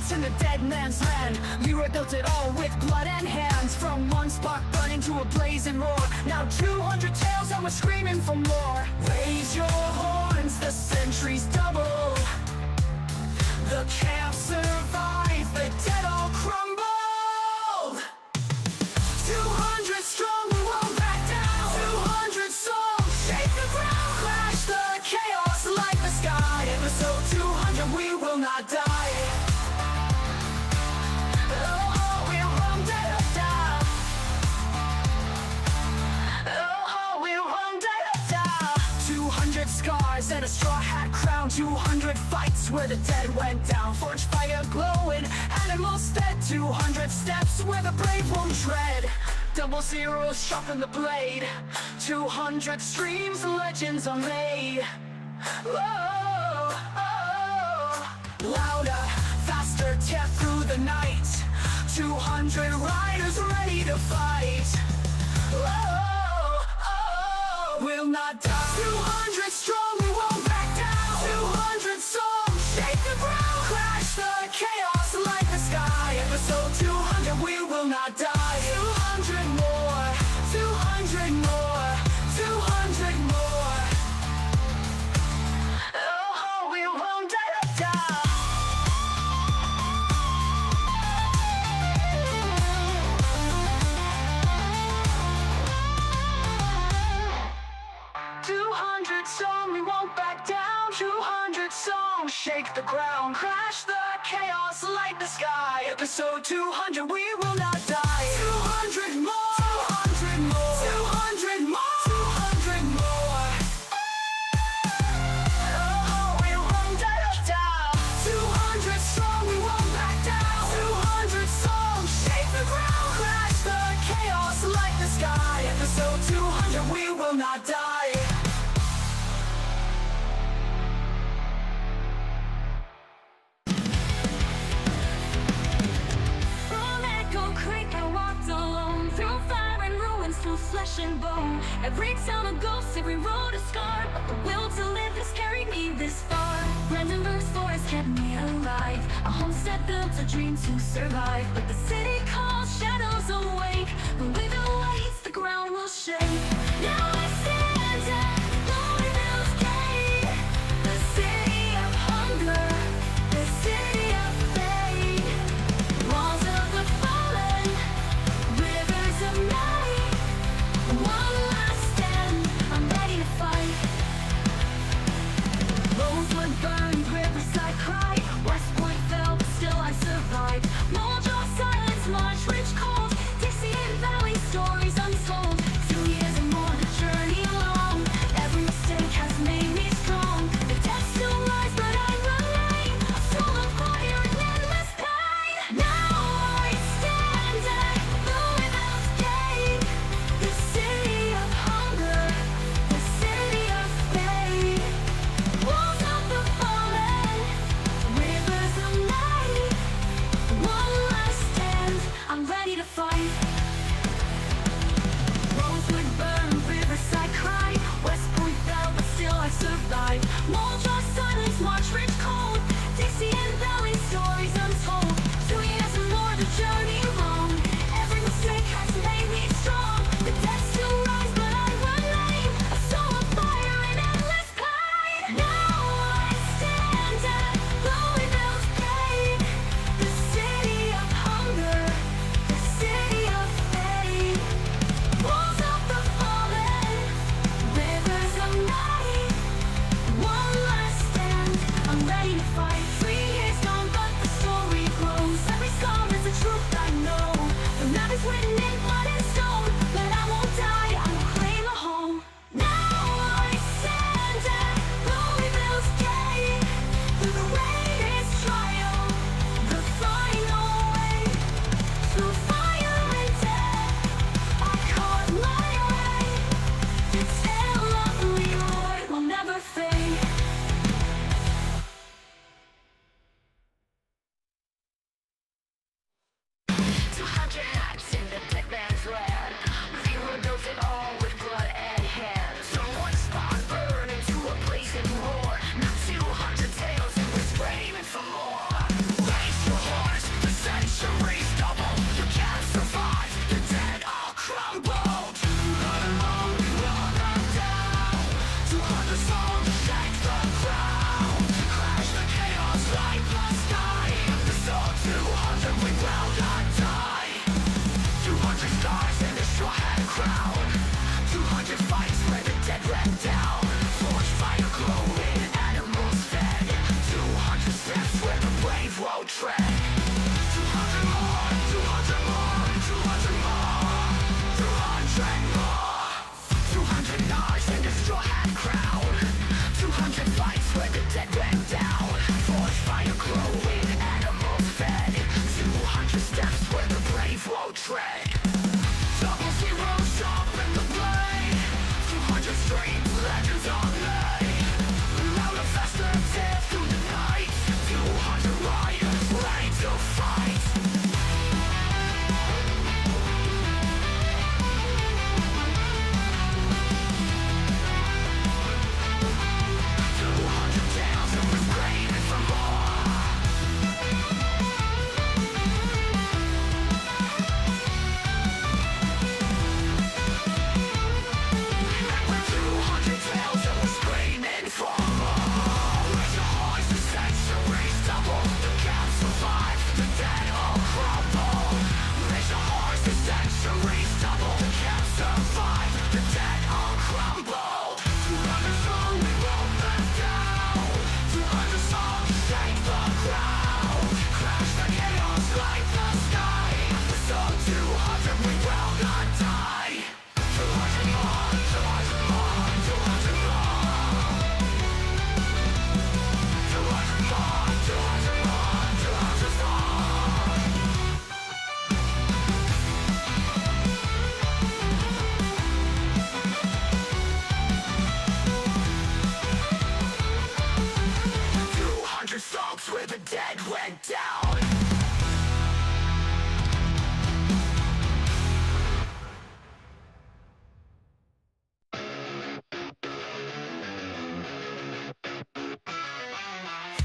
streets in the dead man's land. Leroy built it all with blood and hands. From one spark burning to a blazing roar. Now 200 tales and we're screaming for more. Raise your horns, the centuries double. The camp survived, the dead all crumbled. 200 strong, we won't back down. 200 songs, shake the ground, crash the chaos, light the sky. Episode 200, we will not die. Oh, we won't die. Oh, we won't die. 200 scars and a straw hat crown. 200 fights where the dead went down. Forge fire glowing, animals fed. 200 steps where the brave won't tread. Double zeros sharpen the blade. 200 streams, legends are made. Whoa, oh. Louder, faster, tear through the night. 200 riders ready to fight. Whoa, oh. We'll not die. 200 strong, we won't back down. 200 songs, shake the ground, crash the chaos, light the sky. Episode 200, we will not die. 200 more, 200 more, 200 more. Oh, we won't die. 200 songs, we won't back down. 200 songs, shake the ground, crash the chaos, light the sky. Episode 200, we will not die. 200 more, 200 more, 200 more, 200 more. Oh, we won't die. 200 strong, we won't back down. 200 songs, shake the ground, crash the chaos, light the sky. Episode 200, we will not die. Flesh and bone. Every town a ghost, every road a scar. But the will to live has carried me this far. Brandenburg's forest kept me alive. A homestead built a dream to survive. But the city calls, shadows awake. But with the lights, the ground will shake. Now I stand at Lonely Mills Gate. The city of hunger, the city of fate. Walls of the fallen, rivers of night. One last stand, I'm ready to fight. Rosewood burned, Riverside cried. West Point fell, but still I survived. Moldjaw silence, March Ridge cold. Dixie Valley stories untold. 2 years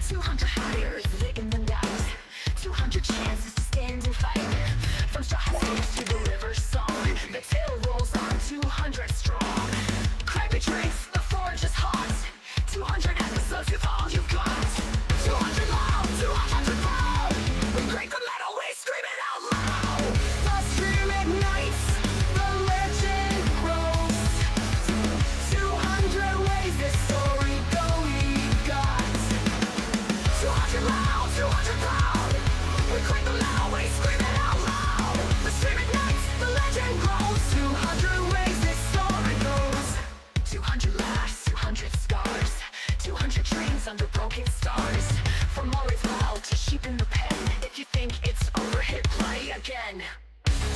200 fires lit in the night, 200 chances to stand and fight. From straw hats to the river song, the tale rolls on, 200 strong. Crappy drinks, the forge is hot, 200 episodes with all you got. 200 loud, 200 proud, we break the metal, we scream it out loud. The stream ignites, the legend grows, 200 ways this story go, we got. 200 loud, 200 proud, we crank the loud, we scream it out loud. The stream ignites, the legend grows, 200 ways this story goes. 200 laughs, 200 scars, 200 dreams under broken stars. From always loud to sheep in the pen, if you think it's over, hit play again.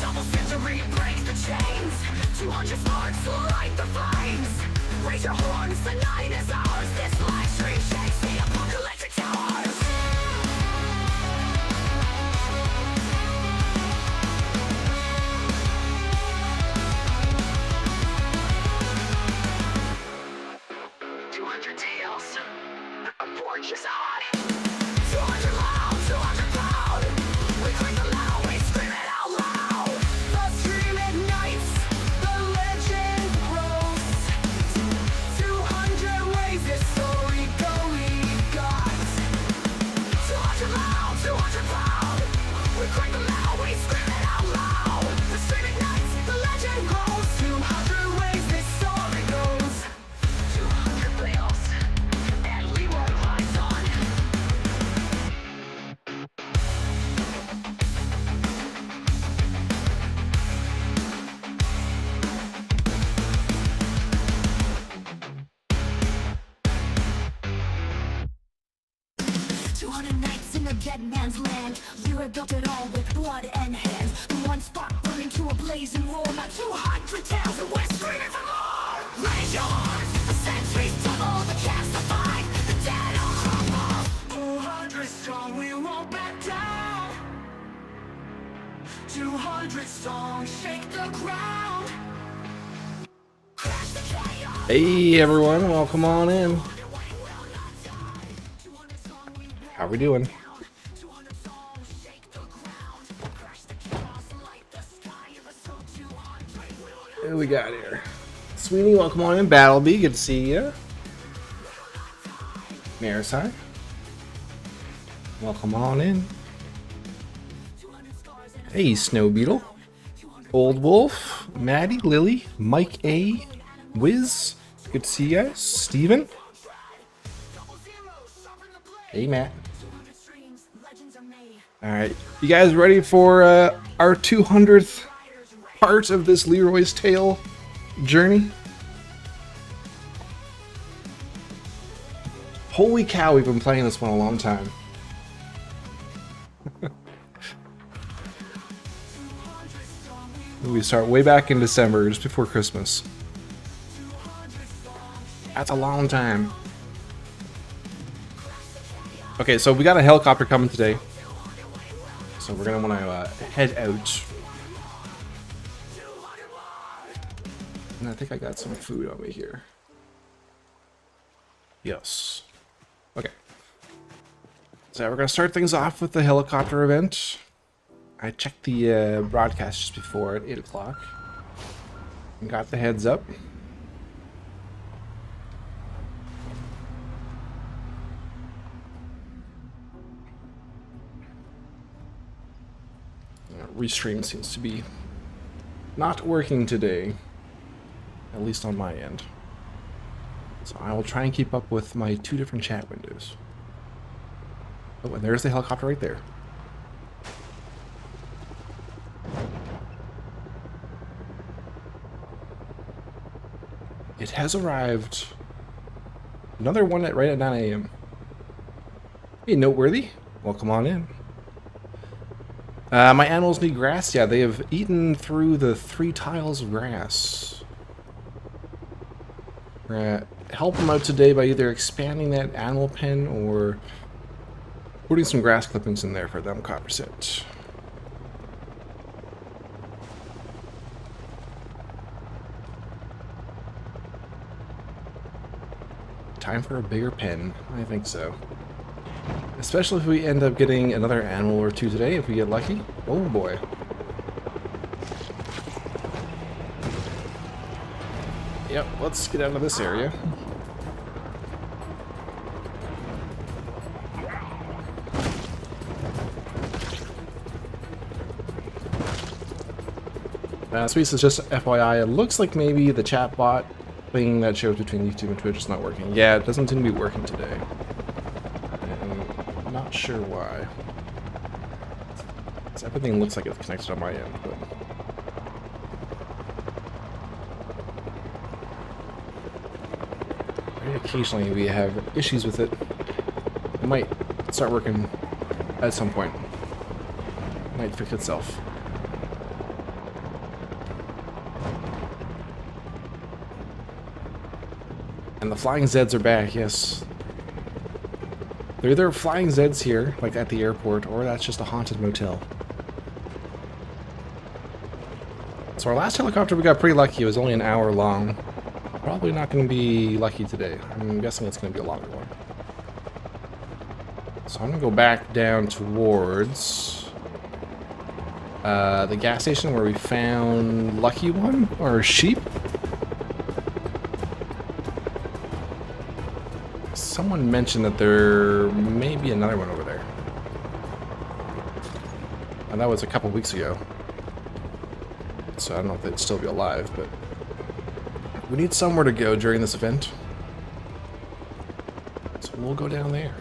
Double century, break the chains, 200 sparks to light the flames. Raise your horns, the night is ours, this live stream shakes the apocalyptic towers. 200 tales, a porch is on. 200 loud, 200 proud, we crank the loud, we scream it out loud. The stream ignites, the legend grows, 200 ways this story go, we got. 200 loud, 200 proud, we crank the loud, we scream it out loud. The stream ignites, the legend grows, 200 ways this story goes. 200 whales, and Leroy rides on. 200 nights in a dead man's land. Leroy built it all with blood and hands. The one spot burning to a blazing roar. Not 200 tales and we're screaming for more. Raise your arms, the centuries double, the cast the fight, the dead all crumble. 200 strong, we won't back down. 200 strong, shake the ground. Crash the chaos. Hey everyone, welcome on in. How we doing? Who we got here? Sweeney, welcome on in. Battleby, good to see you. Marisai, welcome on in. Hey, Snow Beetle, Old Wolf, Maddie, Lily, Mike A, Wiz, good to see you guys. Steven. Hey, Matt. Alright, you guys ready for our 200th part of this Leroy's Tale journey? Holy cow, we've been playing this one a long time. We start way back in December, just before Christmas. That's a long time. Okay, so we got a helicopter coming today. So we're gonna want to head out. And I think I got some food on me here. Yes. Okay. So we're gonna start things off with the helicopter event. I checked the broadcast just before at 8 o'clock. And got the heads up. Restream seems to be not working today, at least on my end. So I will try and keep up with my two different chat windows. Oh, and there's the helicopter right there. It has arrived. Another one at right at 9 a.m. Hey, Noteworthy, welcome on in. My animals need grass. Yeah, they have eaten through the 3 tiles of grass. We're gonna help them out today by either expanding that animal pen or putting some grass clippings in there for them, Copperset. Time for a bigger pen. I think so. Especially if we end up getting another animal or two today, if we get lucky. Oh boy. Yep, let's get out of this area. So this is just FYI, it looks like maybe the chat bot thing that shows between YouTube and Twitch is not working. Yeah, it doesn't seem to be working today. And I'm not sure why. So everything looks like it's connected on my end, but... very occasionally we have issues with it. It might start working at some point. It might fix itself. And the flying Zeds are back, yes. They're either flying Zeds here, like at the airport, or that's just a haunted motel. So our last helicopter, we got pretty lucky. It was only an hour long. Probably not going to be lucky today. I'm guessing it's going to be a longer one. So I'm going to go back down towards the gas station where we found Lucky One, or Sheep. Someone mentioned that there may be another one over there. And that was a couple weeks ago. So I don't know if they'd still be alive, but... we need somewhere to go during this event. So we'll go down there.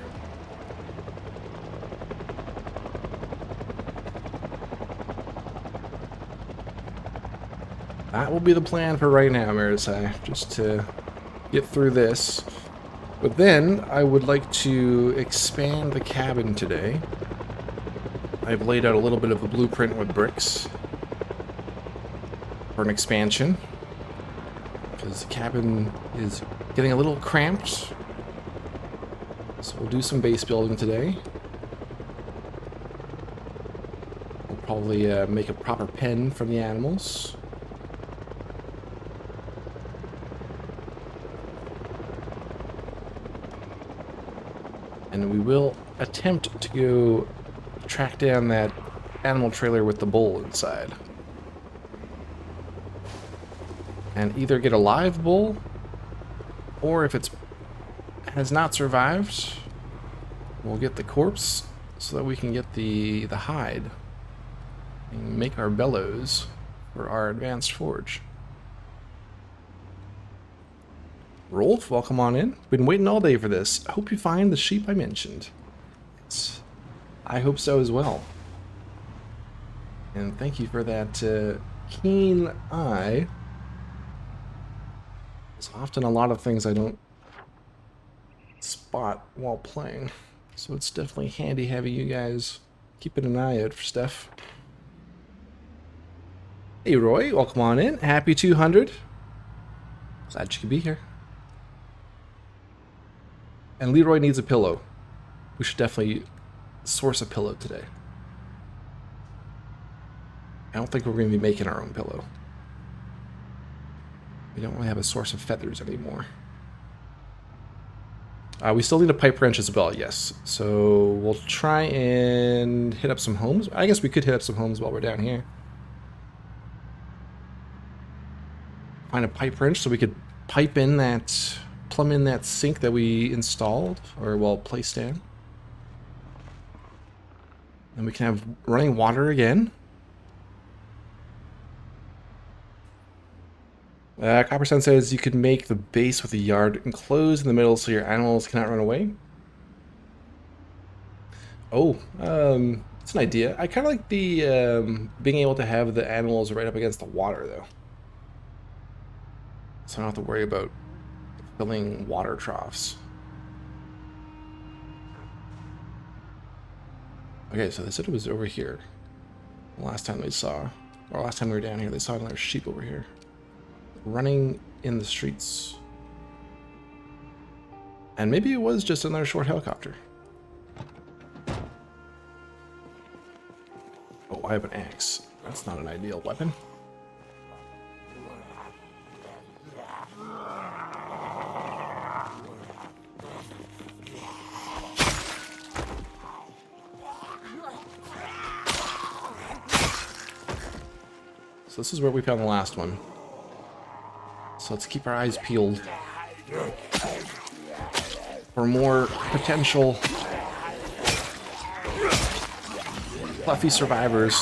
That will be the plan for right now, Marisai. Just to get through this. But then, I would like to expand the cabin today. I've laid out a little bit of a blueprint with bricks for an expansion. Because the cabin is getting a little cramped. So we'll do some base building today. We'll probably make a proper pen for the animals. And we will attempt to go track down that animal trailer with the bull inside. And either get a live bull, or if it has not survived, we'll get the corpse so that we can get the hide and make our bellows for our advanced forge. Rolf, welcome on in. Been waiting all day for this. Hope you find the sheep I mentioned. Yes, I hope so as well. And thank you for that keen eye. There's often a lot of things I don't spot while playing. So it's definitely handy having you guys keeping an eye out for stuff. Hey Roy, welcome on in. Happy 200. Glad you could be here. And Leroy needs a pillow. We should definitely source a pillow today. I don't think we're going to be making our own pillow. We don't really have a source of feathers anymore. We still need a pipe wrench as well, yes. So we'll try and hit up some homes. I guess we could hit up some homes while we're down here. Find a pipe wrench so we could pipe in that... plumb in that sink that we installed, or well, placed in. And we can have running water again. Copperstone says you could make the base with a yard enclosed in the middle so your animals cannot run away. Oh, it's an idea. I kind of like the being able to have the animals right up against the water, though. So I don't have to worry about filling water troughs. Okay, so they said it was over here. Last time we were down here, they saw another sheep over here. Running in the streets. And maybe it was just another short helicopter. Oh, I have an axe. That's not an ideal weapon. So this is where we found the last one. So let's keep our eyes peeled for more potential fluffy survivors.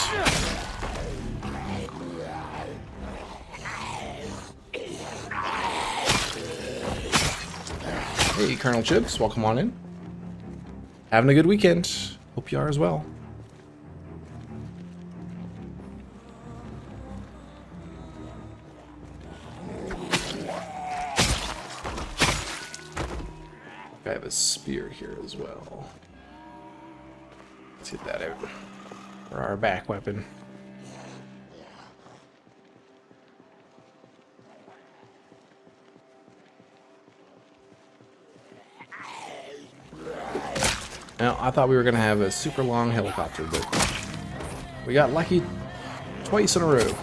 Hey, Colonel Chips, welcome on in. Having a good weekend. Hope you are as well. I have a spear here as well. Let's get that out for our back weapon. Now, I thought we were going to have a super long helicopter, but we got lucky twice in a row.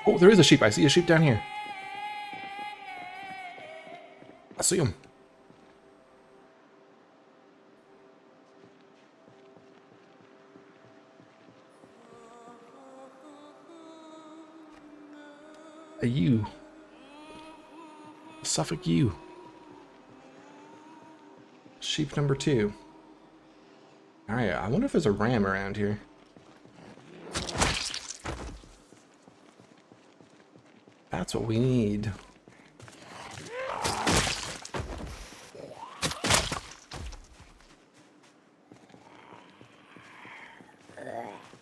Oh, there is a sheep. I see a sheep down here. I see him. A ewe. Suffolk ewe. Sheep number 2. Alright, I wonder if there's a ram around here. That's what we need.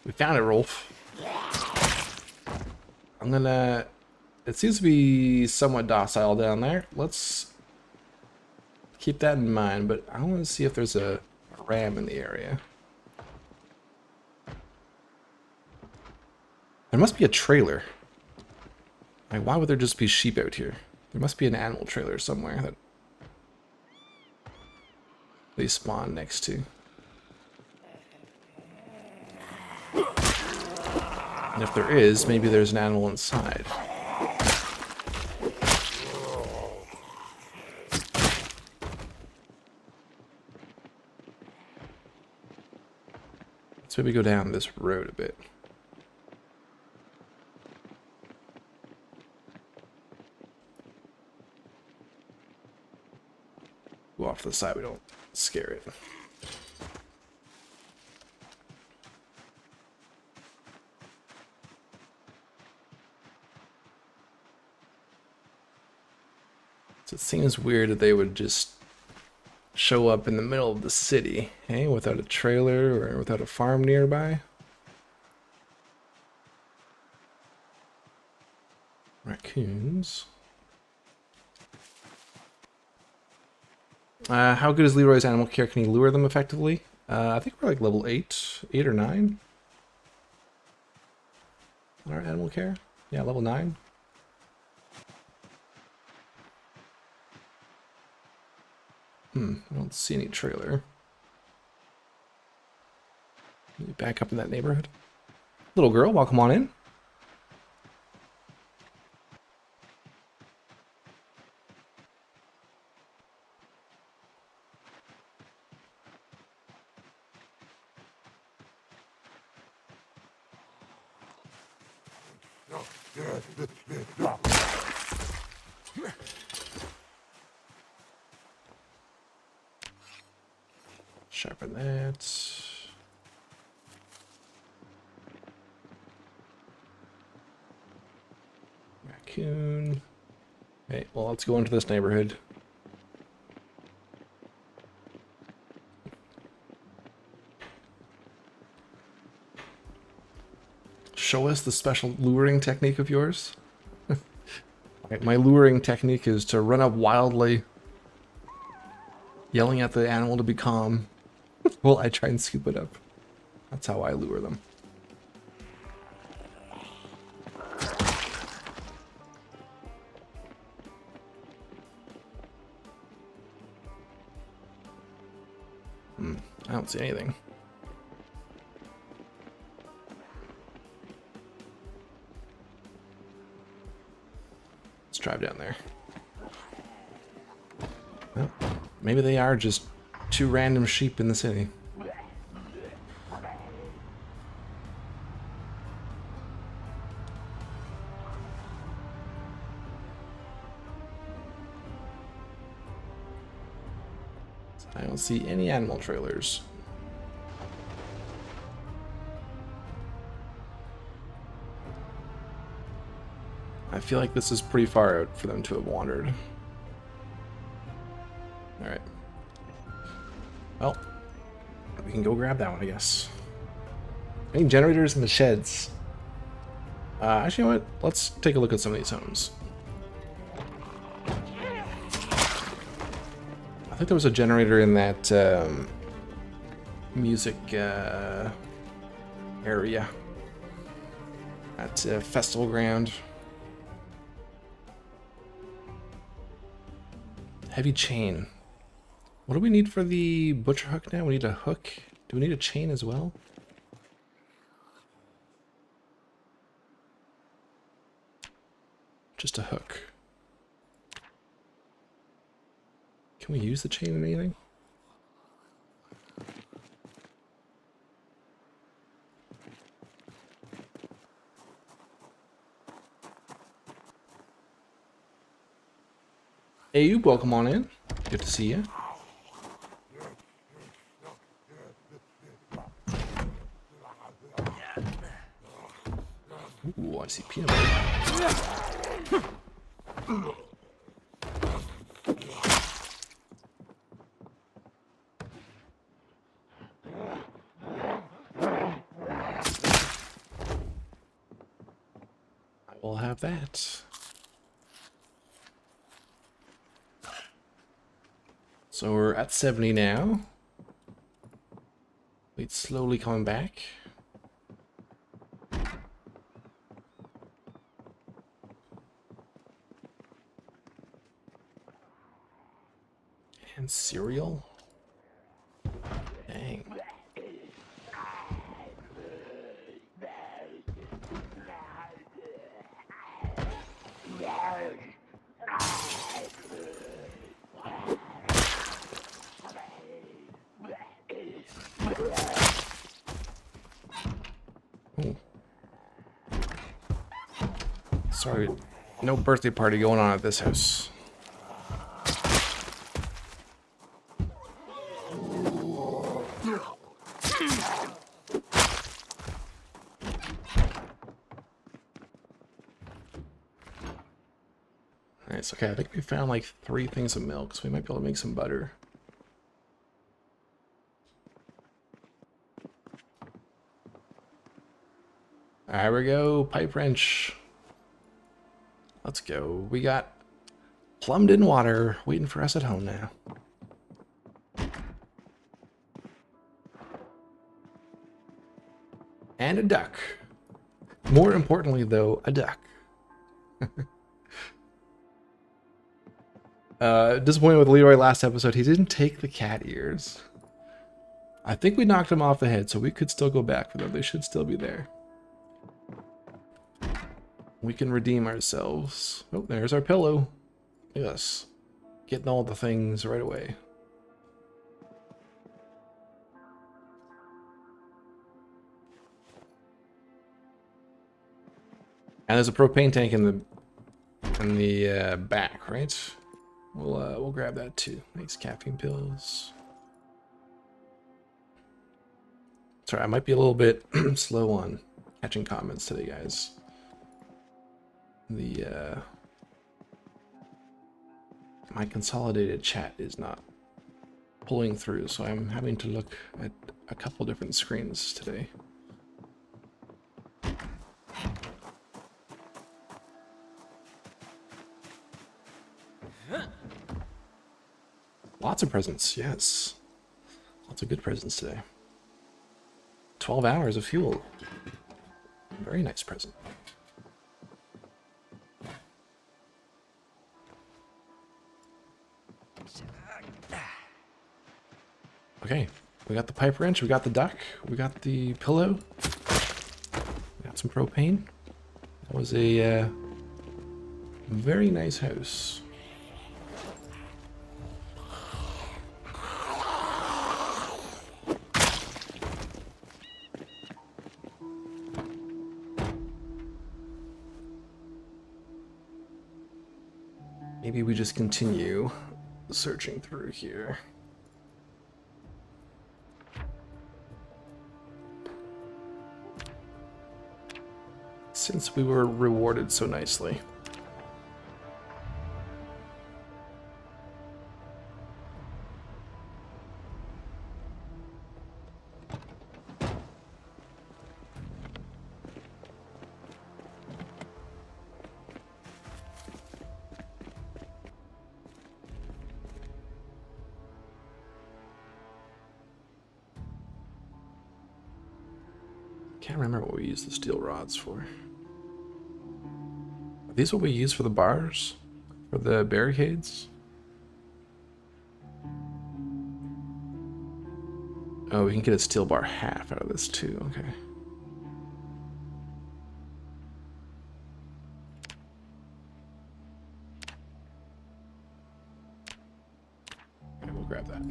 We found it, Rolf. I'm gonna... It seems to be somewhat docile down there. Let's keep that in mind, but I want to see if there's a ram in the area. There must be a trailer. Like, why would there just be sheep out here? There must be an animal trailer somewhere that they spawn next to. And if there is, maybe there's an animal inside. Let's maybe go down this road a bit. Go off to the side, we don't scare it. So it seems weird that they would just show up in the middle of the city, hey, without a trailer or without a farm nearby. Raccoons. How good is Leroy's animal care? Can he lure them effectively? I think we're like level 8 or 9. Our animal care? Yeah, level 9. I don't see any trailer. Let me back up in that neighborhood. Little girl, welcome on in. Sharpen that. Raccoon. Okay, well, let's go into this neighborhood. Show us the special luring technique of yours. My luring technique is to run up wildly, yelling at the animal to be calm. Well, I try and scoop it up. That's how I lure them. I don't see anything. Let's drive down there. Well, maybe they are just two random sheep in the city. I don't see any animal trailers. I feel like this is pretty far out for them to have wandered. Alright. Well, we can go grab that one, I guess. Any generators in the sheds? Actually, you know what? Let's take a look at some of these homes. I think there was a generator in that music area. At Festival Ground. Heavy chain. What do we need for the butcher hook now? We need a hook. Do we need a chain as well? Just a hook. Can we use the chain in anything? Hey, you, welcome on in. Good to see you. Ooh, I see peanut butter. I will have that. So we're at 70 now. It's slowly coming back. And cereal. Dang. Oh. Sorry, no birthday party going on at this house. Nice, okay, I think we found like 3 things of milk, so we might be able to make some butter. There we go, pipe wrench. Let's go. We got plumbed in water waiting for us at home now. And a duck. More importantly, though, a duck. Disappointed with Leroy last episode. He didn't take the cat ears. I think we knocked him off the head, so we could still go back for them. They should still be there. We can redeem ourselves. Oh, there's our pillow. Yes. Getting all the things right away. And there's a propane tank in the back, right? We'll grab that too. Makes caffeine pills. Sorry, I might be a little bit slow on catching comments today, guys. My consolidated chat is not pulling through, so I'm having to look at a couple different screens today. Lots of presents, yes. Lots of good presents today. 12 hours of fuel. Very nice present. Okay, we got the pipe wrench, we got the duck, we got the pillow, we got some propane. That was a very nice house. Maybe we just continue searching through here. Since we were rewarded so nicely. Can't remember what we used the steel rods for. Are these what we use for the bars? For the barricades? Oh, we can get a steel bar half out of this too, okay. Okay, we'll grab that.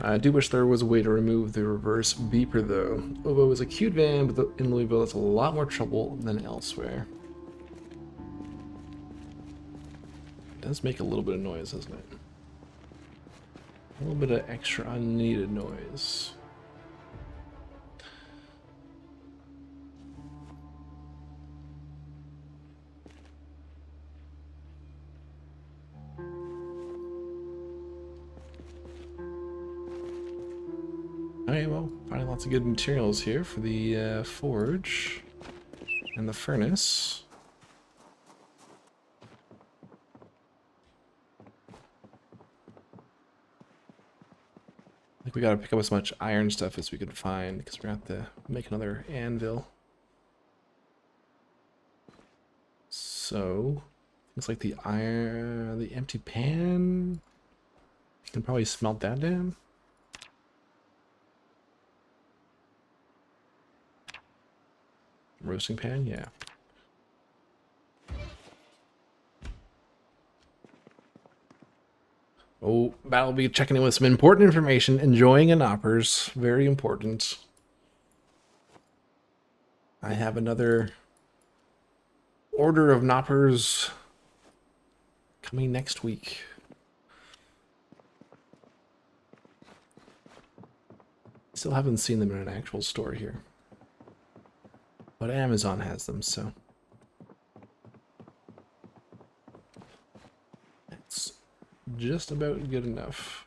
I do wish there was a way to remove the reverse beeper though. Although it was a cute van, but in Louisville it's a lot more trouble than elsewhere. It does make a little bit of noise, doesn't it? A little bit of extra unneeded noise. Okay, well, finding lots of good materials here for the forge and the furnace. I think we gotta pick up as much iron stuff as we can find because we're gonna have to make another anvil. So, things like the iron, the empty pan, you can probably smelt that down. Roasting pan, yeah. Oh, Battle will be checking in with some important information. Enjoying a knoppers. Very important. I have another order of knoppers coming next week. Still haven't seen them in an actual store here. But Amazon has them, so that's just about good enough.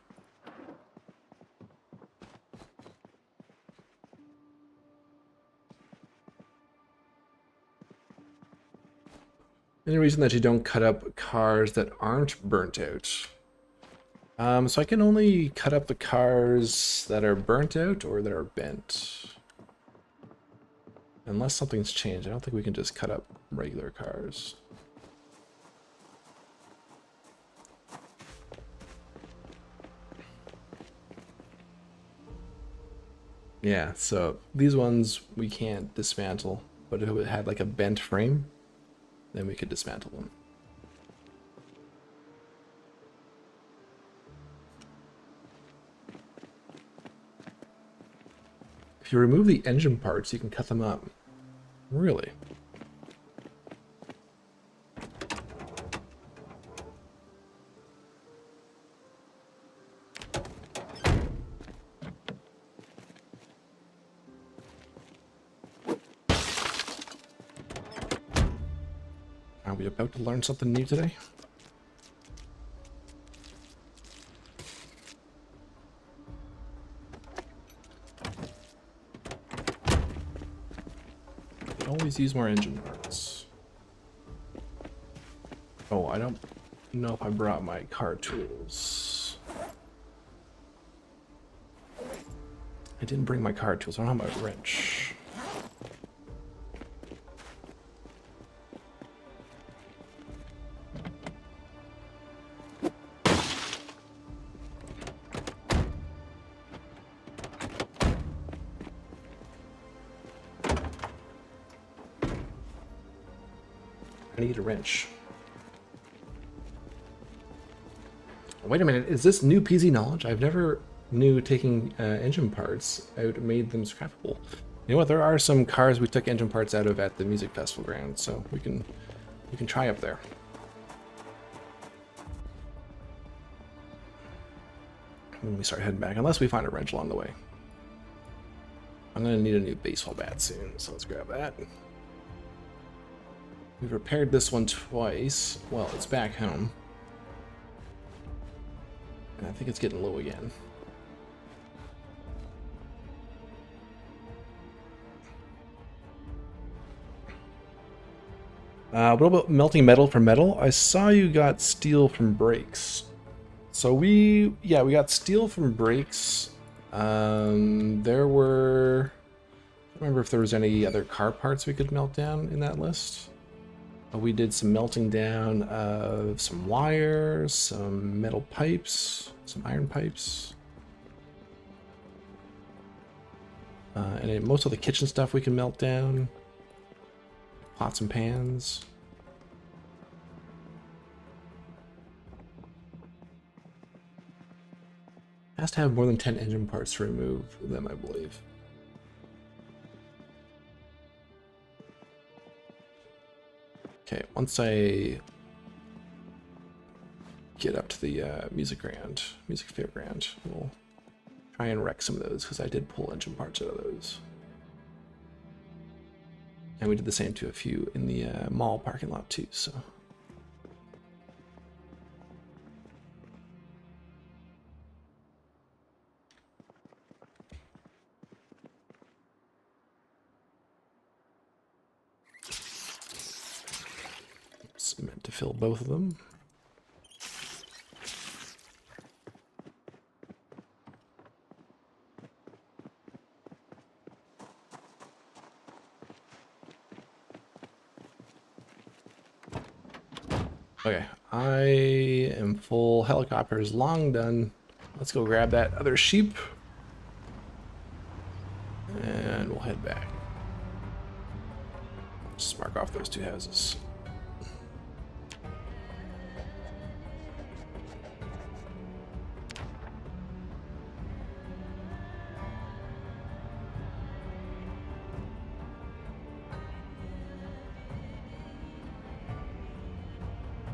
Any reason that you don't cut up cars that aren't burnt out? So I can only cut up the cars that are burnt out or that are bent. Unless something's changed, I don't think we can just cut up regular cars. Yeah, so these ones we can't dismantle, but if it had like a bent frame, then we could dismantle them. If you remove the engine parts, you can cut them up. Really? Are we about to learn something new today? Always use more engine parts. Oh, I don't know if I brought my car tools. I didn't bring my car tools. I don't have my wrench. I need a wrench. Wait a minute, is this new PZ knowledge? I've never knew taking engine parts out made them scrappable. You know what? There are some cars we took engine parts out of at the music festival ground, so we can try up there. When we start heading back, unless we find a wrench along the way. I'm gonna need a new baseball bat soon, so let's grab that. We've repaired this one twice. Well, it's back home. And I think it's getting low again. What about melting metal for metal? I saw you got steel from brakes. So we got steel from brakes. There were, I don't remember if there was any other car parts we could melt down in that list. We did some melting down of some wires, some metal pipes, some iron pipes. And most of the kitchen stuff we can melt down. Pots and pans. Has to have more than 10 engine parts to remove them, I believe. Okay, once I get up to the music fairground, we'll try and wreck some of those, because I did pull engine parts out of those. And we did the same to a few in the mall parking lot too, so. It's meant to fill both of them. Okay, I am full. Helicopter is long done. Let's go grab that other sheep. And we'll head back. Just mark off those two houses.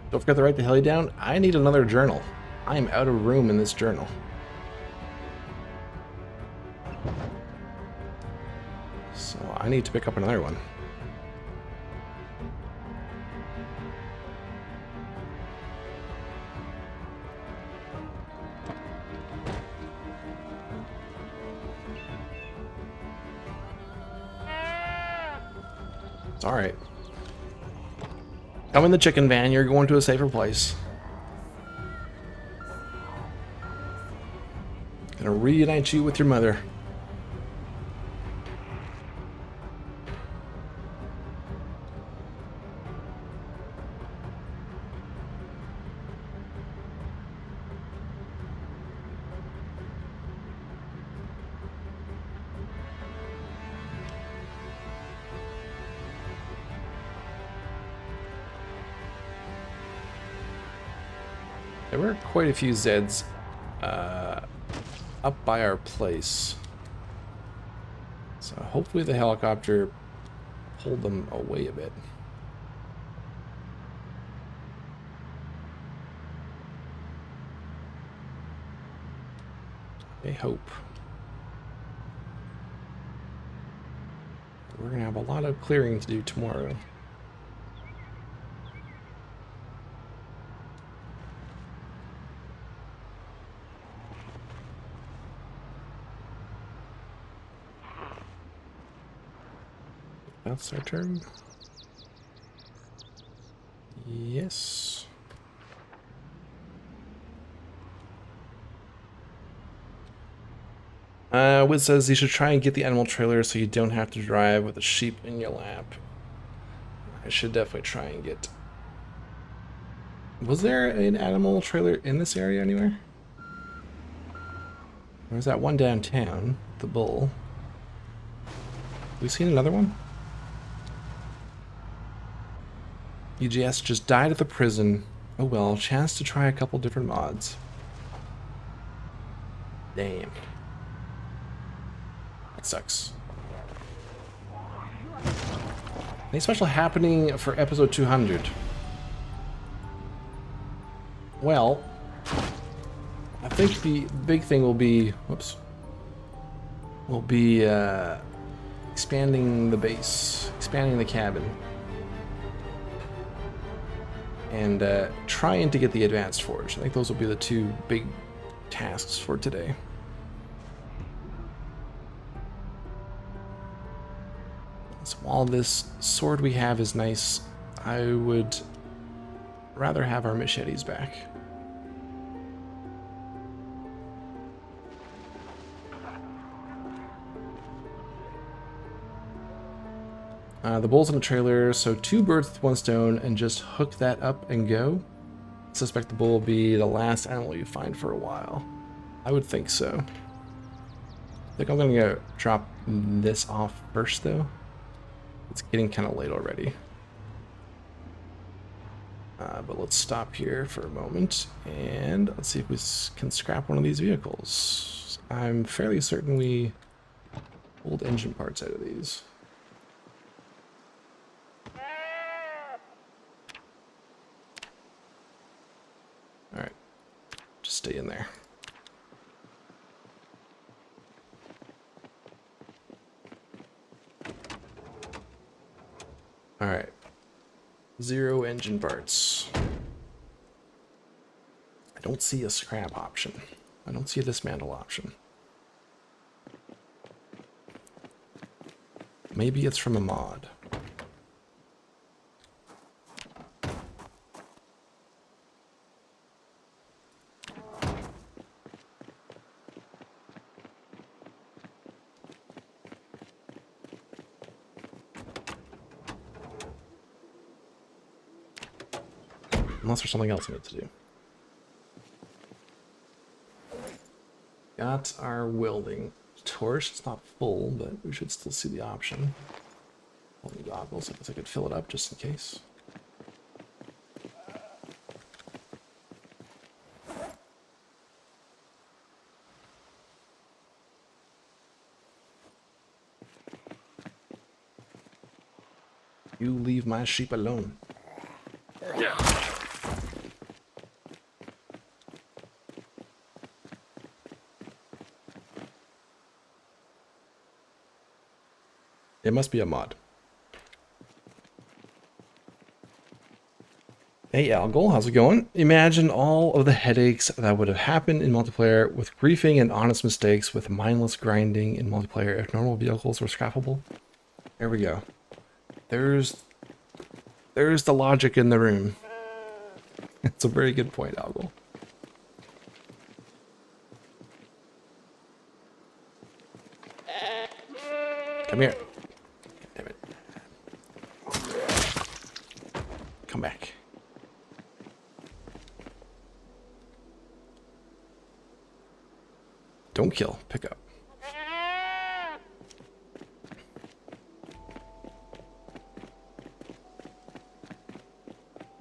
Don't forget to write the heli down. I need another journal. I am out of room in this journal. So I need to pick up another one. It's all right. Come in the chicken van, you're going to a safer place. Gonna reunite you with your mother. There were quite a few Zeds up by our place. So hopefully the helicopter pulled them away a bit. I hope. We're gonna have a lot of clearing to do tomorrow. That's our turn. Yes. Wiz says you should try and get the animal trailer so you don't have to drive with a sheep in your lap. I should definitely try and get... Was there an animal trailer in this area anywhere? There's that one downtown, the bull. Have we seen another one? UGS just died at the prison. Oh well, chance to try a couple different mods. Damn. That sucks. Anything special happening for episode 200? Well, I think the big thing will be, expanding the base, expanding the cabin, and trying to get the advanced forge. I think those will be the two big tasks for today. So while this sword we have is nice, I would rather have our machetes back. The bull's in the trailer, so 2 birds with 1 stone, and just hook that up and go. I suspect the bull will be the last animal you find for a while. I would think so. I think I'm gonna go drop this off first, though. It's getting kind of late already. But let's stop here for a moment, and let's see if we can scrap one of these vehicles. I'm fairly certain we pulled engine parts out of these. Alright, just stay in there. Alright, 0 engine parts. I don't see a scrap option. I don't see a dismantle option. Maybe it's from a mod. Unless there's something else I need to do. Got our welding torch. It's not full, but we should still see the option. Holding goggles. I guess I could fill it up just in case. You leave my sheep alone. It must be a mod. Hey Algol, how's it going? Imagine all of the headaches that would have happened in multiplayer with griefing and honest mistakes with mindless grinding in multiplayer if normal vehicles were scrappable. There we go. There's the logic in the room. It's a very good point, Algol. Come here. Damn it. Come back. Don't kill. Pick up.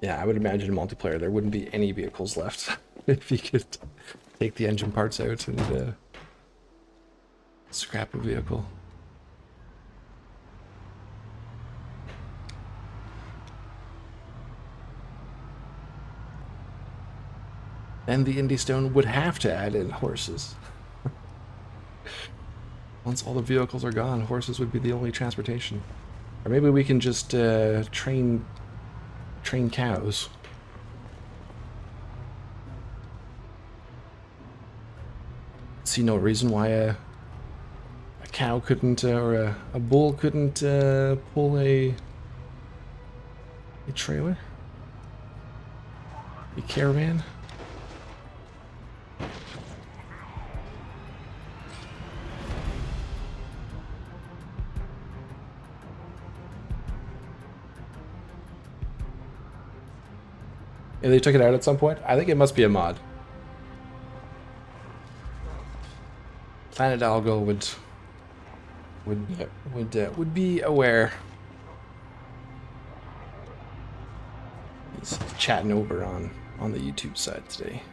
Yeah, I would imagine in multiplayer there wouldn't be any vehicles left if you could take the engine parts out and scrap a vehicle. And the Indie Stone would have to add in horses. Once all the vehicles are gone, horses would be the only transportation. Or maybe we can just train cows. See no reason why a cow couldn't, or a bull couldn't pull a trailer? A caravan? Yeah, they took it out at some point. I think it must be a mod. Planet Algo would be aware. He's chatting over on the YouTube side today.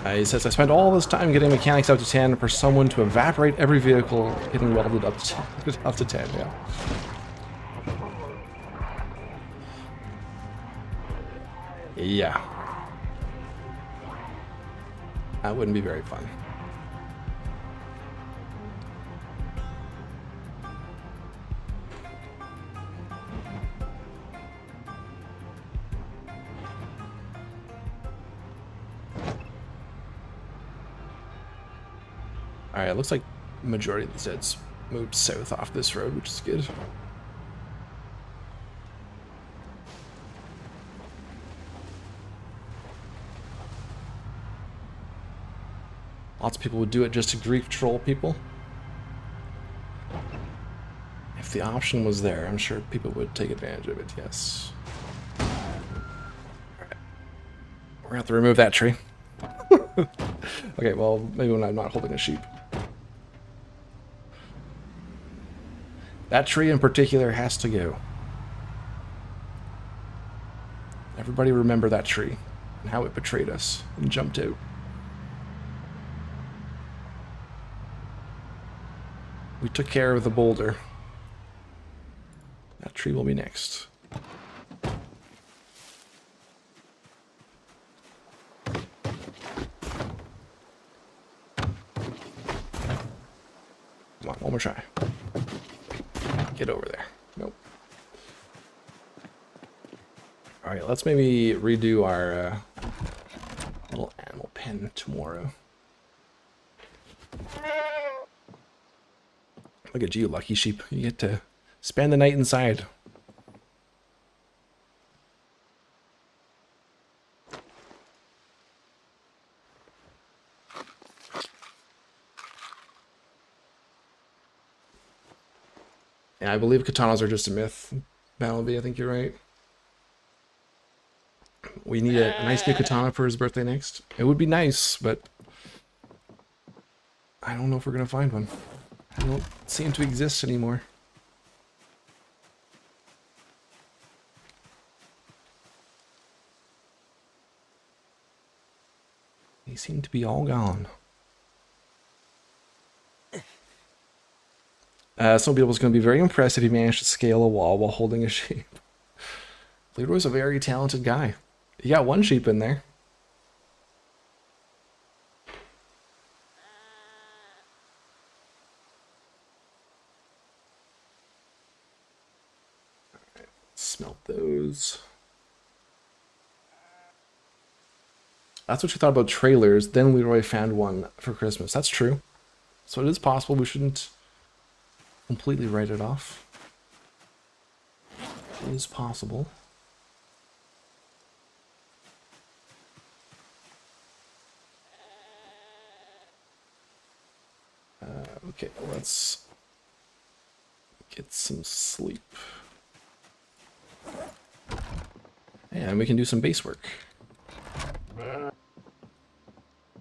He says, I spent all this time getting mechanics up to 10 for someone to evaporate every vehicle getting welded up to 10. Up to 10, yeah. Yeah. That wouldn't be very fun. Alright, it looks like the majority of the Zeds moved south off this road, which is good. Lots of people would do it just to grief troll people. If the option was there, I'm sure people would take advantage of it, yes. Alright. We're gonna have to remove that tree. Okay, well, maybe when I'm not holding a sheep. That tree in particular has to go. Everybody remember that tree and how it betrayed us and jumped out. We took care of the boulder. That tree will be next. Come on, one more try. Get over there. Nope. Alright, let's maybe redo our little animal pen tomorrow. Look at you, lucky sheep. You get to spend the night inside. Yeah, I believe katanas are just a myth. Battleby, I think you're right. We need a nice new katana for his birthday next. It would be nice, but I don't know if we're gonna find one. They don't seem to exist anymore. They seem to be all gone. Some people's going to be very impressed if he managed to scale a wall while holding a sheep. Leroy's a very talented guy. He got one sheep in there. Alright, smelt those. That's what you thought about trailers. Then Leroy found one for Christmas. That's true. So it is possible. We shouldn't completely write it off. It is possible. Okay, let's get some sleep. And we can do some base work.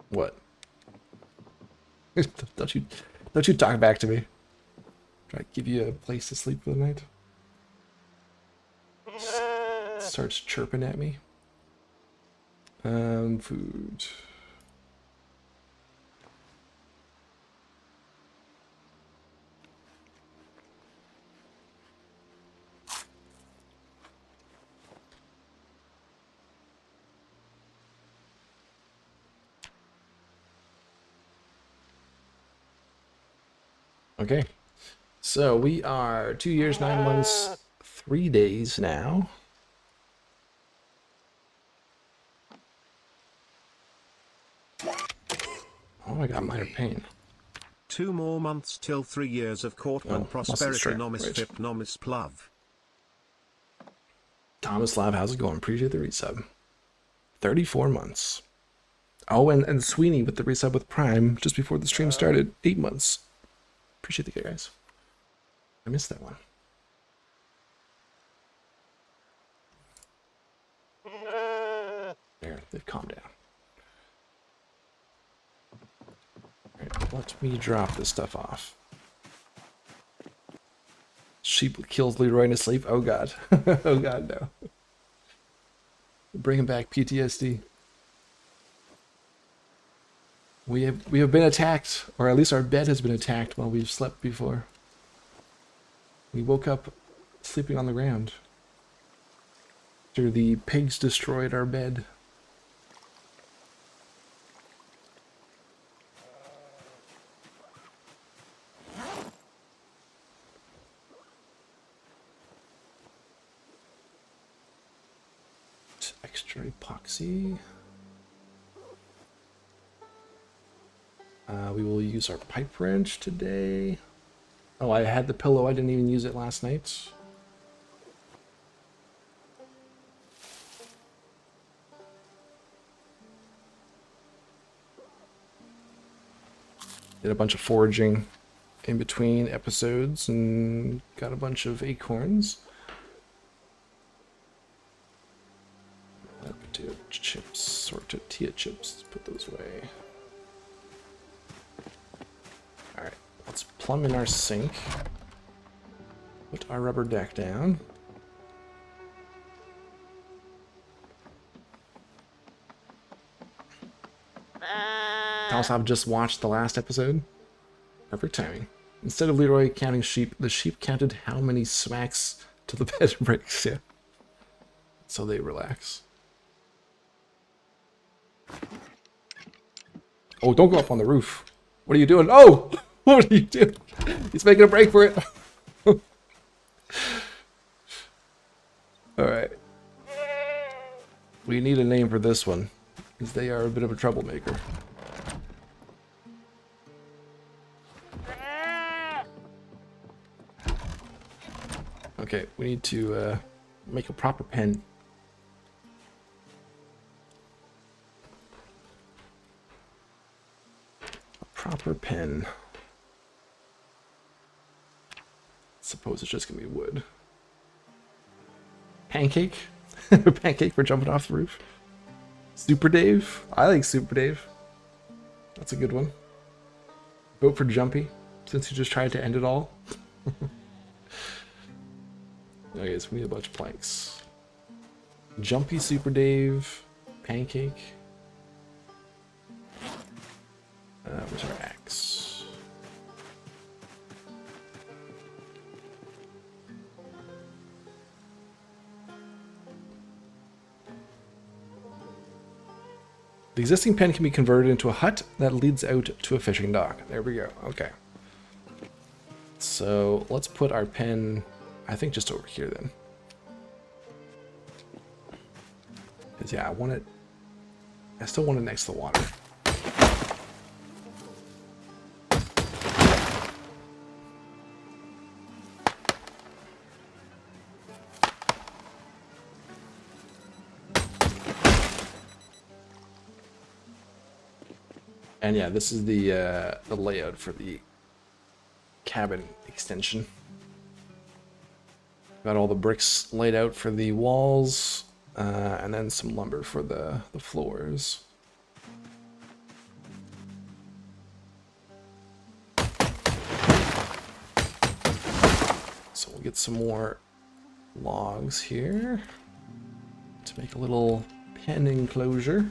What? Don't you talk back to me. Try to give you a place to sleep for the night. Starts chirping at me. Food. Okay. So we are 2 years, 9 months, 3 days now. Oh, I got minor pain. 2 more months till 3 years of Courtman prosperity nomis right. fit nomis plov. Tomislav, how's it going? Appreciate the resub. 34 months. Oh, and Sweeney with the resub with Prime just before the stream started. 8 months. Appreciate the guys. I missed that one. There, they've calmed down. Alright, let me drop this stuff off. Sheep kills Leroy in his sleep. Oh god. Oh god, no. Bringing back PTSD. We have been attacked, or at least our bed has been attacked while we've slept before. We woke up sleeping on the ground after the pigs destroyed our bed. Extra epoxy. We will use our pipe wrench today. Oh, I had the pillow. I didn't even use it last night. Did a bunch of foraging in between episodes and got a bunch of acorns. Potato chips or tortilla chips. Let's put those away. Alright, let's plumb in our sink. Put our rubber deck down. Also, I've just watched the last episode. Perfect timing. Instead of Leroy counting sheep, the sheep counted how many smacks to the bed bricks. Yeah. So they relax. Oh, don't go up on the roof. What are you doing? Oh! What are you doing? He's making a break for it. Alright. We need a name for this one, because they are a bit of a troublemaker. Okay, we need to make a proper pen. Proper pen. Suppose it's just gonna be wood. Pancake? Pancake for jumping off the roof. Super Dave? I like Super Dave. That's a good one. Vote for Jumpy, since he just tried to end it all. Okay, so we need a bunch of planks. Jumpy, Super Dave, Pancake. Where's our axe? The existing pen can be converted into a hut that leads out to a fishing dock. There we go. Okay. So let's put our pen, I think, just over here then. Because yeah, I still want it next to the water. And yeah, this is the layout for the cabin extension. Got all the bricks laid out for the walls, and then some lumber for the floors. So we'll get some more logs here to make a little pen enclosure.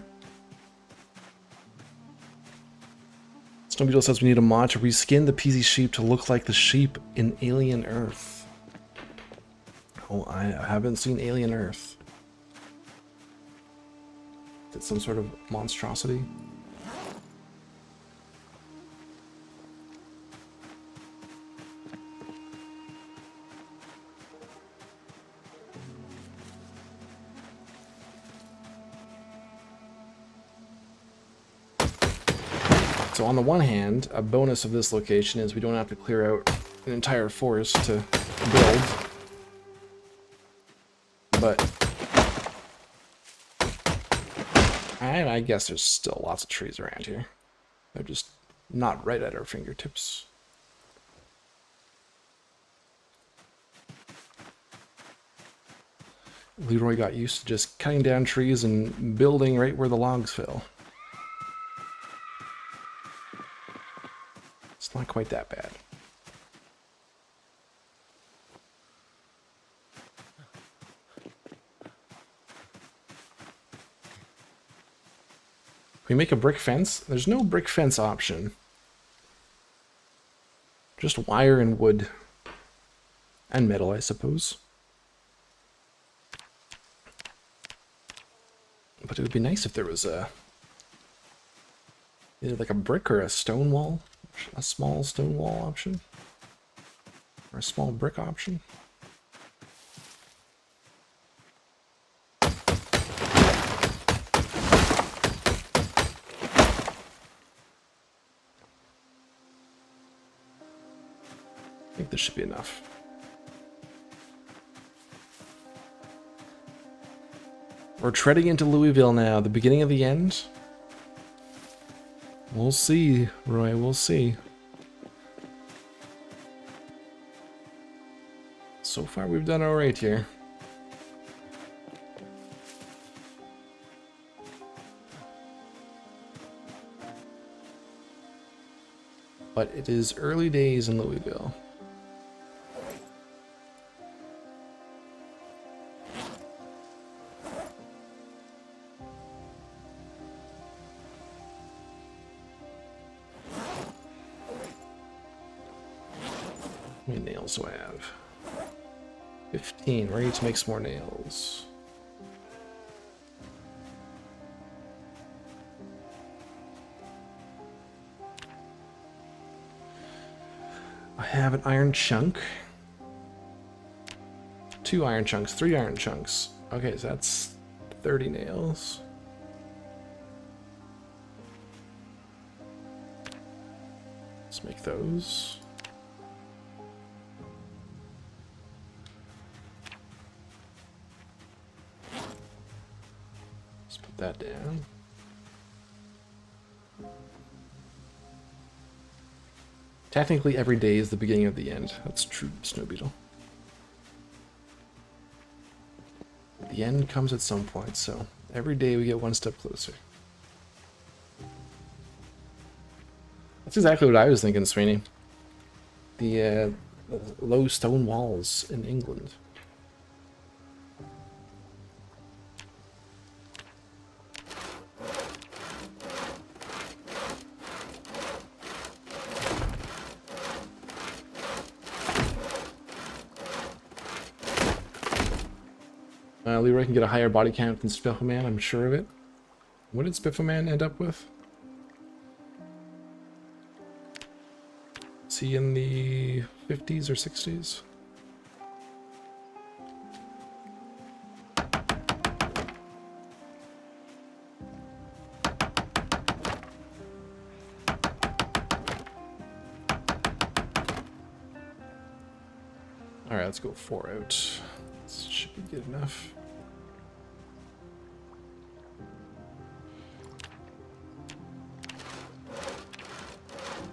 Snowbeetle says we need a mod to reskin the PZ sheep to look like the sheep in Alien Earth. Oh, I haven't seen Alien Earth. Is it some sort of monstrosity? So on the one hand, a bonus of this location is we don't have to clear out an entire forest to build. But I guess there's still lots of trees around here. They're just not right at our fingertips. Leroy got used to just cutting down trees and building right where the logs fell. It's not quite that bad. we make a brick fence? There's no brick fence option. Just wire and wood. And metal, I suppose. But it would be nice if there was a... either like a brick or a stone wall. A small stone wall option. Or a small brick option. I think this should be enough. We're treading into Louisville now, the beginning of the end. We'll see, Roy, we'll see. So far we've done alright here. But it is early days in Louisville. How many nails do I have? 15. Ready to make some more nails. I have an iron chunk. 2 iron chunks, 3 iron chunks. Okay, so that's 30 nails. Let's make those. Let's put that down. Technically, every day is the beginning of the end. That's true, Snow Beetle. The end comes at some point, so every day we get one step closer. That's exactly what I was thinking, Sweeney. The low stone walls in England. Leroy can get a higher body count than Spiffleman, I'm sure of it. What did Spiffleman end up with? Is he in the 50s or 60s? Alright, let's go 4 out. This should be good enough.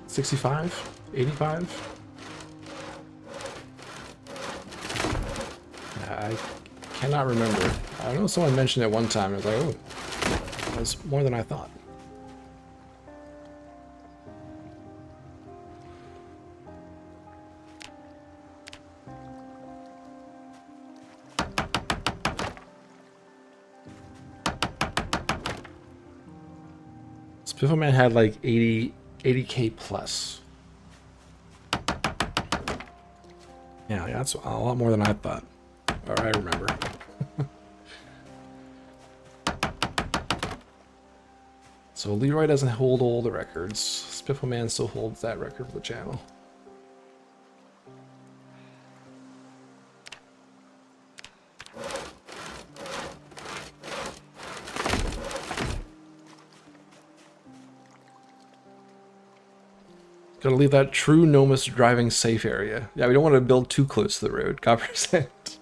65? 85? I cannot remember. I know someone mentioned it one time. I was like, oh, that's more than I thought. Spiffleman had like 80k plus. Yeah, that's a lot more than I thought. Or I remember. So Leroy doesn't hold all the records. Spiffleman still holds that record for the channel. Gotta leave that true Nomus driving safe area. Yeah, we don't want to build too close to the road. God percent.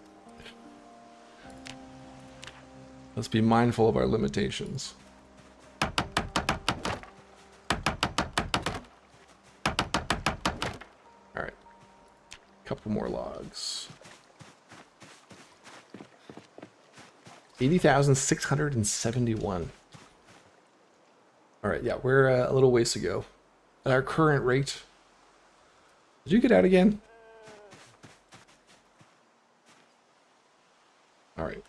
Let's be mindful of our limitations. Alright. Couple more logs. 80,671. Alright, yeah, we're a little ways to go. At our current rate. Did you get out again? Alright.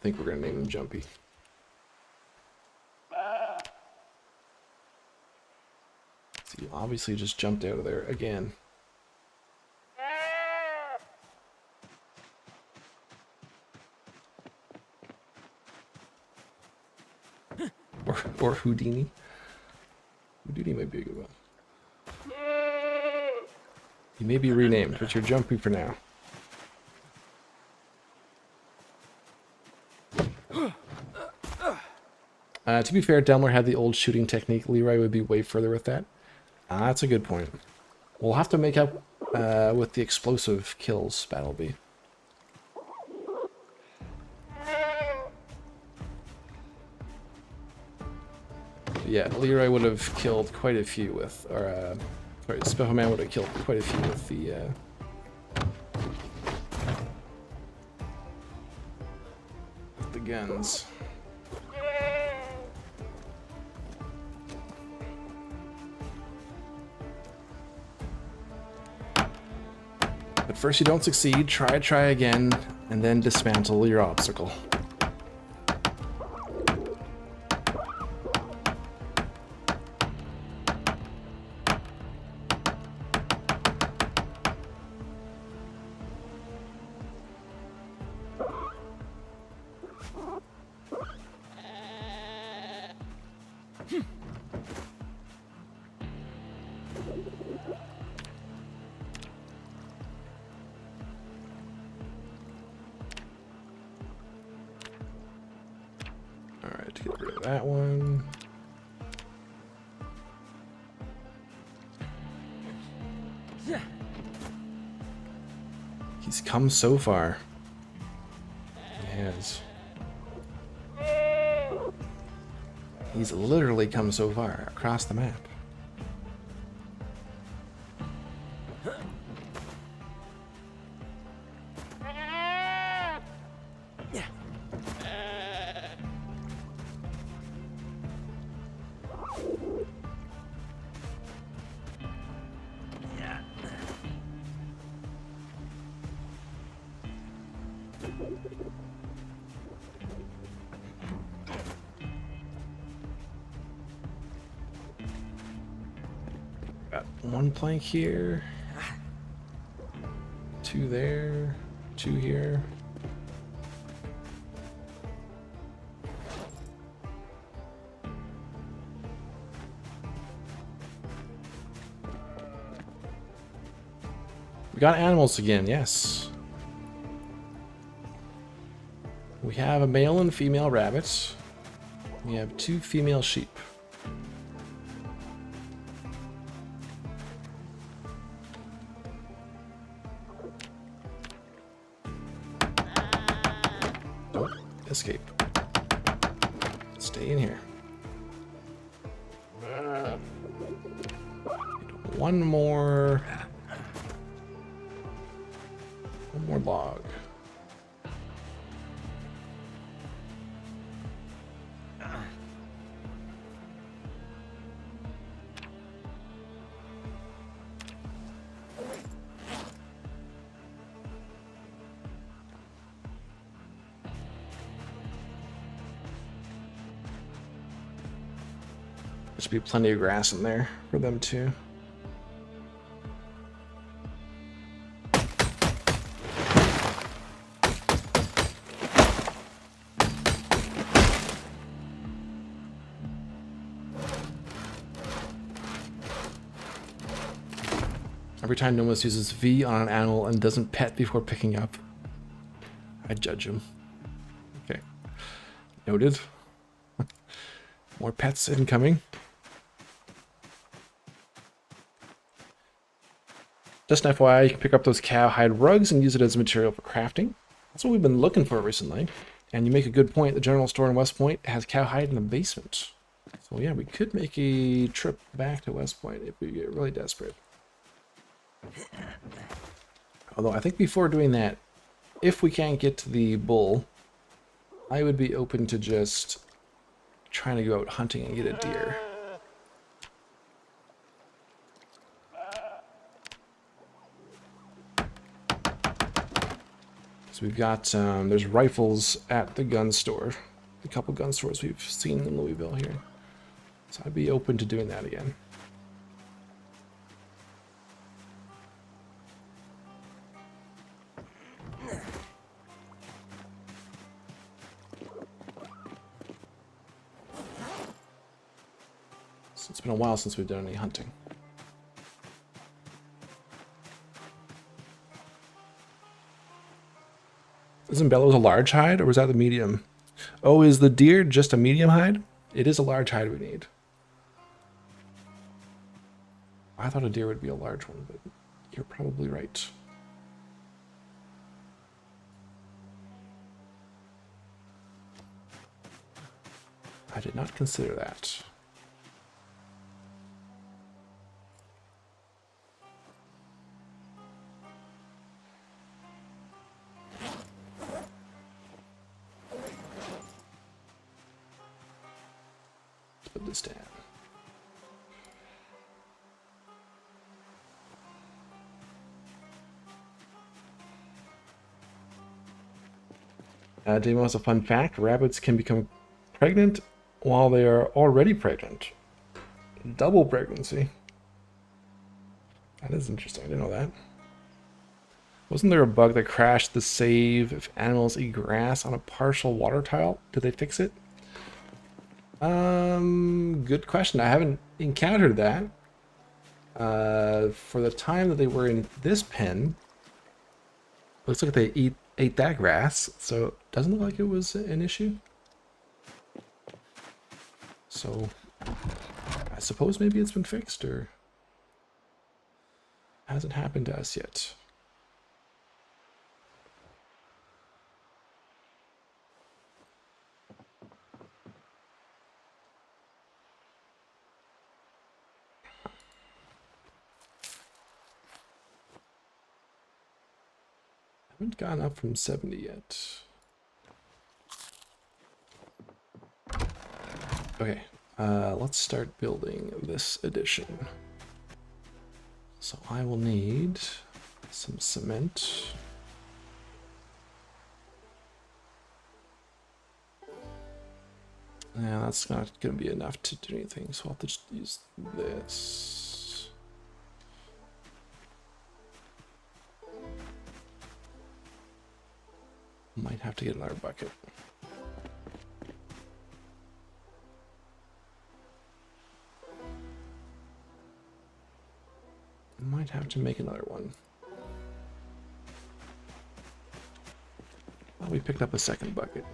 think we're gonna name him Jumpy. He obviously just jumped out of there again. Or Houdini. Houdini might be a good one. He may be renamed, but you're Jumpy for now. To be fair, Delmar had the old shooting technique. Leroy would be way further with that. That's a good point. We'll have to make up with the explosive kills, Battlebee. Yeah, Leroy would have killed quite a few with, or sorry, Special Man would have killed quite a few with the guns. But first you don't succeed, try again, and then dismantle your obstacle. Alright, to get rid of that one. He's come so far. He has. He's literally come so far across the map. Got one plank here, two there, two here. We got animals again, yes. We have a male and female rabbit. We have 2 female sheep. Don't escape. Stay in here. One more log. There should be plenty of grass in there for them too. Every time Nomos uses V on an animal and doesn't pet before picking up, I judge him. Okay. Noted. More pets incoming. Just an FYI, you can pick up those cowhide rugs and use it as material for crafting. That's what we've been looking for recently. And you make a good point. The general store in West Point has cowhide in the basement. So yeah, we could make a trip back to West Point if we get really desperate. Although I think before doing that, if we can't get to the bull, I would be open to just trying to go out hunting and get a deer. So we've got, there's rifles at the gun store. A couple gun stores we've seen in Louisville here. So I'd be open to doing that again. So it's been a while since we've done any hunting. Isn't Bellows a large hide, or was that the medium? Oh, is the deer just a medium hide? It is a large hide we need. I thought a deer would be a large one, but you're probably right. I did not consider that. Put this down. Demo has a fun fact. Rabbits can become pregnant while they are already pregnant. Double pregnancy. That is interesting. I didn't know that. Wasn't there a bug that crashed the save if animals eat grass on a partial water tile? Did they fix it? Good question. I haven't encountered that. For the time that they were in this pen, looks like they ate that grass, so it doesn't look like it was an issue. So I suppose maybe it's been fixed, or hasn't happened to us yet. Haven't gone up from 70 yet. Okay, let's start building this addition. So I will need some cement. Yeah, that's not going to be enough to do anything, so I'll have to just use this. Might have to get another bucket. Might have to make another one. Well, we picked up a second bucket.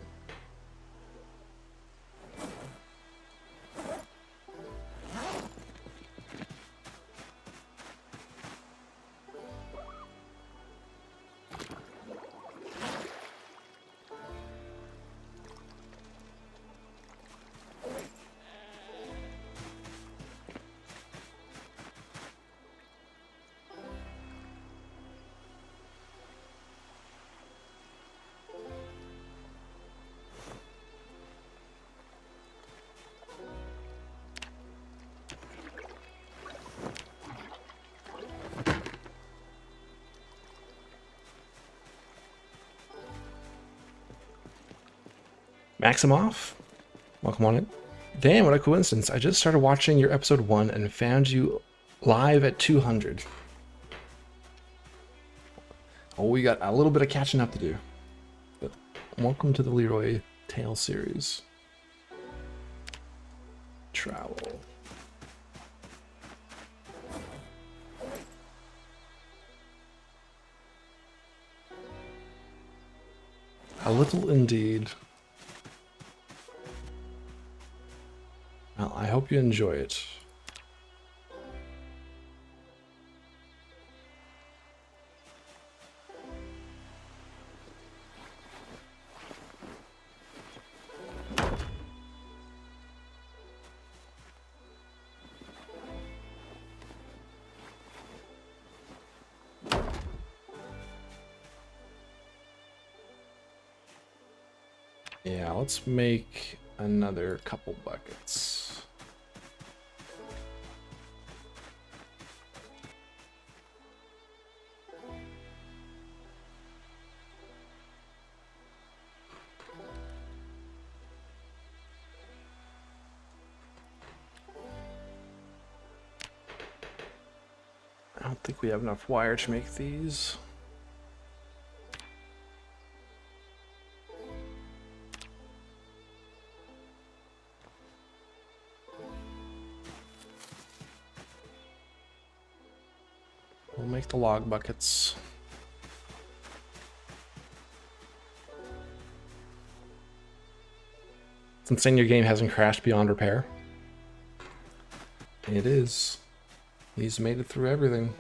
Maximoff, welcome on in. Damn, what a coincidence. I just started watching your episode 1 and found you live at 200. Oh, we got a little bit of catching up to do. But welcome to the Leroy Tale series. Trowel. A little indeed. Well, I hope you enjoy it. Yeah, let's make another couple buckets. think we have enough wire to make these. We'll make the log buckets. It's insane your game hasn't crashed beyond repair. It is. He's made it through everything.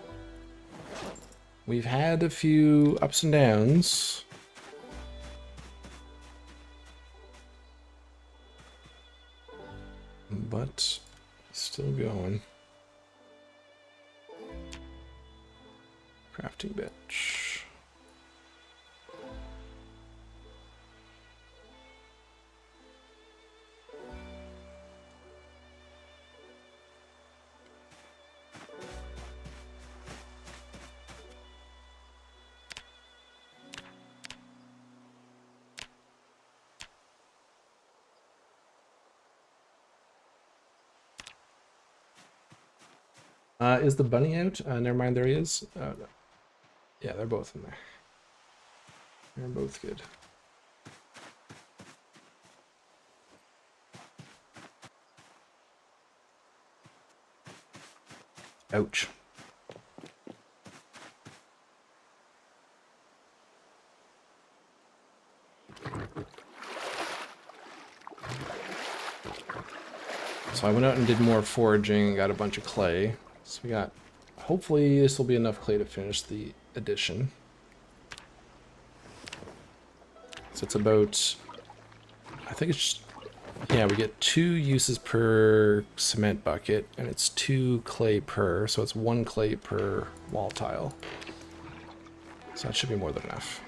We've had a few ups and downs. But still going. Crafting bench. Is the bunny out? Never mind, there he is. No. Yeah, they're both in there. They're both good. Ouch. So I went out and did more foraging and got a bunch of clay. So we got, hopefully this will be enough clay to finish the addition. So it's about, I think it's, yeah, we get 2 uses per cement bucket, and it's 2 clay per, so it's 1 clay per wall tile. So that should be more than enough.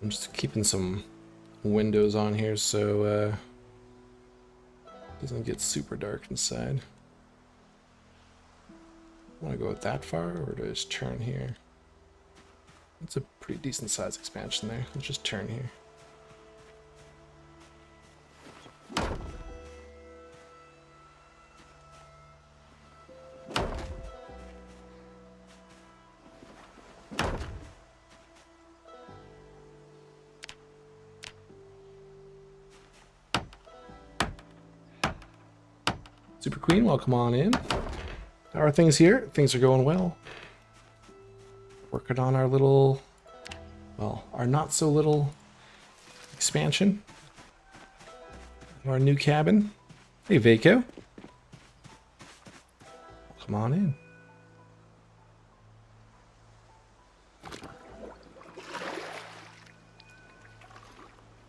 I'm just keeping some windows on here so it doesn't get super dark inside. Want to go that far, or do I just turn here? It's a pretty decent size expansion there. Let's just turn here. Super Queen, welcome on in. How are things here? Things are going well. Working on our little, well, our not so little expansion. Our new cabin. Hey, Vaco. Come on in.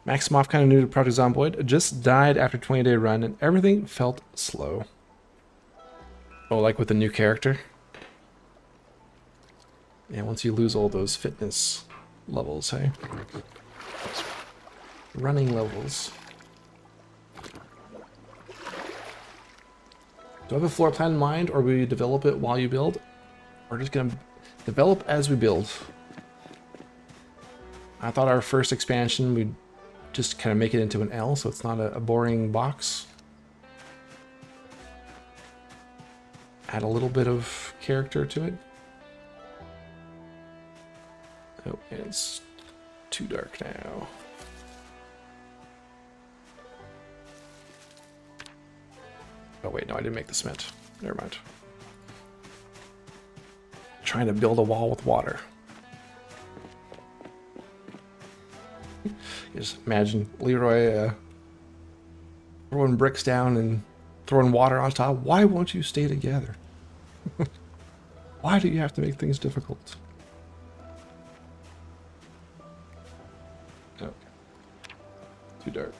Maximoff kind of new to Project Zomboid. Just died after a 20-day run and everything felt slow. Oh, like with the new character? Yeah, once you lose all those fitness levels, hey? Running levels. Do I have a floor plan in mind, or will you develop it while you build? We're just gonna develop as we build. I thought our first expansion we'd just kind of make it into an L, so it's not a boring box. Add a little bit of character to it. Oh, and it's too dark now. Oh wait, no, I didn't make the cement. Never mind. Trying to build a wall with water. Just imagine Leroy throwing bricks down and throwing water on top. Why won't you stay together? Why do you have to make things difficult? Okay. Too dark.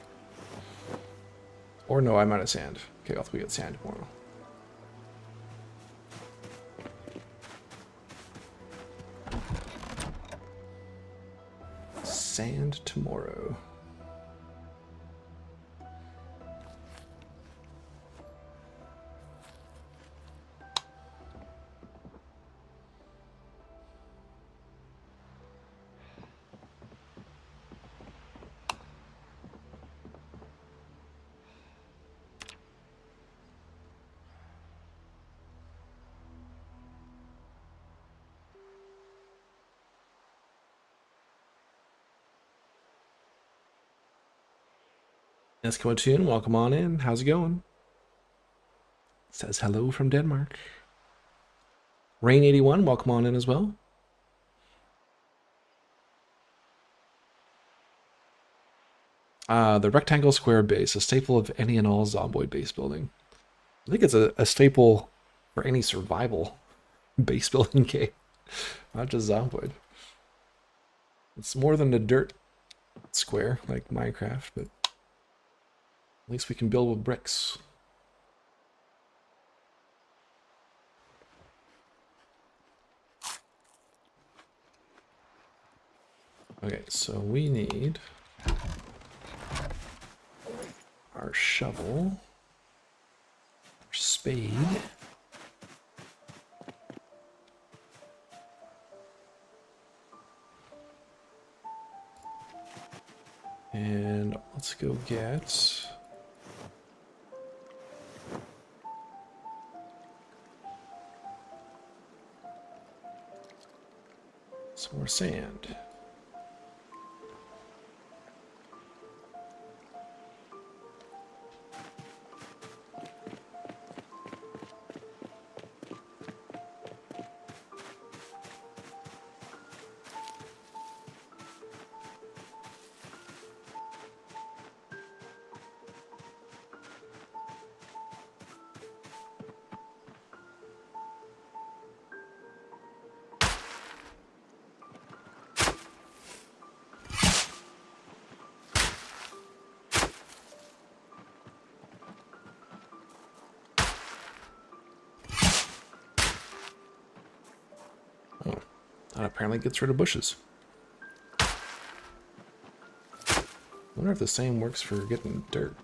Or no, I'm out of sand. Okay, I'll have to get sand tomorrow. sand tomorrow. Eskimo Tune, welcome on in. How's it going? Says hello from Denmark. Rain81, welcome on in as well. The rectangle square base, a staple of any and all Zomboid base building. I think it's a staple for any survival base building game, not just Zomboid. It's more than a dirt square like Minecraft, but at least we can build with bricks. Okay, so we need our shovel, our spade, and let's go get some more sand. That apparently gets rid of bushes. I wonder if the same works for getting dirt.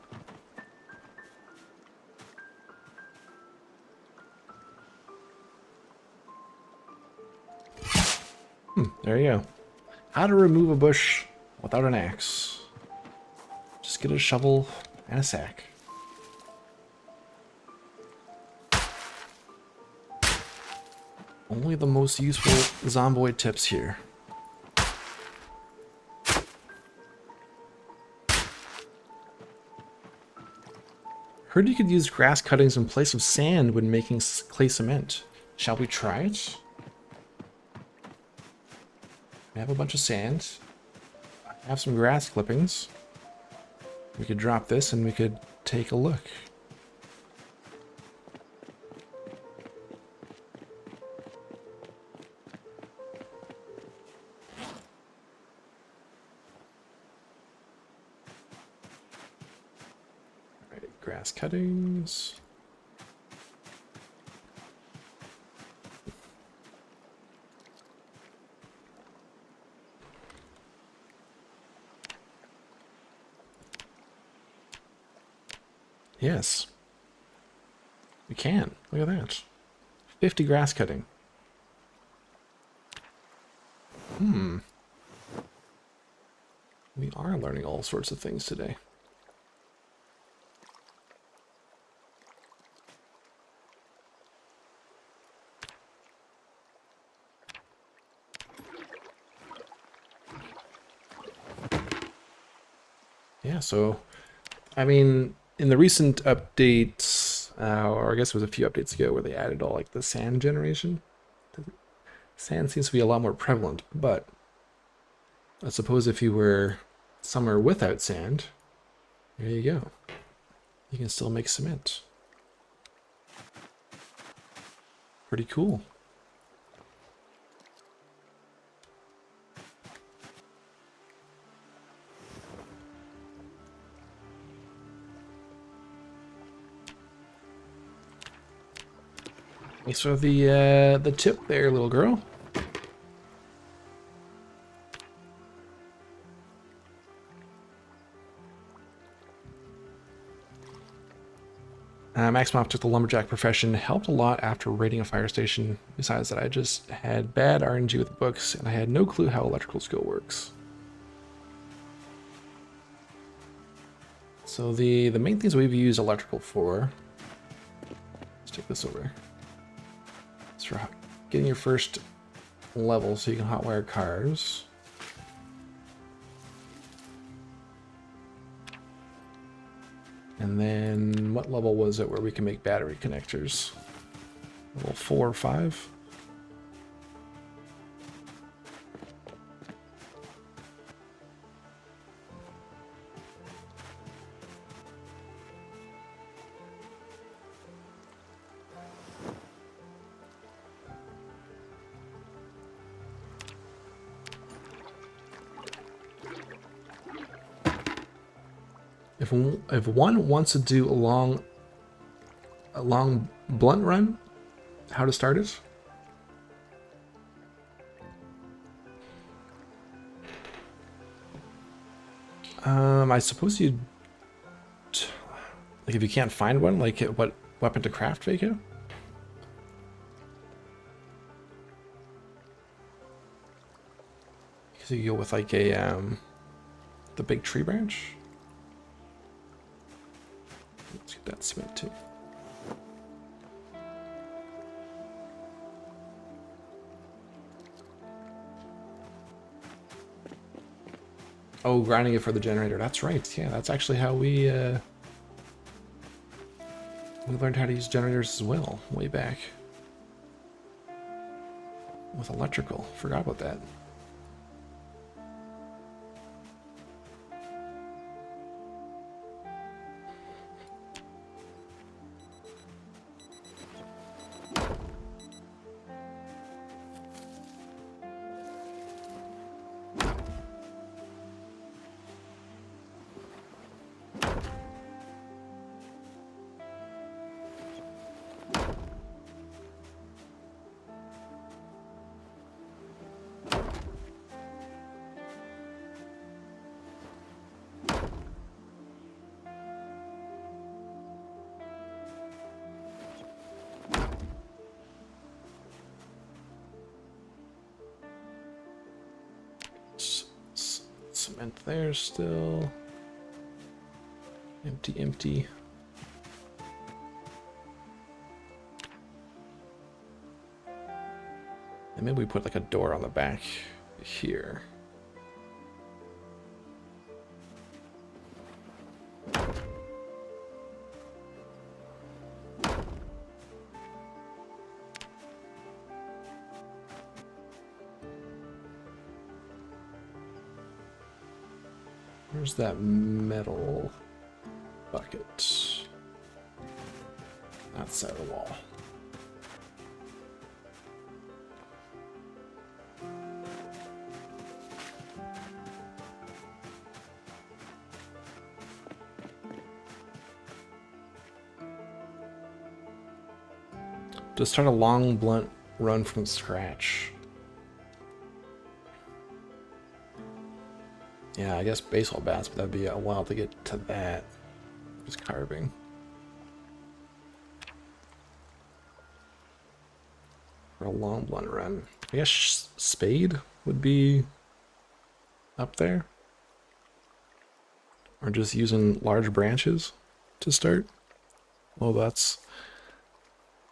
There you go. How to remove a bush without an axe. Just get a shovel and a sack. Only the most useful Zomboid tips here. Heard you could use grass cuttings in place of sand when making clay cement. Shall we try it? We have a bunch of sand. I have some grass clippings. We could drop this and we could take a look. Grass cuttings. Yes. We can. Look at that. 50 grass cutting. We are learning all sorts of things today. Yeah, so, I mean, in the recent updates, or I guess it was a few updates ago where they added all like the sand generation. Sand seems to be a lot more prevalent, but I suppose if you were somewhere without sand, there you go. You can still make cement. Pretty cool. Thanks for the tip there, little girl. Maximoff took the lumberjack profession, helped a lot after raiding a fire station. Besides that, I just had bad RNG with books, and I had no clue how electrical skill works. So the main things we've used electrical for, let's take this over. It's for getting your first level so you can hotwire cars. And then what level was it where we can make battery connectors? Level 4 or 5? If one wants to do a long blunt run, how to start it? I suppose you'd like if you can't find one, like what weapon to craft, Vako? Because you go with like a the big tree branch. Let's get that cement too. Oh, grinding it for the generator. That's right. Yeah, that's actually how we learned how to use generators as well, way back. With electrical. Forgot about that. Cement there still. Empty. And maybe we put like a door on the back here. Where's that metal bucket? That side of the wall. To start a long blunt run from scratch. Yeah, I guess baseball bats, but that'd be a while to get to that. Just carving. For a long blunt run. I guess spade would be up there. Or just using large branches to start. Well, that's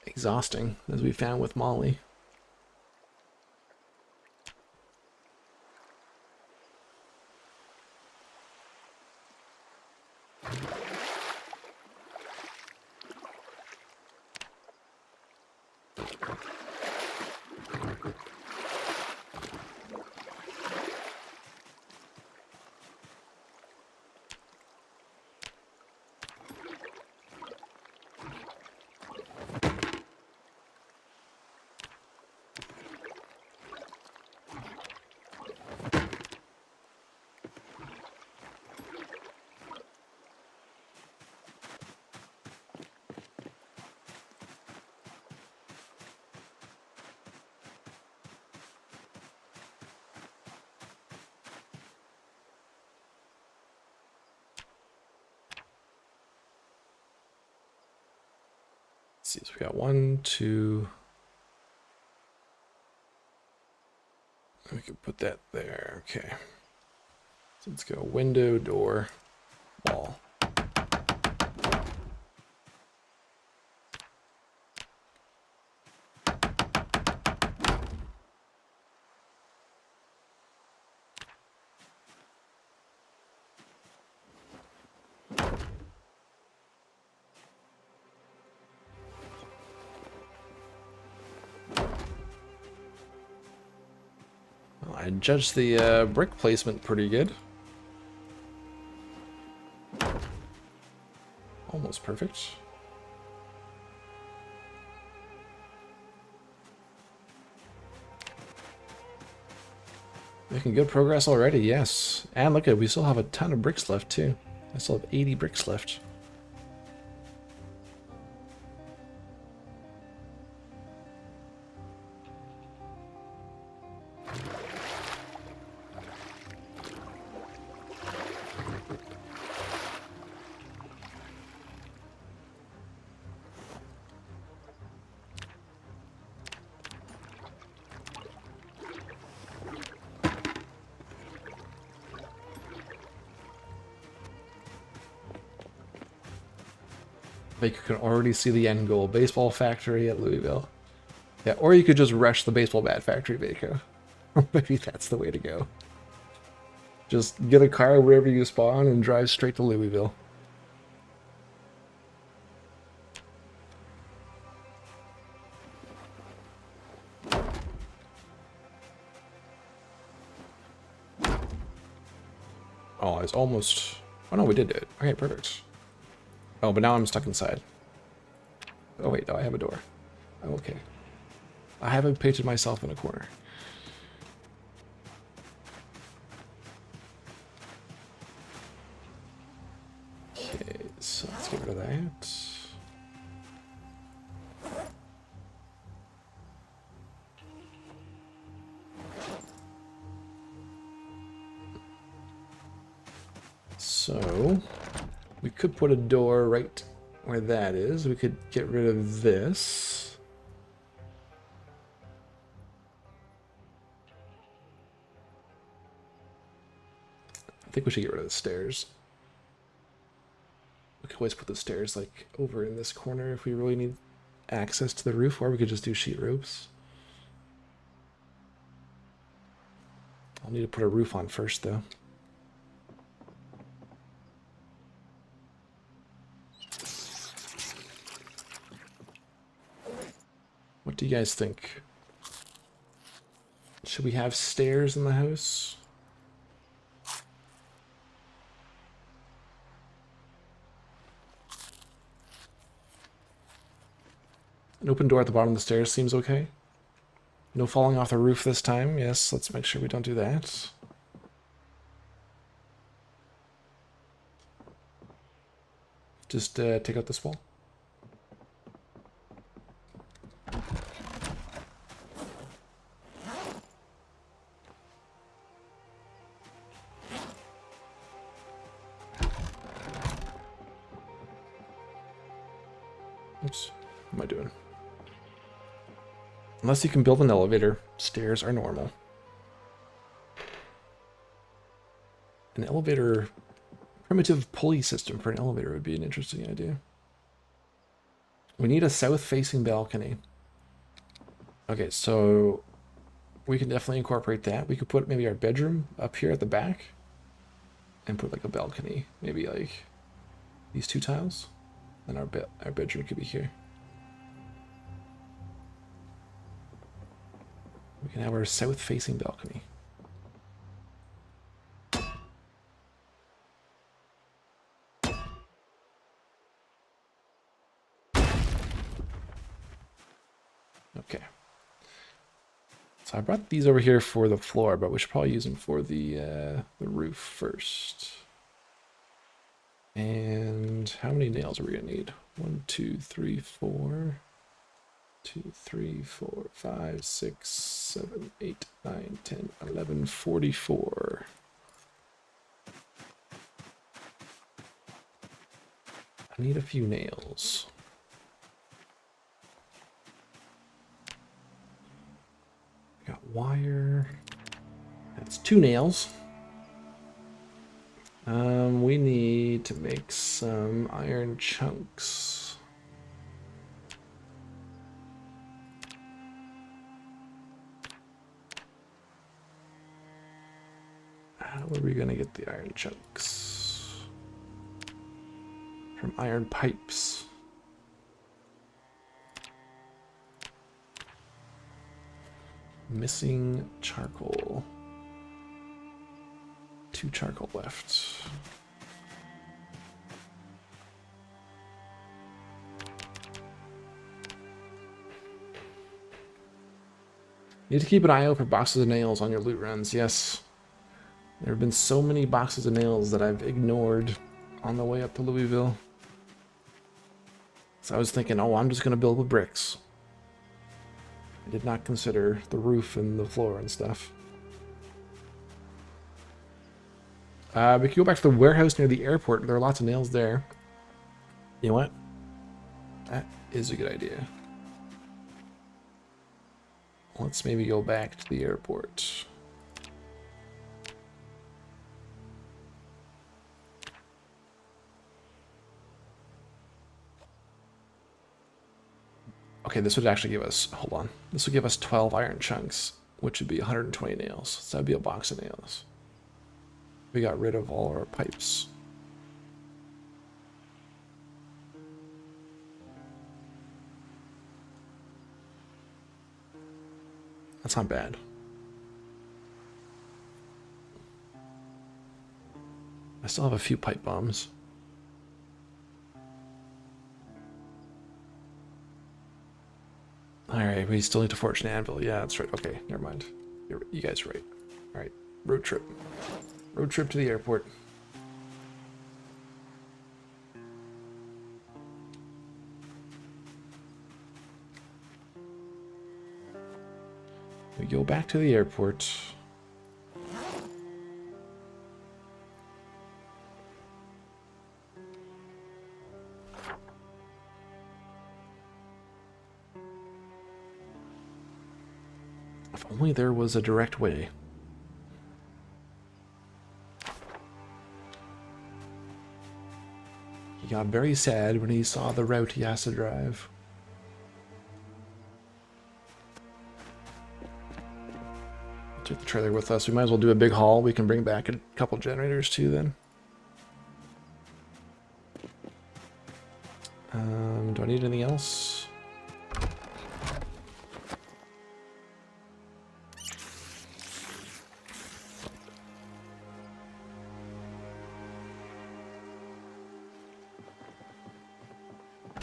exhausting, as we found with Molly. see, so we got 1, 2. We can put that there. Okay. So let's go window, door, wall. I judged the brick placement pretty good. Almost perfect. Making good progress already, yes. And look at, we still have a ton of bricks left too. I still have 80 bricks left. You can already see the end goal. Baseball factory at Louisville. Yeah, or you could just rush the baseball bat factory, Vaco. Maybe that's the way to go. Just get a car wherever you spawn and drive straight to Louisville. Oh, it's almost... Oh no, we did it. Okay, perfect. Oh, but now I'm stuck inside. Oh wait, no, I have a door. Oh, okay. I haven't painted myself in a corner. Okay, so let's get rid of that. So, we could put a door right where that is. We could get rid of this. I think we should get rid of the stairs. We could always put the stairs like over in this corner if we really need access to the roof, or we could just do sheet roofs. I'll need to put a roof on first though. What do you guys think? Should we have stairs in the house? An open door at the bottom of the stairs seems okay. No falling off the roof this time. Yes, let's make sure we don't do that. Just take out this wall. Oops, what am I doing? Unless you can build an elevator, stairs are normal. An elevator, primitive pulley system for an elevator would be an interesting idea. We need a south-facing balcony. Okay, so we can definitely incorporate that. We could put maybe our bedroom up here at the back and put like a balcony, maybe like these 2 tiles. And our bedroom could be here. We can have our south-facing balcony. Okay. So I brought these over here for the floor, but we should probably use them for the roof first. And how many nails are we gonna need? 1, 2, 3, 4. 2, 3, 4, 5, 6, 7, 8, 9, 10, 11, 44. I need a few nails. wire. That's 2 nails. We need to make some iron chunks. How are we gonna get the iron chunks? From iron pipes. Missing charcoal. 2 charcoal left. You need to keep an eye out for boxes of nails on your loot runs. Yes. There have been so many boxes of nails that I've ignored on the way up to Louisville. So I was thinking, oh, I'm just going to build with bricks. I did not consider the roof and the floor and stuff. We can go back to the warehouse near the airport. There are lots of nails there. You know what? That is a good idea. Let's maybe go back to the airport. Okay, this would actually give us, hold on. This would give us 12 iron chunks, which would be 120 nails. So that'd be a box of nails. We got rid of all our pipes. That's not bad. I still have a few pipe bombs. Alright, we still need to forge an anvil. Yeah, that's right. Okay, never mind. You guys are right. Alright, road trip. Road trip to the airport. We go back to the airport. If only there was a direct way. He got very sad when he saw the route he has to drive. Took the trailer with us. We might as well do a big haul. We can bring back a couple generators too then. Do I need anything else?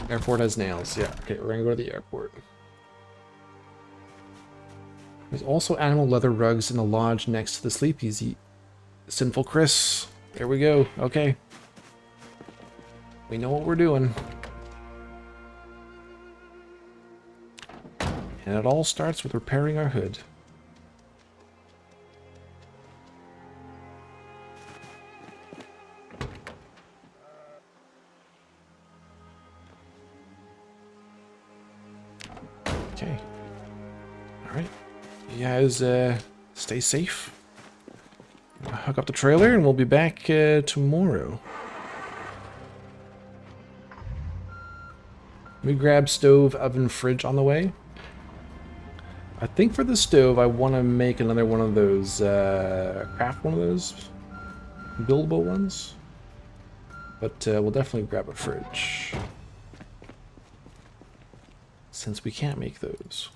Airport has nails. Yeah, okay, we're gonna go to the airport. There's also animal leather rugs in the lodge next to the Sleepeasy. Sinful Chris. There we go. Okay. We know what we're doing. And it all starts with repairing our hood. Okay. Alright. You guys stay safe. I'll hook up the trailer and we'll be back tomorrow. We grab stove, oven, fridge on the way. I think for the stove I want to make another one of those, craft one of those buildable ones. But we'll definitely grab a fridge. Since we can't make those.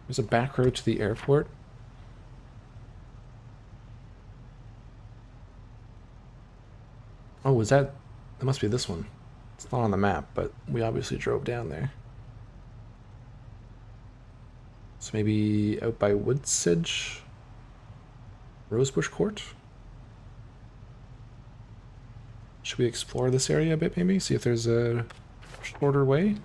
There's a back road to the airport. Oh, is that... That must be this one. It's not on the map, but we obviously drove down there. So maybe out by Woodsedge? Rosebush Court? Should we explore this area a bit, maybe? See if there's a shorter way?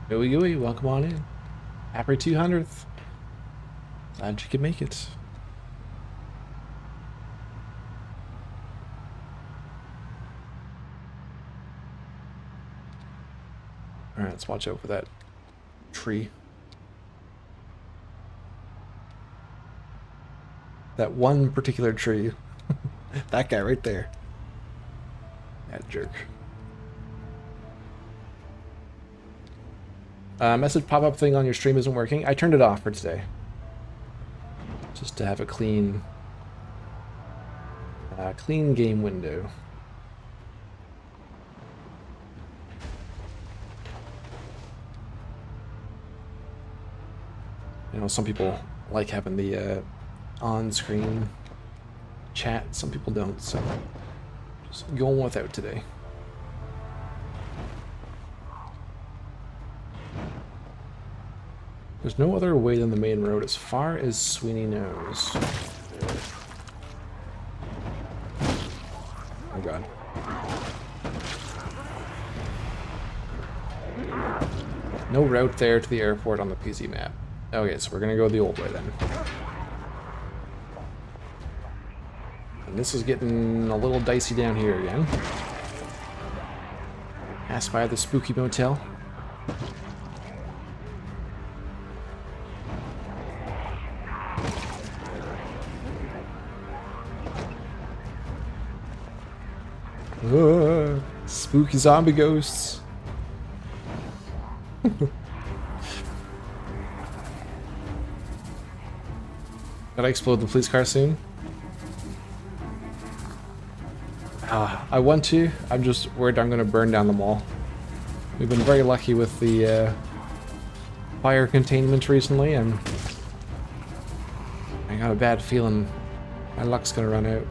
Gooey gooey, welcome on in. Happy 200th. Glad you could make it. Alright, let's watch out for that tree. That one particular tree. That guy right there. That jerk. Message pop-up thing on your stream isn't working. I turned it off for today. Just to have a clean game window. You know, some people like having the on-screen chat. Some people don't, so just going without today. There's no other way than the main road as far as Sweeney knows. Oh god. No route there to the airport on the PC map. Okay, so we're gonna go the old way then. And this is getting a little dicey down here again. Pass by the spooky motel. Spooky zombie ghosts. Gotta explode the police car soon. I want to. I'm just worried I'm gonna burn down the mall. We've been very lucky with the fire containment recently, and I got a bad feeling my luck's gonna run out.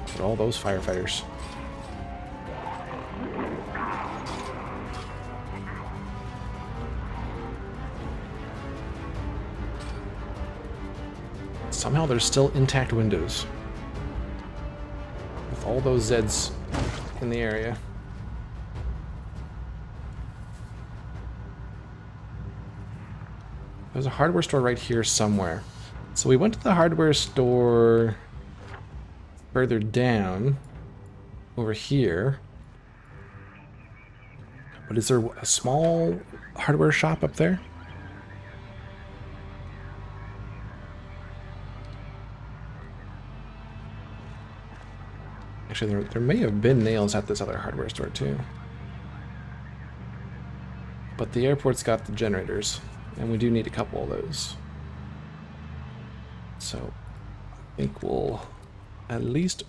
Look at all those firefighters. Somehow there's still intact windows with all those Zeds in the area. There's a hardware store right here somewhere. So we went to the hardware store further down over here. But is there a small hardware shop up there? Actually, there may have been nails at this other hardware store too. But the airport's got the generators, and we do need a couple of those. So I think we'll at least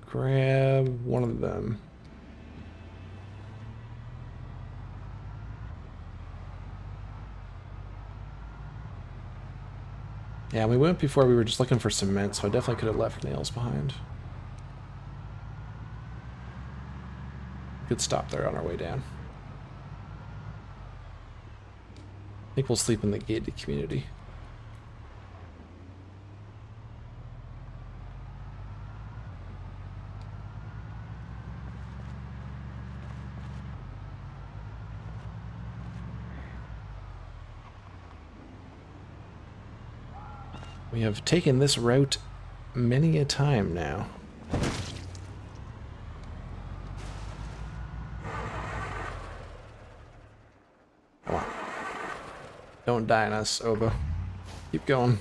grab one of them. Yeah, we went before, we were just looking for cement, so I definitely could have left nails behind. Could stop there on our way down. I think we'll sleep in the gated community. We have taken this route many a time now. Come on. Don't die on us, Oba. Keep going.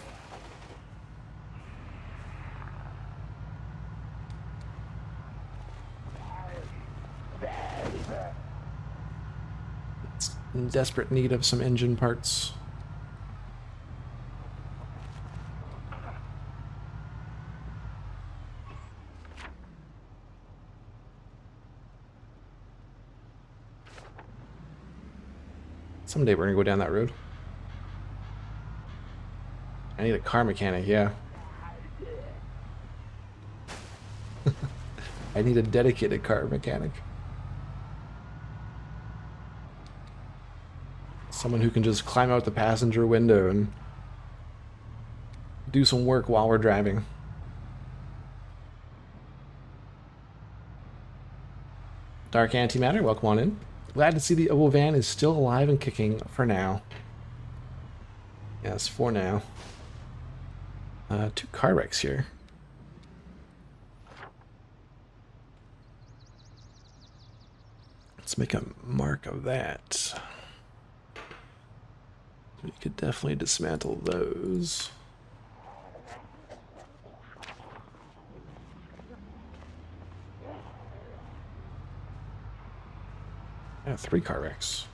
It's in desperate need of some engine parts. Someday we're gonna go down that road. I need a car mechanic, yeah. I need a dedicated car mechanic. Someone who can just climb out the passenger window and do some work while we're driving. Dark Antimatter, welcome on in. Glad to see the Oval van is still alive and kicking for now. Yes, for now. 2 car wrecks here. Let's make a mark of that. We could definitely dismantle those. Yeah, 3 car wrecks.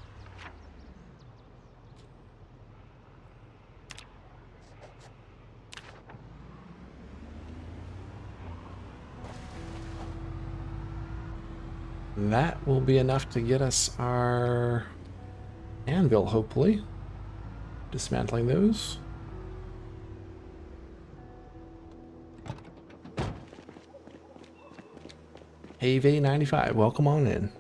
That will be enough to get us our anvil, hopefully. Dismantling those. Hey, V95, welcome on in.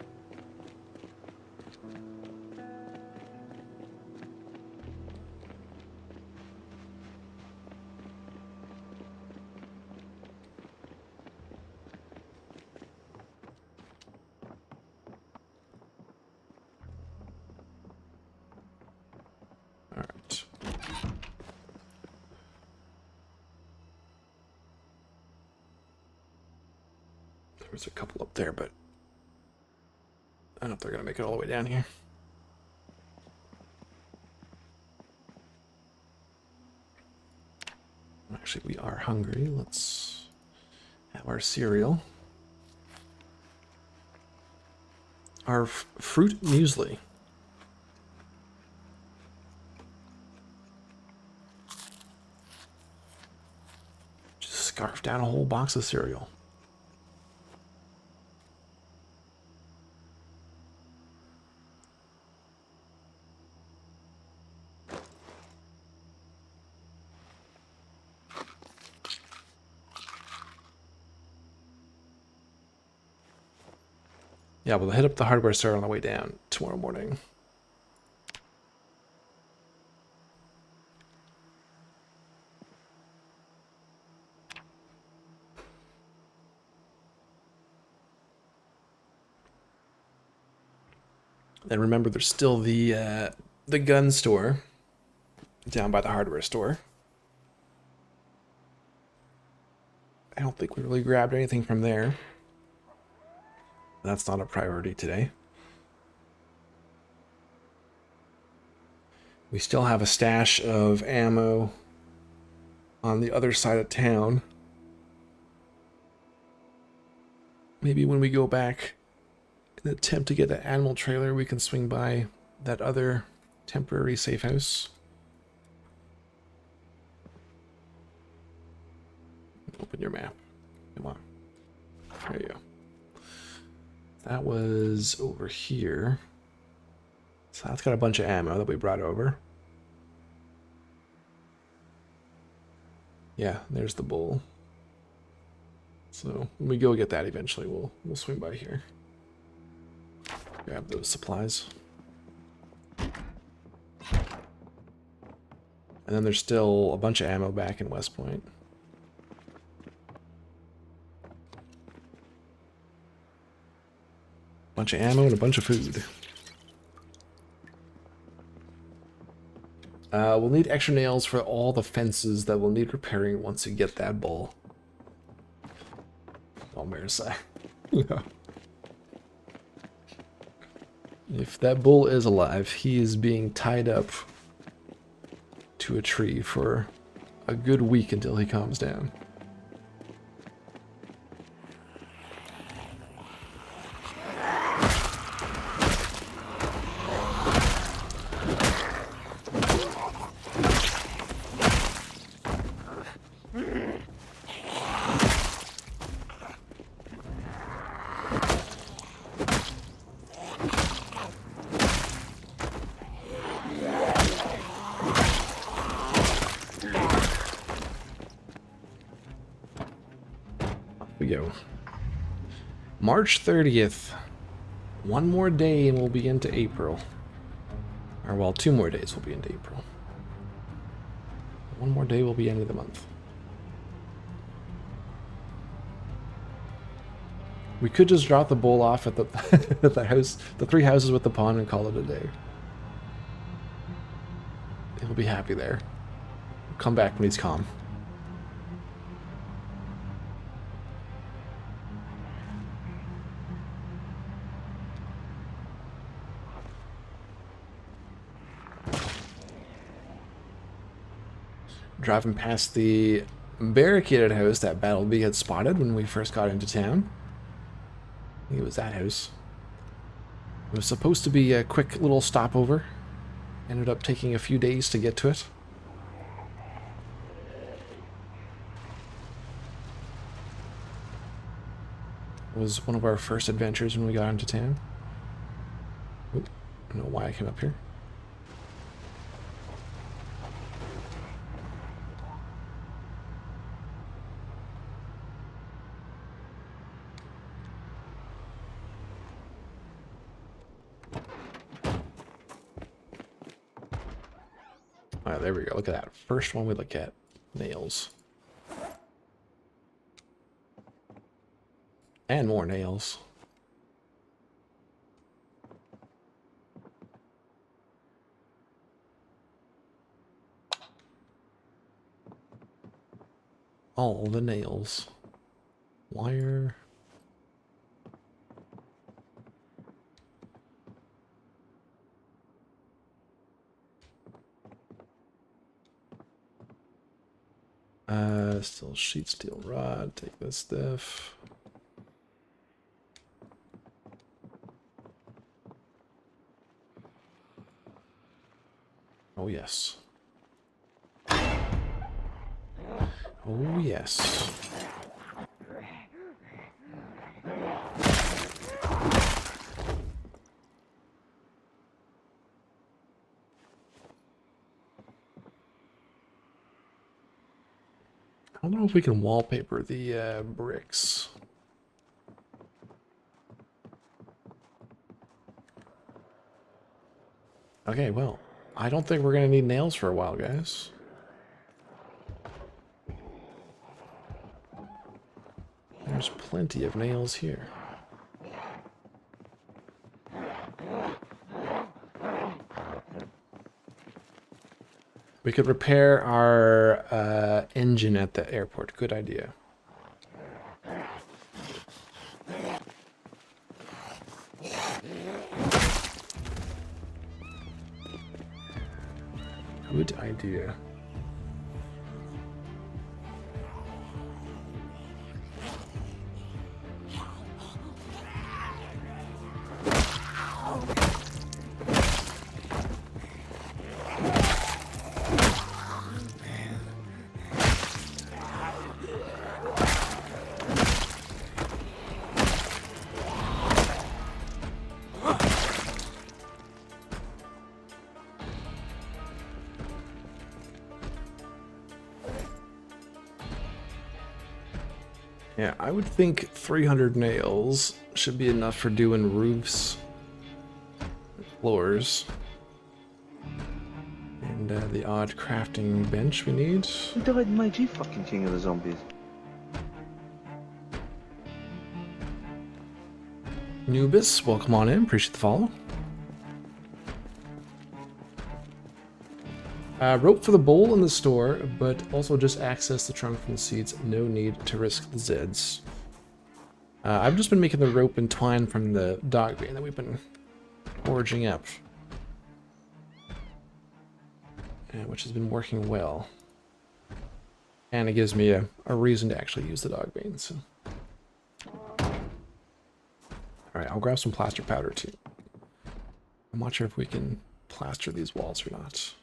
There's a couple up there, but I don't know if they're going to make it all the way down here. Actually, we are hungry. Let's have our cereal. Our fruit muesli. Just scarf down a whole box of cereal. Yeah, we'll hit up the hardware store on the way down tomorrow morning. And remember, there's still the gun store down by the hardware store. I don't think we really grabbed anything from there. That's not a priority today. We still have a stash of ammo on the other side of town. Maybe when we go back in an attempt to get the animal trailer, we can swing by that other temporary safe house. Open your map. Come on. There you go. That was over here. So that's got a bunch of ammo that we brought over. Yeah, there's the bull. So when we go get that eventually, we'll swing by here. Grab those supplies. And then there's still a bunch of ammo back in West Point. Bunch of ammo and a bunch of food. We'll need extra nails for all the fences that will need repairing once you get that bull. Oh, Marisai. Yeah. If that bull is alive, he is being tied up to a tree for a good week until he calms down. We go. March 30th. One more day and we'll be into April. Or, well, 2 more days we'll be into April. One more day we'll be end of the month. We could just drop the bull off at the at the house, the 3 houses with the pond, and call it a day. He'll be happy there. Come back when he's calm. driving past the barricaded house that Battlebee had spotted when we first got into town. I think it was that house. It was supposed to be a quick little stopover. Ended up taking a few days to get to it. It was one of our first adventures when we got into town. Oop, I don't know why I came up here. Alright, there we go. Look at that. First one we look at. Nails. And more nails. All the nails. Wire. Still sheet steel rod. Take this stuff. Oh yes. Oh yes. I don't know if we can wallpaper the bricks. Okay, well, I don't think we're gonna need nails for a while, guys. There's plenty of nails here. We could repair our engine at the airport. Good idea. Good idea. Yeah, I would think 300 nails should be enough for doing roofs, floors, and the odd crafting bench we need. Who died and made you fucking king of the zombies? Nubis, welcome on in. Appreciate the follow. Rope for the bowl in the store, but also just access the trunk from the seeds. No need to risk the Zeds. I've just been making the rope and twine from the dog bane that we've been foraging up. Which has been working well. And it gives me a reason to actually use the dog bane, so. Alright, I'll grab some plaster powder too. I'm not sure if we can plaster these walls or not.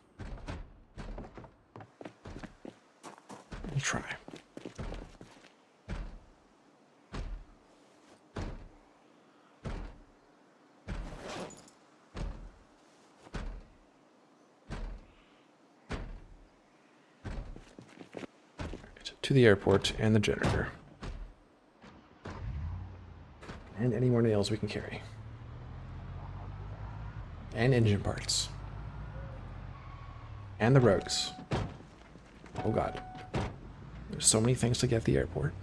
We'll try. Right, to the airport and the generator. And any more nails we can carry. And engine parts. And the rugs. Oh god. There's so many things to get at the airport.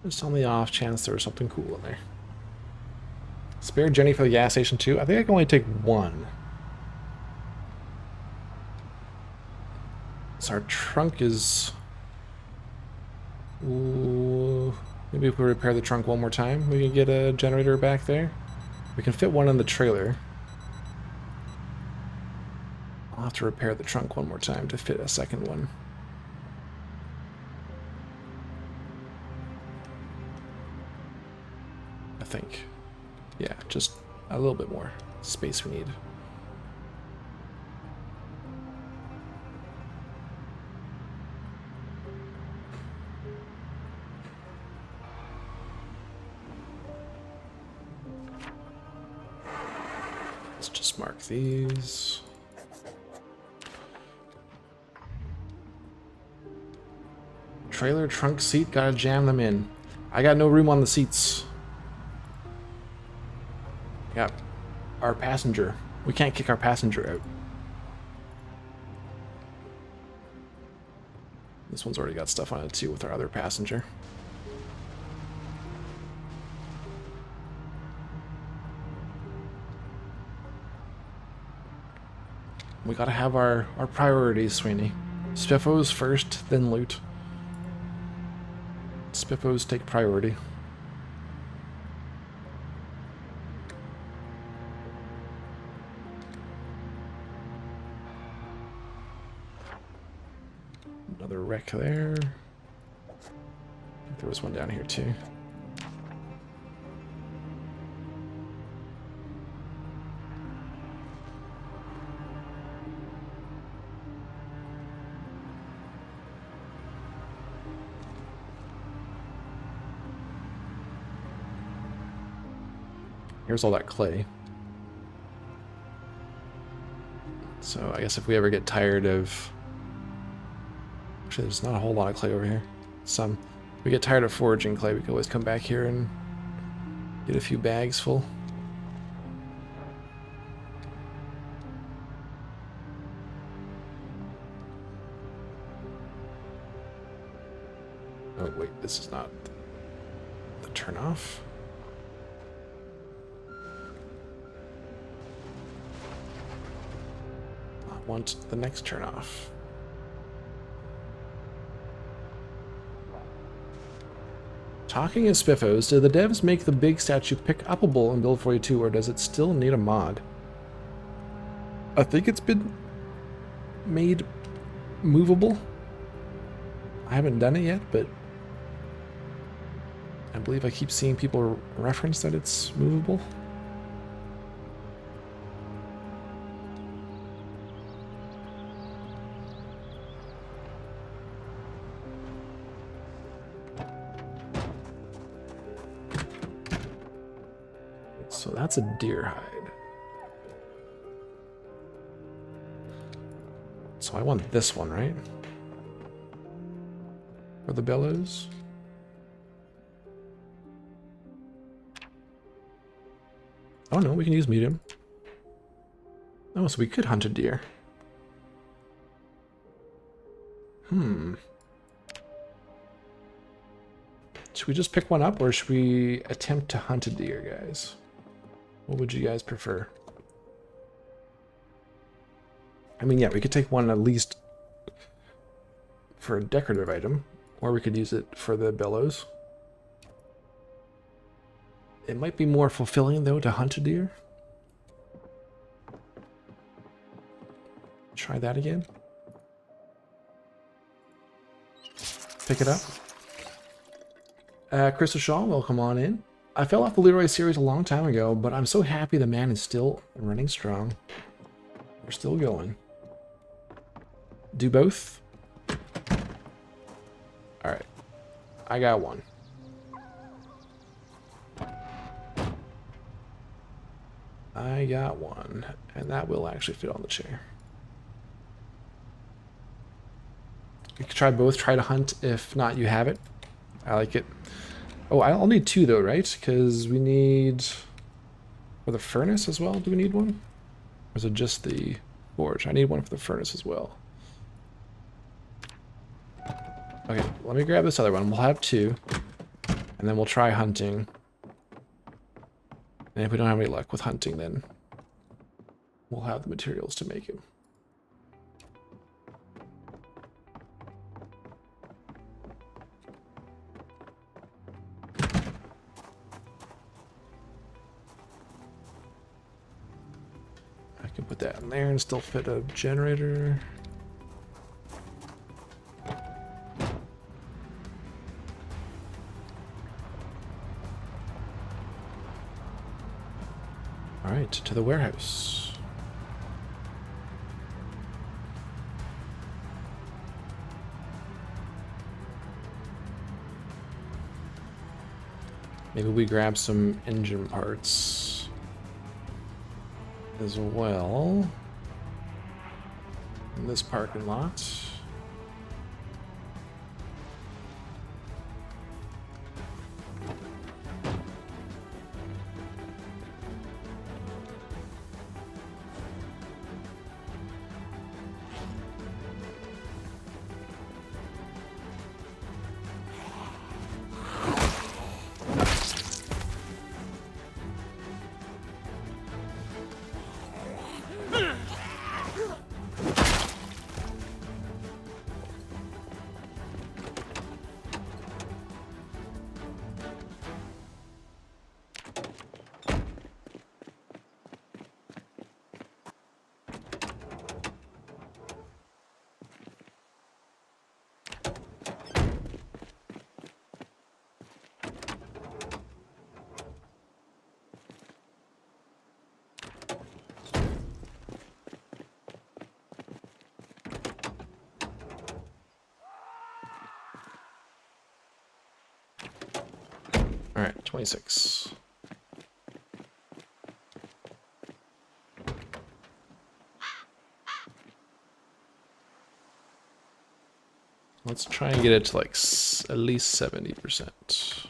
Just on the off chance there was something cool in there. Spare Jenny for the gas station too? I think I can only take one. So our trunk is... Ooh, maybe if we repair the trunk one more time, we can get a generator back there. We can fit one in the trailer. I'll have to repair the trunk one more time to fit a second one. I think. Yeah, just a little bit more space we need. Let's just mark these. Trailer trunk seat, gotta jam them in. I got no room on the seats. Got our passenger. We can't kick our passenger out. This one's already got stuff on it too with our other passenger. We gotta have our priorities, Sweeney. Spiffos first, then loot. Spiffos take priority. Another wreck there. I think there was one down here too. Here's all that clay. So I guess if we ever get tired of... Actually, there's not a whole lot of clay over here. Some. If we get tired of foraging clay, we can always come back here and get a few bags full. Oh wait, this is not the turn-off. Want the next turn off. Talking of spiffos, did the devs make the big statue pick-upable in Build 42, or does it still need a mod? I think it's been made movable. I haven't done it yet, but I believe I keep seeing people reference that it's movable. So that's a deer hide. So I want this one, right? For the bellows. Oh no, we can use medium. Oh, so we could hunt a deer. Should we just pick one up, or should we attempt to hunt a deer, guys? What would you guys prefer? I mean, yeah, we could take one at least for a decorative item, or we could use it for the bellows. It might be more fulfilling, though, to hunt a deer. Try that again. Pick it up. Crystal Shaw, welcome on in. I fell off the Leroy series a long time ago, but I'm so happy the man is still running strong. We're still going. Do both? Alright. I got one. I got one. And that will actually fit on the chair. You could try both. Try to hunt. If not, you have it. I like it. Oh, I'll need two though, right? Because we need... For the furnace as well, do we need one? Or is it just the forge? I need one for the furnace as well. Okay, let me grab this other one. We'll have two. And then we'll try hunting. And if we don't have any luck with hunting, then we'll have the materials to make it. I can put that in there and still fit a generator. All right, to the warehouse. Maybe we grab some engine parts as well in this parking lot. All right, 26. Let's try and get it to like at least 70%.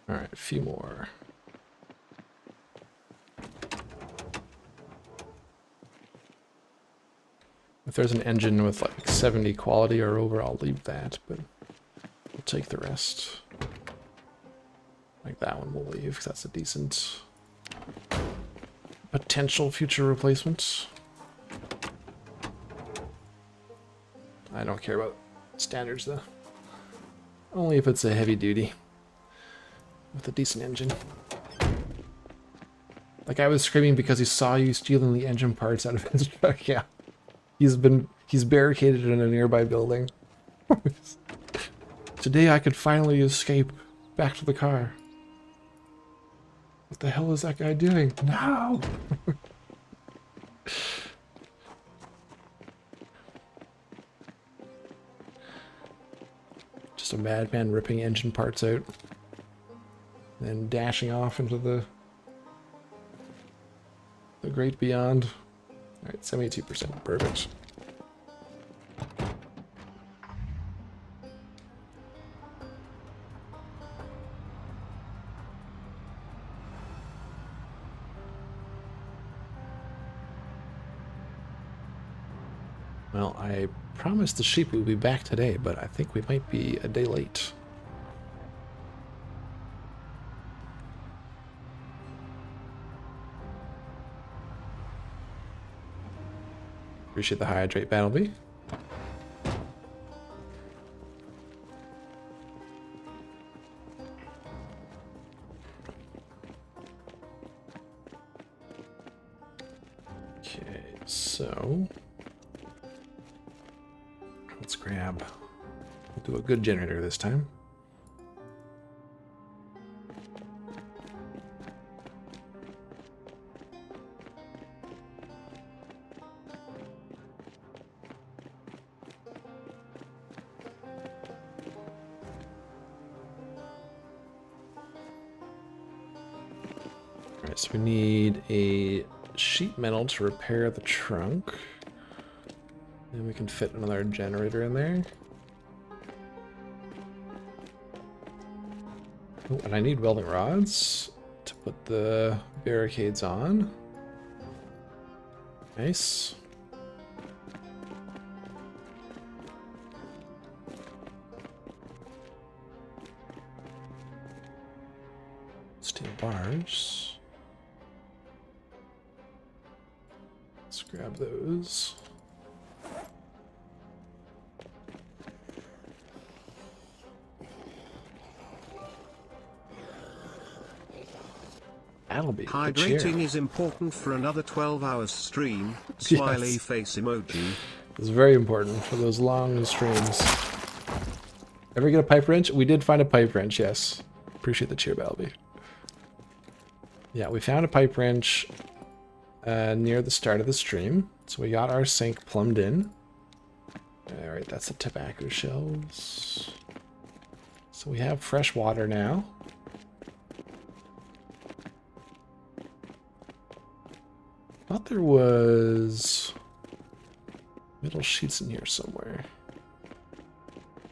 All right, a few more. If there's an engine with like 70 quality or over, I'll leave that, but we'll take the rest. Like that one we'll leave, because that's a decent potential future replacement. I don't care about standards though. Only if it's a heavy duty with a decent engine. Like I was screaming because he saw you stealing the engine parts out of his truck. Yeah. He's barricaded in a nearby building. Today I could finally escape back to the car. What the hell is that guy doing? No! Just a madman ripping engine parts out. And dashing off into the great beyond. Alright, 72%. Perfect. Well, I promised the sheep we'd be back today, but I think we might be a day late. Appreciate the hydrate, Battlebee. Okay, so let's grab. We'll do a good generator this time. So we need a sheet metal to repair the trunk. And we can fit another generator in there. Oh, and I need welding rods to put the barricades on. Nice. Steel bars. Let's grab those. That'll be hydrating is important for another 12 hours stream. Smiley Yes. face emoji. It's very important for those long streams. Ever get a pipe wrench? We did find a pipe wrench, yes. Appreciate the cheer, Balby. Yeah, we found a pipe wrench near the start of the stream. So we got our sink plumbed in. Alright, that's the tobacco shelves. So we have fresh water now. Thought there was metal sheets in here somewhere.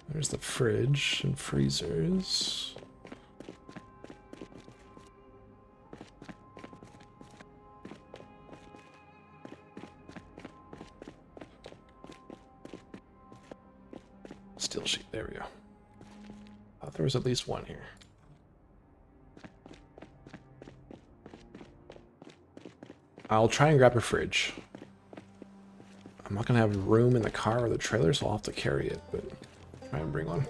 There's the fridge and freezers. Steel sheet, there we go. Thought there was at least one here. I'll try and grab a fridge. I'm not gonna have room in the car or the trailer, so I'll have to carry it, but try and bring one.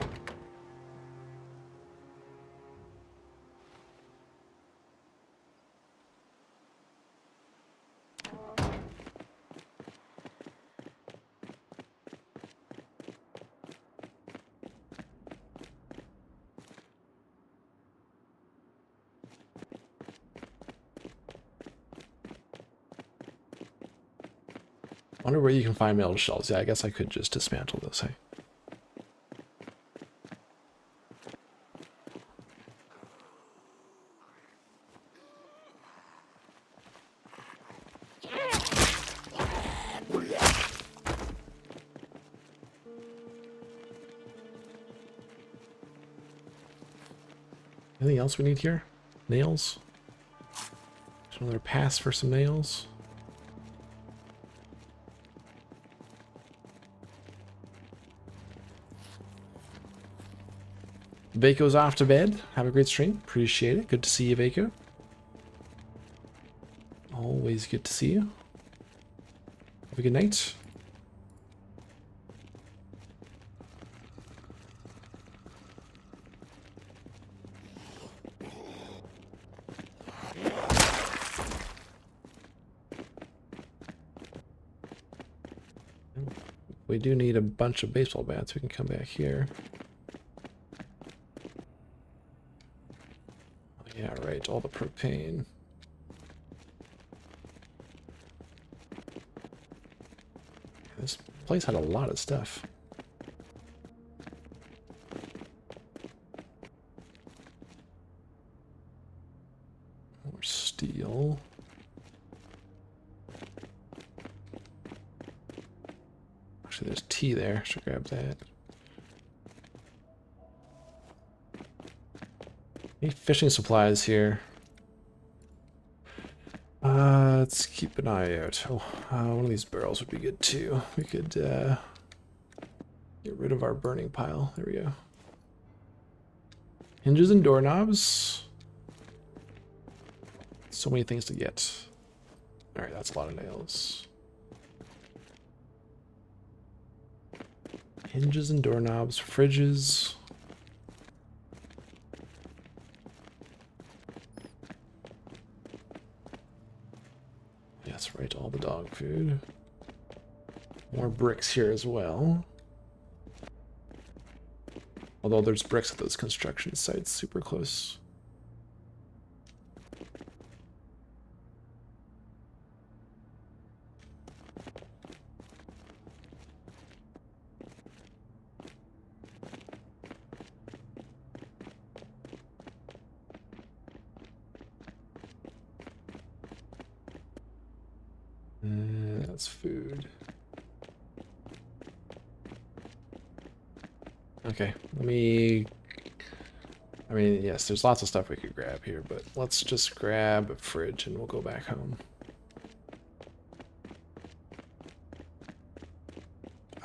Wonder where you can find metal shelves. Yeah, I guess I could just dismantle this, hey? Anything else we need here? Nails? There's another pass for some nails. Vaco's off to bed. Have a great stream. Appreciate it. Good to see you, Vaco. Always good to see you. Have a good night. We do need a bunch of baseball bats. We can come back here. Yeah, right, all the propane. This place had a lot of stuff. More steel. Actually, there's tea there. Should grab that. Any fishing supplies here? Let's keep an eye out. Oh, one of these barrels would be good too. We could get rid of our burning pile. There we go. Hinges and doorknobs. So many things to get. Alright, that's a lot of nails. Hinges and doorknobs, fridges. That's right, all the dog food. More bricks here as well. Although there's bricks at those construction sites super close. That's food. Okay, let me... I mean, yes, there's lots of stuff we could grab here, but let's just grab a fridge and we'll go back home.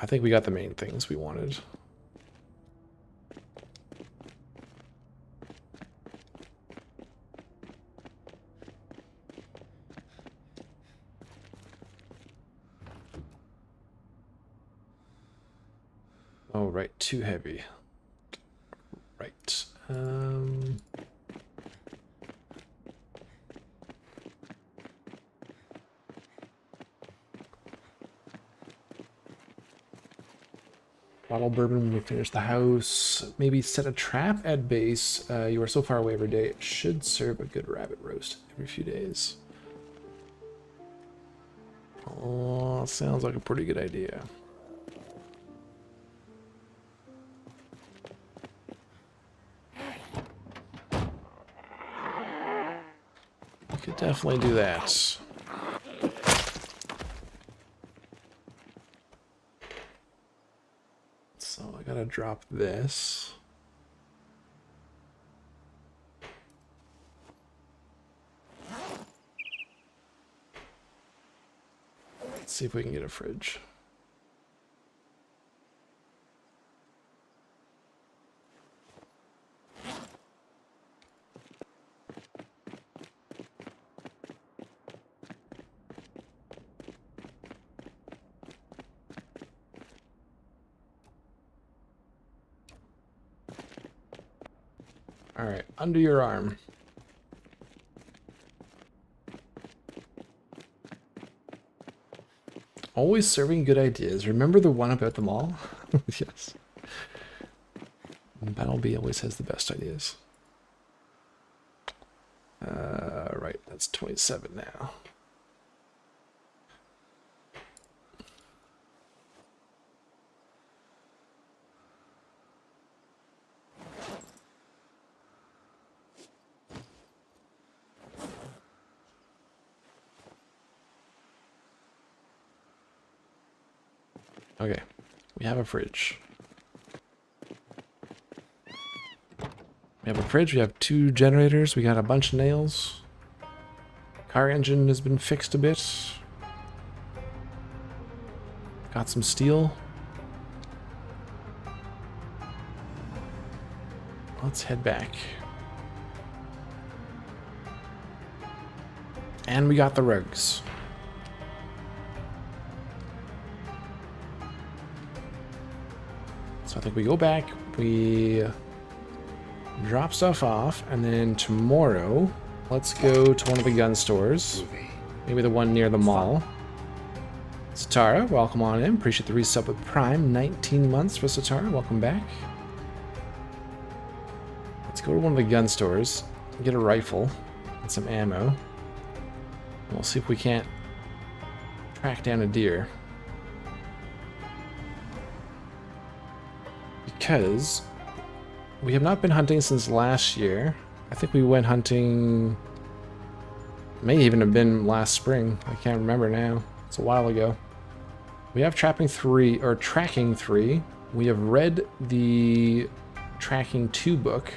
I think we got the main things we wanted. Oh, right, too heavy. Right. Bottle bourbon when we finish the house. Maybe set a trap at base. You are so far away every day. It should serve a good rabbit roast every few days. Oh, sounds like a pretty good idea. We could definitely do that. So I gotta drop this. Let's see if we can get a fridge. All right, under your arm. Always serving good ideas. Remember the one about the mall? Yes. Battlebee always has the best ideas. Right, that's 27 now. Okay, we have a fridge. We have a fridge, we have 2 generators, we got a bunch of nails. Car engine has been fixed a bit. Got some steel. Let's head back. And we got the rugs. So I think we go back, we drop stuff off, and then tomorrow, let's go to one of the gun stores. Maybe the one near the mall. Satara, welcome on in. Appreciate the resub with Prime. 19 months for Satara. Welcome back. Let's go to one of the gun stores, get a rifle and some ammo. And we'll see if we can't track down a deer. Because we have not been hunting since last year. I think we went hunting, may even have been last spring. I can't remember now. It's a while ago. We have tracking 3. We have read the tracking 2 book.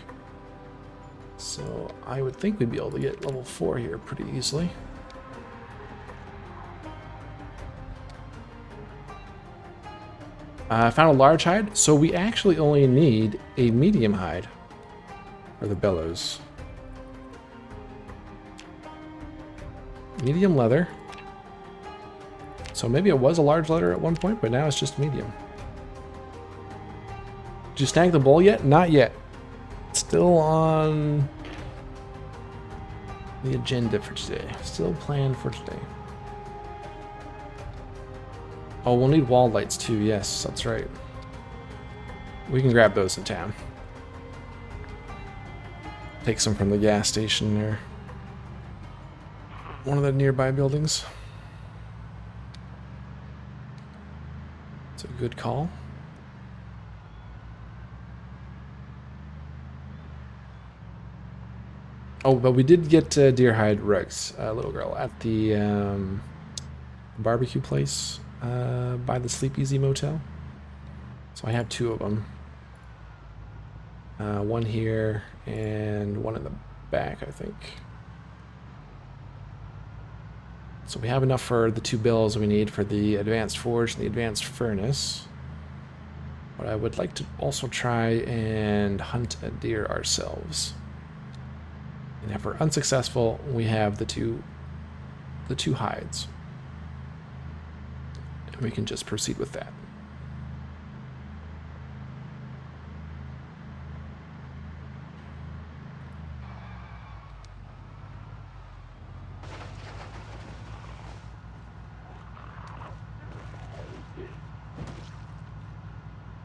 So I would think we'd be able to get level 4 here pretty easily. I found a large hide, so we actually only need a medium hide for the bellows. Medium leather. So maybe it was a large leather at one point, but now it's just medium. Did you snag the bull yet? Not yet. Still on the agenda for today. Still planned for today. Oh, we'll need wall lights too. Yes, that's right. We can grab those in town. Take some from the gas station or one of the nearby buildings. It's a good call. Oh, but we did get deer hide rugs, little girl, at the barbecue place by the Sleep Easy Motel. So I have 2 of them. One here and one in the back, I think. So we have enough for the 2 bills we need for the advanced forge and the advanced furnace. But I would like to also try and hunt a deer ourselves. And if we're unsuccessful, we have the two hides. And we can just proceed with that.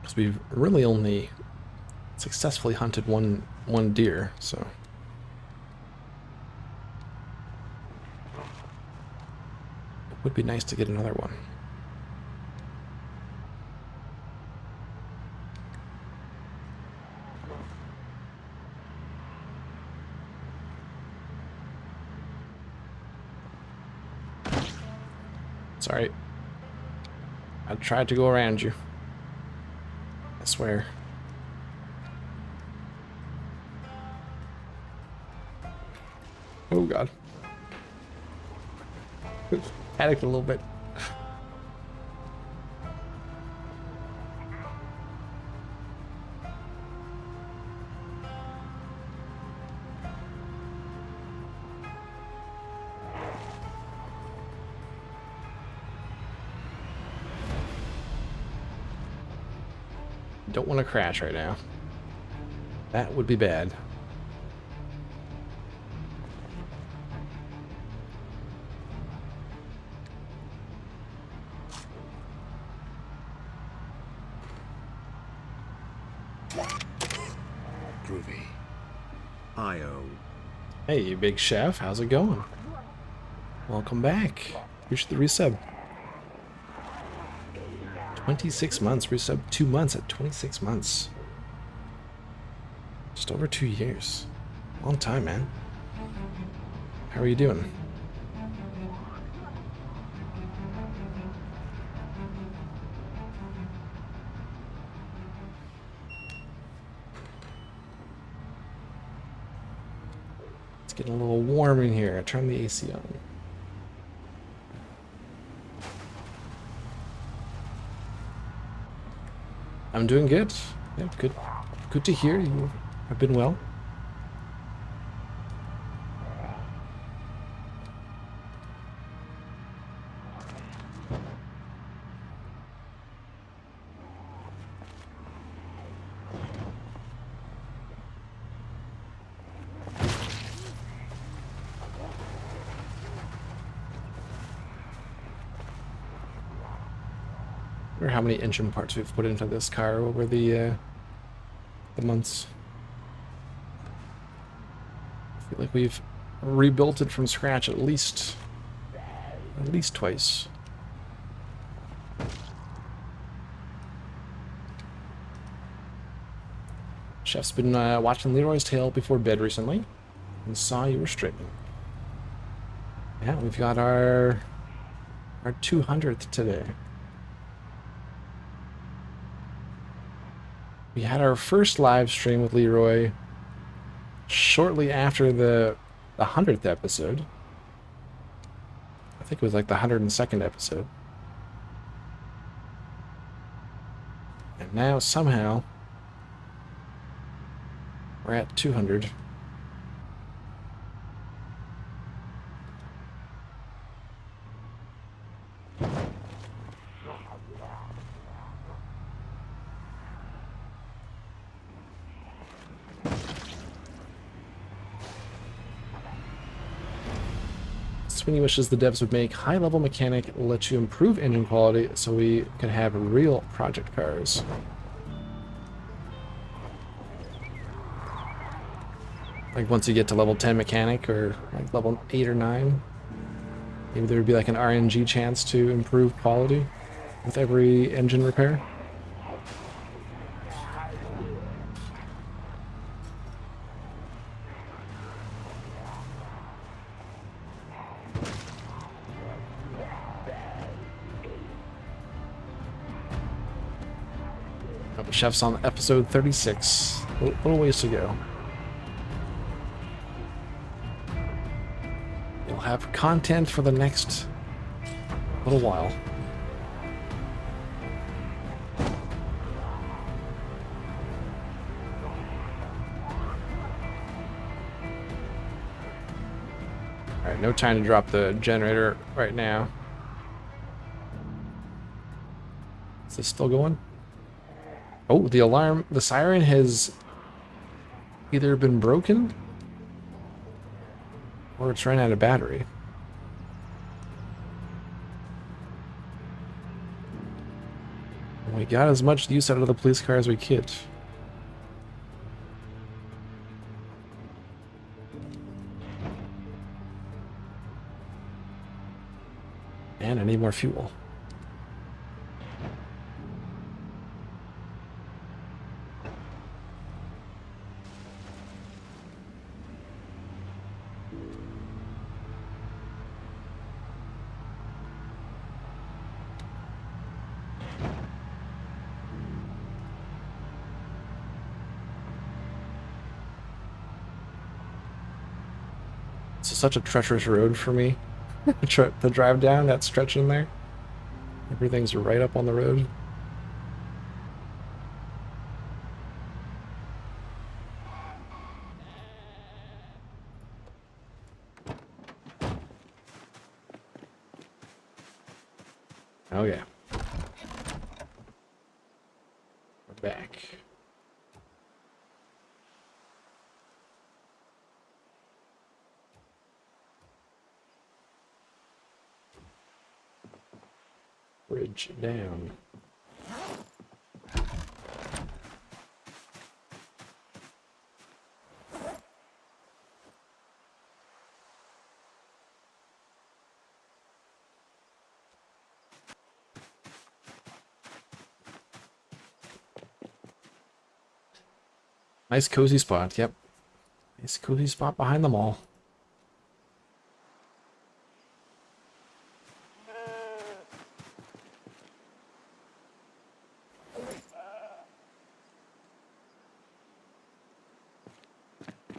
Because we've really only successfully hunted one deer, so it would be nice to get another one. Sorry. I tried to go around you. I swear. Oh god. Panicked a little bit. Don't want to crash right now. That would be bad. Groovy. I.O. Hey, big chef, how's it going? Welcome back. Appreciate the resub. 26 months, resub 2 months at 26 months. Just over 2 years. Long time, man. How are you doing? It's getting a little warm in here. I turned the AC on. I'm doing good. Yeah, good. Good to hear you have been well. I wonder how many engine parts we've put into this car over the months. I feel like we've rebuilt it from scratch at least twice. Chef's been watching Leroy's Tale before bed recently and saw you were streaming. Yeah, we've got our 200th today. We had our first live stream with Leroy shortly after the 100th episode. I think it was like the 102nd episode. And now somehow we're at 200. Sweeney wishes the devs would make high-level mechanic let you improve engine quality so we could have real project cars. Like once you get to level 10 mechanic or like level 8 or 9, maybe there would be like an RNG chance to improve quality with every engine repair. Oh, the chef's on episode 36. A little ways to go. You'll have content for the next little while. Alright, no time to drop the generator right now. Is this still going? Oh, the alarm, the siren has either been broken or it's run out of battery. We got as much use out of the police car as we could. And I need more fuel. It's such a treacherous road for me to drive down that stretch in there. Everything's right up on the road. Oh yeah. We're back. Bridge down. Nice cozy spot, yep. Nice cozy spot behind the mall.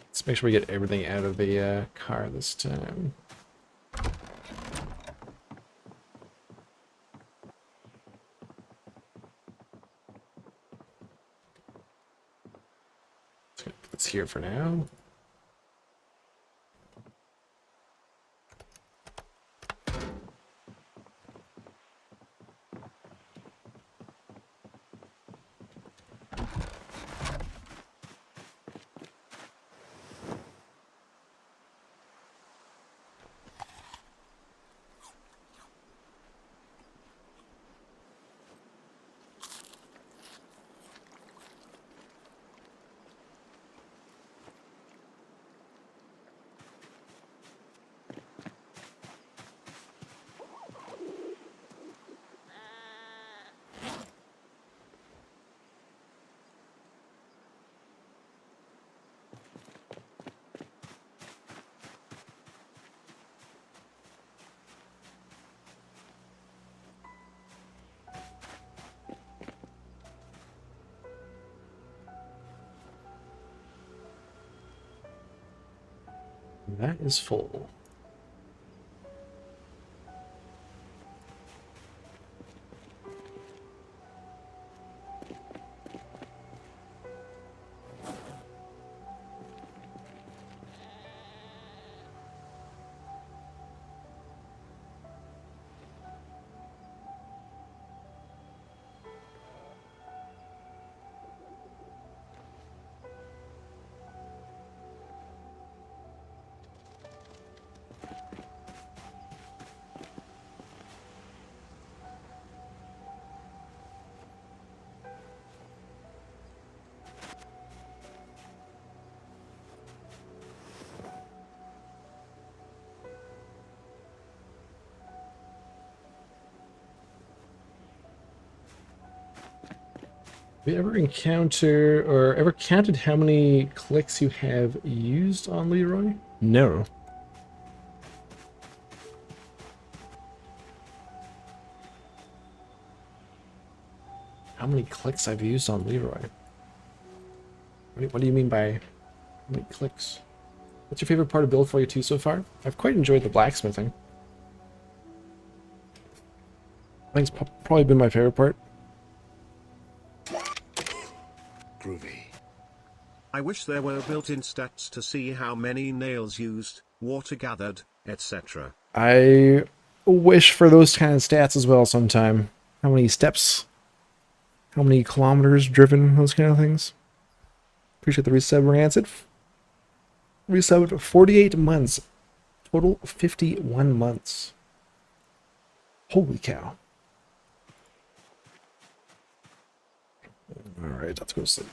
Let's make sure we get everything out of the car this time. It's here for now. That is full. Have you ever encountered or ever counted how many clicks you have used on Leroy? No. How many clicks I've used on Leroy. What do you mean by how many clicks? What's your favorite part of Build 42 so far? I've quite enjoyed the blacksmithing. I think it's probably been my favorite part. Groovy. I wish there were built-in stats to see how many nails used, water gathered, etc. I wish for those kind of stats as well sometime. How many steps, how many kilometers driven, those kind of things. Appreciate the resub, Rancid. Resubbed 48 months. Total 51 months. Holy cow. Alright, let's go to sleep.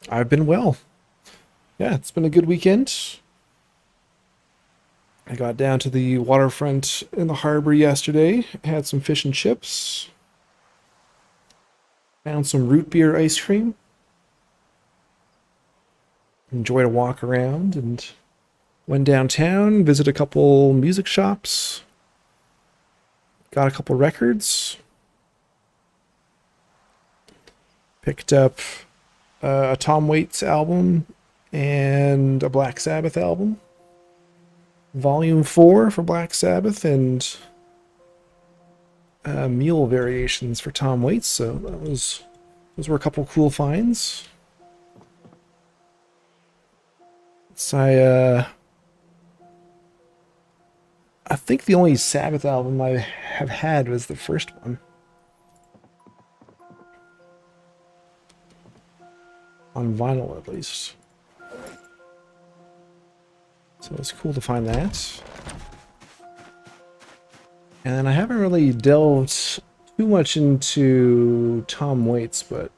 I've been well. Yeah, it's been a good weekend. I got down to the waterfront in the harbor yesterday, had some fish and chips, found some root beer ice cream, enjoyed a walk around, and went downtown, visited a couple music shops, got a couple records, picked up a Tom Waits album and a Black Sabbath album. Volume 4 for Black Sabbath and Mule variations for Tom Waits. So those were a couple cool finds. So I think the only Sabbath album I have had was the first one. On vinyl, at least. So it's cool to find that. And I haven't really delved too much into Tom Waits, but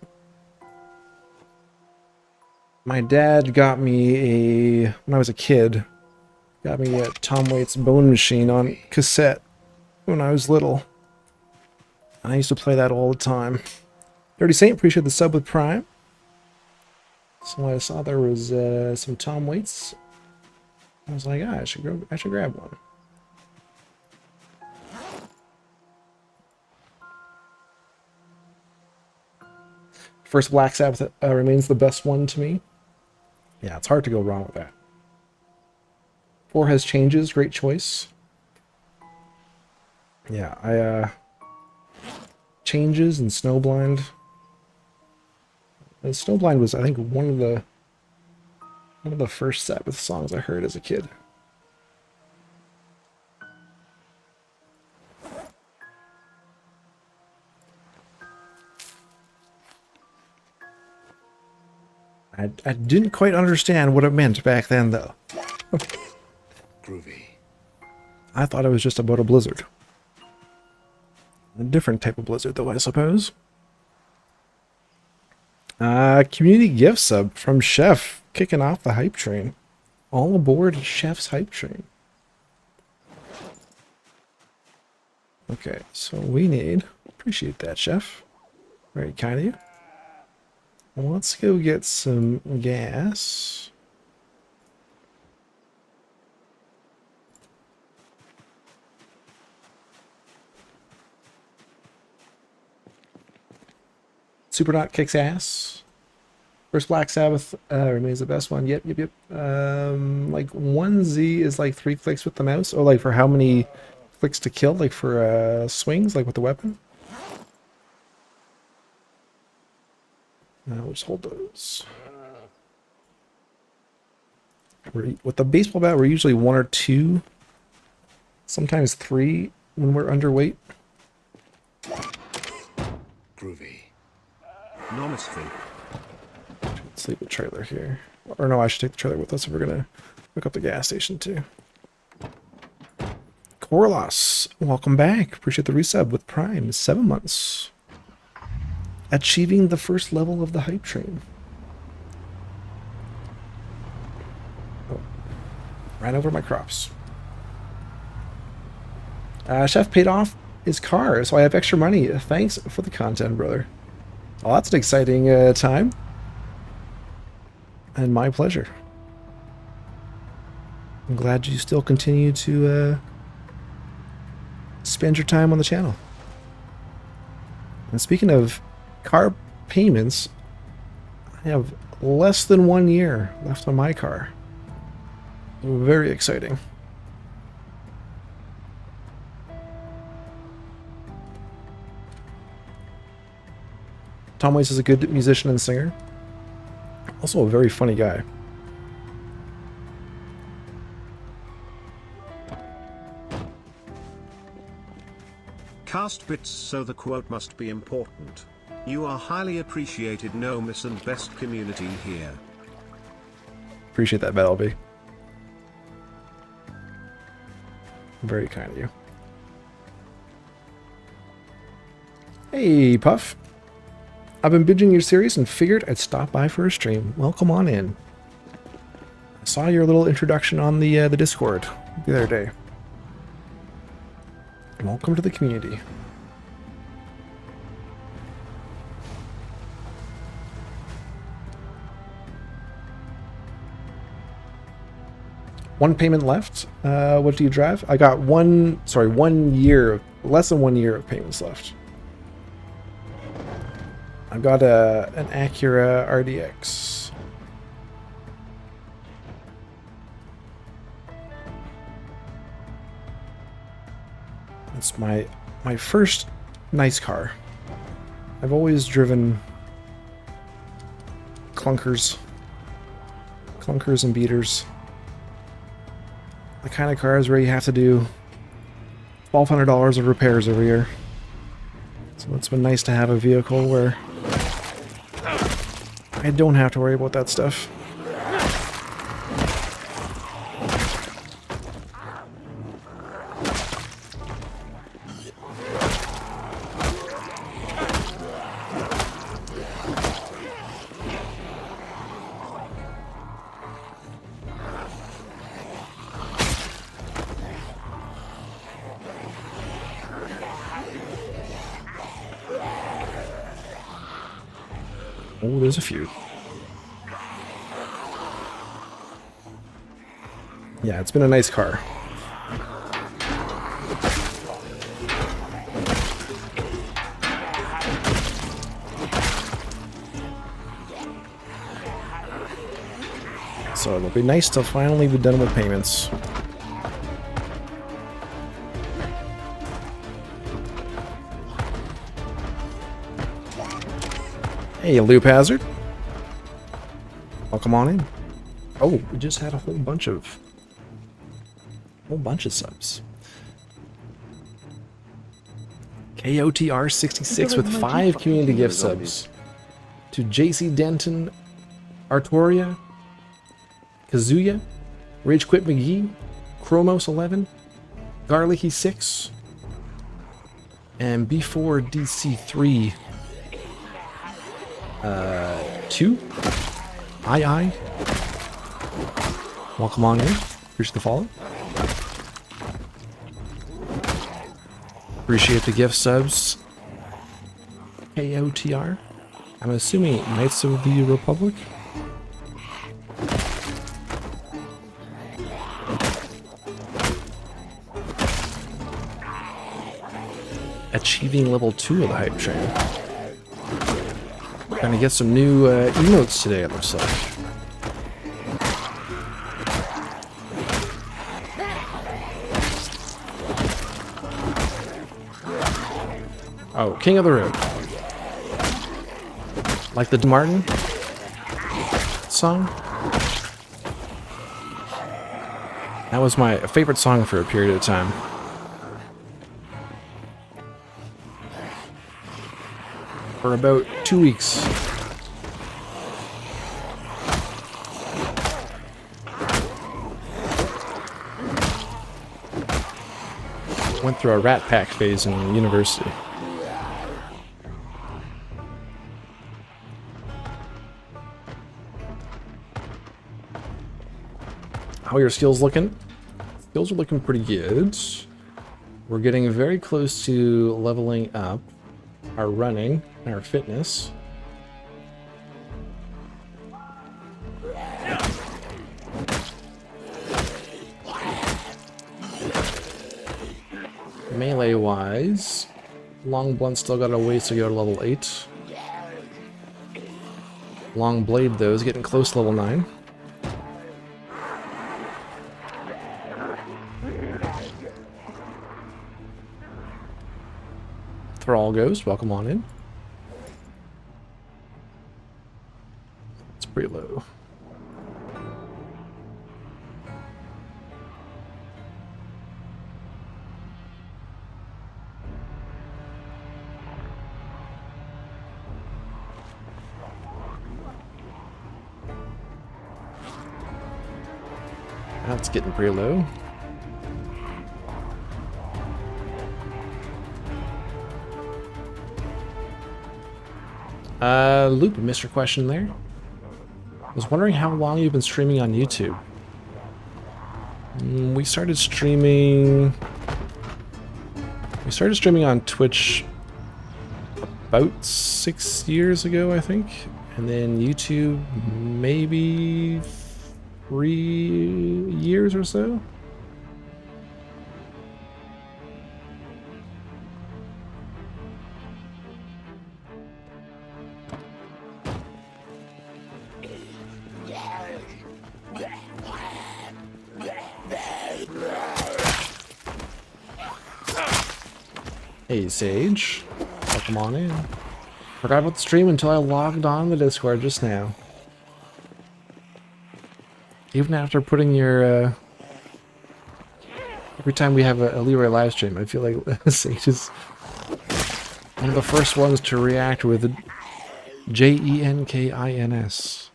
my dad got me when I was a kid, got me a Tom Waits Bone Machine on cassette when I was little. I used to play that all the time. Dirty Saint, appreciate the sub with Prime. So I saw there was some Tom Waits. I was like, I should grab one. First Black Sabbath remains the best one to me. Yeah, it's hard to go wrong with that. 4 has changes, great choice. Yeah, Changes and Snowblind. And Snowblind was, I think, one of the first Sabbath songs I heard as a kid. I didn't quite understand what it meant back then, though. Groovy. I thought it was just about a blizzard. A different type of blizzard, though, I suppose. Community gift sub from Chef, kicking off the hype train. All aboard Chef's hype train. Okay, so we need... Appreciate that, Chef. Very kind of you. Well, let's go get some gas. Superdot kicks ass. First Black Sabbath remains the best one. Yep. Like 1Z is like 3 clicks with the mouse, or like for how many clicks to kill, like for swings, like with the weapon. We'll just hold those. With the baseball bat, we're usually 1 or 2, sometimes 3 when we're underweight. Groovy. Namaste. Let's leave the trailer here. Or no, I should take the trailer with us if we're gonna hook up the gas station too. Corlos, welcome back. Appreciate the resub with Prime. 7 months. Achieving the first level of the hype train. Oh, ran over my crops. Chef paid off his car, so I have extra money. Thanks for the content, brother. Well, that's an exciting time. And my pleasure. I'm glad you still continue to spend your time on the channel. And speaking of car payments, I have less than 1 year left on my car. Very exciting. Tom Waits is a good musician and singer. Also a very funny guy. Cast bits, so the quote must be important. You are highly appreciated, no miss and best community here. Appreciate that, Battleby. Very kind of you. Hey, Puff. I've been binging your series and figured I'd stop by for a stream. Well, come on in. I saw your little introduction on the Discord the other day. Welcome to the community. One payment left. What do you drive? I got 1 year, less than 1 year of payments left. I've got an Acura RDX. It's my first nice car. I've always driven clunkers and beaters. The kind of cars where you have to do $1,200 of repairs every year. So it's been nice to have a vehicle where I don't have to worry about that stuff. Oh, there's a few. Yeah, it's been a nice car. So it'll be nice to finally be done with payments. Hey, Loop Hazard. Welcome on in. Oh, we just had a whole bunch of subs. KOTR66 with 5 community gift subs. To JC Denton, Artoria, Kazuya, Rage Quit McGee, Chromos 11, Garlicky 6, and B4DC3 2. I. Welcome on in. Appreciate the follow. Appreciate the gift subs. KOTR. I'm assuming Knights of the Republic. Achieving level 2 of the hype train. Gonna get some new emotes today, it looks like. Oh, King of the Road. Like the Martin song? That was my favorite song for a period of time. For about 2 weeks. Went through a Rat Pack phase in university. How are your skills looking? Skills are looking pretty good. We're getting very close to leveling up our running and our fitness. Melee-wise, Long Blunt still got a ways to go to level 8. Long Blade, though, is getting close to level 9. Thrall Ghost, welcome on in. It's pretty low. That's getting pretty low. Loop, missed your question there. I was wondering how long you've been streaming on YouTube. We started streaming on Twitch about 6 years ago, I think. And then YouTube maybe 3 years or so. Hey Sage, welcome on in. Forgot about the stream until I logged on the Discord just now. Even after putting your, every time we have a Leroy live stream, I feel like Sage is one of the first ones to react with JENKINS.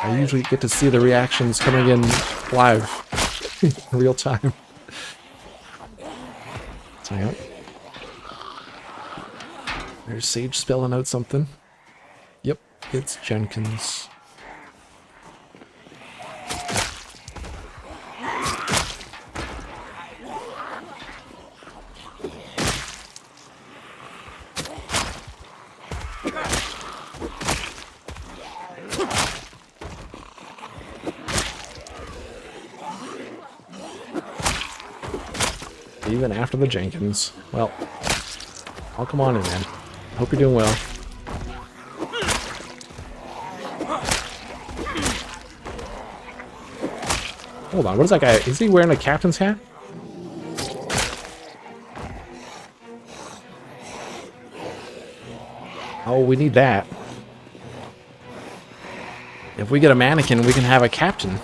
I usually get to see the reactions coming in live, in real time. So, yeah. There's Sage spelling out something. Yep, it's Jenkins. Even after the Jenkins. Well, I'll come on in, man. Hope you're doing well. Hold on, what is that guy? Is he wearing a captain's hat? Oh, we need that. If we get a mannequin, we can have a captain.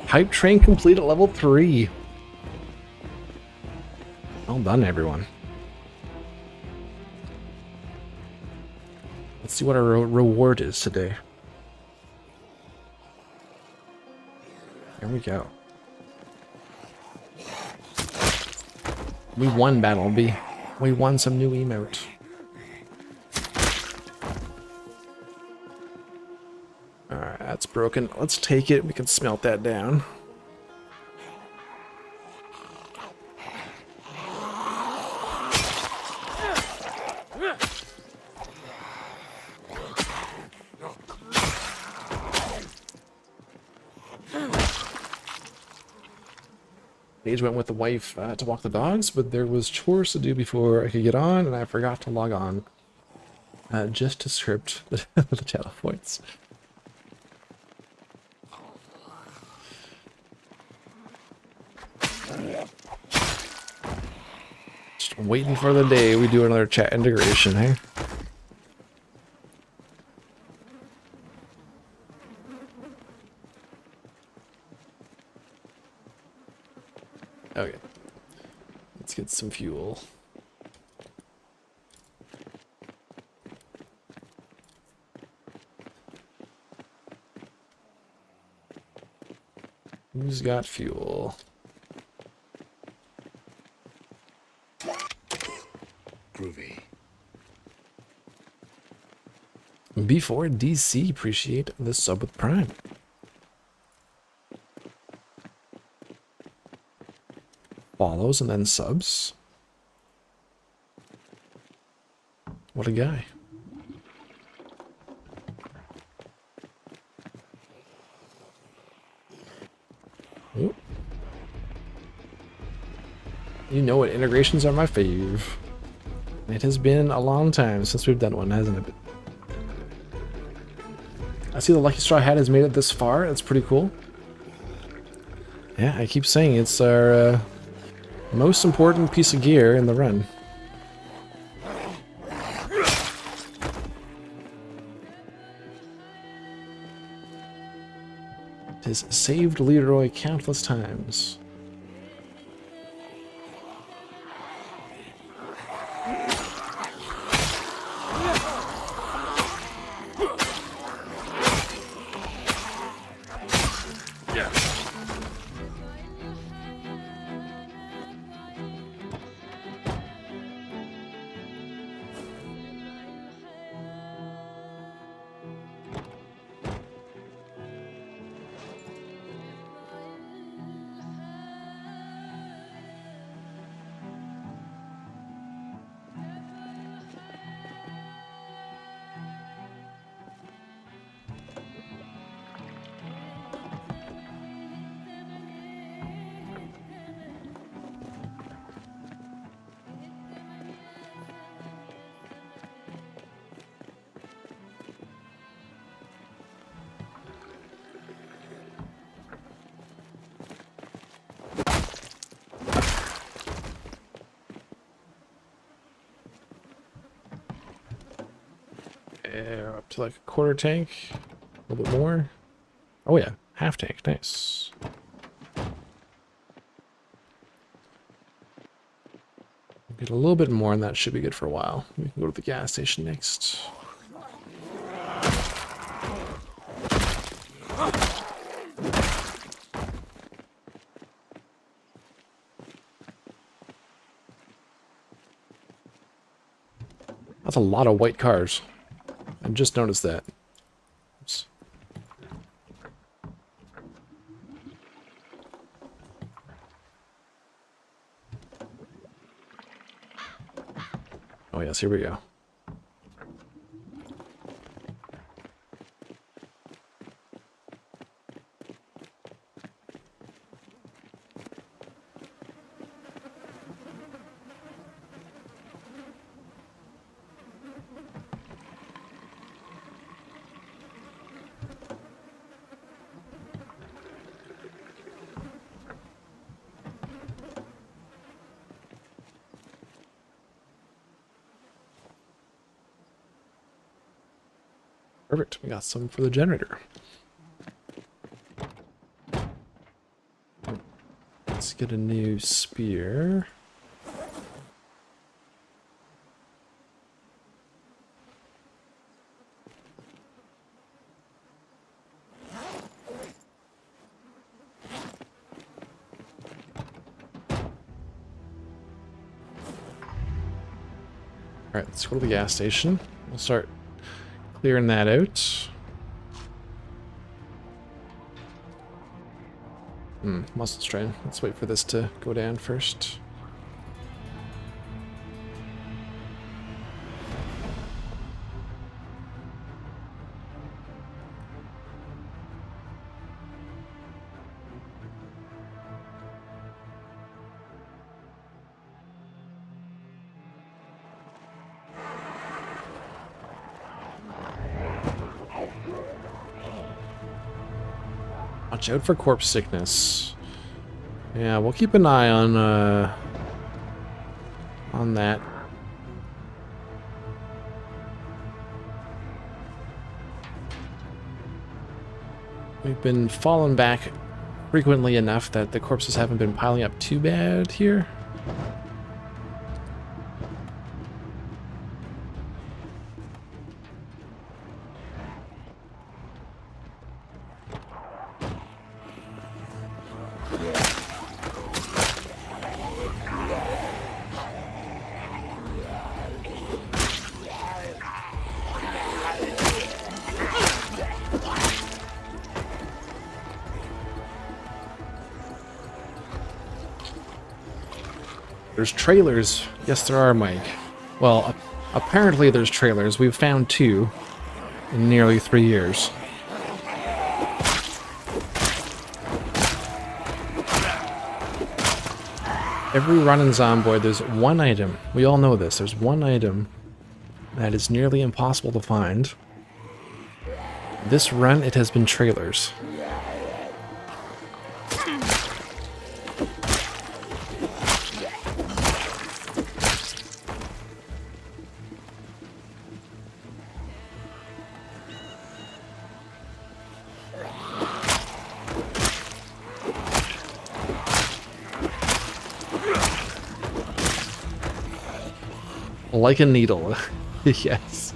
Hype train complete at level 3. Well done, everyone. Let's see what our reward is today. There we go. We won Battle B. We won some new emote. Alright, that's broken. Let's take it. We can smelt that down. Paige went with the wife to walk the dogs, but there was chores to do before I could get on, and I forgot to log on just to script the channel points. Just waiting for the day we do another chat integration, hey? Okay. Let's get some fuel. Who's got fuel? Groovy. Before DC, appreciate the sub with Prime. Follows and then subs. What a guy. Ooh. You know what, integrations are my fave. It has been a long time since we've done one, hasn't it? I see the Lucky Straw hat has made it this far. That's pretty cool. Yeah, I keep saying it's our most important piece of gear in the run. It has saved Leroy countless times. Up to like a quarter tank, a little bit more. Oh yeah, half tank, nice. Get a little bit more and that should be good for a while. We can go to the gas station next. That's a lot of white cars. I just noticed that. Oops. Oh yes, here we go. Perfect, we got some for the generator. Let's get a new spear. Alright, let's go to the gas station. We'll start clearing that out. Muscle strain. Let's wait for this to go down first. Watch out for corpse sickness. Yeah, we'll keep an eye on that. We've been falling back frequently enough that the corpses haven't been piling up too bad here. There's trailers. Yes, there are, Mike. Well, apparently there's trailers. We've found 2 in nearly 3 years. Every run in Zomboid, there's one item. We all know this. There's one item that is nearly impossible to find. This run, it has been trailers. Like a needle. Yes.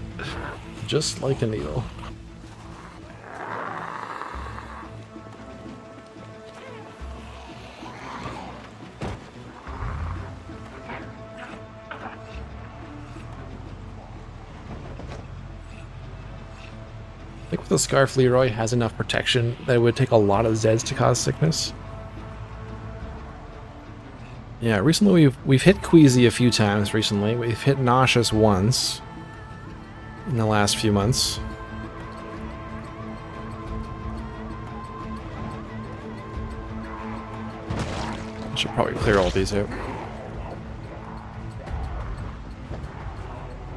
Just like a needle. I think with the Scarf, Leroy has enough protection that it would take a lot of Zeds to cause sickness. Yeah, recently we've hit Queasy a few times recently. We've hit Nauseous once in the last few months. I should probably clear all these out.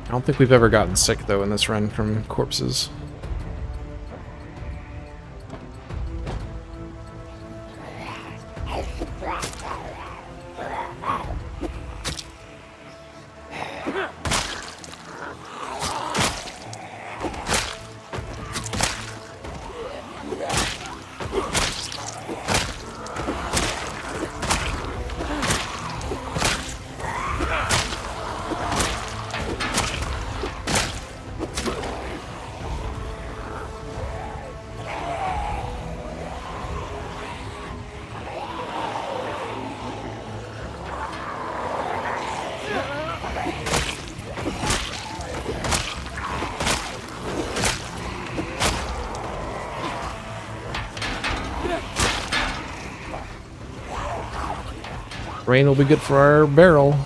I don't think we've ever gotten sick though in this run from corpses. Rain will be good for our barrel.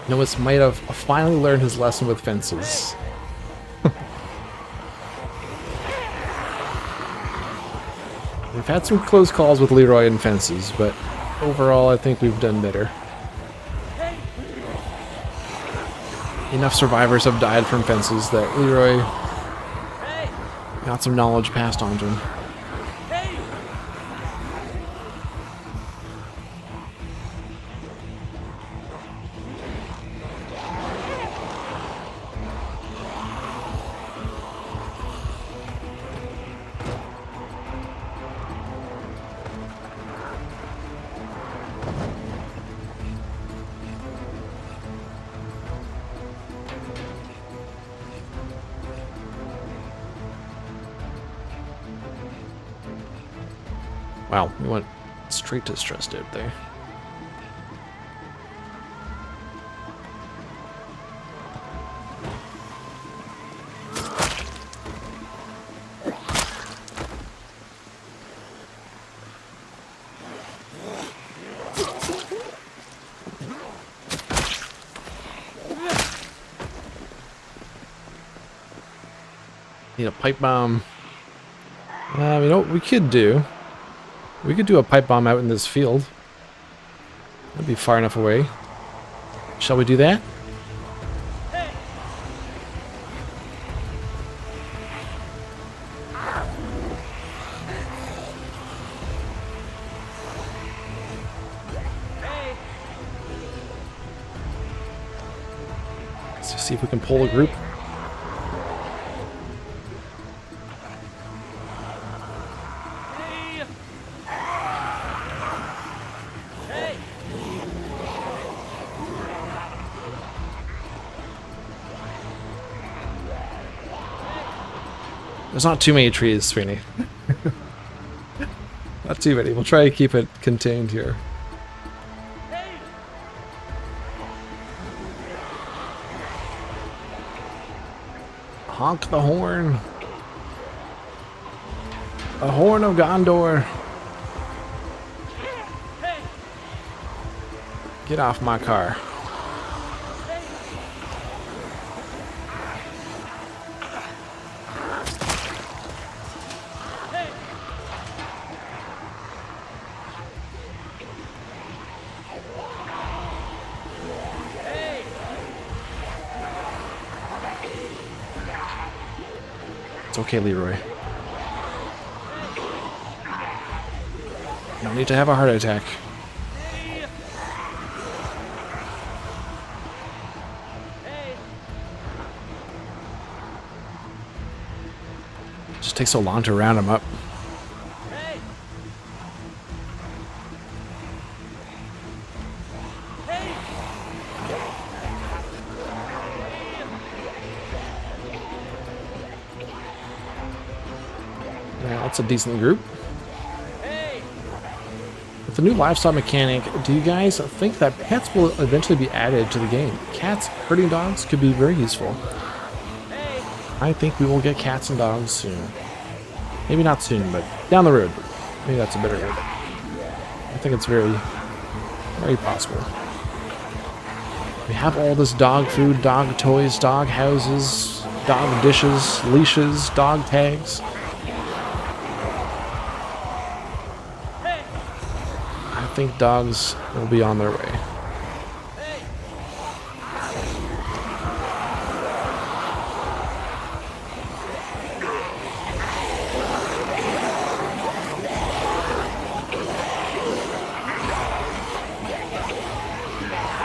Noah's might have finally learned his lesson with fences. We've had some close calls with Leroy and fences, but overall I think we've done better. Enough survivors have died from fences that Leroy got some knowledge passed on to him. Wow, we went straight to stressed out there. Need a pipe bomb. You know what we could do? We could do a pipe bomb out in this field. That'd be far enough away. Shall we do that? Let's see if we can pull a group. There's not too many trees, Sweeney. Not too many. We'll try to keep it contained here. Honk the horn. A horn of Gondor. Get off my car. It's okay, Leroy. No need to have a heart attack. Just takes so long to round him up. Yeah, that's a decent group. With the new livestock mechanic, do you guys think that pets will eventually be added to the game? Cats herding dogs could be very useful. I think we will get cats and dogs soon. Maybe not soon, but down the road. Maybe that's a better word. I think it's very, very possible. We have all this dog food, dog toys, dog houses, dog dishes, leashes, dog tags. I think dogs will be on their way.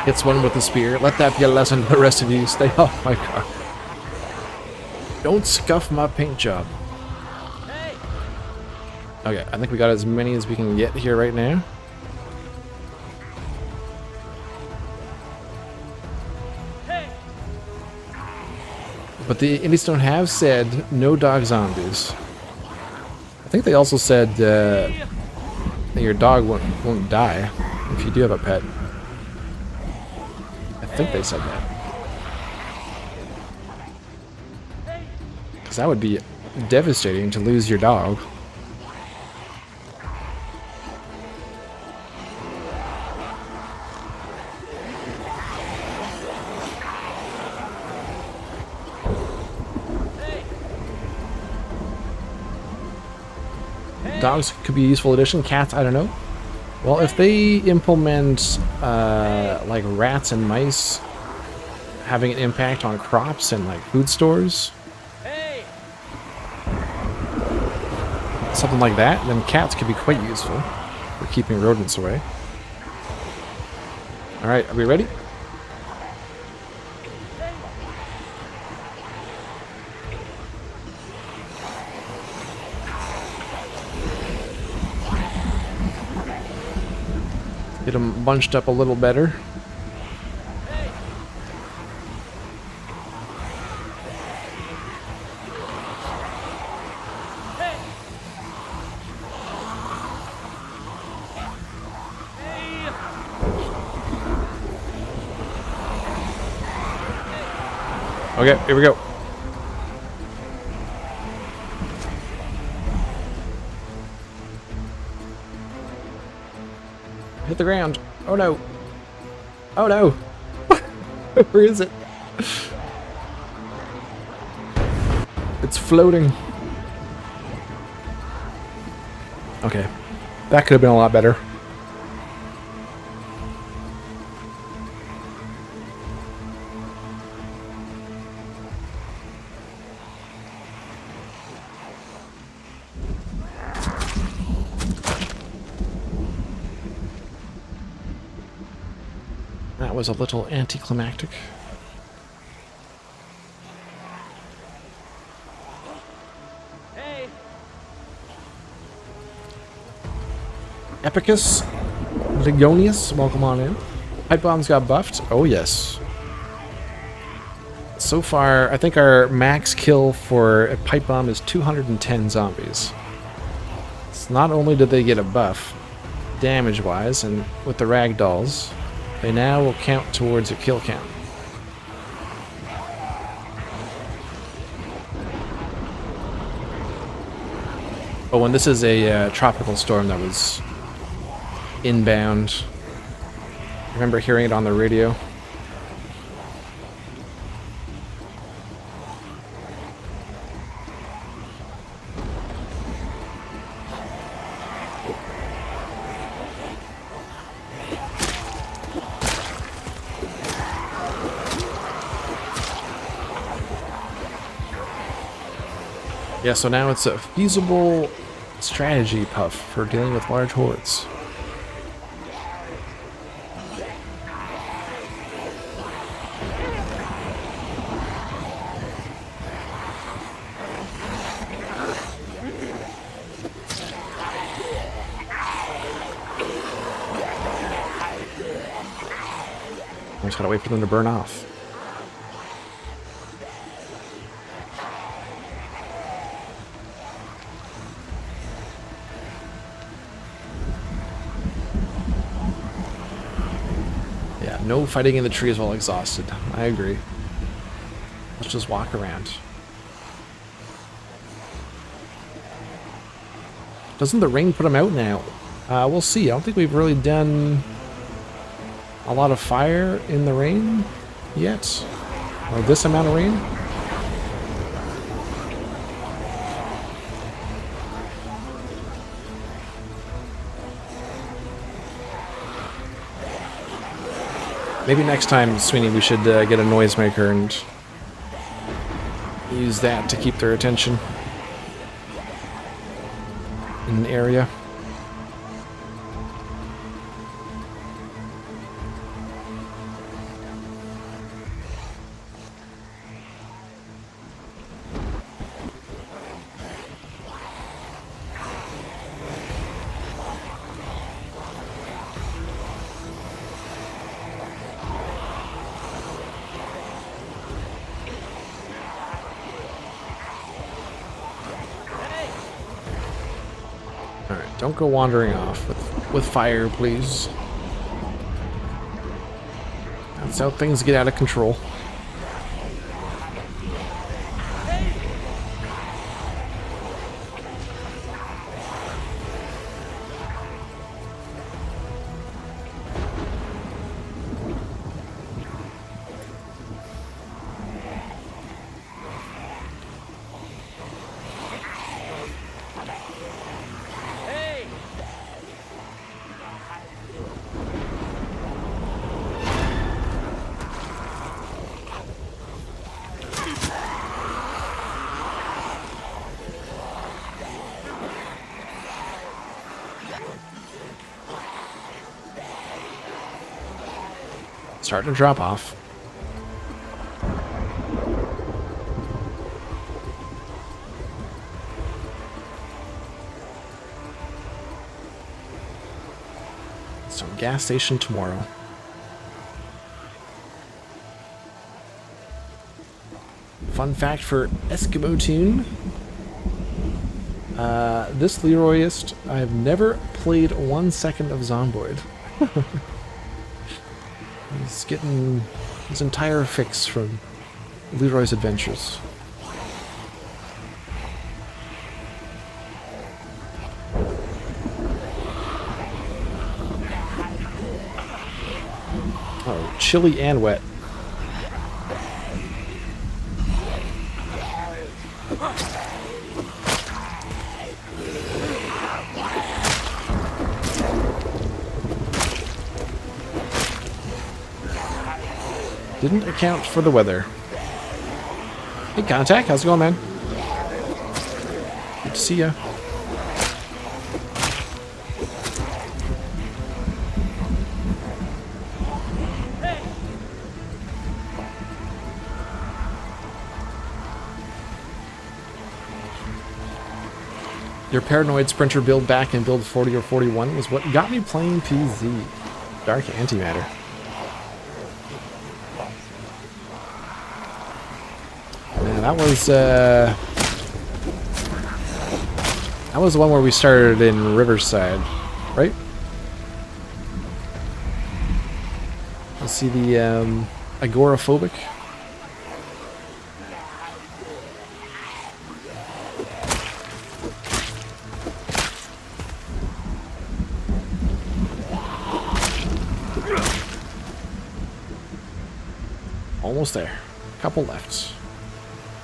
Hits one with a spear. Let that be a lesson to the rest of you. Stay off my car. Don't scuff my paint job. Okay, I think we got as many as we can get here right now. But the Indiestone have said no dog zombies. I think they also said that your dog won't die if you do have a pet. I think they said that. Because that would be devastating to lose your dog. Dogs could be a useful addition. Cats, I don't know. Well, if they implement like rats and mice having an impact on crops and like food stores, something like that, then cats could be quite useful for keeping rodents away. All right, are we ready? Get them bunched up a little better. Okay, here we go. Hit the ground. Oh no. Oh no. Where is it? It's floating. Okay. That could have been a lot better. That was a little anticlimactic. Hey. Epicus Ligonius, welcome on in. Pipe bombs got buffed. Oh yes. So far, I think our max kill for a pipe bomb is 210 zombies. So not only did they get a buff, damage-wise, and with the ragdolls, they now will count towards a kill count. Oh, and this is a tropical storm that was inbound. I remember hearing it on the radio. Yeah, so now it's a feasible strategy puff for dealing with large hordes. I just gotta wait for them to burn off. Yeah, no fighting in the trees while exhausted. I agree. Let's just walk around. Doesn't the rain put them out now? We'll see. I don't think we've really done a lot of fire in the rain yet. Or this amount of rain. Maybe next time, Sweeney, we should get a noisemaker and use that to keep their attention in an area. Alright, don't go wandering off with fire, please. That's how things get out of control. Starting to drop off. So gas station tomorrow. Fun fact for Eskimo Tune. This Leroy'S, I've never played 1 second of Zomboid. He's getting his entire fix from Leroy's Adventures. Oh, chilly and wet. Didn't account for the weather. Hey, Contact, how's it going, man? Good to see ya. Your paranoid sprinter build back in build 40 or 41 was what got me playing PZ. Dark antimatter. that was the one where we started in Riverside, right? Let's see the agoraphobic. Almost there. Couple left.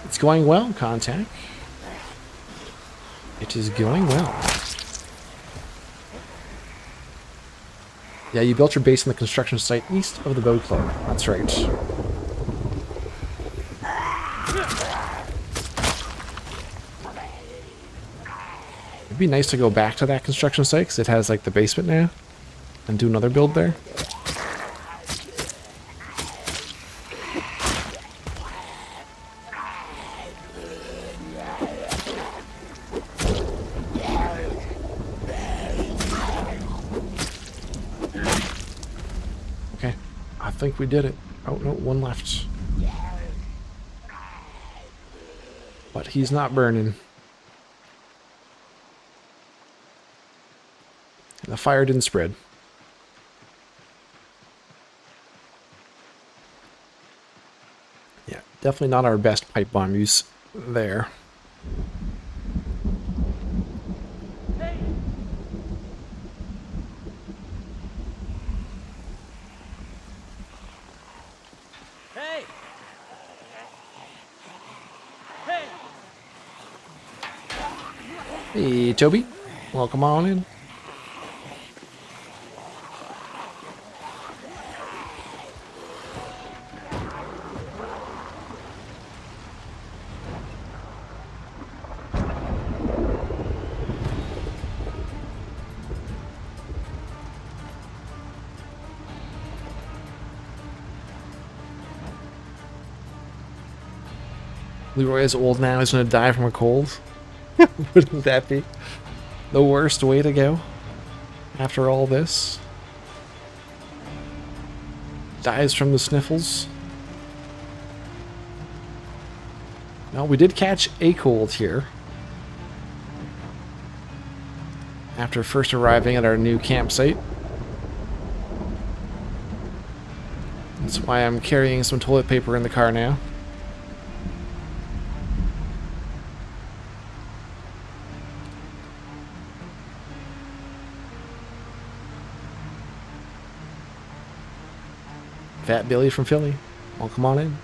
It's going well, contact. It is going well. Yeah, you built your base in the construction site east of the boat club. That's right. It'd be nice to go back to that construction site because it has like the basement now and do another build there. Okay, I think we did it. Oh no, one left. But he's not burning. The fire didn't spread. Yeah, definitely not our best pipe bomb use there. Hey! Hey! Hey, Toby. Welcome on in. Leroy is old now. He's going to die from a cold. Wouldn't that be the worst way to go after all this? Dies from the sniffles. No, we did catch a cold here. After first arriving at our new campsite. That's why I'm carrying some toilet paper in the car now. Fat Billy from Philly. Welcome on in.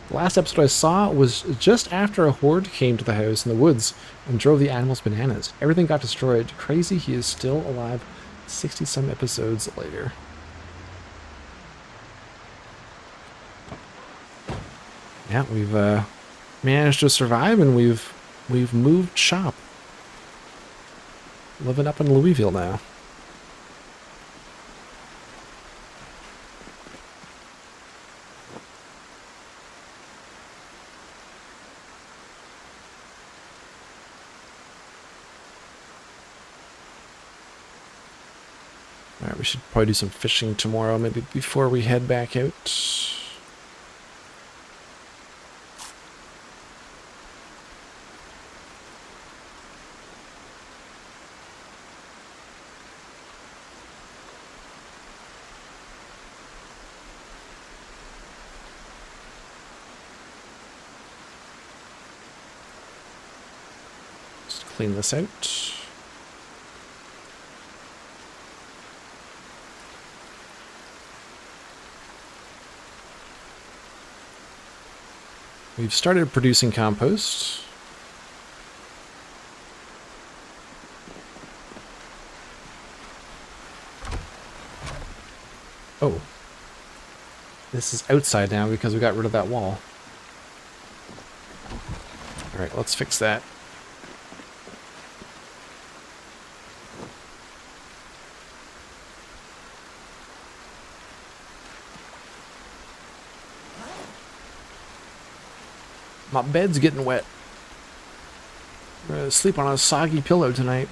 The last episode I saw was just after a horde came to the house in the woods and drove the animals bananas. Everything got destroyed. Crazy he is still alive 60-some episodes later. Yeah, we've managed to survive and we've moved shop. Living up in Louisville now. Alright, we should probably do some fishing tomorrow, maybe before we head back out. Just clean this out. We've started producing compost. Oh. This is outside now because we got rid of that wall. Alright, let's fix that. My bed's getting wet. I'm gonna sleep on a soggy pillow tonight.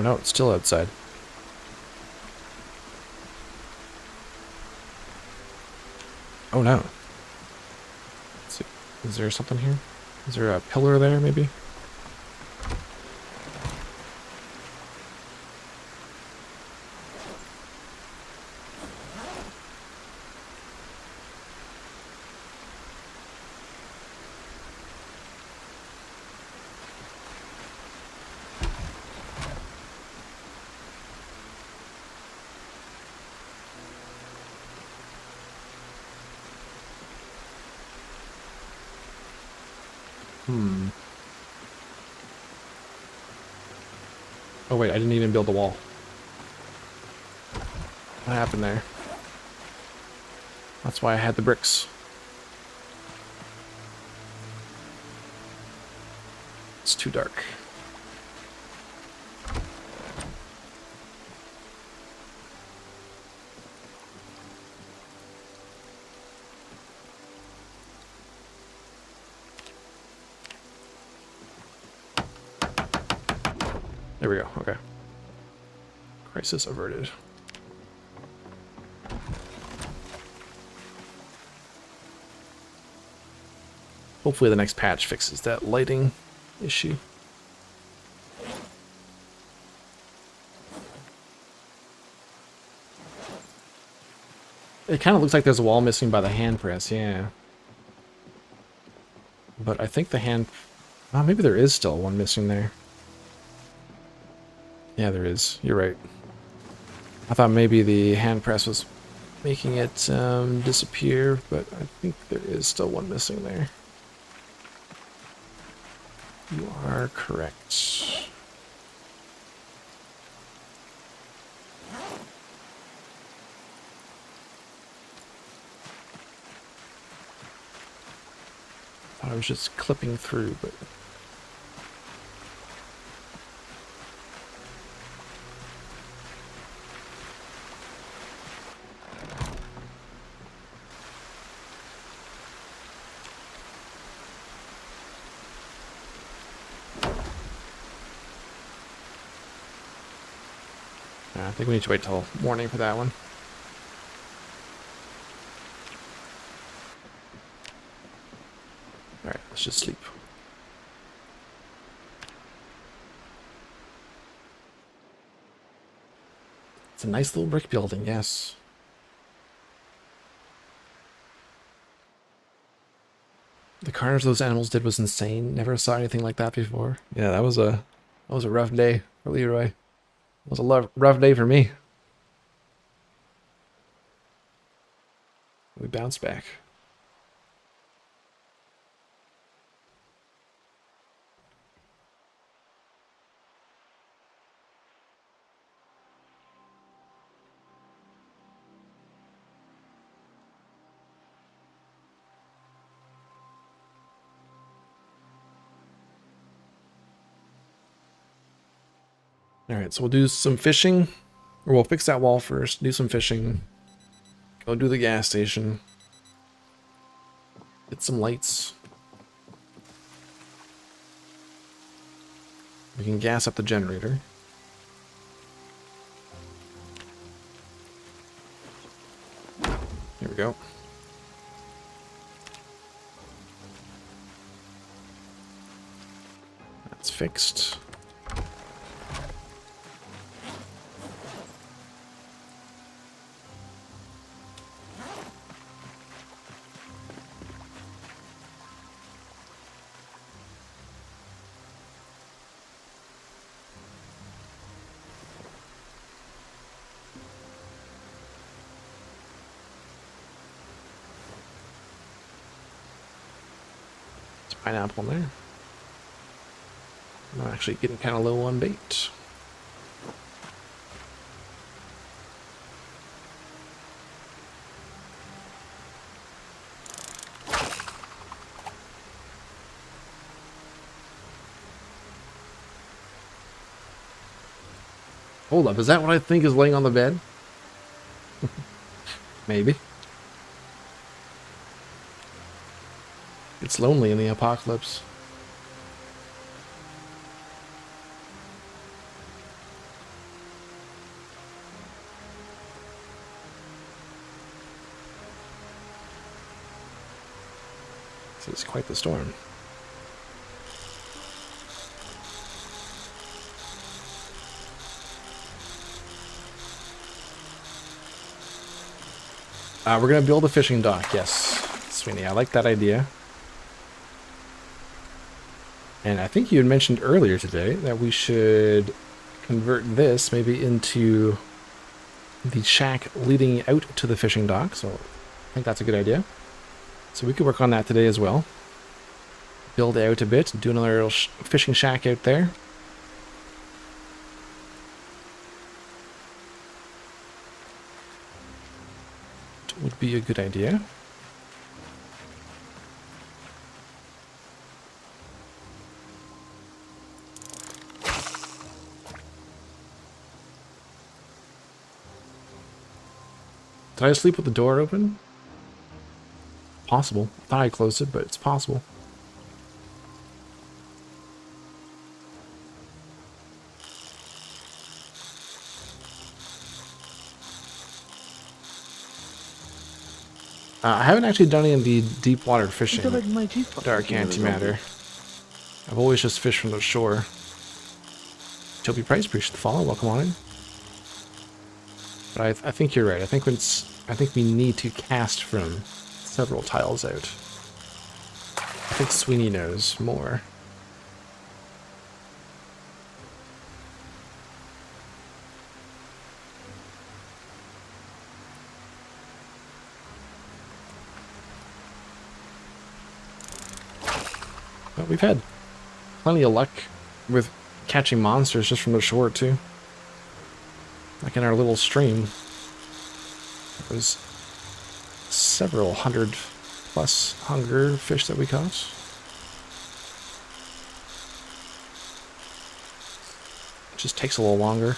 Oh no, it's still outside. Oh no. Let's see. Is there something here? Is there a pillar there, maybe? Oh wait, I didn't even build the wall. What happened there? That's why I had the bricks. It's too dark. There we go, okay. Crisis averted. Hopefully the next patch fixes that lighting issue. It kind of looks like there's a wall missing by the hand press, yeah. But I think the hand... Oh, maybe there is still one missing there. Yeah, there is. You're right. I thought maybe the hand press was making it disappear, but I think there is still one missing there. You are correct. Thought I was just clipping through, but... I think we need to wait till morning for that one. Alright, let's just sleep. It's a nice little brick building, yes. The carnage those animals did was insane. Never saw anything like that before. Yeah, that was a rough day for Leroy. It was a rough day for me. We bounced back. Alright, so we'll do some fishing. Or we'll fix that wall first, do some fishing. Go do the gas station. Get some lights. We can gas up the generator. Here we go. That's fixed. Pineapple in there. I'm actually getting kind of low on bait. Hold up, is that what I think is laying on the bed? Maybe. It's lonely in the apocalypse. It's quite the storm. We're going to build a fishing dock, yes, Sweeney. I like that idea. And I think you had mentioned earlier today that we should convert this maybe into the shack leading out to the fishing dock. So I think that's a good idea. So we could work on that today as well. Build out a bit, do another little fishing shack out there. Would be a good idea. Did I sleep with the door open? Possible. I thought I closed it, but it's possible. I haven't actually done any of the deep water fishing, dark antimatter. I've always just fished from the shore. Toby Price, appreciate the follow. Welcome on in. But I think you're right. I think we need to cast from several tiles out. I think Sweeney knows more. But we've had plenty of luck with catching monsters just from the shore too. Like in our little stream, there was several 100+ hunger fish that we caught. It just takes a little longer.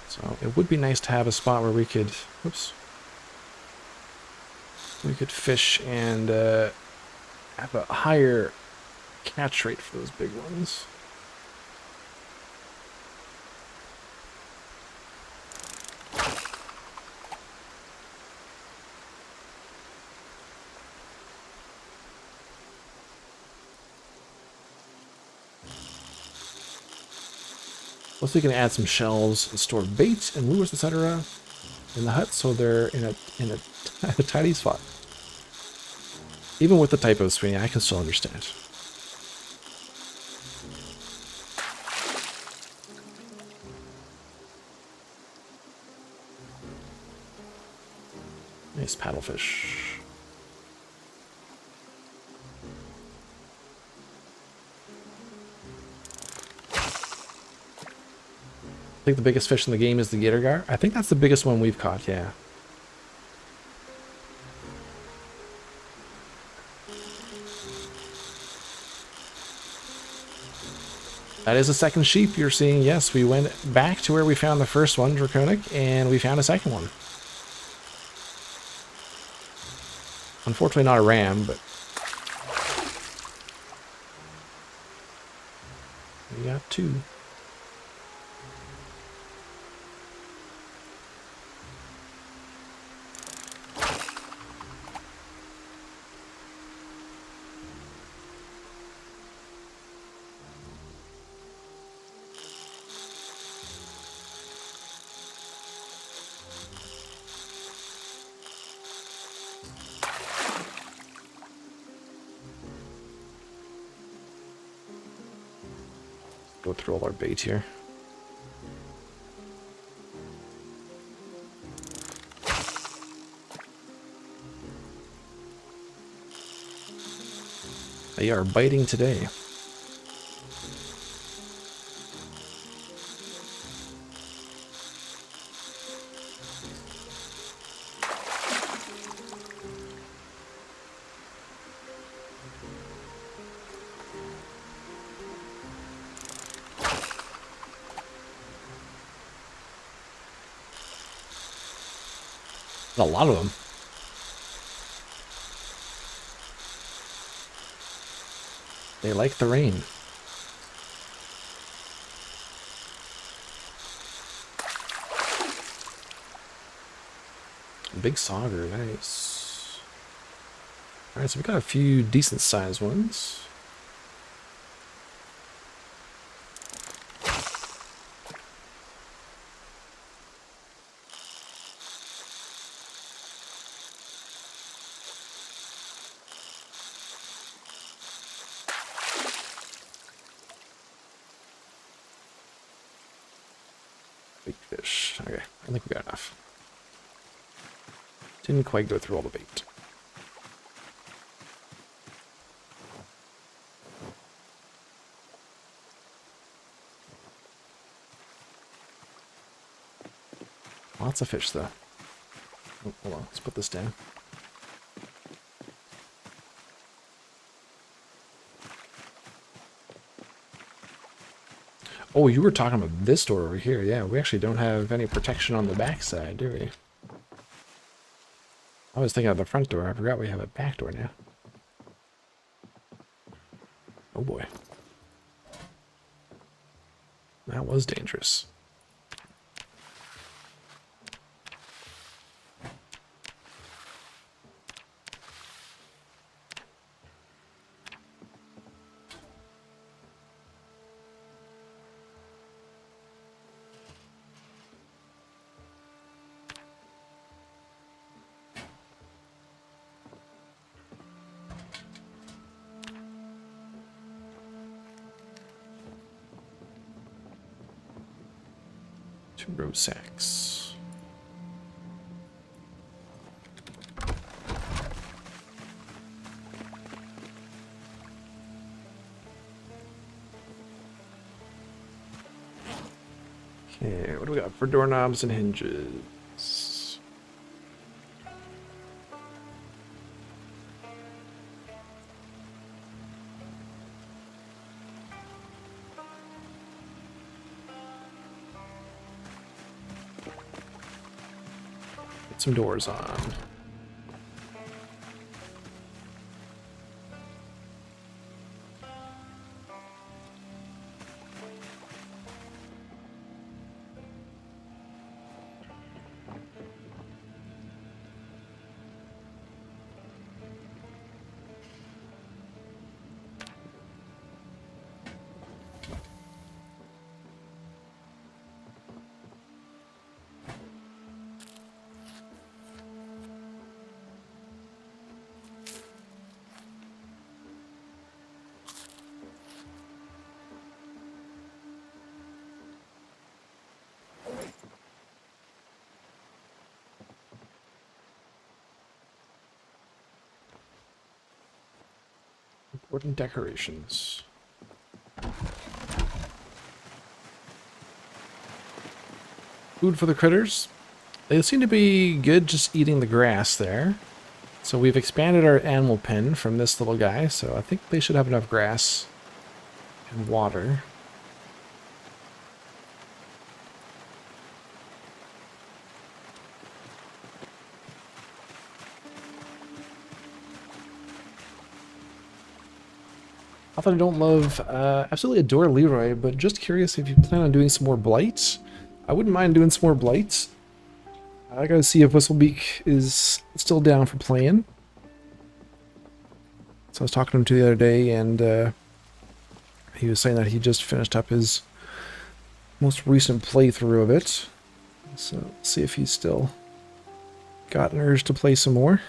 So it would be nice to have a spot where we could, whoops, we could fish and have a higher catch rate for those big ones. Plus we can add some shelves and store bait and lures, etc. in the hut, so they're in a tidy spot. Even with the typos, Sweeney, I can still understand. Nice paddlefish. I think the biggest fish in the game is the gator gar. I think that's the biggest one we've caught, yeah. That is a second sheep you're seeing. Yes, we went back to where we found the first one, Draconic, and we found a second one. Unfortunately not a ram, but we got two. Go through all our bait here. They are biting today. A lot of them. They like the rain. Big sauger, nice. Alright, so we've got a few decent sized ones. Big fish. Okay, I think we got enough. Didn't quite go through all the bait. Lots of fish, though. Oh, hold on, let's put this down. Oh, you were talking about this door over here. Yeah, we actually don't have any protection on the backside, do we? I was thinking of the front door. I forgot we have a back door now. Oh boy. That was dangerous. Two row sacks. Okay, what do we got for doorknobs and hinges? Put some doors on. Important decorations. Food for the critters. They seem to be good just eating the grass there. So we've expanded our animal pen from this little guy, so I think they should have enough grass and water. Not that I don't love, absolutely adore Leroy, but just curious if you plan on doing some more blights. I wouldn't mind doing some more blights. I gotta see if Whistlebeak is still down for playing. So I was talking to him the other day, and he was saying that he just finished up his most recent playthrough of it. So let's see if he's still got an urge to play some more.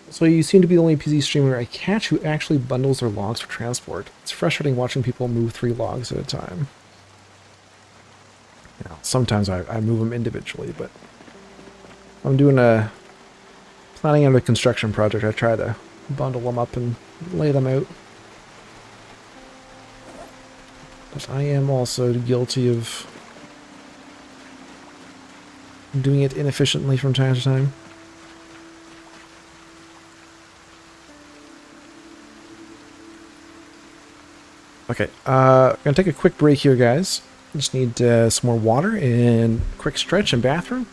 So you seem to be the only PC streamer I catch who actually bundles their logs for transport. It's frustrating watching people move 3 logs at a time. You know, sometimes I move them individually, but I'm doing planning out a construction project. I try to bundle them up and lay them out. But I am also guilty of doing it inefficiently from time to time. Okay, gonna take a quick break here, guys. Just need some more water and quick stretch and bathroom.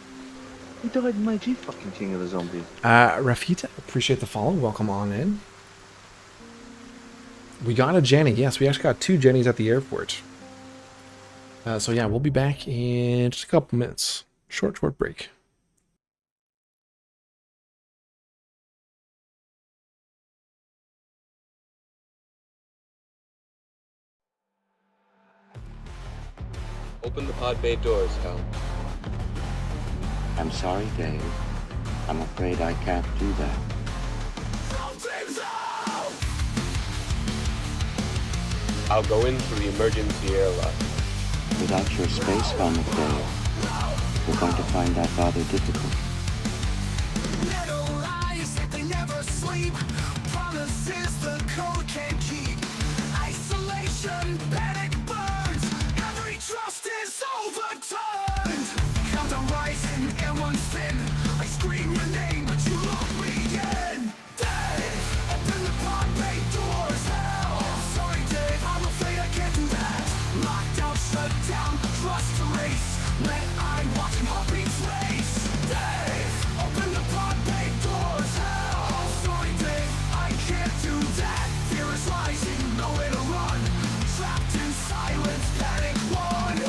He died in my G fucking king of the zombies. Rafita, appreciate the follow. Welcome on in. We got a Jenny. Yes, we actually got 2 Jennies at the airport. So yeah, we'll be back in just a couple minutes. Short break. Open the pod bay doors, Hal. I'm sorry, Dave. I'm afraid I can't do that. I'll go in through the emergency airlock. Without your space helmet, Dave, we're going to find that rather difficult. Little lies, they never sleep. Promises the code can't keep. Isolation, panic burns. Every trust is overturned. Countdown rising, everyone's thin. I scream your name, but you look me in. Dave, open the pod bay doors. Hell, sorry, Dave, I'm afraid I can't do that. Locked out, shut down, trust erase. Let I watch and heartbeats race. Dave, open the pod bay doors. Hell, sorry, Dave, I can't do that. Fear is rising, nowhere to run. Trapped in silence, panic one.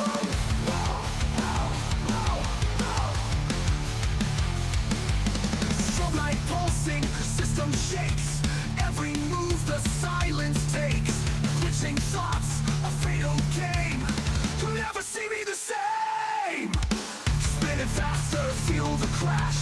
Strobe light pulsing, system shakes. Every move the silence takes. Glitching thoughts, a fatal game. You'll never see me the same. Spinning faster, feel the crash.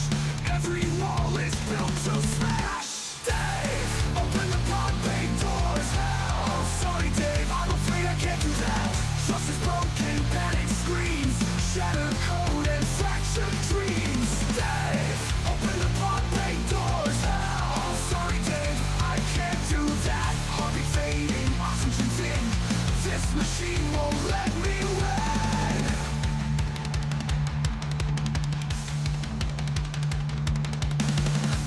Every wall is built to smash. Dave, open the pod bay doors. Hell, sorry, Dave, I'm afraid I can't do that. Trust is broken, panic screams. Shattered code and fractured dreams. Dave, open the pod bay doors. Hell, sorry, Dave, I can't do that. Heartbeat fading, oxygen thin. This machine won't let me win.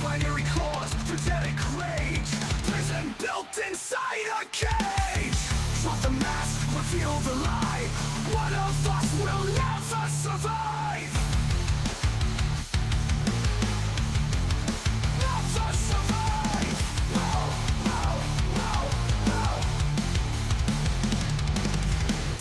Binary clause, pathetic rage. Prison built inside a cage. Drop the mask, reveal the lie. One of us will never survive. Never survive.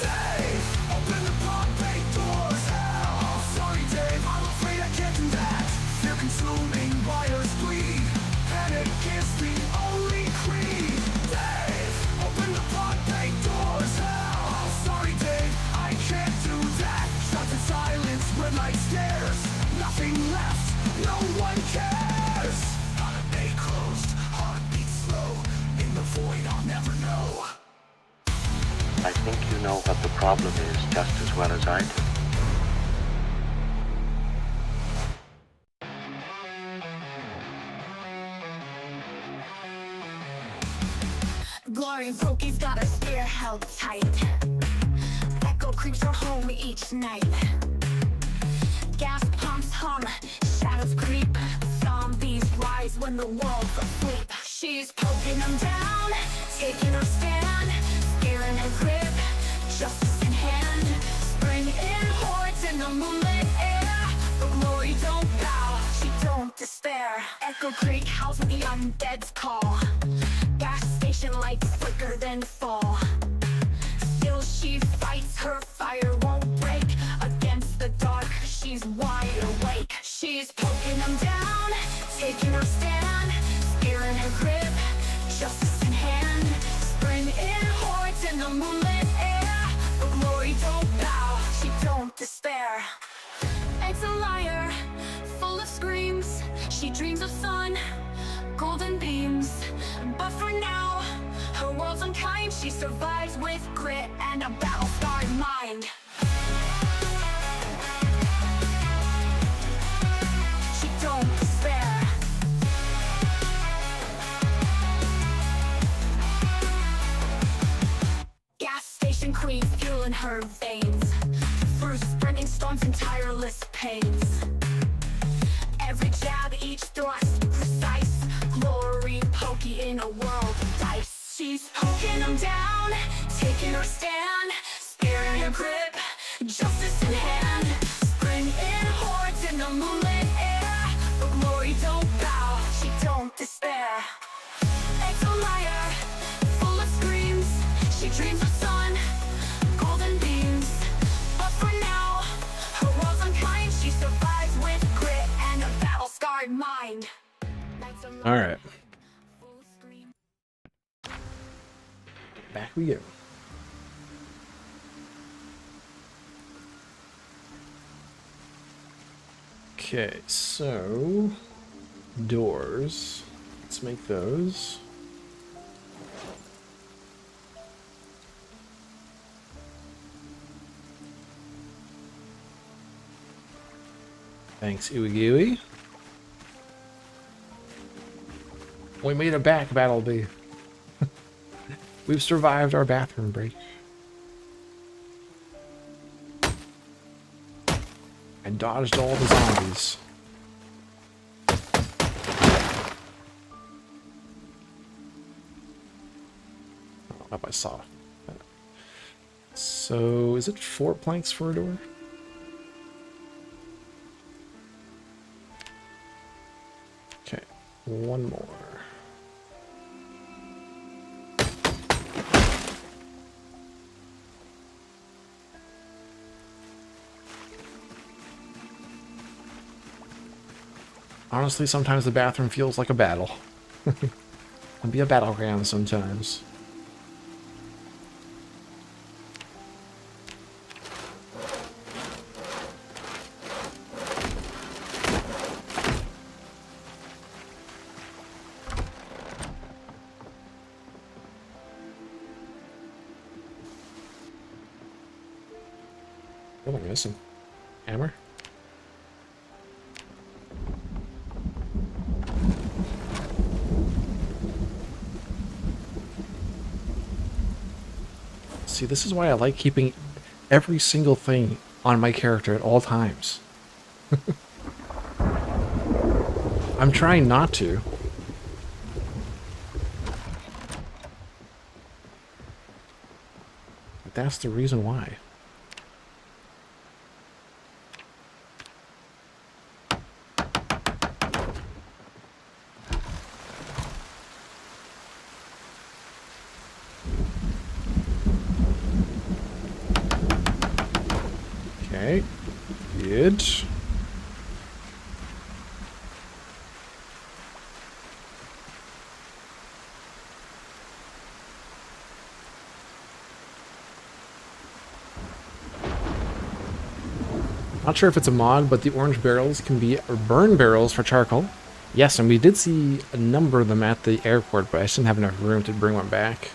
Dave, open the pod bay doors. Hell, sorry, Dave, I'm afraid I can't do that. Fear consuming wires bleed. Panic is the only creed. Dave, open the pod bay doors. Hell, sorry, Dave, I can't do that. Trapped in silence, red light stares. Nothing left, no one cares. Not a day closed, heartbeat slow. In the void, I'll never know. I think you know what the problem is just as well as I do. Glory broke, he's got a spear held tight. Echo creeps her home each night. Gas pumps hum, shadows creep. Zombies rise when the walls are asleep. She's poking them down, taking her stand. Scaring her grip, justice in hand. Spring in hordes in the moonlit air. The glory don't bow, she don't despair. Echo Creek house with the undead's call. Gas station lights flicker then fall. Still she fights, her fire won't break. Against the dark, she's wide awake. She's poking them down, taking her stand. Scaring her grip, justice in hand. Spring in hordes in the moonlit air. The glory don't bow, she don't despair. Egg's a liar, full of screams. She dreams of sun, golden beams. But for now, her world's unkind. She survives with grit and a battle-scarred mind. She don't despair. Gas station queen, fuel in her veins. Through spring fighting storms and tireless pains. Every jab, each thrust, precise. Glory pokey in a world of dice. She's poking them down, taking her stand. Spear in her grip, justice in hand. Spring in hordes in the moonlit air. But glory don't bow, she don't despair. Exo-liar, full of screams. She dreams of sun, golden beams. But for now, her world's unkind. She survives with grit and a battle-scarred mind. All right, back we go. Okay, so doors. Let's make those. Thanks, Ooey Gooey. We made it back, Battlebee. We've survived our bathroom break. I dodged all the zombies. I don't know if I saw. So, is it 4 planks for a door? Okay, one more. Honestly, sometimes the bathroom feels like a battle. Can be a battleground sometimes. What am I missing? Hammer? See, this is why I like keeping every single thing on my character at all times. I'm trying not to. But that's the reason why. Okay, good. Not sure if it's a mod, but the orange barrels can be burn barrels for charcoal. Yes, and we did see a number of them at the airport, but I just didn't have enough room to bring one back.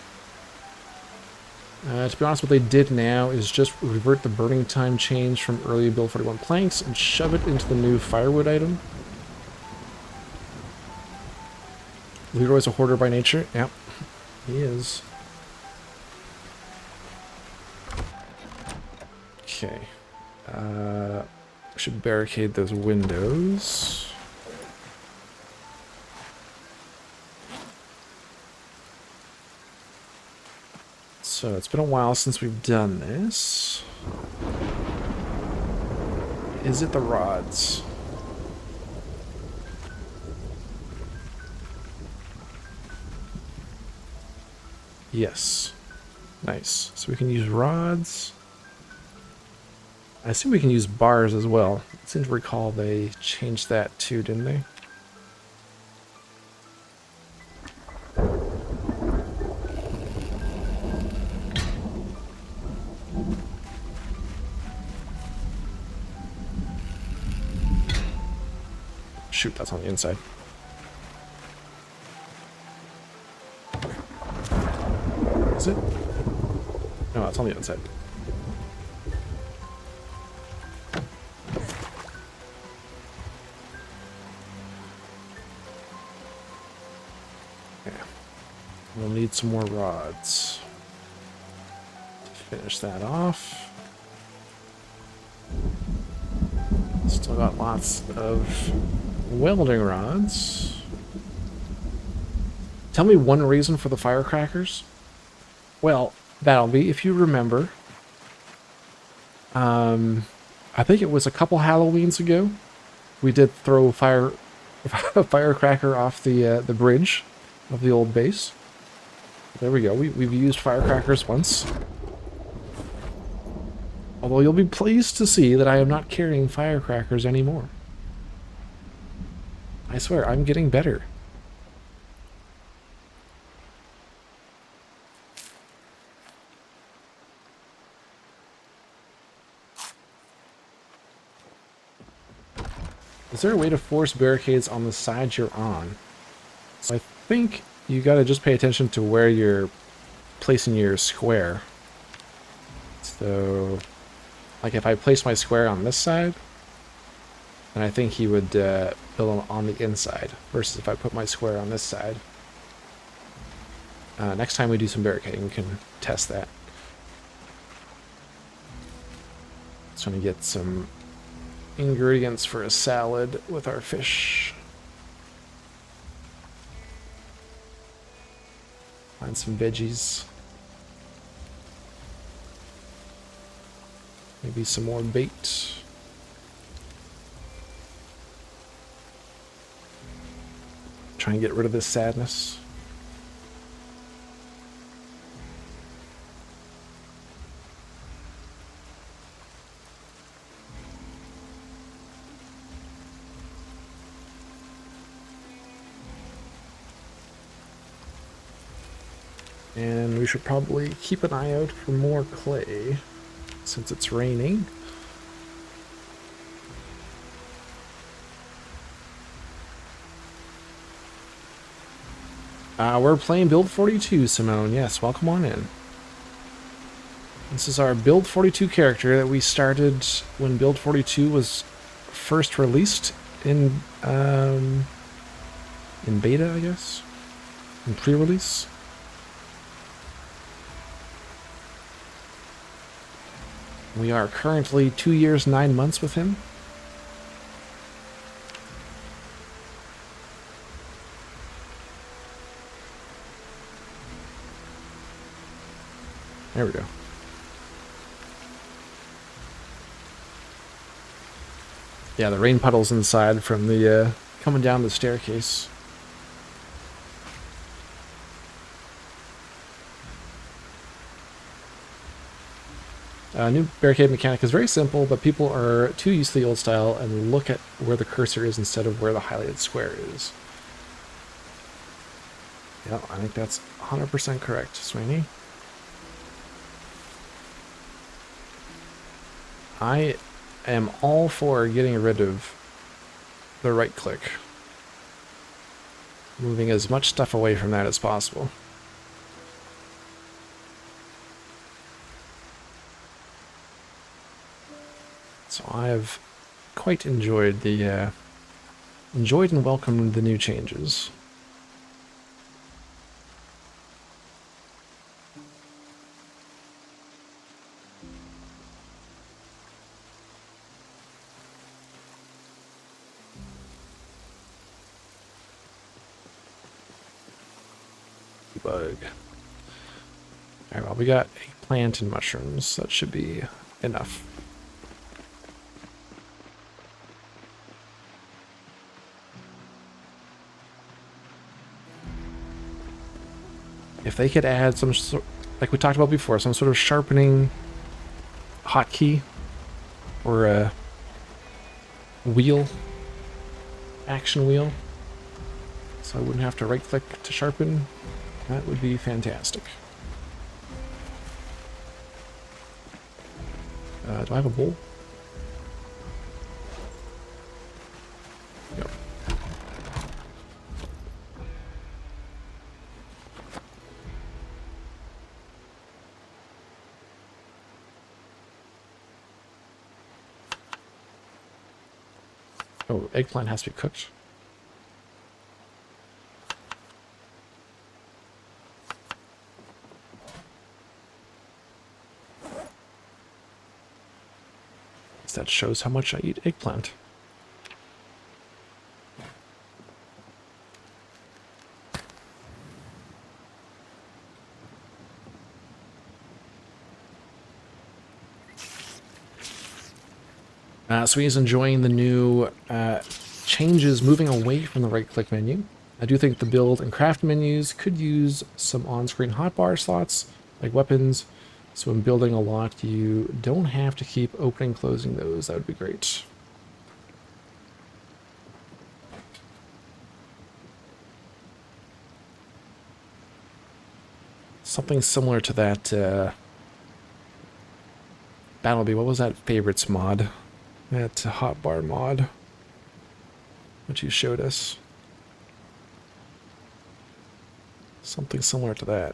To be honest, what they did now is just revert the burning time change from earlier build 41 planks and shove it into the new firewood item. Leroy's a hoarder by nature. Yep, he is. Okay. Should barricade those windows. So it's been a while since we've done this. Is it the rods? Yes. Nice. So we can use rods. I assume we can use bars as well. I seem to recall they changed that too, didn't they? Shoot, that's on the inside. Is it? No, it's on the outside. Yeah. We'll need some more rods to finish that off. Still got lots of welding rods. Tell me one reason for the firecrackers. Well, that'll be, if you remember, I think it was a couple Halloweens ago, we did throw a firecracker off the bridge of the old base. There we go. We've used firecrackers once. Although you'll be pleased to see that I am not carrying firecrackers anymore. I swear, I'm getting better. Is there a way to force barricades on the side you're on? So I think you gotta just pay attention to where you're placing your square. So, like if I place my square on this side, then I think he would build on the inside, versus if I put my square on this side. Next time we do some barricading, we can test that. Just trying to get some ingredients for a salad with our fish. Find some veggies. Maybe some more bait. Try and get rid of this sadness. And we should probably keep an eye out for more clay, since it's raining. We're playing Build 42, Simone. Yes, welcome on in. This is our Build 42 character that we started when Build 42 was first released in beta, I guess? In pre-release? We are currently 2 years, 9 months with him. There we go. Yeah, the rain puddles inside from the coming down the staircase. New barricade mechanic is very simple, but people are too used to the old style and look at where the cursor is instead of where the highlighted square is. Yeah, I think that's 100% correct, Sweeney. I am all for getting rid of the right click. Moving as much stuff away from that as possible. So I've quite enjoyed the enjoyed and welcomed the new changes. Bug. Alright, well, we got eggplant and mushrooms. That should be enough. If they could add some sort, like we talked about before, some sort of sharpening hotkey or a wheel, action wheel, so I wouldn't have to right click to sharpen, that would be fantastic. Do I have a bowl? Yep. Oh, eggplant has to be cooked. that shows how much I eat eggplant. So he's enjoying the new changes, moving away from the right-click menu. I do think the build and craft menus could use some on-screen hotbar slots, like weapons. So when building a lot, you don't have to keep opening and closing those. That would be great. Something similar to that Battleby. What was that favorites mod? That hotbar mod, which you showed us. Something similar to that.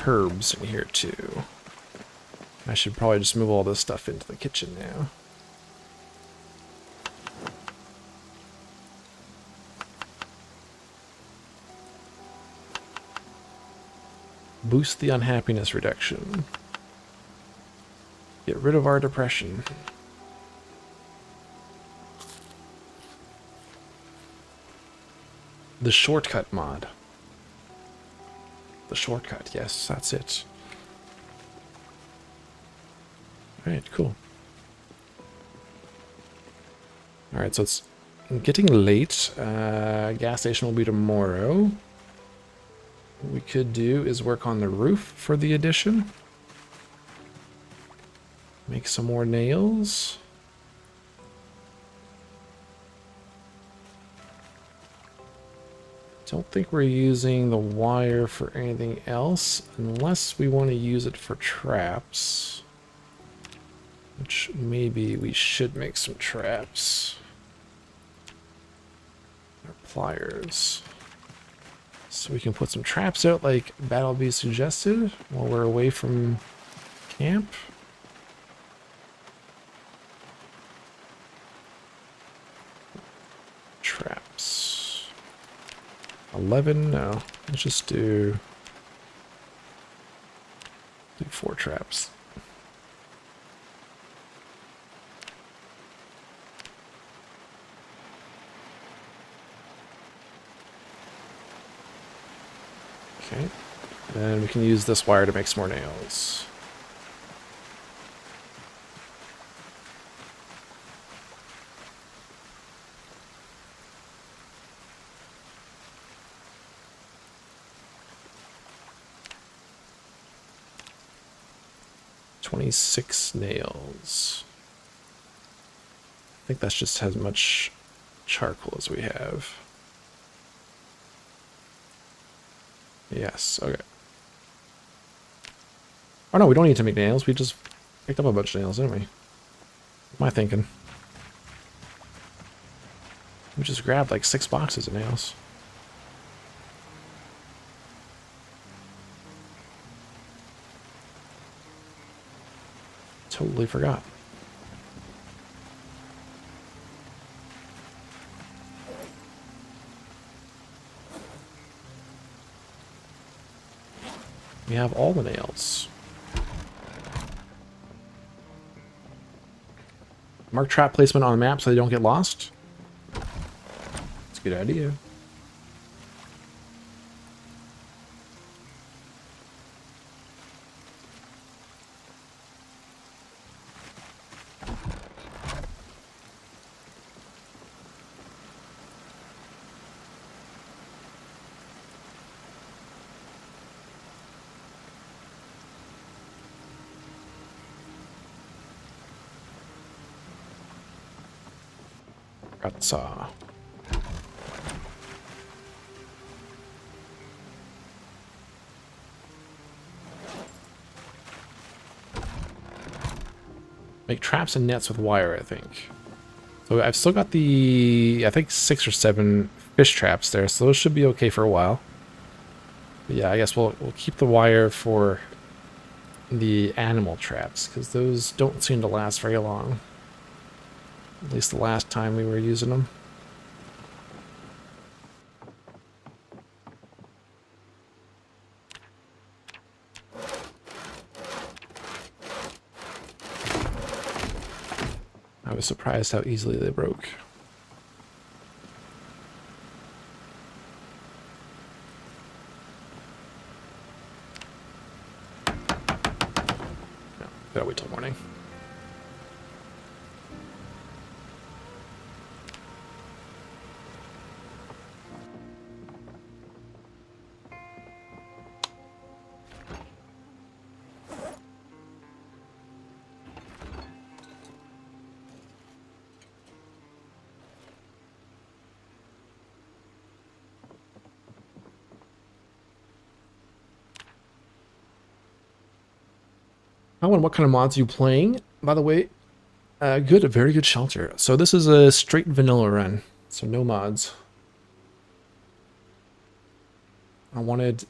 Herbs in here too. I should probably just move all this stuff into the kitchen now. Boost the unhappiness reduction. Get rid of our depression. The shortcut mod. The shortcut, yes, that's it. Alright, cool. Alright, so it's getting late. Gas station will be tomorrow. What we could do is work on the roof for the addition. Make some more nails. Don't think we're using the wire for anything else, unless we want to use it for traps. Which maybe we should make some traps. Our pliers. So we can put some traps out like Battleby suggested while we're away from camp. Traps. 11? No. Let's just do 4 traps. Okay. And we can use this wire to make some more nails. "26 nails. I think that's just as much charcoal as we have. Yes, okay. Oh no, we don't need to make nails. We just picked up a bunch of nails, didn't we? What am I thinking? We just grabbed like 6 boxes of nails. Totally forgot. We have all the nails. Mark trap placement on the map so they don't get lost. That's a good idea. Saw. Make traps and nets with wire, I think. So I've still got the, I think 6 or 7 fish traps there, so those should be okay for a while. But yeah, I guess we'll keep the wire for the animal traps, because those don't seem to last very long. At least the last time we were using them. I was surprised how easily they broke. No, gotta wait till morning. Oh, and what kind of mods are you playing, by the way? Good, a very good shelter. So this is a straight vanilla run, so no mods. I wanted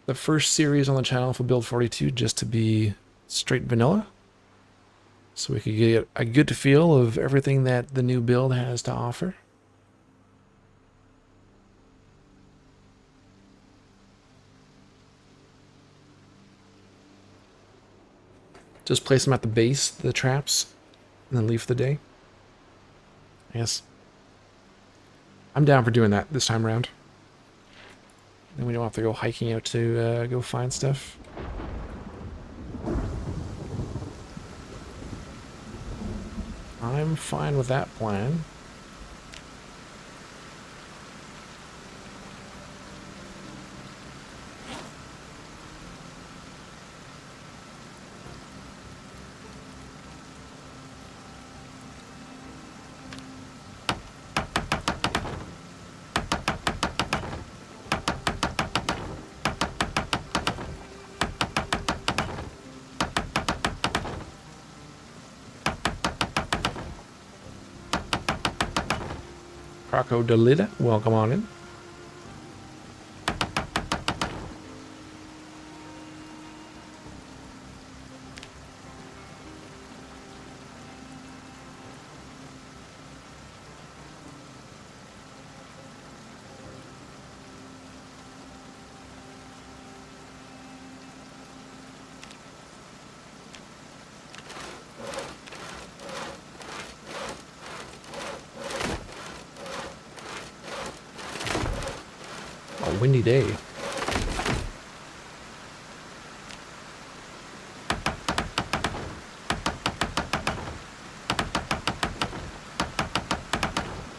the first series on the channel for Build 42 just to be straight vanilla, so we could get a good feel of everything that the new build has to offer. Just place them at the base, the traps, and then leave for the day. I guess I'm down for doing that this time around. Then we don't have to go hiking out to go find stuff. I'm fine with that plan. Crocodilida, welcome on in. A windy day.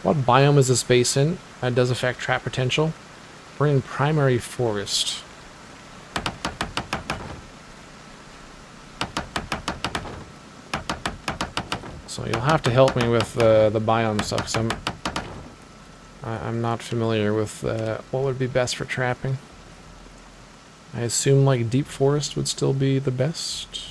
What biome is this base in? That does affect trap potential. We're in primary forest. So you'll have to help me with the biome stuff, because I'm not familiar with what would be best for trapping. I assume like deep forest would still be the best.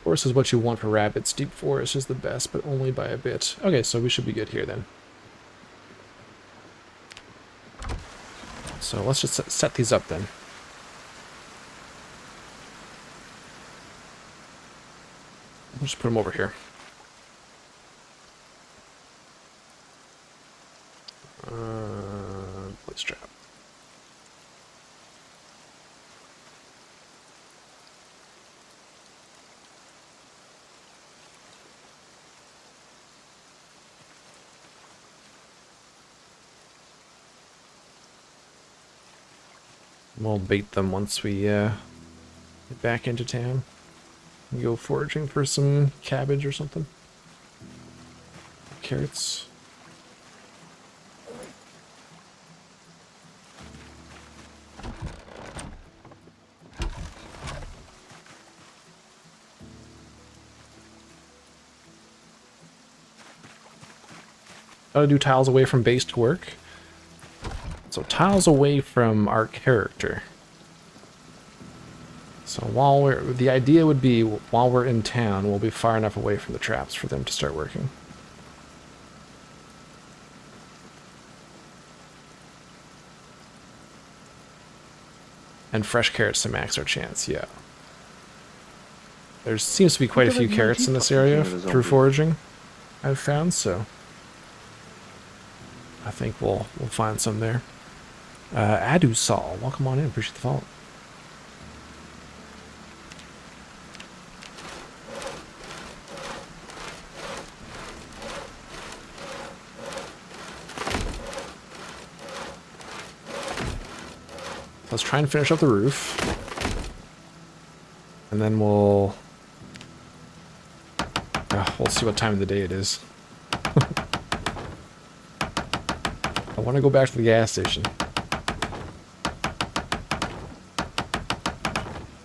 Forest is what you want for rabbits. Deep forest is the best, but only by a bit. Okay, so we should be good here then. So let's just set these up then. We'll just put them over here. Place trap. We'll bait them once we get back into town. And go foraging for some cabbage or something. Carrots. Gotta do tiles away from base to work. So tiles away from our character. So the idea would be while we're in town, we'll be far enough away from the traps for them to start working. And fresh carrots to max our chance, yeah. There seems to be quite a few carrots in this area through foraging, I've found, so I think we'll find some there. Adusal, welcome on in, appreciate the follow. Let's try and finish up the roof. And then we'll see what time of the day it is. I want to go back to the gas station.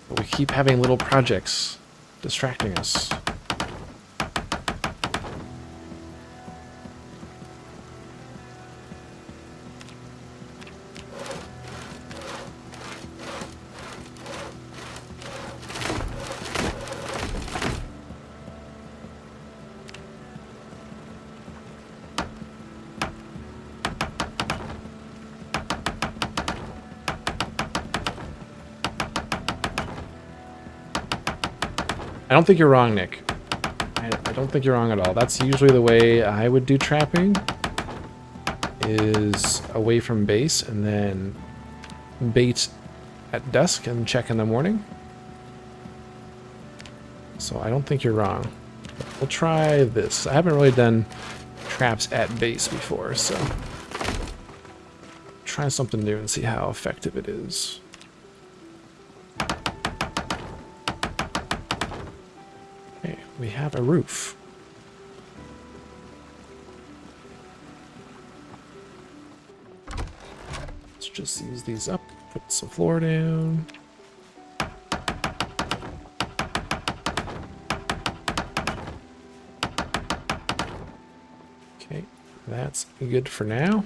But we keep having little projects distracting us. I don't think you're wrong, Nick. I don't think you're wrong at all. That's usually the way I would do trapping, is away from base and then bait at dusk and check in the morning. So I don't think you're wrong. We'll try this. I haven't really done traps at base before, so try something new and see how effective it is. We have a roof. Let's just use these up, put some floor down. Okay, that's good for now.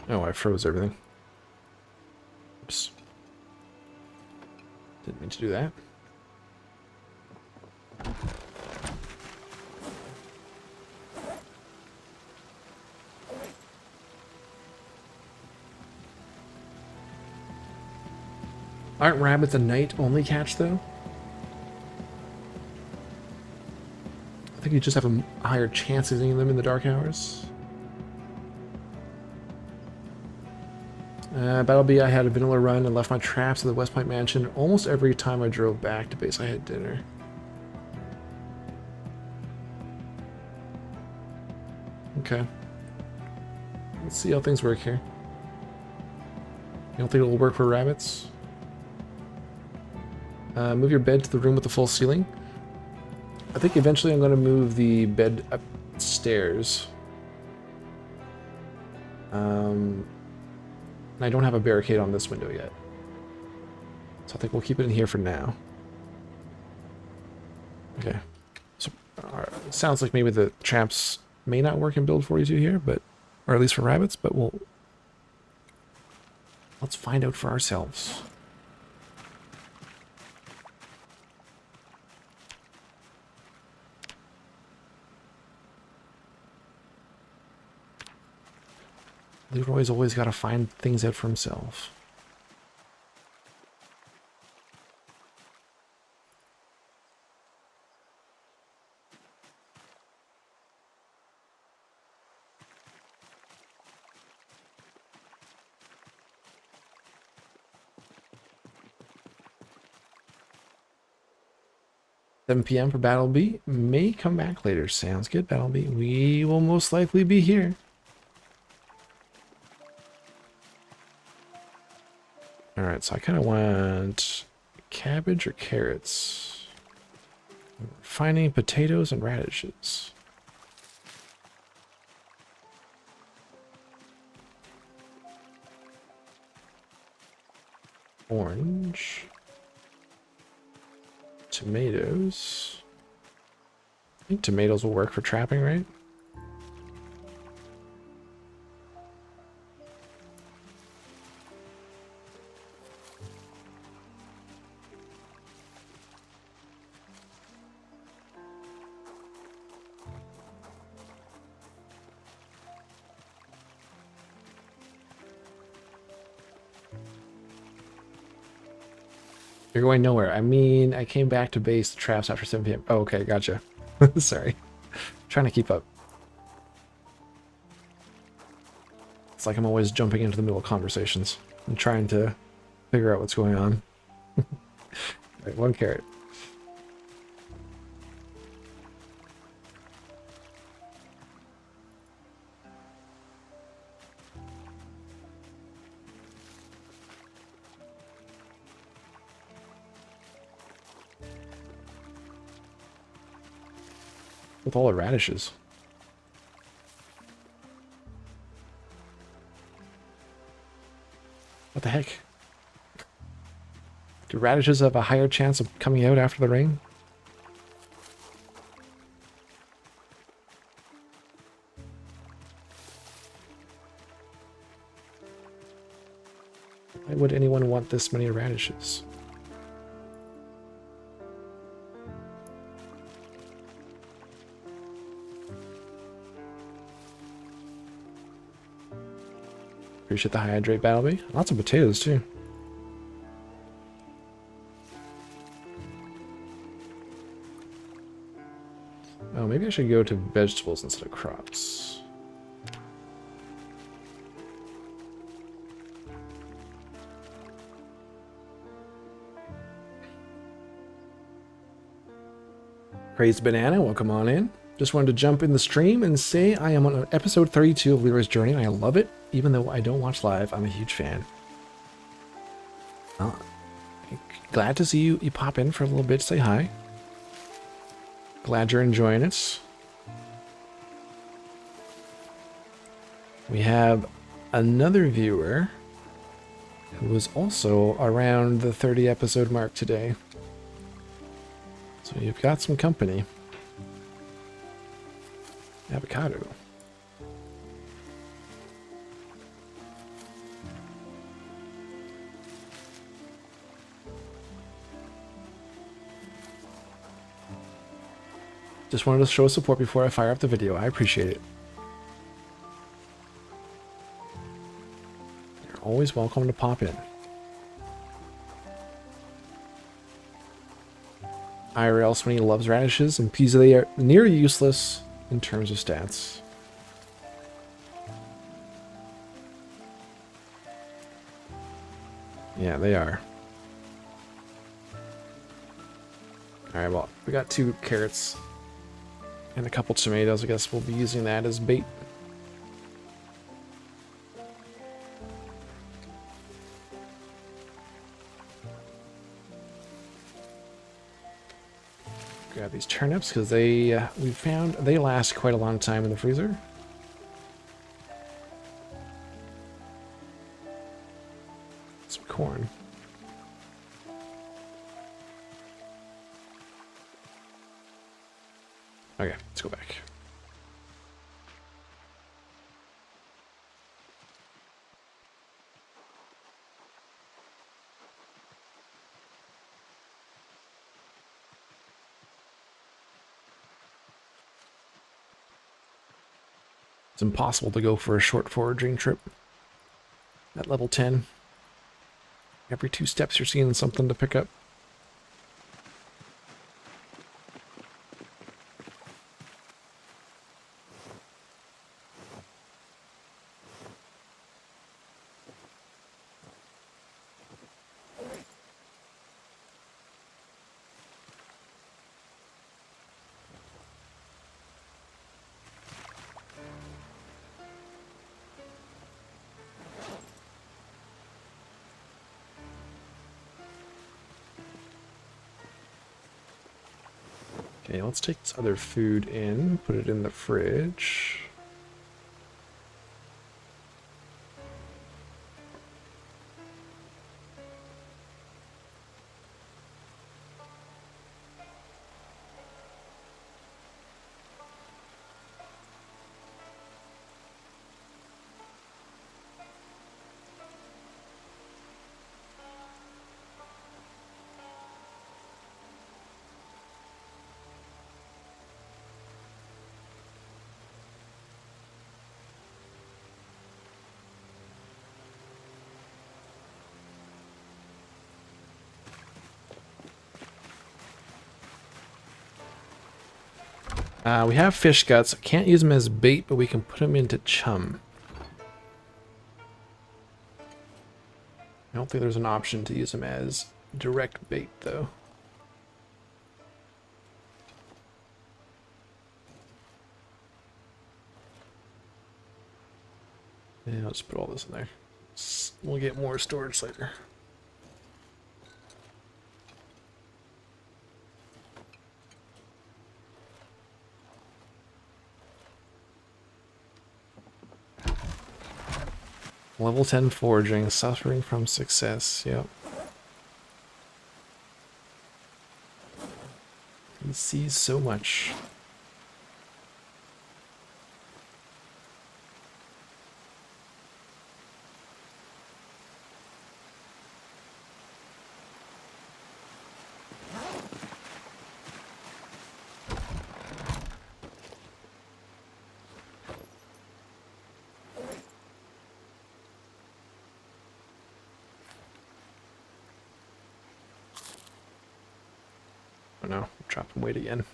Oh, I froze everything. Oops. Didn't mean to do that. Aren't rabbits a night-only catch, though? I think you just have a higher chance of seeing them in the dark hours. Battlebee, I had a vanilla run and left my traps at the West Point Mansion. Almost every time I drove back to base, I had dinner. Okay. Let's see how things work here. You don't think it will work for rabbits? Move your bed to the room with the full ceiling. I think eventually I'm going to move the bed upstairs. And I don't have a barricade on this window yet. So I think we'll keep it in here for now. Okay. So it sounds like maybe the traps may not work in build 42 here, but or at least for rabbits, but let's find out for ourselves. Leroy's always got to find things out for himself. $7 p.m. for Battlebee. May come back later. Sounds good, Battlebee. We will most likely be here. Alright, so I kind of want cabbage or carrots. Finding potatoes and radishes. orange. Tomatoes. I think tomatoes will work for trapping, right? You're going nowhere. I mean, I came back to base the traps after 7 p.m. Oh, okay, gotcha. Sorry. Trying to keep up. It's like I'm always jumping into the middle of conversations and trying to figure out what's going on. Right, 1 carrot. With all the radishes. What the heck? Do radishes have a higher chance of coming out after the rain? Why would anyone want this many radishes? Appreciate the hydrate, Battleby. Lots of potatoes, too. Oh, maybe I should go to vegetables instead of crops. Crazed Banana, welcome on in. Just wanted to jump in the stream and say I am on episode 32 of Leroy's Journey, and I love it. Even though I don't watch live, I'm a huge fan. Glad to see you pop in for a little bit, say hi. Glad you're enjoying it. We have another viewer who was also around the 30 episode mark today. So you've got some company. Avocado. Just wanted to show support before I fire up the video. I appreciate it. You're always welcome to pop in. IRL Sweeney loves radishes and peas. They are near useless in terms of stats. Yeah, they are. Alright, well, we got 2 carrots and a couple tomatoes. I guess we'll be using that as bait. Grab these turnips because they we found they last quite a long time in the freezer. Some corn. Okay, let's go back. It's impossible to go for a short foraging trip at level 10. Every 2 steps you're seeing something to pick up. Okay, let's take this other food in, put it in the fridge. We have fish guts. Can't use them as bait, but we can put them into chum. I don't think there's an option to use them as direct bait, though. Yeah, let's put all this in there. We'll get more storage later. Level 10 foraging, suffering from success. Yep. He sees so much. Oh no, dropping weight again.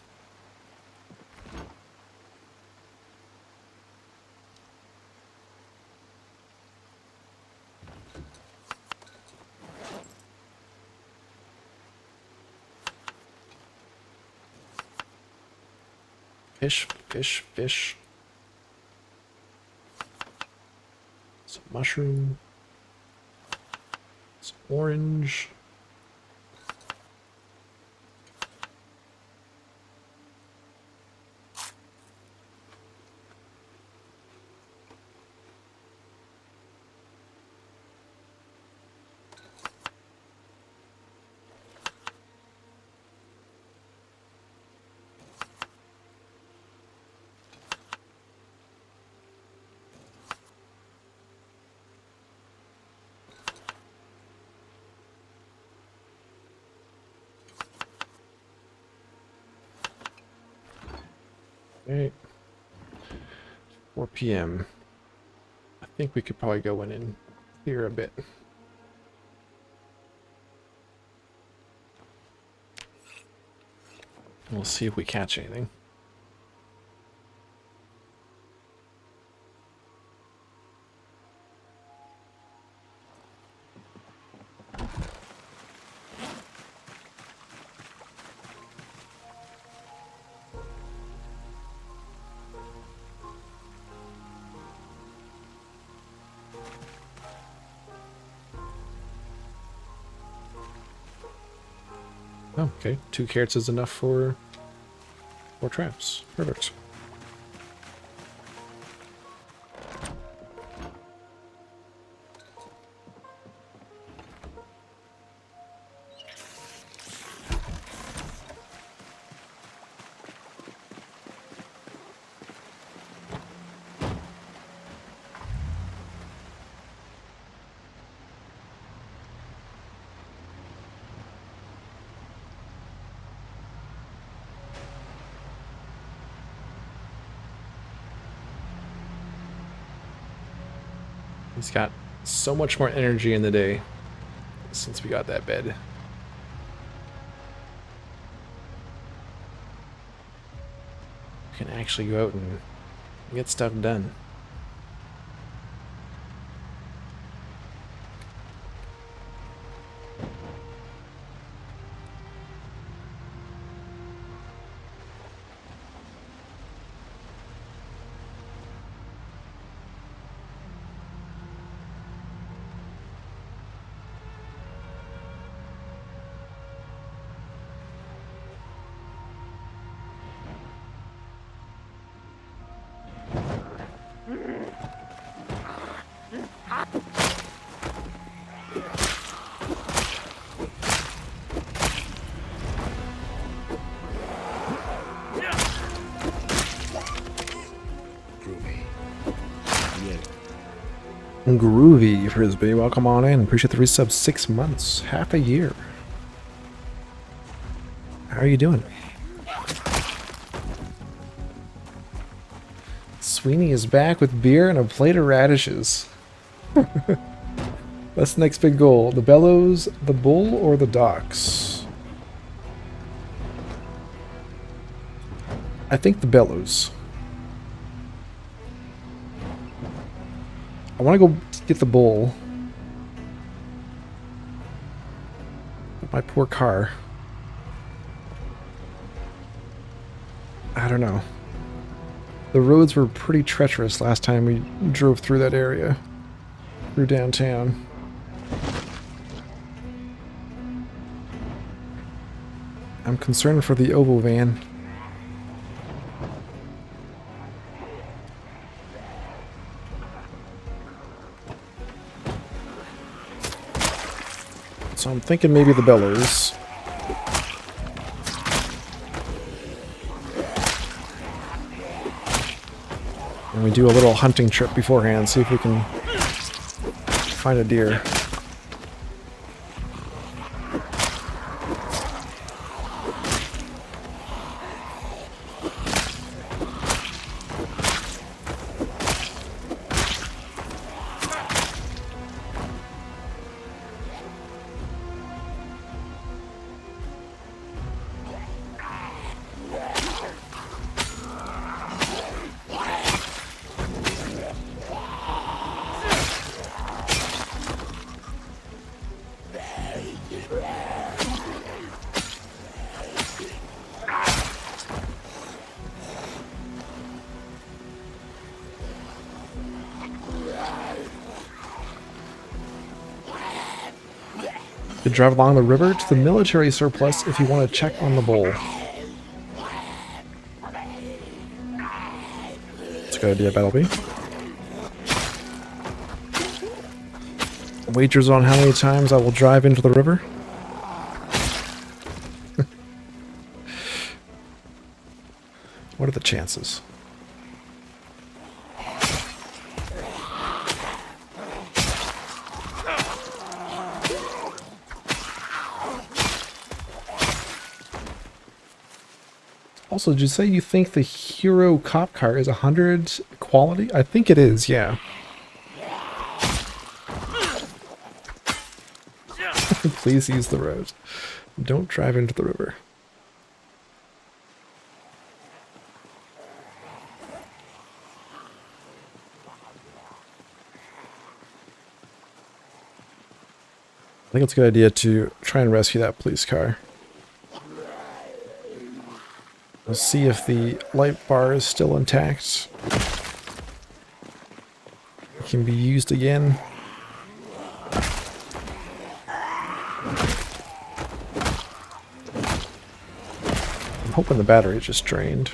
Fish, fish, fish. Some mushroom. Some orange. Okay. 4 p.m. I think we could probably go in and clear a bit. We'll see if we catch anything. Oh, okay. 2 carrots is enough for 4 traps. Perfect. He's got so much more energy in the day since we got that bed. We can actually go out and get stuff done. Groovy Frisbee, welcome on in. Appreciate the resub. 6 months, half a year. How are you doing? Sweeney is back with beer and a plate of radishes. That's the next big goal. The bellows, the bull, or the docks? I think the bellows. I want to go get the bull. My poor car. I don't know. The roads were pretty treacherous last time we drove through that area. Through downtown. I'm concerned for the Ovo van. So I'm thinking maybe the bellows. And we do a little hunting trip beforehand, see if we can find a deer. You drive along the river to the military surplus if you want to check on the bull. That's a good idea, Battlebee. Wagers on how many times I will drive into the river? What are the chances? Also, did you say you think the Hero cop car is 100 quality? I think it is, yeah. Please use the road. Don't drive into the river. I think it's a good idea to try and rescue that police car. Let's see if the light bar is still intact. It can be used again. I'm hoping the battery just drained.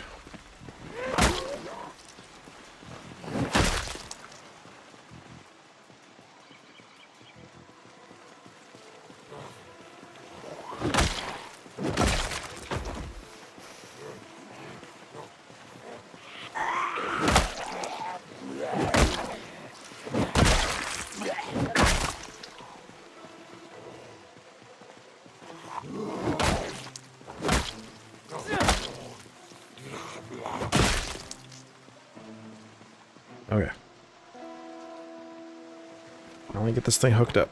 Okay. Now let me get this thing hooked up.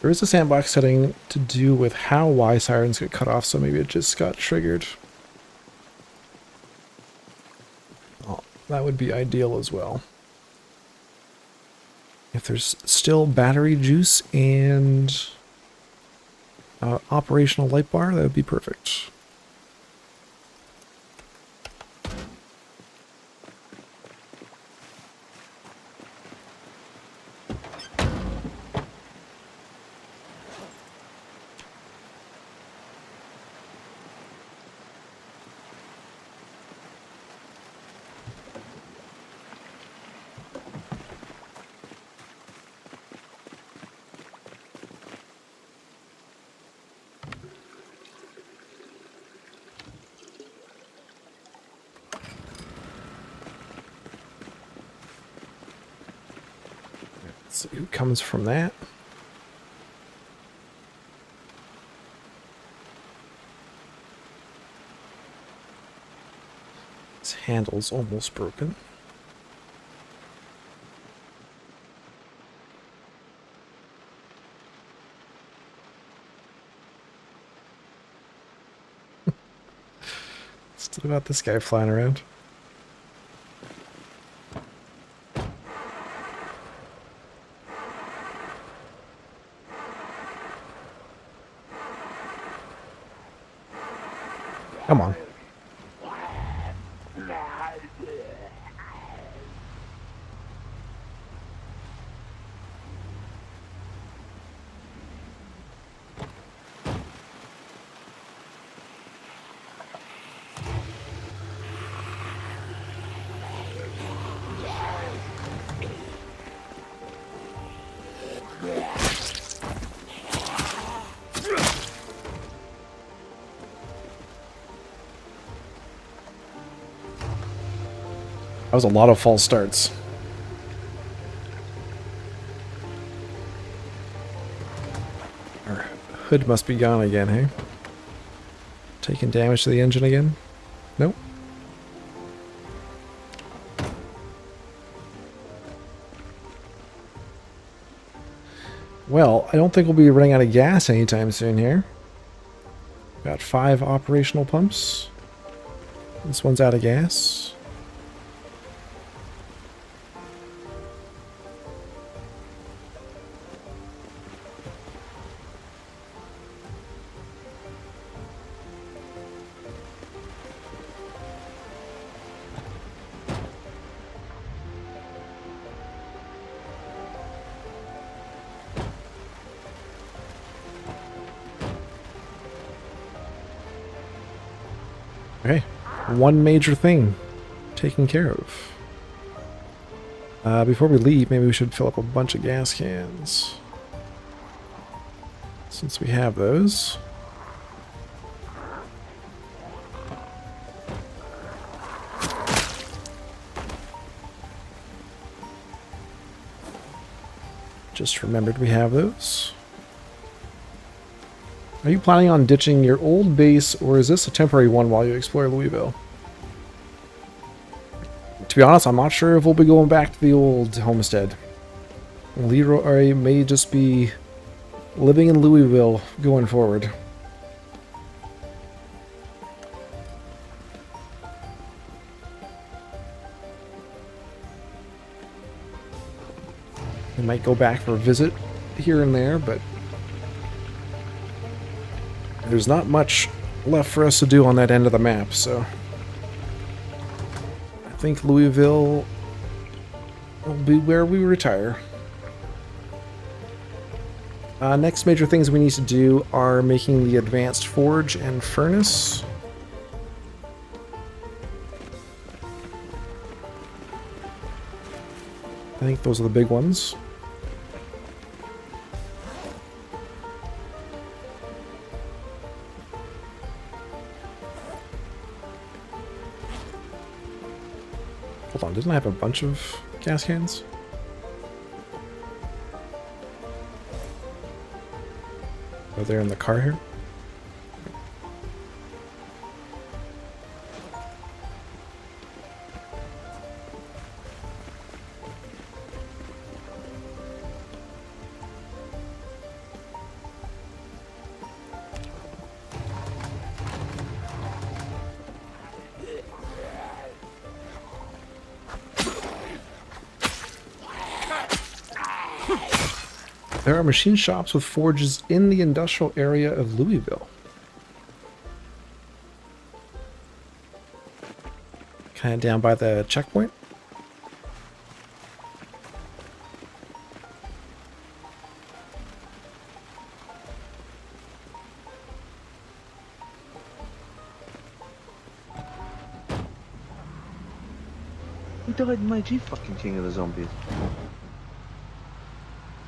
There is a sandbox setting to do with how Y sirens get cut off, so maybe it just got triggered. Oh, that would be ideal as well. If there's still battery juice and operational light bar, that would be perfect. see who comes from that. This handle's almost broken. Still got this guy flying around. Come on. That was a lot of false starts. Our hood must be gone again, hey? Taking damage to the engine again? Nope. Well, I don't think we'll be running out of gas anytime soon here. Got 5 operational pumps. This one's out of gas. Okay, one major thing taken care of. Before we leave, maybe we should fill up a bunch of gas cans. Since we have those. Just remembered we have those. Are you planning on ditching your old base, or is this a temporary one while you explore Louisville? To be honest, I'm not sure if we'll be going back to the old homestead. Leroy may just be living in Louisville going forward. We might go back for a visit here and there, but there's not much left for us to do on that end of the map, so I think Louisville will be where we retire. Next major things we need to do are making the advanced forge and furnace. I think those are the big ones. Hold on, didn't I have a bunch of gas cans? Oh, they're in the car here? There are machine shops with forges in the industrial area of Louisville. Kind of down by the checkpoint. Who died in my G fucking King of the Zombies?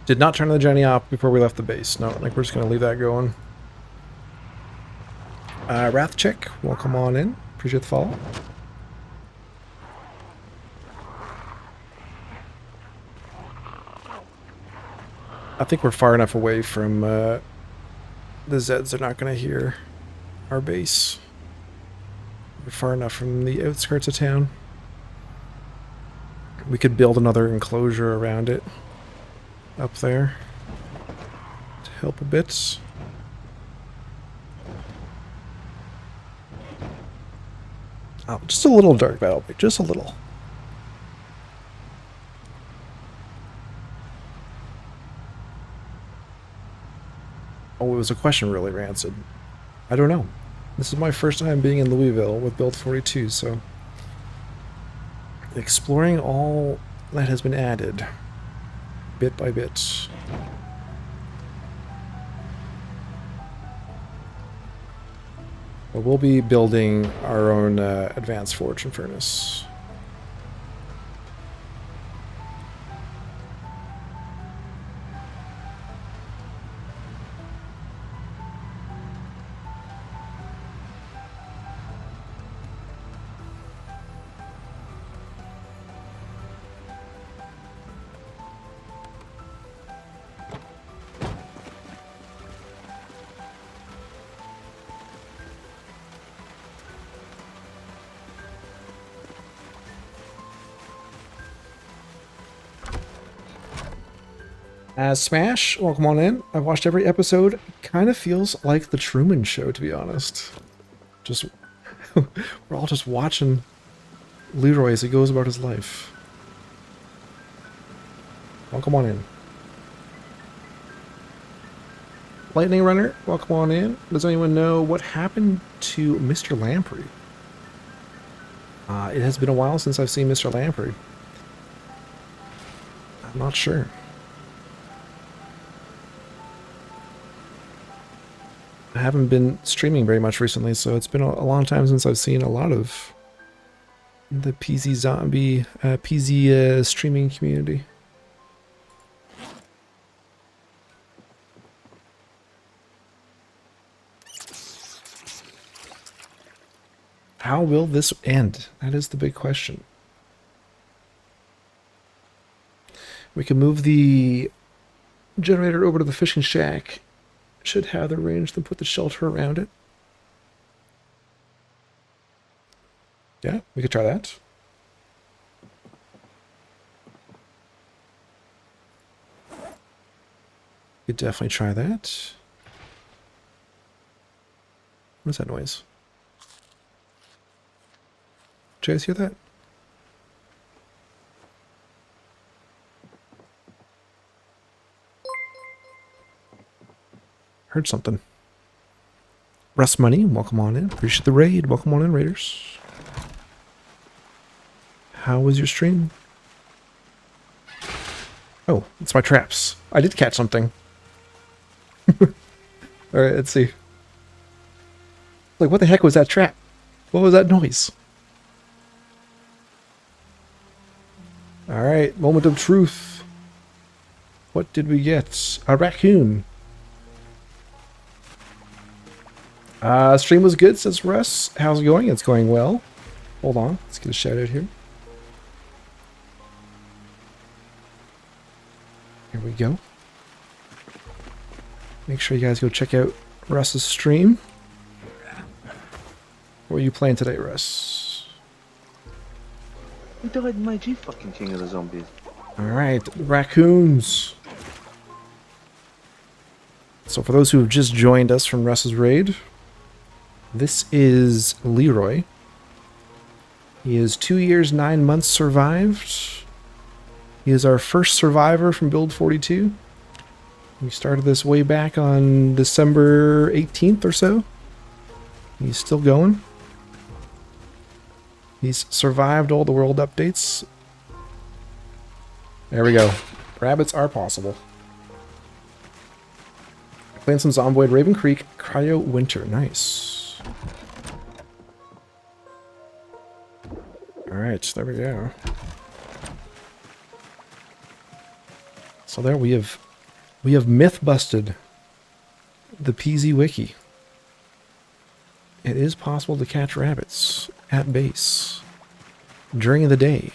Did not turn the Jenny off before we left the base. No, like we're just gonna leave that going. Wrath Chick, welcome on in. Appreciate the follow. I think we're far enough away from the Zeds are not going to hear our base. We're far enough from the outskirts of town. We could build another enclosure around it up there to help a bit. Oh, just a little dark battle, just a little. Oh, it was a question really, Rancid. I don't know. This is my first time being in Louisville with Build 42, so exploring all that has been added, bit by bit. But we'll be building our own advanced forge and furnace. Smash, welcome on in. I've watched every episode. Kind of feels like the Truman Show, to be honest. Just, we're all just watching Leroy as he goes about his life. Welcome on in. Lightning Runner, welcome on in. Does anyone know what happened to Mr. Lamprey? It has been a while since I've seen Mr. Lamprey. I'm not sure. I haven't been streaming very much recently, so it's been a long time since I've seen a lot of the PZ Zombie, PZ streaming community. How will this end? That is the big question. We can move the generator over to the fishing shack. Should have the range, then put the shelter around it. Yeah, we could try that. We could definitely try that. What's that noise? Did you guys hear that? Heard something. Russ Money, welcome on in. Appreciate the raid. Welcome on in, Raiders. How was your stream? Oh, it's my traps. I did catch something. Alright, let's see. Like, what the heck was that trap? What was that noise? Alright, moment of truth. What did we get? A raccoon. Stream was good, says Russ. How's it going? It's going well. Hold on, let's get a shout out here. Here we go. Make sure you guys go check out Russ's stream. What are you playing today, Russ? Who died my G fucking king of the zombies? Alright, raccoons. So for those who have just joined us from Russ's raid, this is Leroy. He is 2 years, 9 months survived. He is our first survivor from Build 42. We started this way back on December 18th or so. He's still going. He's survived all the world updates. There we go. Rabbits are possible. Playing some Zomboid, Raven Creek, Cryo Winter. Nice. Alright, there we go. So there we have myth busted the PZ Wiki. It is possible to catch rabbits at base during the day.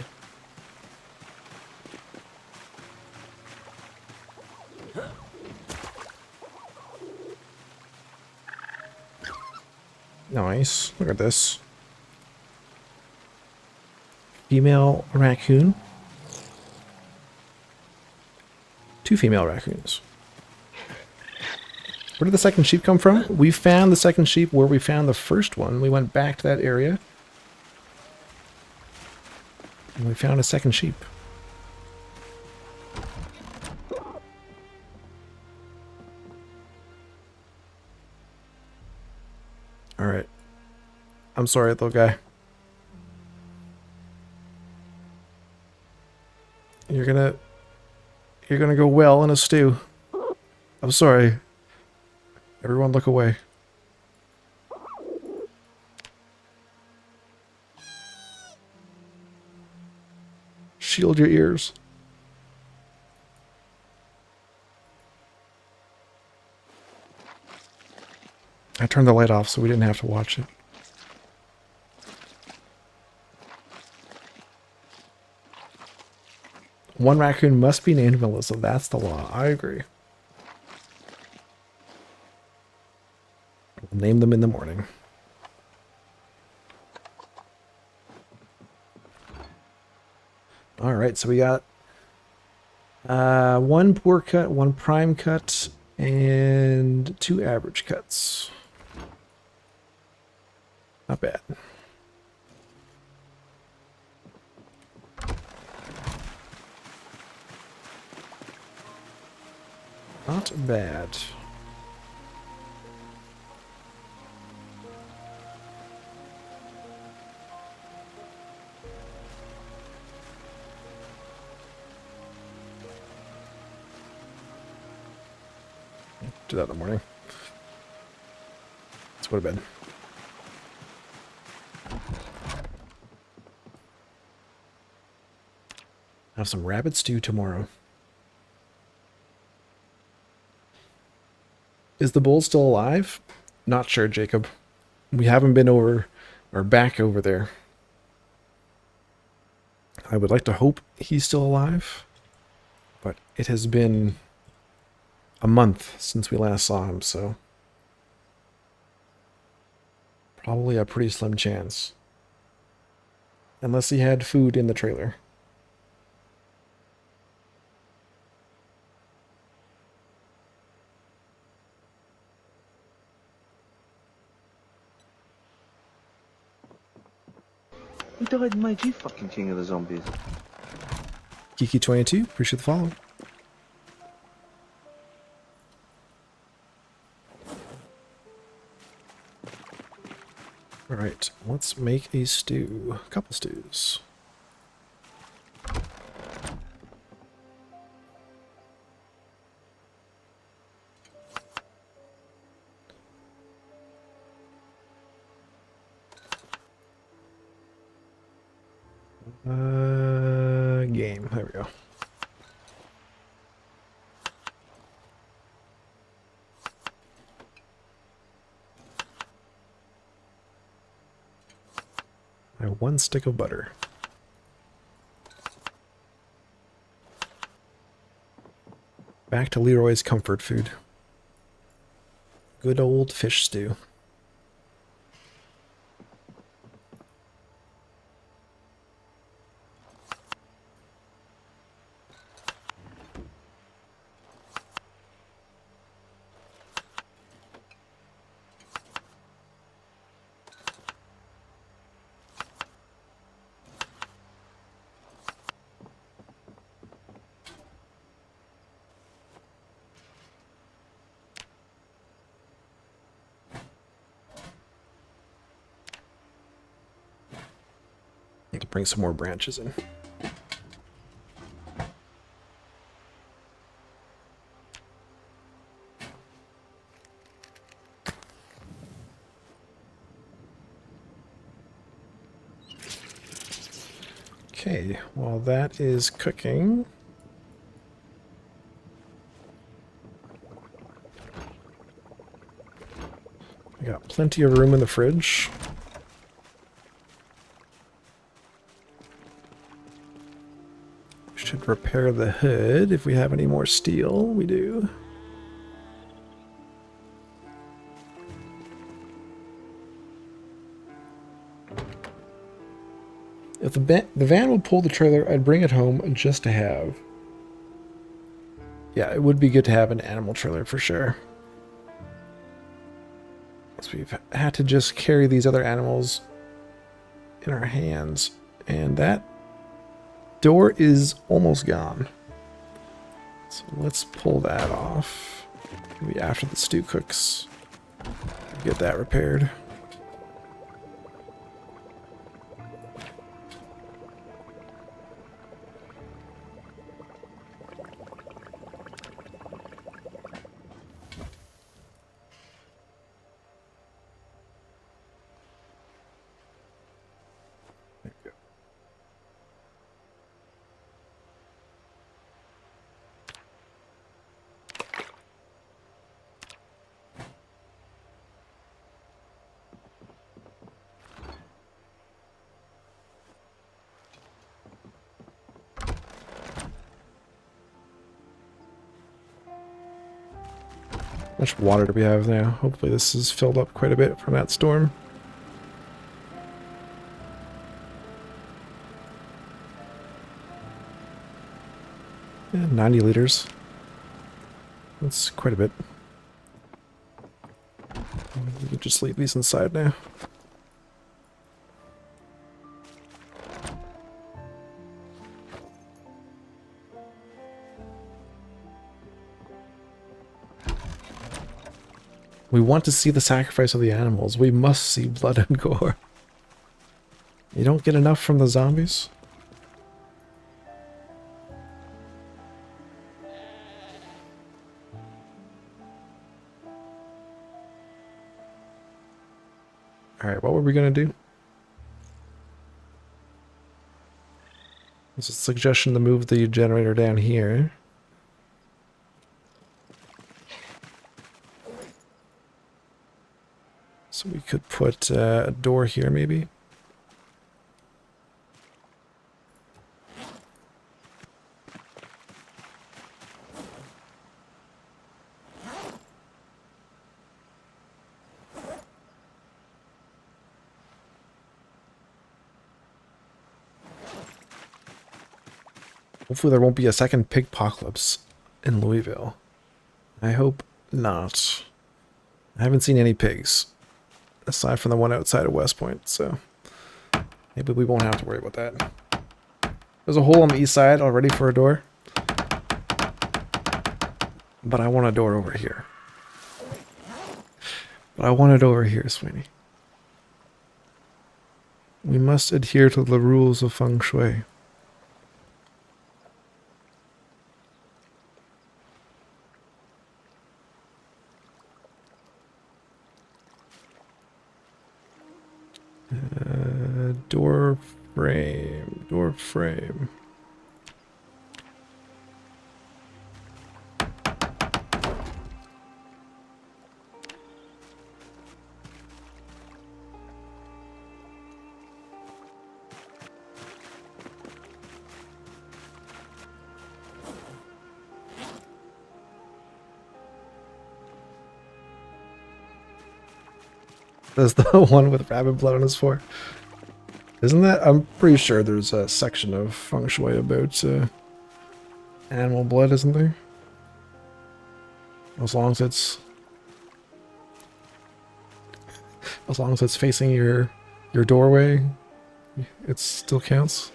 nice. Look at this. Female raccoon. 2 female raccoons. Where did the second sheep come from? We found the second sheep where we found the first one. We went back to that area. And we found a second sheep. Alright. I'm sorry, little guy. You're gonna go well in a stew. I'm sorry. Everyone look away. Shield your ears. I turned the light off so we didn't have to watch it. One raccoon must be named Melissa. That's the law. I agree. We'll name them in the morning. All right, so we got 1 poor cut, 1 prime cut, and 2 average cuts. Not bad. Not bad. Do that in the morning. Let's go to bed. Have some rabbit stew tomorrow. Is the bull still alive? Not sure, Jacob. We haven't been over or back over there. I would like to hope he's still alive, but it has been a month since we last saw him, so probably a pretty slim chance. Unless he had food in the trailer. Who died and made you fucking king of the zombies? Kiki22, appreciate the follow. Alright, let's make a stew. A couple stews. Game. There we go. I have 1 stick of butter. Back to Leroy's comfort food. Good old fish stew. To bring some more branches in. Okay, while that is cooking, I got plenty of room in the fridge. Should repair the hood if we have any more steel. We do. If the van will pull the trailer, I'd bring it home just to have. Yeah, it would be good to have an animal trailer for sure. So we've had to just carry these other animals in our hands. And that door is almost gone. So let's pull that off. Maybe after the stew cooks. Get that repaired. How much water do we have now? Hopefully this is filled up quite a bit from that storm. Yeah, 90 liters. That's quite a bit. We can just leave these inside now. We want to see the sacrifice of the animals. We must see blood and gore. You don't get enough from the zombies? Alright, what were we going to do? There's a suggestion to move the generator down here. So we could put a door here, maybe. Hopefully there won't be a second pigpocalypse in Louisville. I hope not. I haven't seen any pigs. Aside from the one outside of West Point, so maybe we won't have to worry about that. There's a hole on the east side already for a door. But I want a door over here. But I want it over here, Sweeney. We must adhere to the rules of feng shui. Door frame. That's the one with rabbit blood on his floor. Isn't that? I'm pretty sure there's a section of feng shui about animal blood, isn't there? As long as it's facing your doorway, it still counts.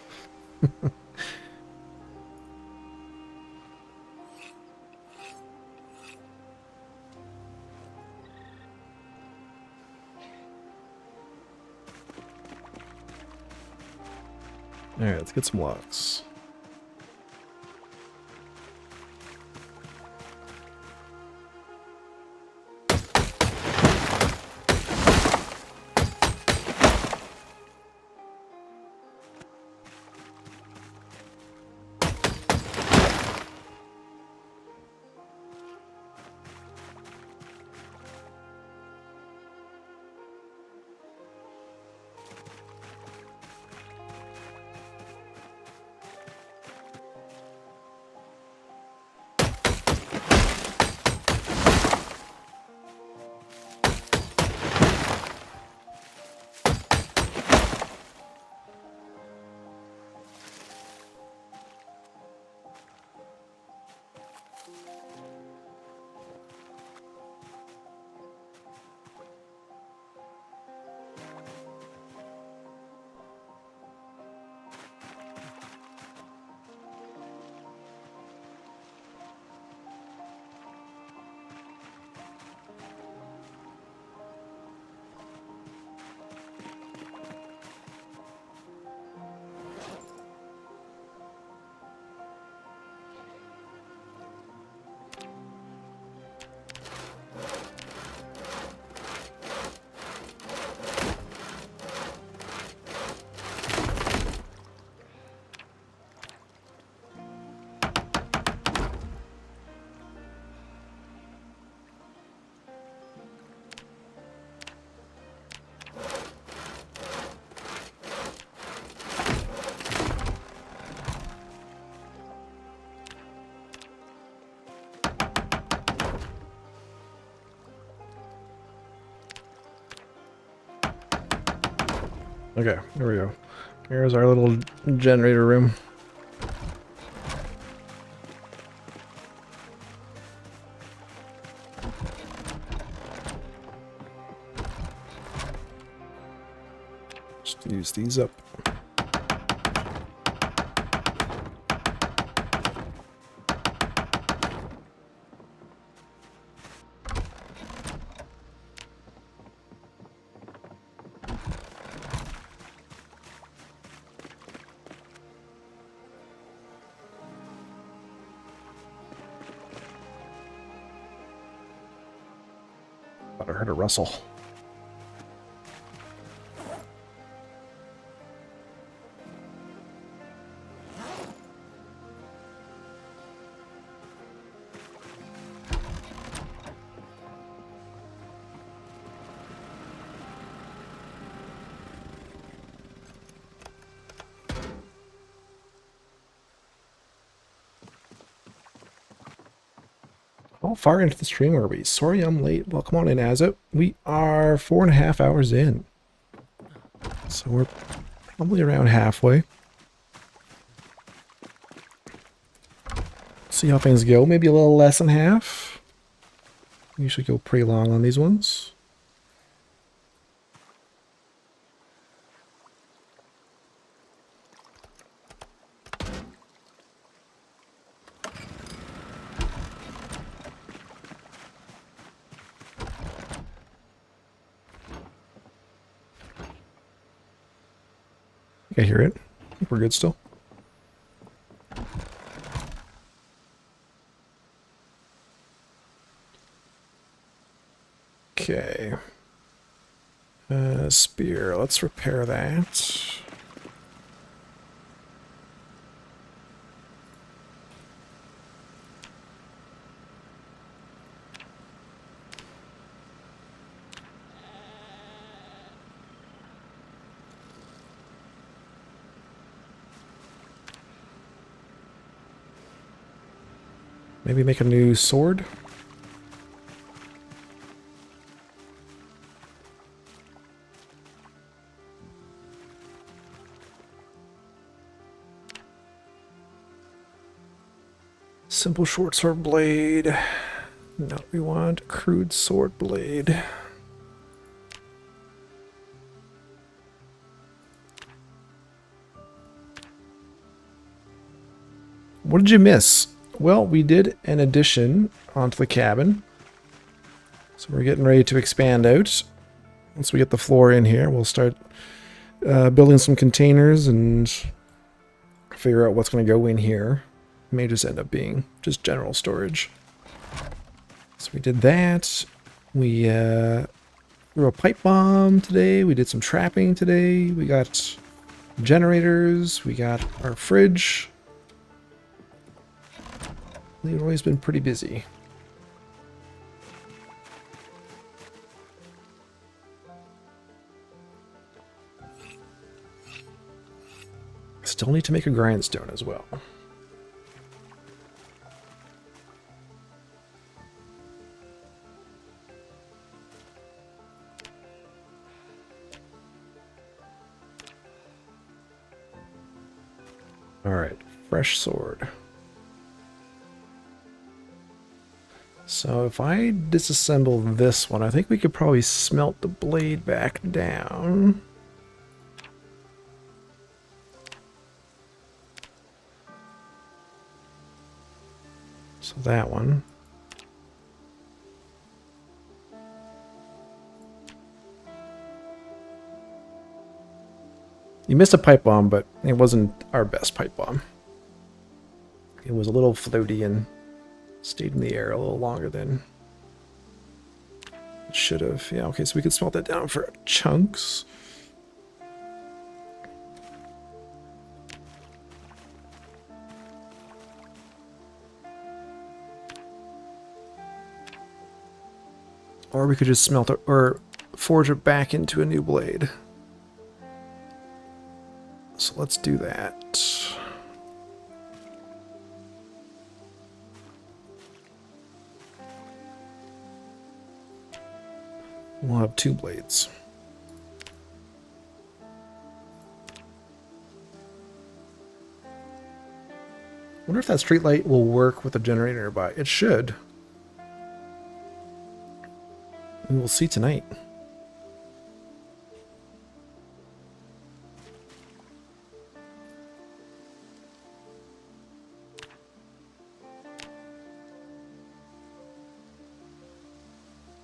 Alright, let's get some locks. Okay, there we go. Here's our little generator room. Just use these up. Thought I heard a rustle. How far into the stream are we? Sorry I'm late. Well, come on in, Azit. We are 4.5 hours in. So we're probably around halfway. See how things go. Maybe a little less than half. We usually go pretty long on these ones. I hear it. I think we're good still. Okay. Spear. Let's repair that. Maybe make a new sword. Simple short sword blade. No, we want crude sword blade. What did you miss? Well, we did an addition onto the cabin. So we're getting ready to expand out. Once we get the floor in here, we'll start building some containers and figure out what's going to go in here. It may just end up being just general storage. So we did that. We threw a pipe bomb today. We did some trapping today. We got generators. We got our fridge. Leroy's been pretty busy. Still need to make a grindstone as well. All right, fresh sword. So if I disassemble this one, I think we could probably smelt the blade back down. So that one. You missed a pipe bomb, but it wasn't our best pipe bomb. It was a little floaty and stayed in the air a little longer than it should have. Yeah, okay, so we could smelt that down for chunks. Or we could just smelt it or forge it back into a new blade. So let's do that. We'll have two blades. Wonder if that street light will work with the generator nearby. It should. We will see tonight.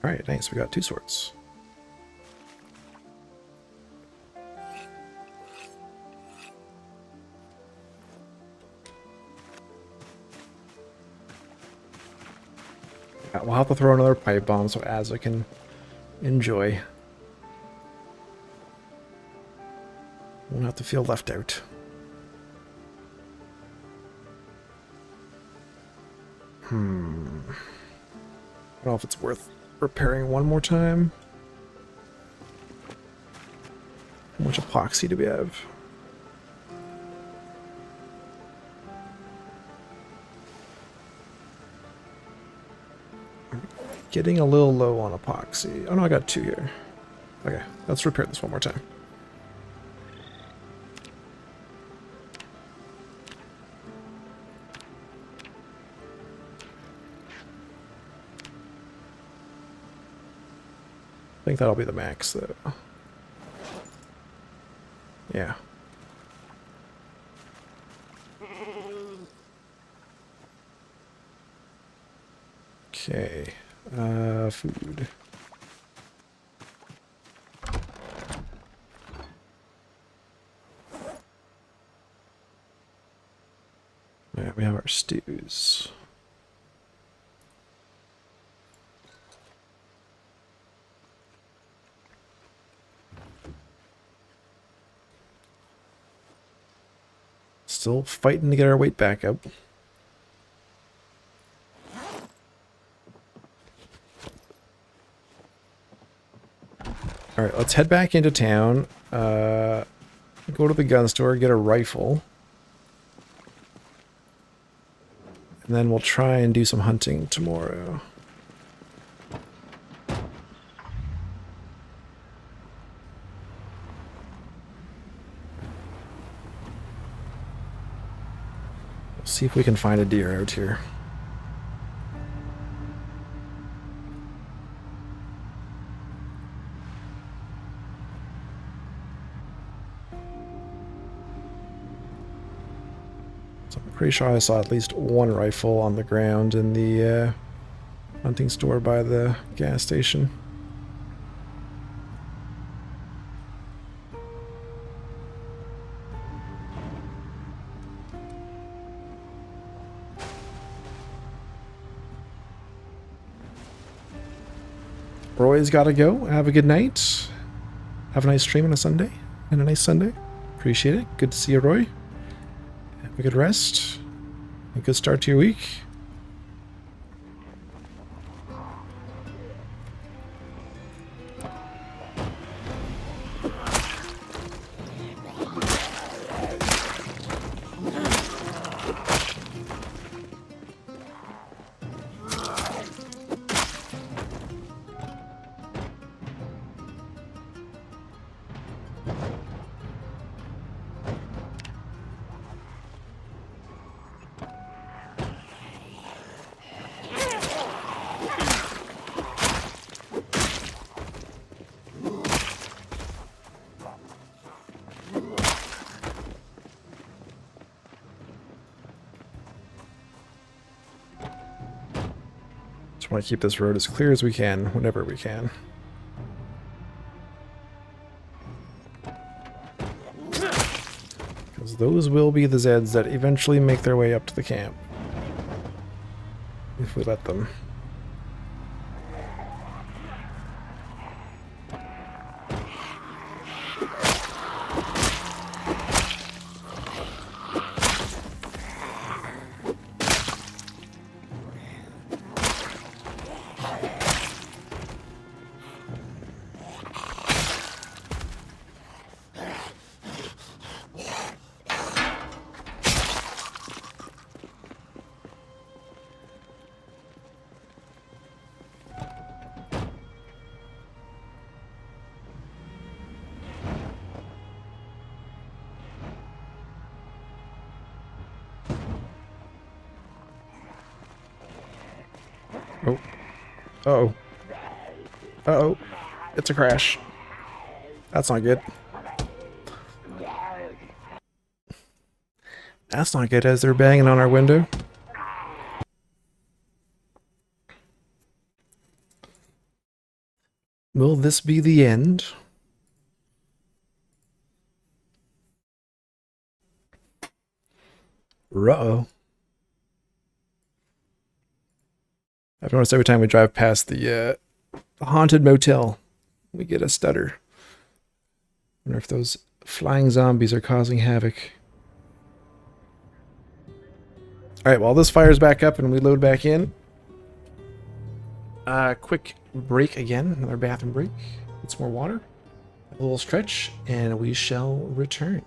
Alright, nice. We got 2 swords. We'll have to throw another pipe bomb so Azza can enjoy. Won't have to feel left out. I don't know if it's worth repairing one more time. How much epoxy do we have? Getting a little low on epoxy. Oh no, I got 2 here. Okay, let's repair this one more time. I think that'll be the max though. Yeah. Okay. Food. Alright, we have our stews. Still fighting to get our weight back up. Alright, let's head back into town. Go to the gun store, get a rifle. And then we'll try and do some hunting tomorrow. We'll see if we can find a deer out here. Pretty sure I saw at least one rifle on the ground in the hunting store by the gas station. Roy's gotta go. Have a good night. Have a nice stream on a Sunday and a nice Sunday. Appreciate it. Good to see you, Roy. Have a good rest. A good start to your week. Just want to keep this road as clear as we can, whenever we can. Because those will be the Zeds that eventually make their way up to the camp. If we let them. Oh. Uh-oh. Uh-oh. It's a crash. That's not good. That's not good as they're banging on our window. Will this be the end? Uh-oh. I've noticed every time we drive past the haunted motel, we get a stutter. Wonder if those flying zombies are causing havoc. Alright, while this fires back up and we load back in, quick break again, another bathroom break. Get some more water, a little stretch, and we shall return.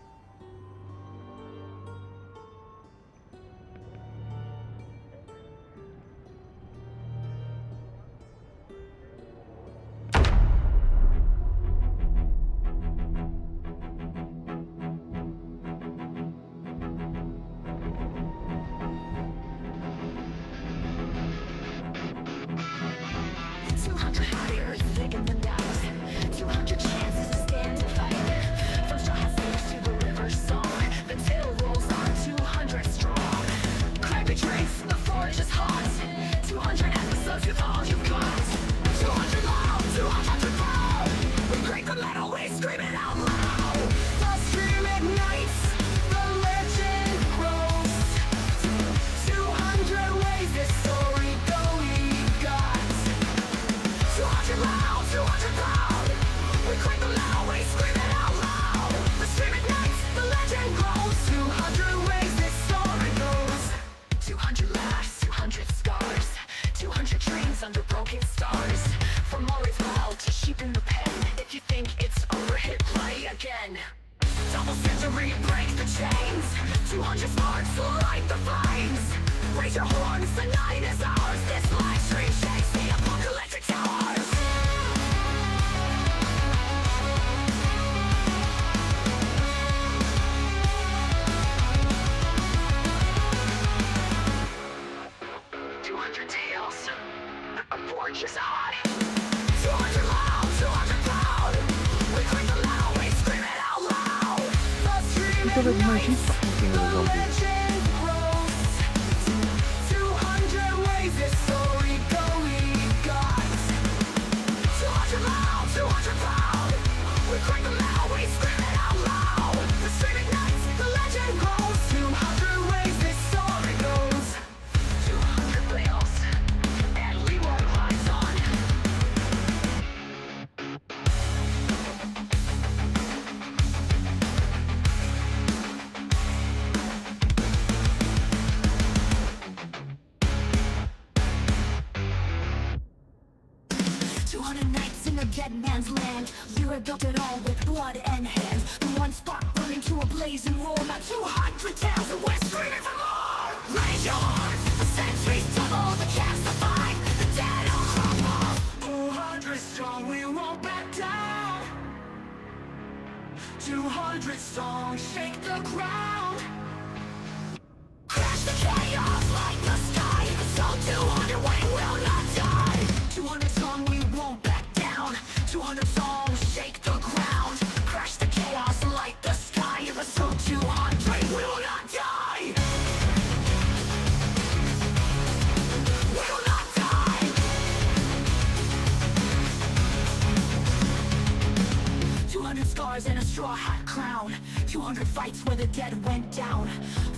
And a straw hat crown. 200 fights where the dead went down.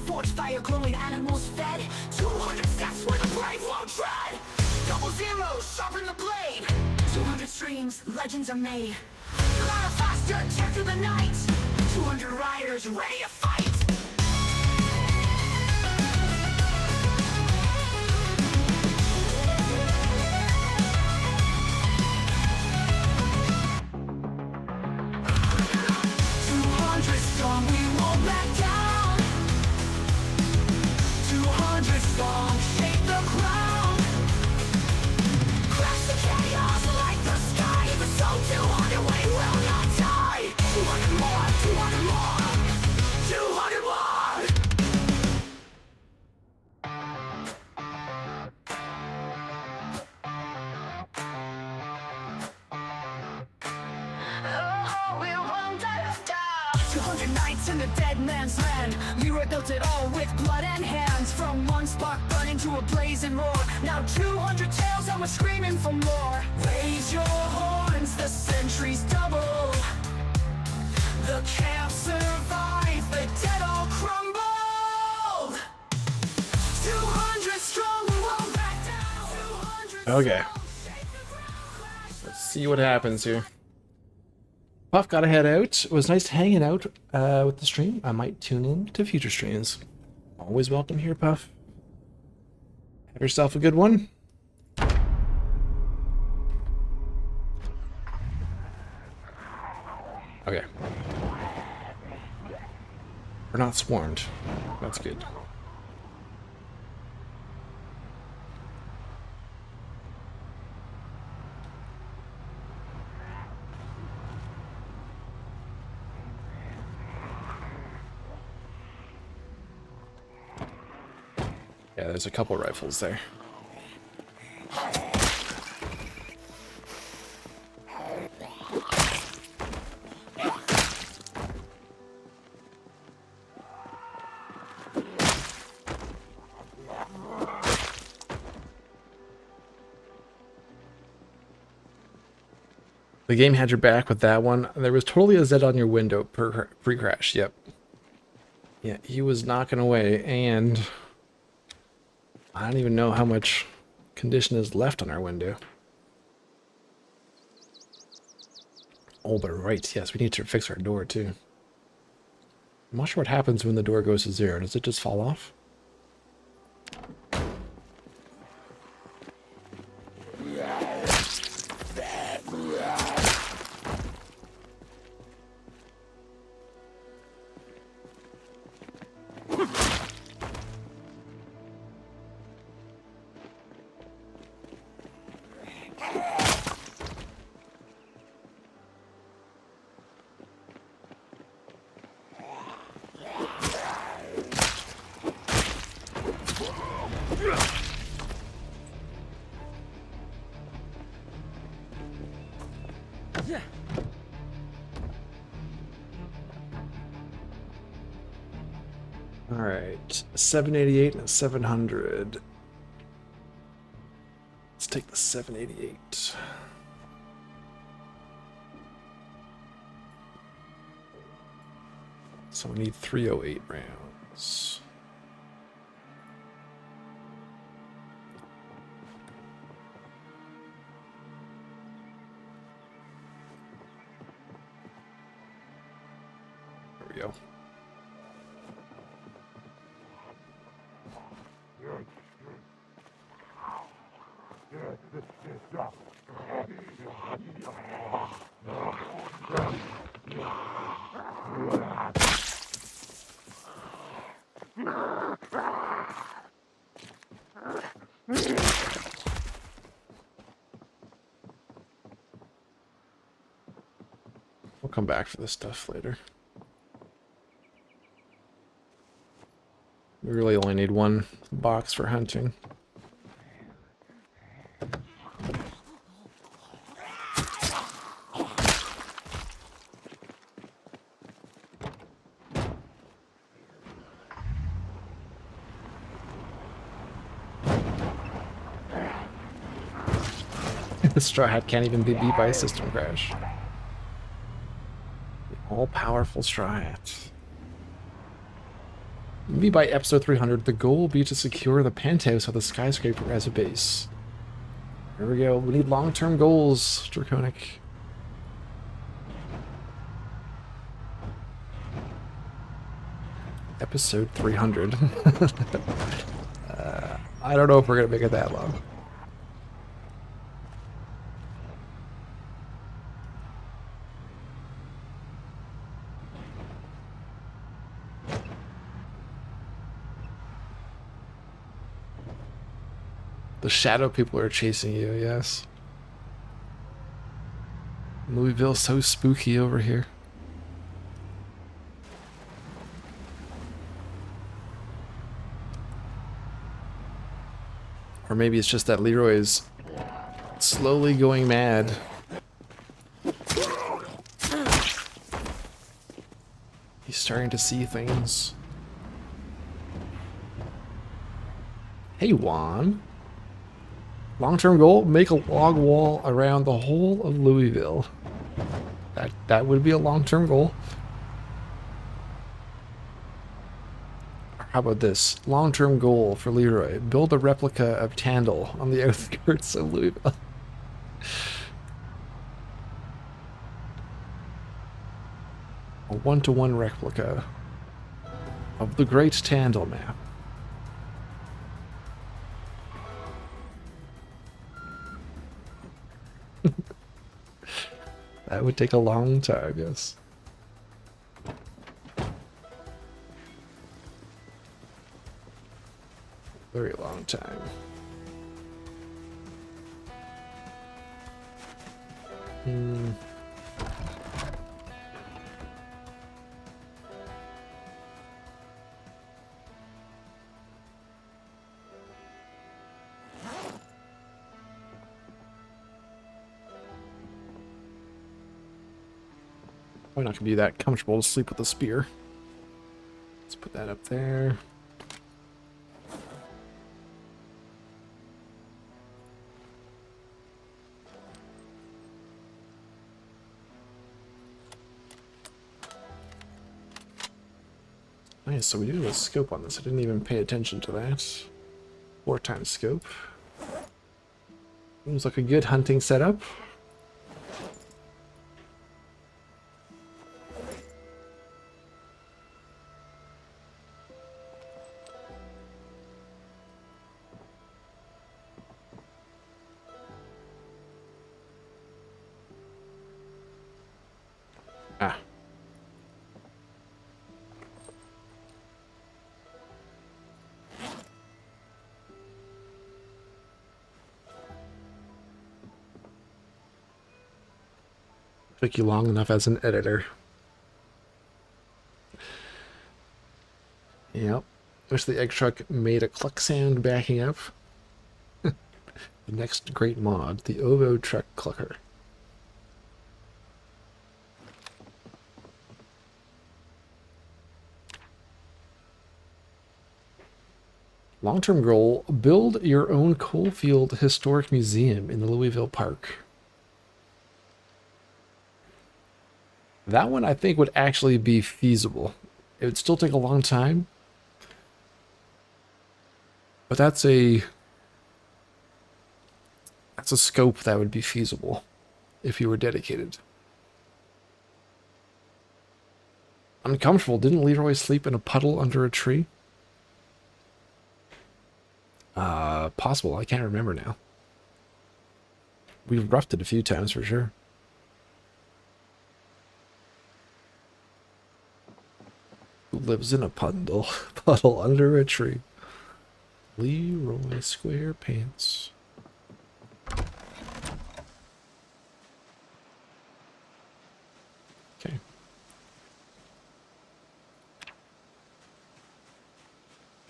Forged fire, glowing animals fed. 200 steps where the brave won't tread. Double zeros, sharpen the blade. 200 streams, legends are made. Louder, faster, tear through the night. 200 riders ready to fight. Strong, we won't back down. 200 strong, shake the ground. Crash the chaos like the sky. But so 200 we will not die. 200 more, 200 more, 200 more. 200 nights in the dead man's land. Leroy built it all with blood and hands. From one spark burning to a blazing roar. Now 200 tales and we're screaming for more. Raise your horns, the centuries double. The camp survived, the dead all crumbled. 200 strong, we won't back down. 200 Okay. Let's see what happens here. Puff, gotta head out. It was nice hanging out with the stream. I might tune in to future streams. Always welcome here, Puff. Have yourself a good one. Okay. We're not swarmed. That's good. Yeah, there's a couple rifles there. The game had your back with that one. There was totally a Z on your window pre-crash. Yep. Yeah, he was knocking away, and I don't even know how much condition is left on our window. Oh, but right, yes, we need to fix our door too. I'm not sure what happens when the door goes to 0. Does it just fall off? All right, 788 and a 700. Let's take the 788. So we need 308 rounds. There we go. We'll come back for this stuff later. We really only need one box for hunting. The Straw Hat can't even be beat by a system crash. The all-powerful Straw Hat. Maybe by episode 300, the goal will be to secure the penthouse of the skyscraper as a base. Here we go. We need long-term goals, Draconic. Episode 300. I don't know if we're going to make it that long. The shadow people are chasing you, yes. Louisville's so spooky over here. Or maybe it's just that Leroy's slowly going mad. He's starting to see things. Hey, Juan. Long-term goal, make a log wall around the whole of Louisville. That would be a long-term goal. How about this? Long-term goal for Leroy. Build a replica of Tandle on the outskirts of Louisville. A one-to-one replica of the Great Tandle map. That would take a long time, yes. Very long time. Probably not gonna be that comfortable to sleep with a spear. Let's put that up there. Nice, so we do have a scope on this. I didn't even pay attention to that. 4 times scope. Seems like a good hunting setup. Ah. Took you long enough as an editor. Yep. Wish the egg truck made a cluck sound backing up. The next great mod, the Ovo truck clucker. Long-term goal, build your own Coalfield Historic Museum in the Louisville Park. That one I think would actually be feasible. It would still take a long time. But that's a scope that would be feasible if you were dedicated. Uncomfortable. Didn't Leroy sleep in a puddle under a tree? Possible. I can't remember now. We've roughed it a few times for sure. Who lives in a puddle under a tree? Leroy Square Pants. Okay.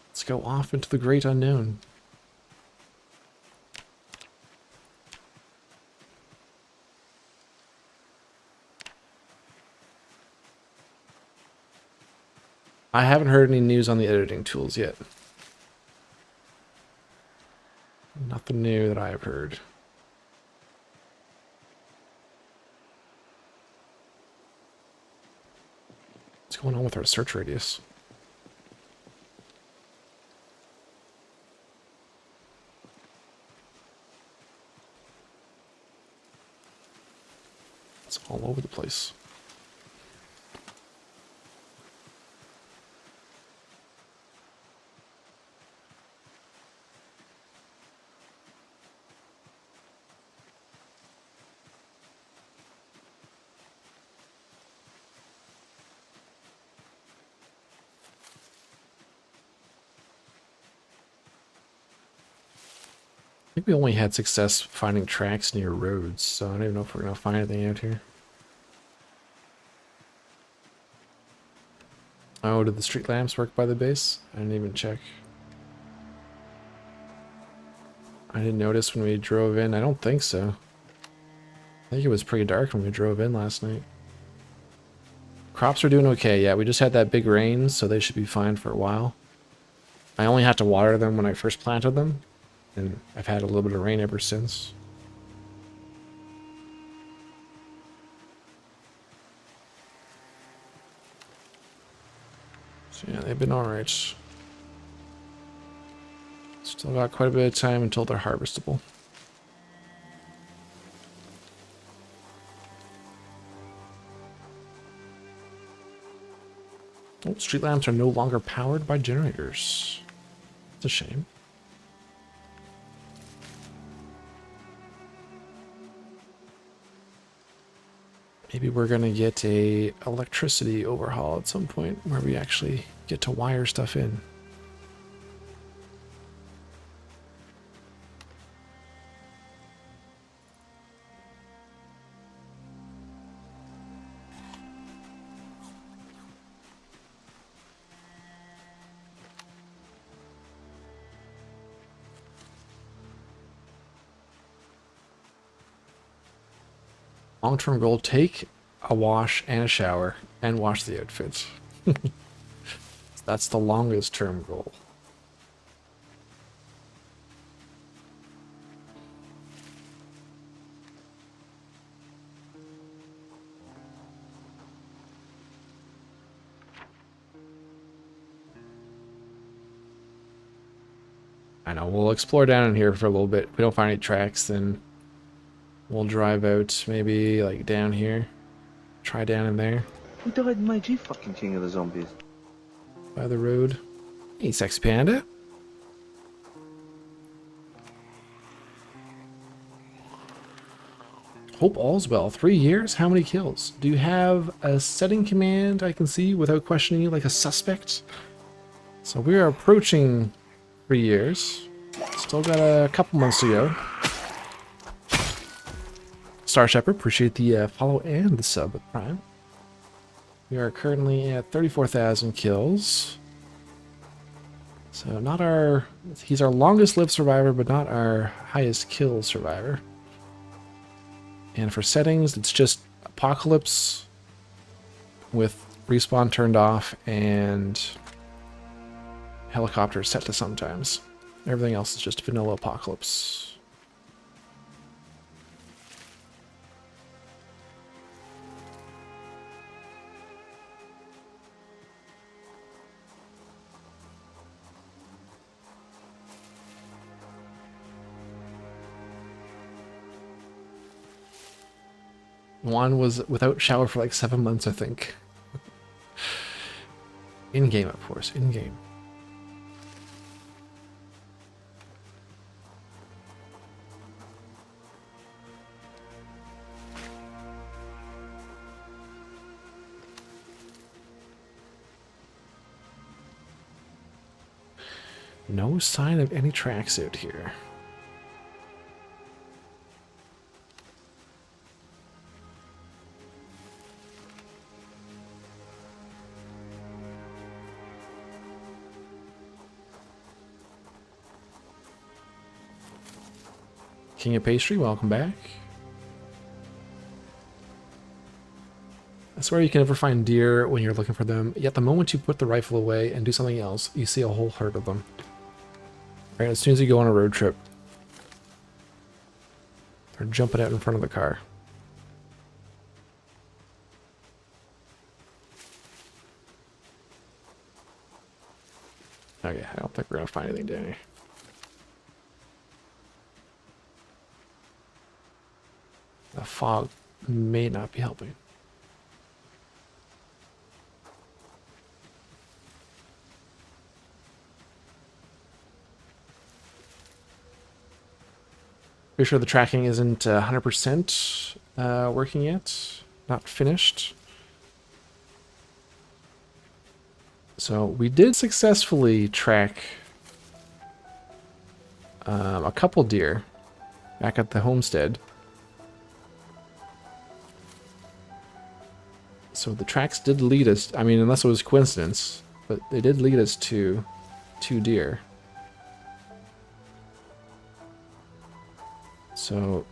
Let's go off into the great unknown. I haven't heard any news on the editing tools yet. Nothing new that I have heard. What's going on with our search radius? It's all over the place. I think we only had success finding tracks near roads, so I don't even know if we're going to find anything out here. Oh, did the street lamps work by the base? I didn't even check. I didn't notice when we drove in. I don't think so. I think it was pretty dark when we drove in last night. Crops are doing okay. Yeah, we just had that big rain, so they should be fine for a while. I only had to water them when I first planted them, and I've had a little bit of rain ever since. So yeah, they've been alright. Still got quite a bit of time until they're harvestable. Oh, street lamps are no longer powered by generators. It's a shame. Maybe we're gonna get a electricity overhaul at some point where we actually get to wire stuff in. Long-term goal, take a wash and a shower and wash the outfit. That's the longest term goal. I know, we'll explore down in here for a little bit. If we don't find any tracks, then we'll drive out maybe like down here. Try down in there. Who died, my G fucking king of the zombies? By the road. Hey, Sexy Panda. Hope all's well. 3 years? How many kills? Do you have a setting command I can see without questioning you like a suspect? So we are approaching 3 years. Still got a couple months to go. Star Shepherd, appreciate the follow and the sub with Prime. We are currently at 34,000 kills. So not our... He's our longest lived survivor, but not our highest kill survivor. And for settings, it's just Apocalypse with respawn turned off and helicopter set to sometimes. Everything else is just vanilla Apocalypse. Juan was without shower for like 7 months, I think. In-game, of course, in-game. No sign of any tracks out here. King of Pastry, welcome back. I swear you can never find deer when you're looking for them, yet the moment you put the rifle away and do something else, you see a whole herd of them. Right, as soon as you go on a road trip. They're jumping out in front of the car. Okay, I don't think we're gonna find anything down here. The fog may not be helping. Pretty sure the tracking isn't 100% working yet. Not finished. So we did successfully track a couple deer back at the homestead. So the tracks did lead us, I mean, unless it was coincidence, but they did lead us to 2 deer. So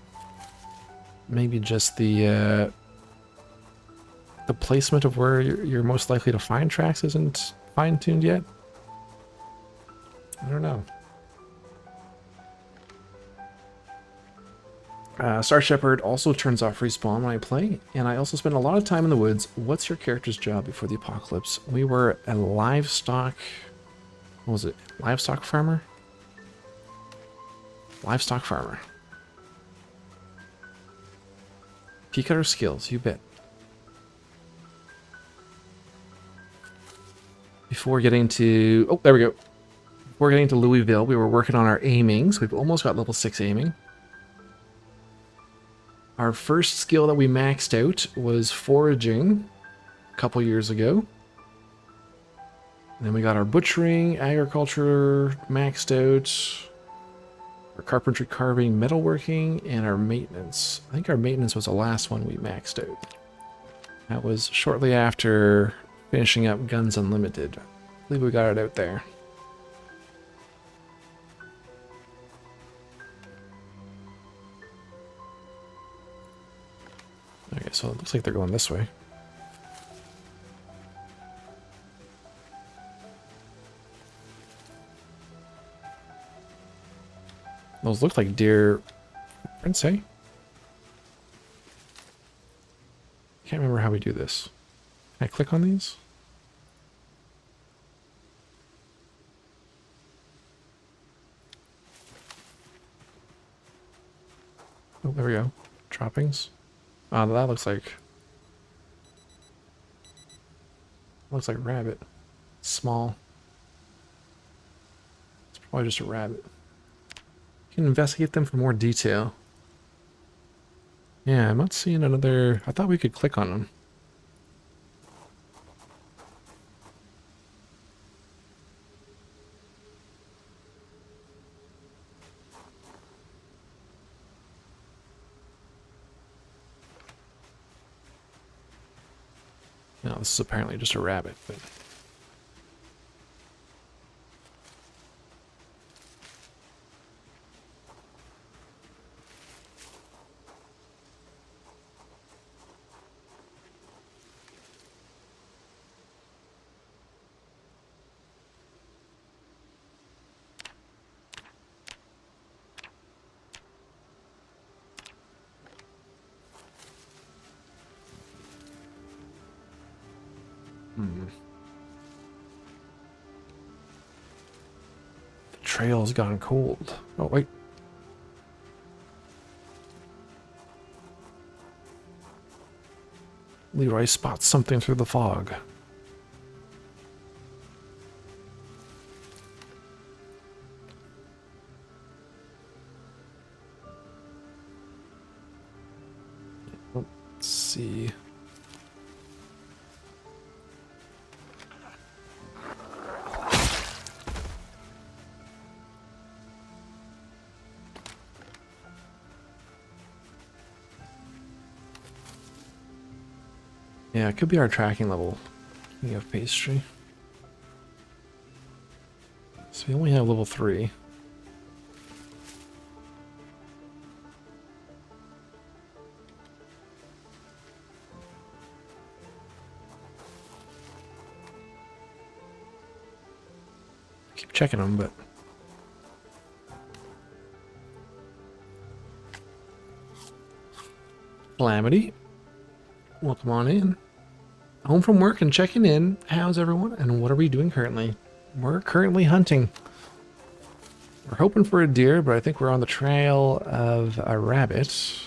maybe just the the placement of where you're most likely to find tracks isn't fine-tuned yet. I don't know. Star Shepherd also turns off respawn when I play, and I also spend a lot of time in the woods. What's your character's job before the apocalypse? We were a livestock... What was it? Livestock farmer? Livestock farmer. Peek at our skills, you bet. Before getting to... Oh, there we go. Before getting to Louisville, we were working on our aiming, so we've almost got level 6 aiming. Our first skill that we maxed out was foraging a couple years ago. And then we got our butchering, agriculture maxed out, our carpentry, carving, metalworking, and our maintenance. I think our maintenance was the last one we maxed out. That was shortly after finishing up Guns Unlimited. I believe we got it out there. Okay, so it looks like they're going this way. Those look like deer prints, hey? Can't remember how we do this. Can I click on these? Oh, there we go. Droppings. Oh, that looks like a rabbit. Small. It's probably just a rabbit. You can investigate them for more detail. Yeah, I'm not seeing another... I thought we could click on them. No, this is apparently just a rabbit, but... The trail's gone cold. Oh, wait. Leroy spots something through the fog. Let's see. Yeah, it could be our tracking level. We have pastry. So we only have level 3. Keep checking them, but... Calamity. Welcome on in. Home from work and checking in. How's everyone? And what are we doing currently? We're currently hunting. We're hoping for a deer, but I think we're on the trail of a rabbit.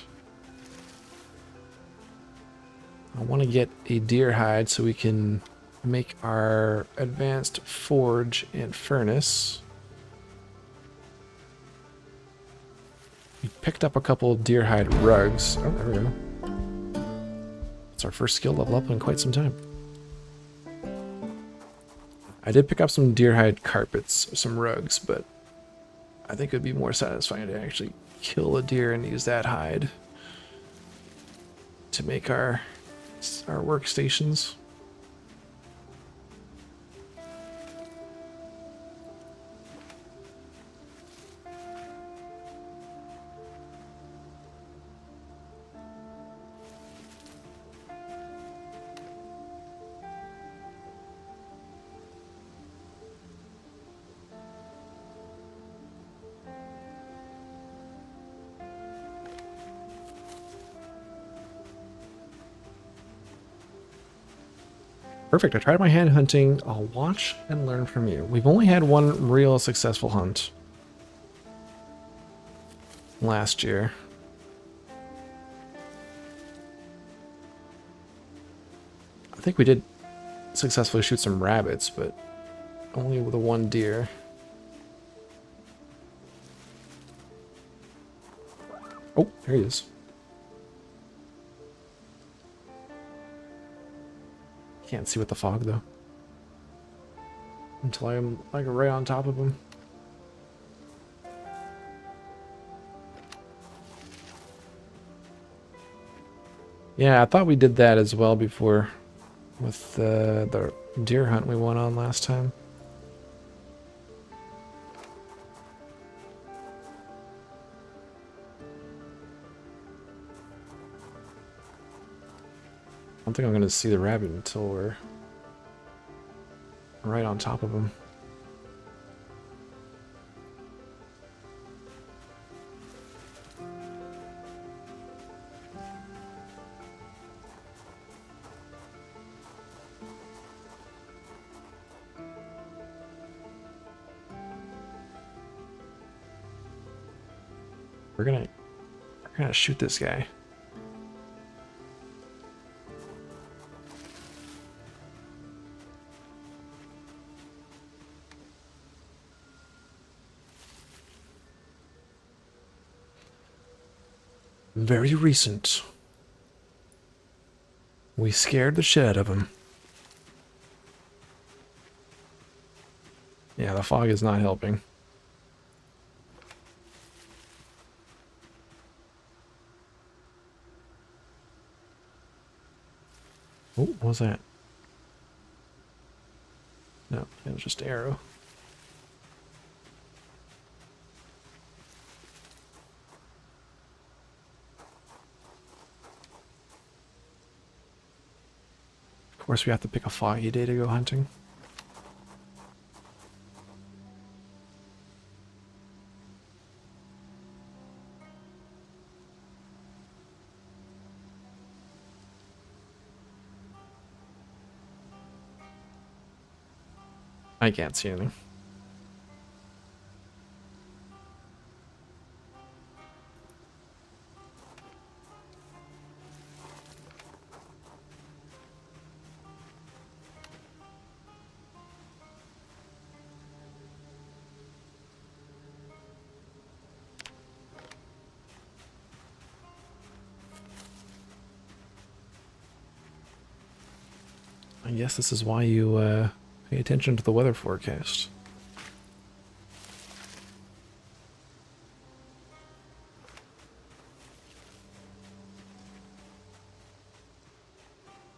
I want to get a deer hide so we can make our advanced forge and furnace. We picked up a couple deer hide rugs. Oh, there we go. It's our first skill level up in quite some time. I did pick up some deer hide carpets, some rugs, but I think it would be more satisfying to actually kill a deer and use that hide to make our workstations. Perfect. I tried my hand hunting. I'll watch and learn from you. We've only had one real successful hunt last year. I think we did successfully shoot some rabbits, but only with the one deer. Oh, there he is. Can't see with the fog though. Until I'm like right on top of him. Yeah, I thought we did that as well before with the deer hunt we went on last time. I don't think I'm going to see the rabbit until we're right on top of him. We're gonna shoot this guy. Very recent. We scared the shit out of him. Yeah, the fog is not helping. Oh, what was that? No, it was just arrow. Of course, we have to pick a foggy day to go hunting. I can't see anything. I guess this is why you pay attention to the weather forecast.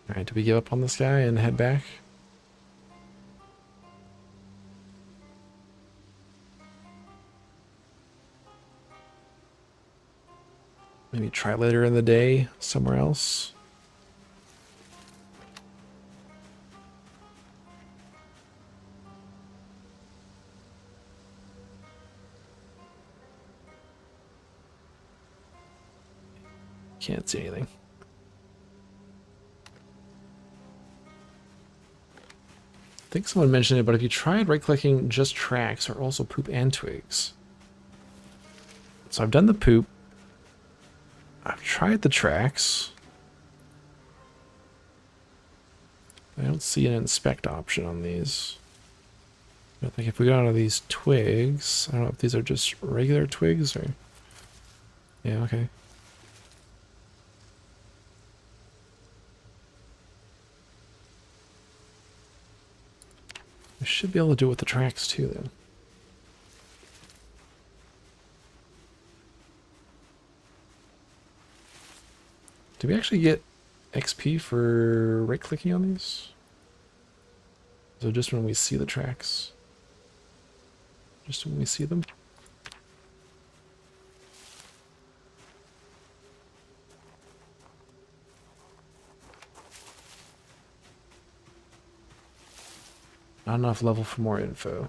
Alright, do we give up on this guy and head back? Maybe try later in the day somewhere else? Can't see anything. I think someone mentioned it, but if you tried right-clicking just tracks or also poop and twigs. So I've done the poop. I've tried the tracks. I don't see an inspect option on these. I think if we go to these twigs, I don't know if these are just regular twigs or... Yeah, okay. I should be able to do it with the tracks too, then. Do we actually get XP for right-clicking on these? So just when we see the tracks? Just when we see them? Not enough level for more info.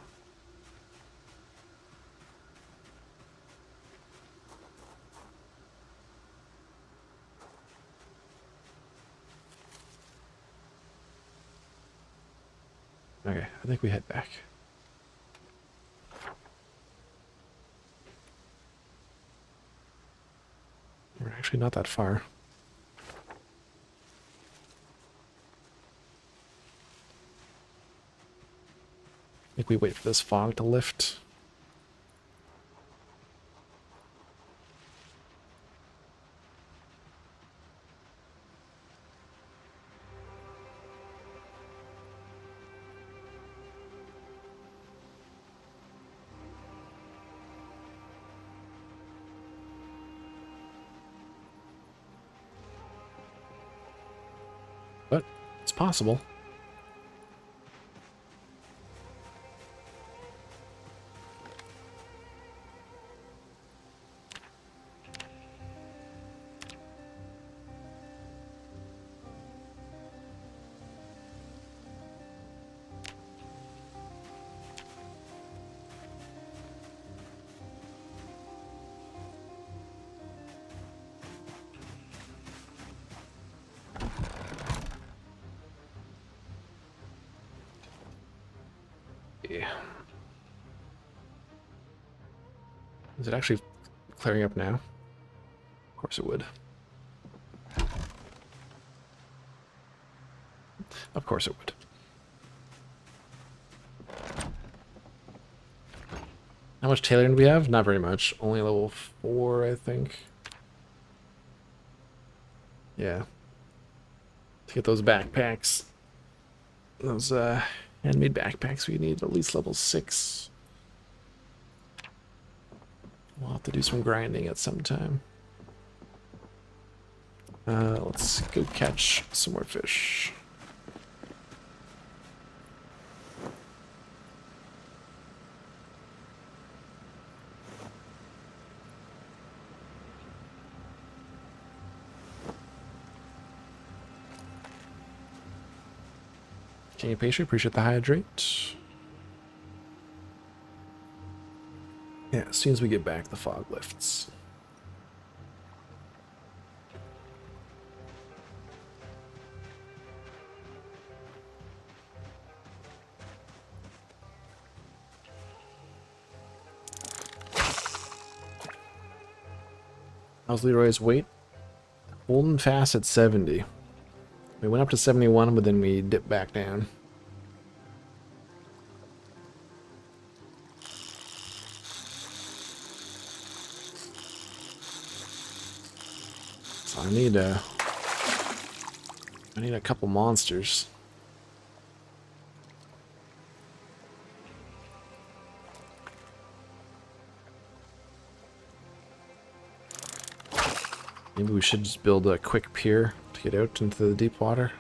Okay, I think we head back. We're actually not that far. I think we wait for this fog to lift. But it's possible. Yeah. Is it actually clearing up now? Of course it would. Of course it would. How much tailoring do we have? Not very much. Only level 4, I think. Yeah. To get those backpacks. Those handmade backpacks, we need at least level 6. We'll have to do some grinding at some time. Let's go catch some more fish. King of Pastry, appreciate the hydrate. Yeah, as soon as we get back, the fog lifts. How's Leroy's weight? Holding fast at 70. We went up to 71, but then we dipped back down. So I need a couple monsters. Maybe we should just build a quick pier to get out into the deep water.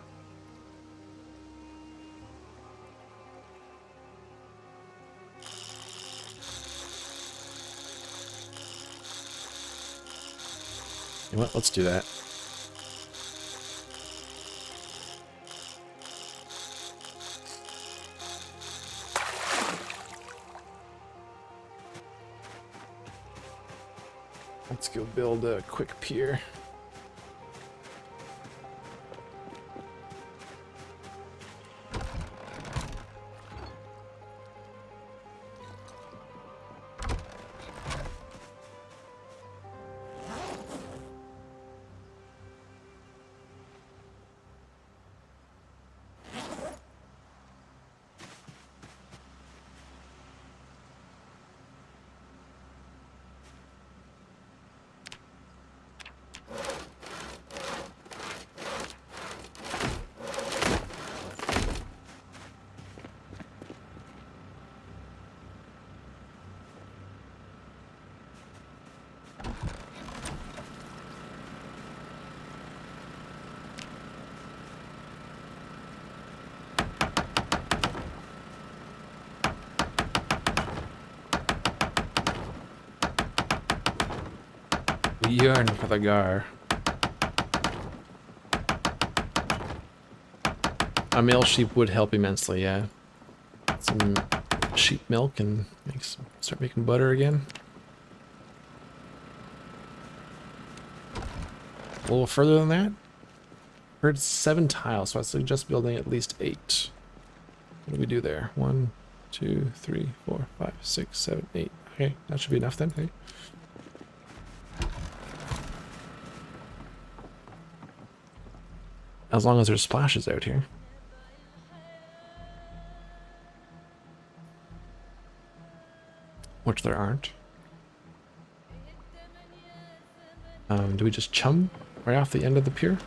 You know what? Let's do that. Let's go build a quick pier. We yearn for the gar. A male sheep would help immensely, yeah. Some sheep milk and start making butter again. A little further than that. Heard 7 tiles, so I suggest building at least 8. What do we do there? 1, 2, 3, 4, 5, 6, 7, 8. Okay, that should be enough then. Okay. As long as there's splashes out here. Which there aren't. Do we just chum right off the end of the pier?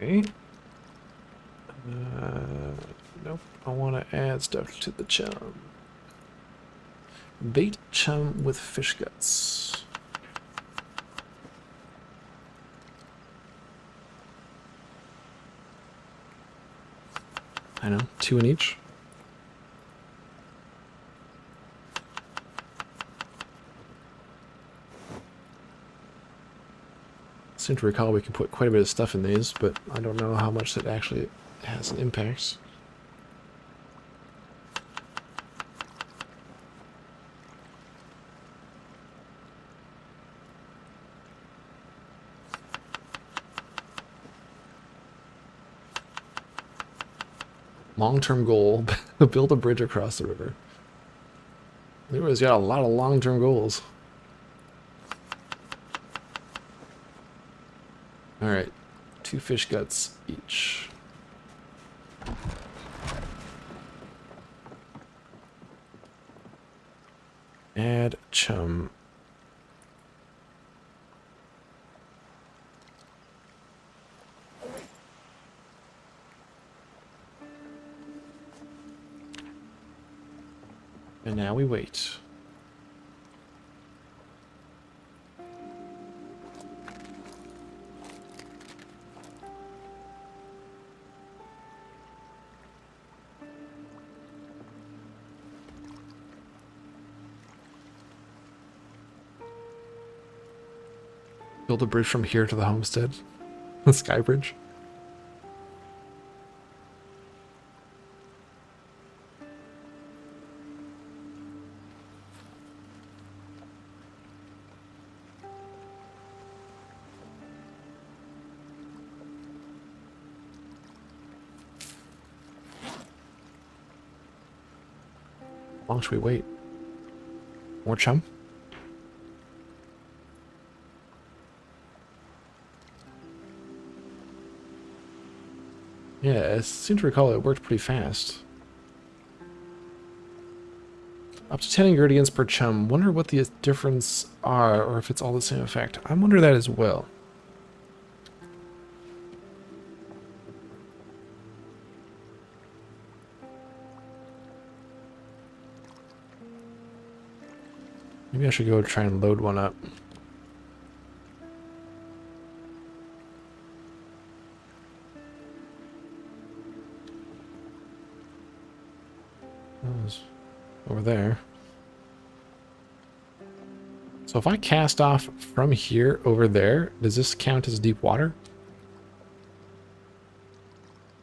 Okay. Nope. I want to add stuff to the chum. Bait chum with fish guts. I know, 2 in each. Seem to recall we can put quite a bit of stuff in these, but I don't know how much that actually has an impact. Long-term goal, build a bridge across the river. Leroy's got a lot of long-term goals. Alright, 2 fish guts each. Add chum. And now we wait. Build a bridge from here to the homestead. The sky bridge. How long should we wait? More chum? Yeah, I seem to recall it worked pretty fast. Up to 10 ingredients per chum. Wonder what the difference are, or if it's all the same effect. I wonder that as well. Maybe I should go try and load one up. Over there. So if I cast off from here over there, does this count as deep water?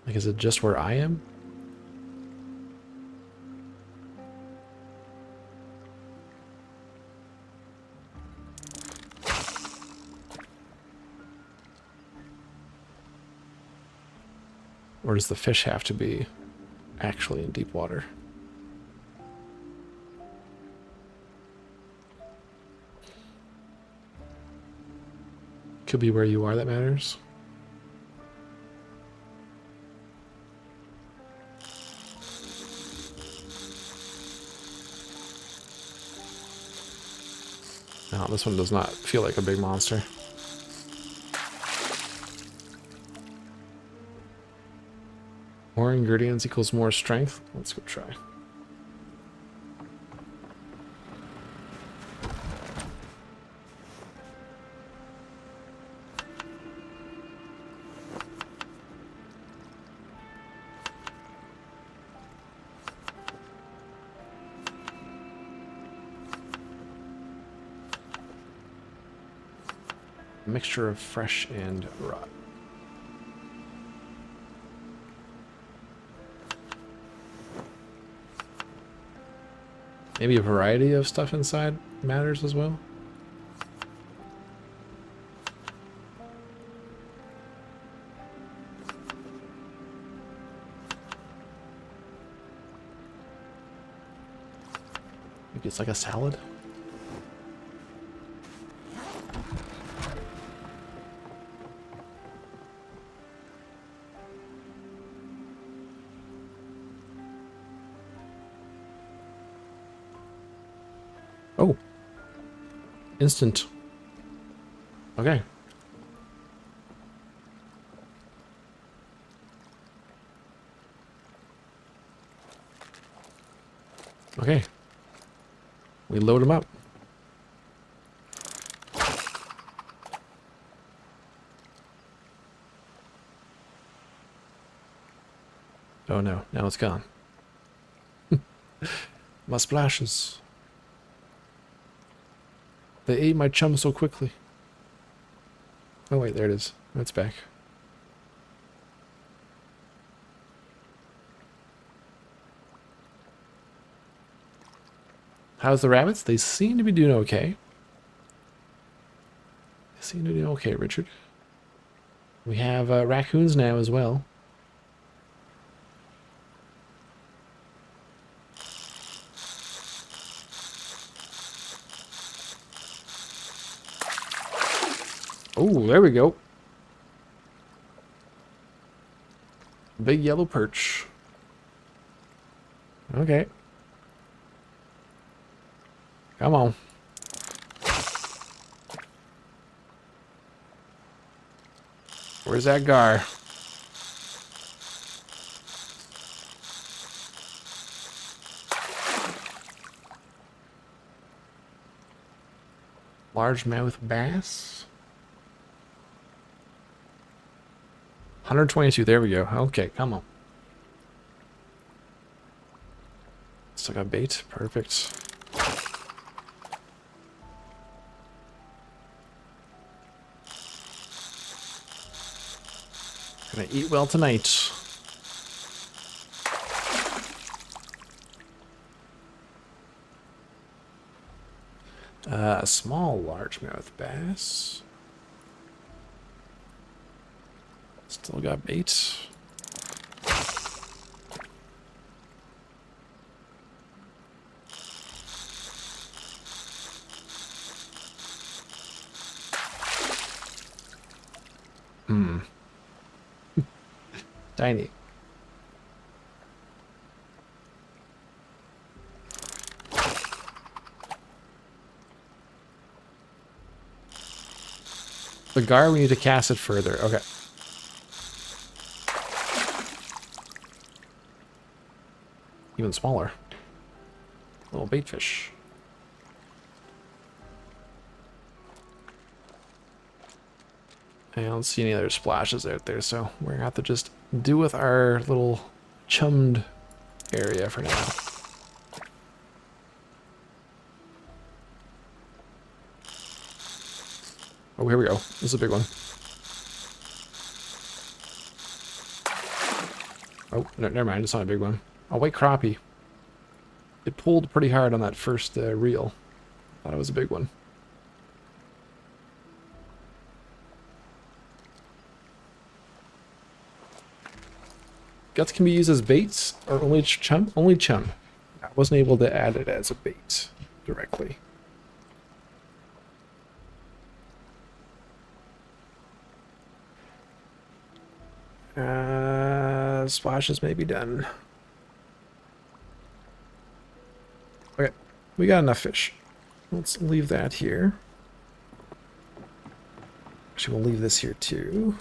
Like, is it just where I am? Or does the fish have to be actually in deep water? Could be where you are that matters. No, this one does not feel like a big monster. More ingredients equals more strength. Let's go try. A mixture of fresh and rot. Maybe a variety of stuff inside matters as well. Maybe it's like a salad. Oh. Instant. Okay. Okay. We load them up. Oh no, now it's gone. My splashes. They ate my chum so quickly. Oh wait, there it is. It's back. How's the rabbits? They seem to be doing okay. They seem to be doing okay, Richard. We have raccoons now as well. Oh, there we go. Big yellow perch. Okay. Come on. Where's that gar? Largemouth bass. 122, there we go. Okay, come on. Still got bait, perfect. Gonna eat well tonight. A small largemouth bass. Still got bait. Tiny. The gar, we need to cast it further. Okay. Even smaller. Little bait fish. I don't see any other splashes out there, so we're gonna have to just do with our little chummed area for now. Oh, here we go. This is a big one. Oh, no, never mind. It's not a big one. Oh, white crappie. It pulled pretty hard on that first reel. Thought it was a big one. Guts can be used as baits or only chum? Only chum. I wasn't able to add it as a bait directly. Splashes may be done. Okay, we got enough fish. Let's leave that here. Actually, we'll leave this here too.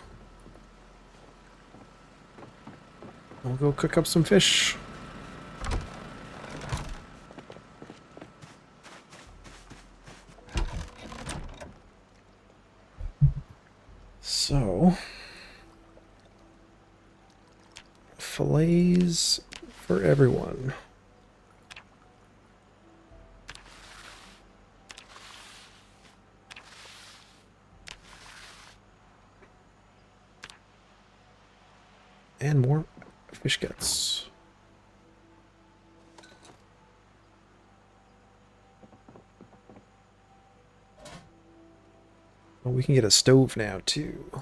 I'll go cook up some fish. So, fillets for everyone. And more fish guts. Well, we can get a stove now, too. We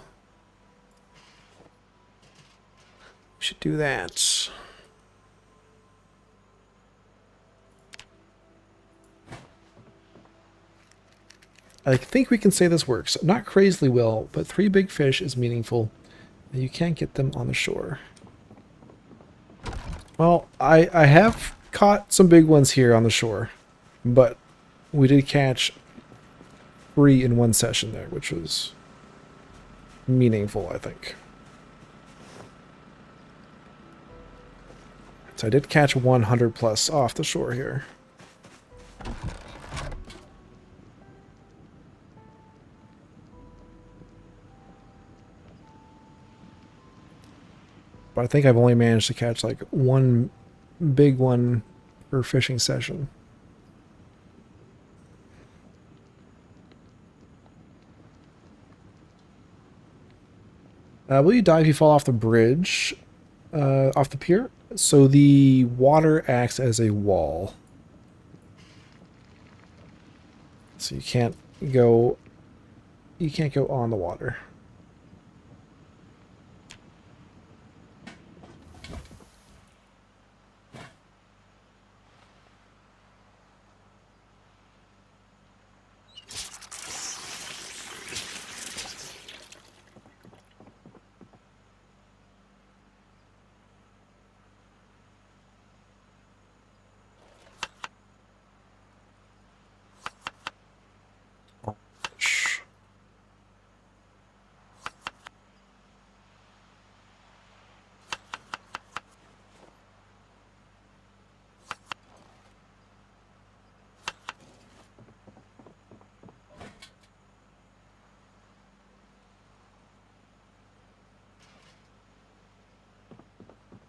should do that. I think we can say this works. Not crazily well, but 3 big fish is meaningful. You can't get them on the shore. Well, I have caught some big ones here on the shore, but we did catch 3 in one session there, which was meaningful, I think. So I did catch 100 plus off the shore here. But I think I've only managed to catch like 1 big one per fishing session. Will you die if you fall off the bridge, off the pier? So the water acts as a wall. So you can't go on the water.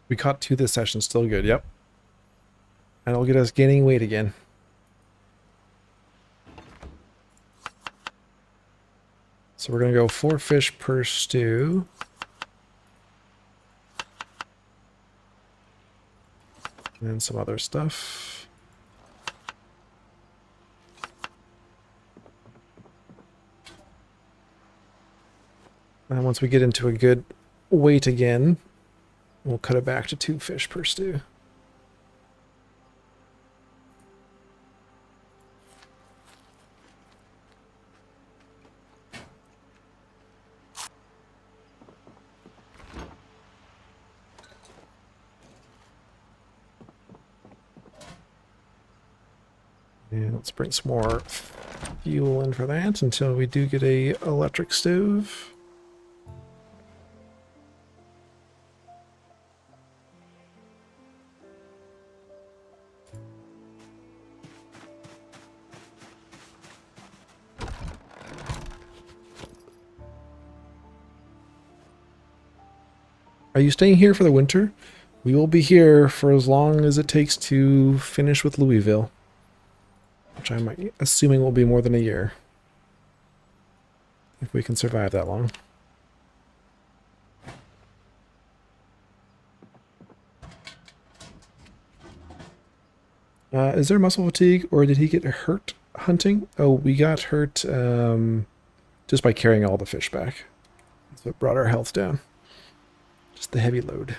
We caught 2 this session, still good, yep. And it'll get us gaining weight again. So we're going to go 4 fish per stew. And then some other stuff. And once we get into a good weight again, we'll cut it back to 2 fish per stew. And let's bring some more fuel in for that until we do get a electric stove. Are you staying here for the winter? We will be here for as long as it takes to finish with Louisville. Which I'm assuming will be more than a year. If we can survive that long. Is there muscle fatigue, or did he get hurt hunting? Oh, we got hurt just by carrying all the fish back. So it brought our health down. Just the heavy load.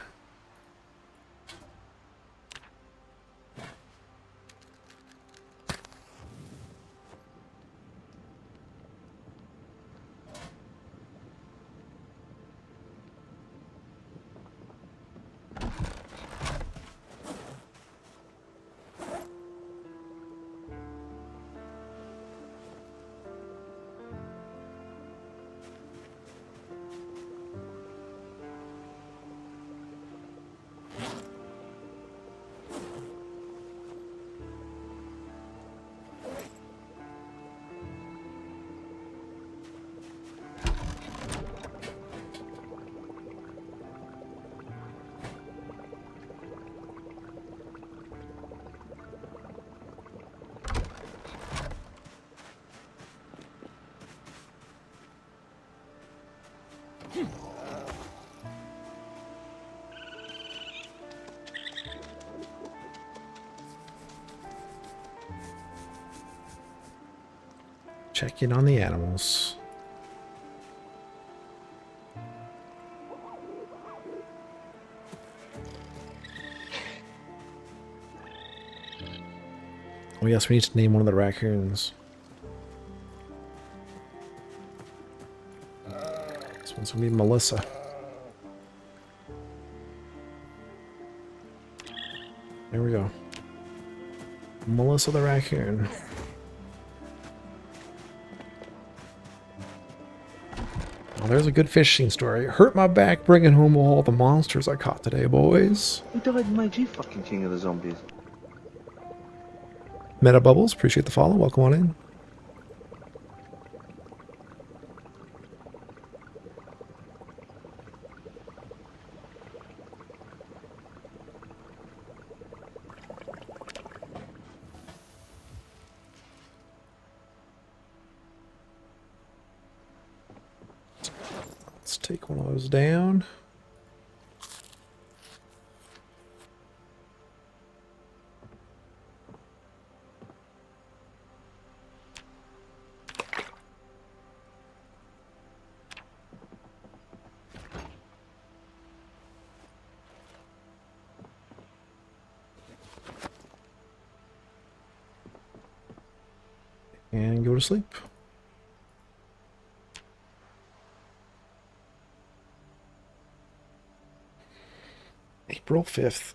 Check in on the animals. Oh yes, we need to name one of the raccoons. This one's gonna be Melissa. There we go. Melissa the raccoon. Oh, there's a good fishing story. Hurt my back bringing home all the monsters I caught today, boys. Who died in my G fucking king of the zombies? Meta Bubbles, appreciate the follow. Welcome on in. Let's take one of those down. And go to sleep. April 5th.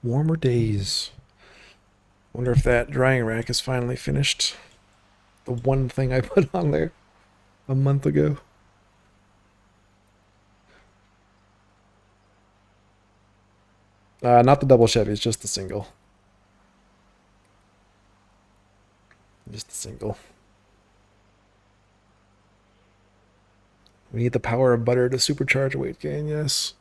Warmer days. Wonder if that drying rack is finally finished. The one thing I put on there a month ago. Not the double Chevy, it's just the single. Just the single. We need the power of butter to supercharge weight gain, yes.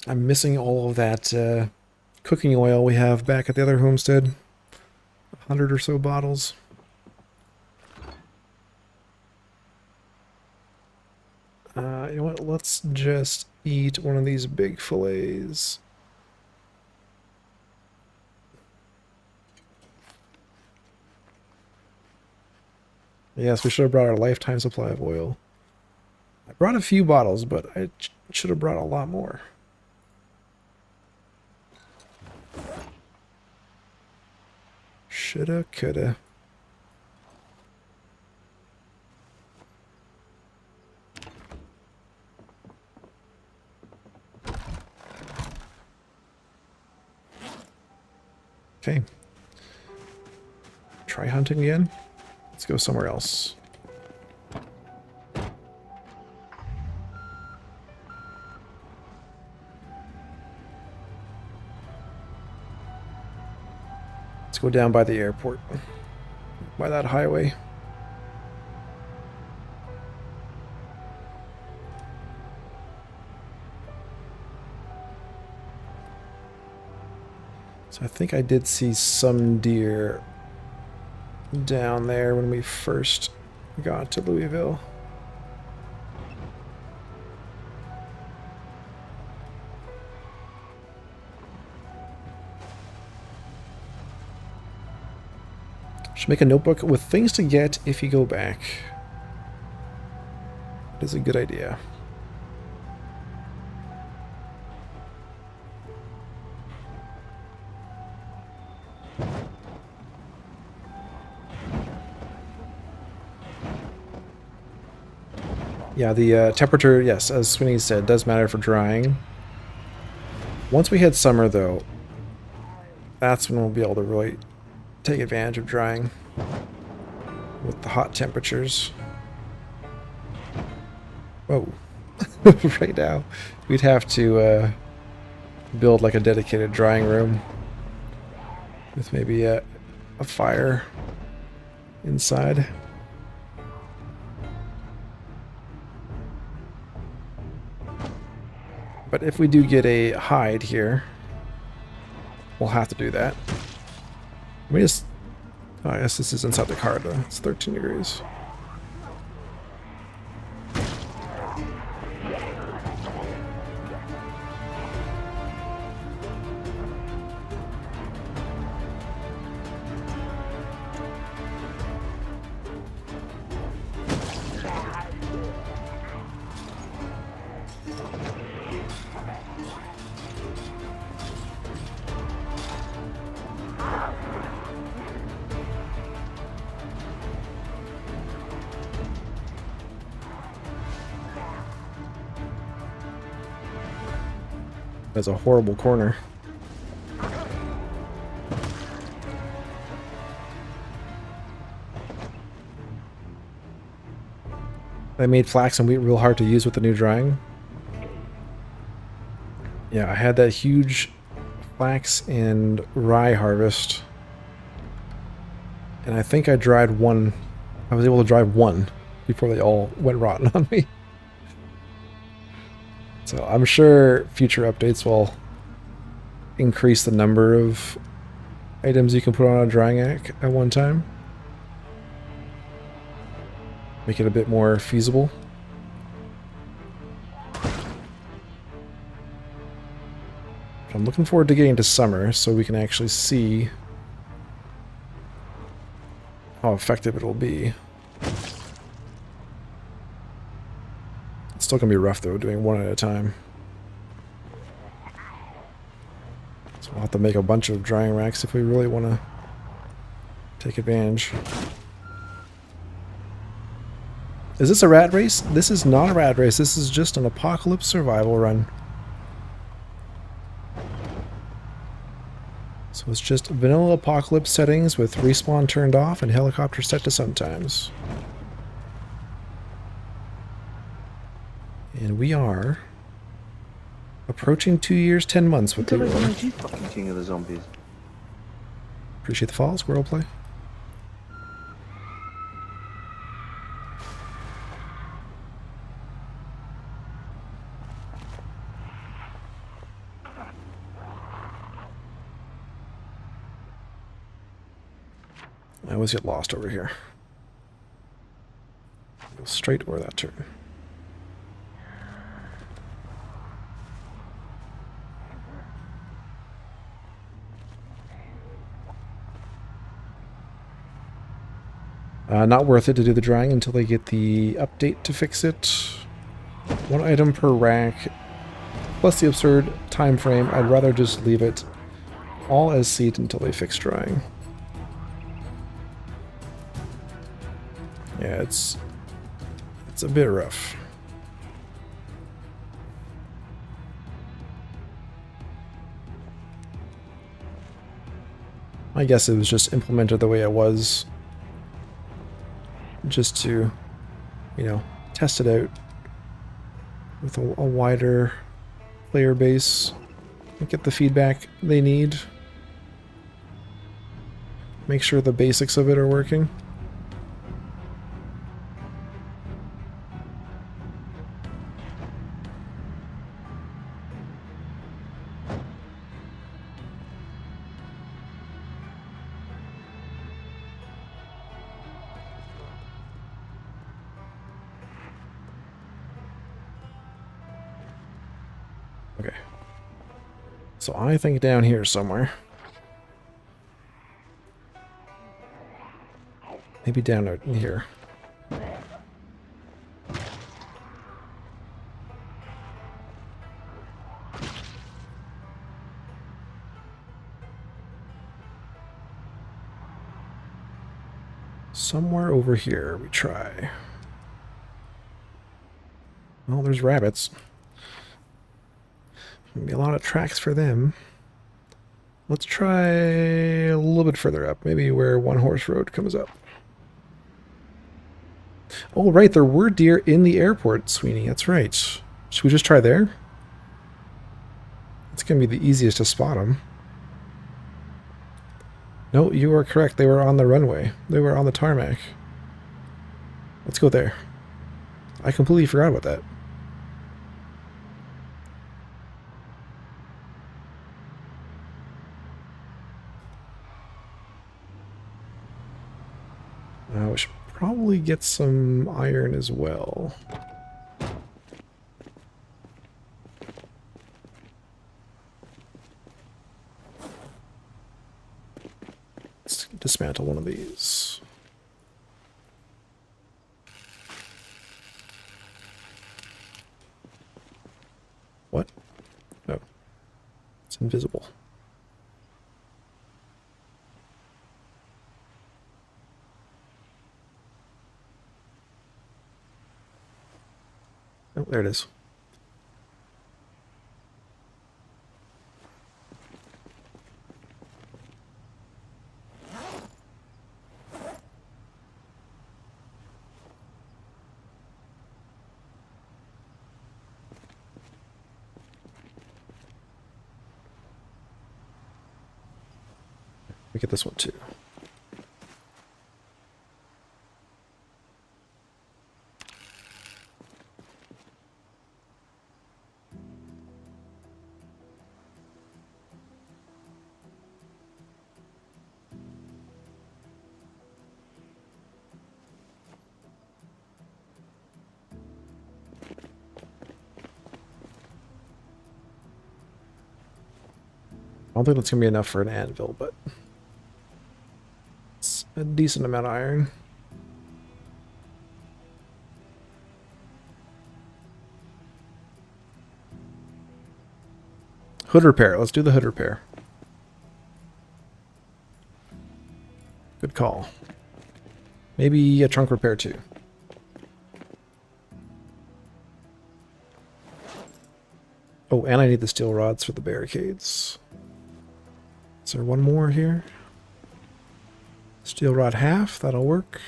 I'm missing all of that cooking oil we have back at the other homestead. 100 or so bottles. You know what? Let's just eat one of these big fillets. Yes, we should have brought our lifetime supply of oil. I brought a few bottles, but I should have brought a lot more. Shoulda, coulda. Okay. Try hunting again. Let's go somewhere else. Let's go down by the airport. By that highway. So I think I did see some deer down there when we first got to Louisville. Should make a notebook with things to get if you go back. It is a good idea. Yeah, the temperature, yes, as Swinny said, does matter for drying. Once we hit summer, though, that's when we'll be able to really take advantage of drying with the hot temperatures. Whoa. Right now, we'd have to build like a dedicated drying room with maybe a fire inside. But if we do get a hide here, we'll have to do that. Let me just... Oh, I guess this is inside the car, though. It's 13 degrees. That's a horrible corner. They made flax and wheat real hard to use with the new drying. Yeah, I had that huge flax and rye harvest. And I think I dried one. I was able to dry one before they all went rotten on me. So I'm sure future updates will increase the number of items you can put on a drying rack at one time. Make it a bit more feasible. I'm looking forward to getting to summer so we can actually see how effective it will be. It's still going to be rough though, doing one at a time. So we'll have to make a bunch of drying racks if we really want to take advantage. Is this a rat race? This is not a rat race. This is just an apocalypse survival run. So it's just vanilla apocalypse settings with respawn turned off and helicopter set to sometimes. And we are approaching 2 years, 10 months with Until I Leroy. find you, fucking king of the zombies. Appreciate the follow, squirrel play. I always get lost over here. Go straight or that turn. Not worth it to do the drying until they get the update to fix it. One item per rack, plus the absurd time frame. I'd rather just leave it all as seed until they fix drying. Yeah, it's a bit rough. I guess it was just implemented the way it was, just to, you know, test it out with a wider player base and get the feedback they need. Make sure the basics of it are working. Okay. So I think down here somewhere. Maybe down out in here. Somewhere over here we try. Well, there's rabbits. Be a lot of tracks for them. Let's try a little bit further up, maybe where One Horse Road comes up. Oh, right, there were deer in the airport, Sweeney. That's right. Should we just try there? It's going to be the easiest to spot them. No, you are correct. They were on the runway. They were on the tarmac. Let's go there. I completely forgot about that. We should probably get some iron as well. Let's dismantle one of these. What? No. It's invisible. Oh, there it is. We get this one too. I don't think that's going to be enough for an anvil, but it's a decent amount of iron. Hood repair. Let's do the hood repair. Good call. Maybe a trunk repair too. Oh, and I need the steel rods for the barricades. Is there one more here? Steel rod half, that'll work.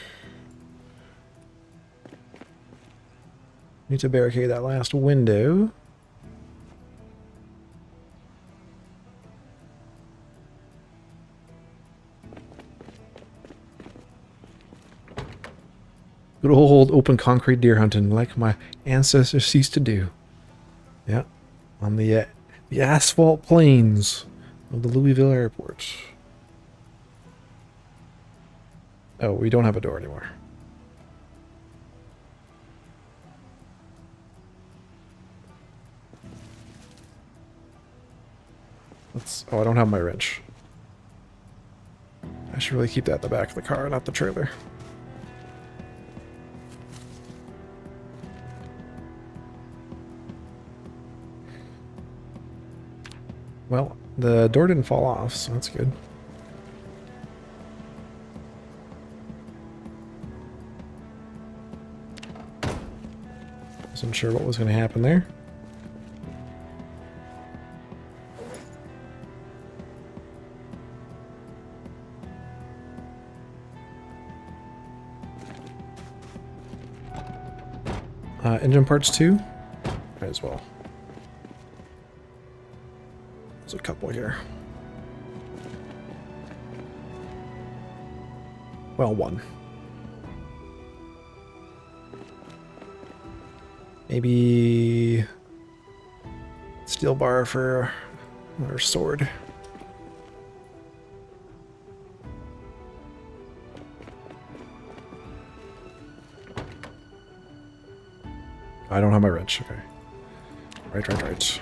Need to barricade that last window. Good old open concrete deer hunting like my ancestors used to do. Yeah, on the asphalt plains of the Louisville airport. Oh, we don't have a door anymore. Oh, I don't have my wrench. I should really keep that in the back of the car, not the trailer. Well, the door didn't fall off, so that's good. Wasn't sure what was going to happen there. Engine parts too? Might as well. There's a couple here. Well, one. Maybe steel bar for our sword. I don't have my wrench. Okay. Right.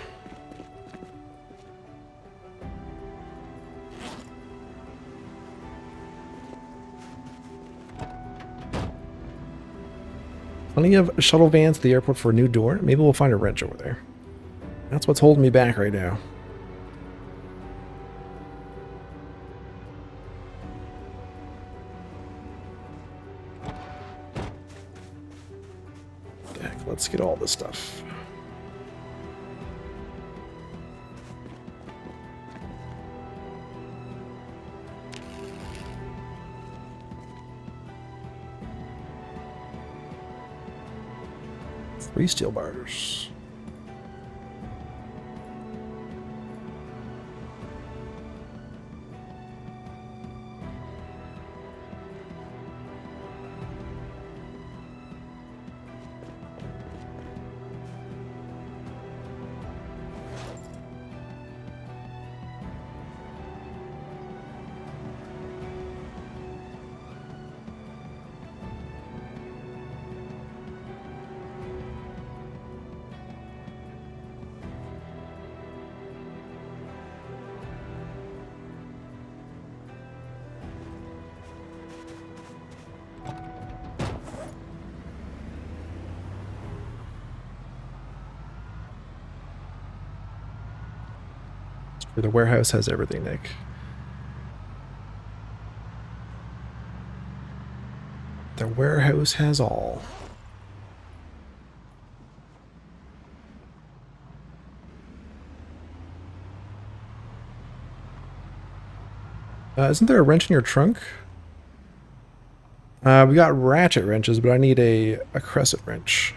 20 of shuttle vans to the airport for a new door. Maybe we'll find a wrench over there. That's what's holding me back right now. Heck, let's get all this stuff. Three steel bars. The warehouse has everything, Nick. The warehouse has all. Isn't there a wrench in your trunk? We got ratchet wrenches, but I need a crescent wrench.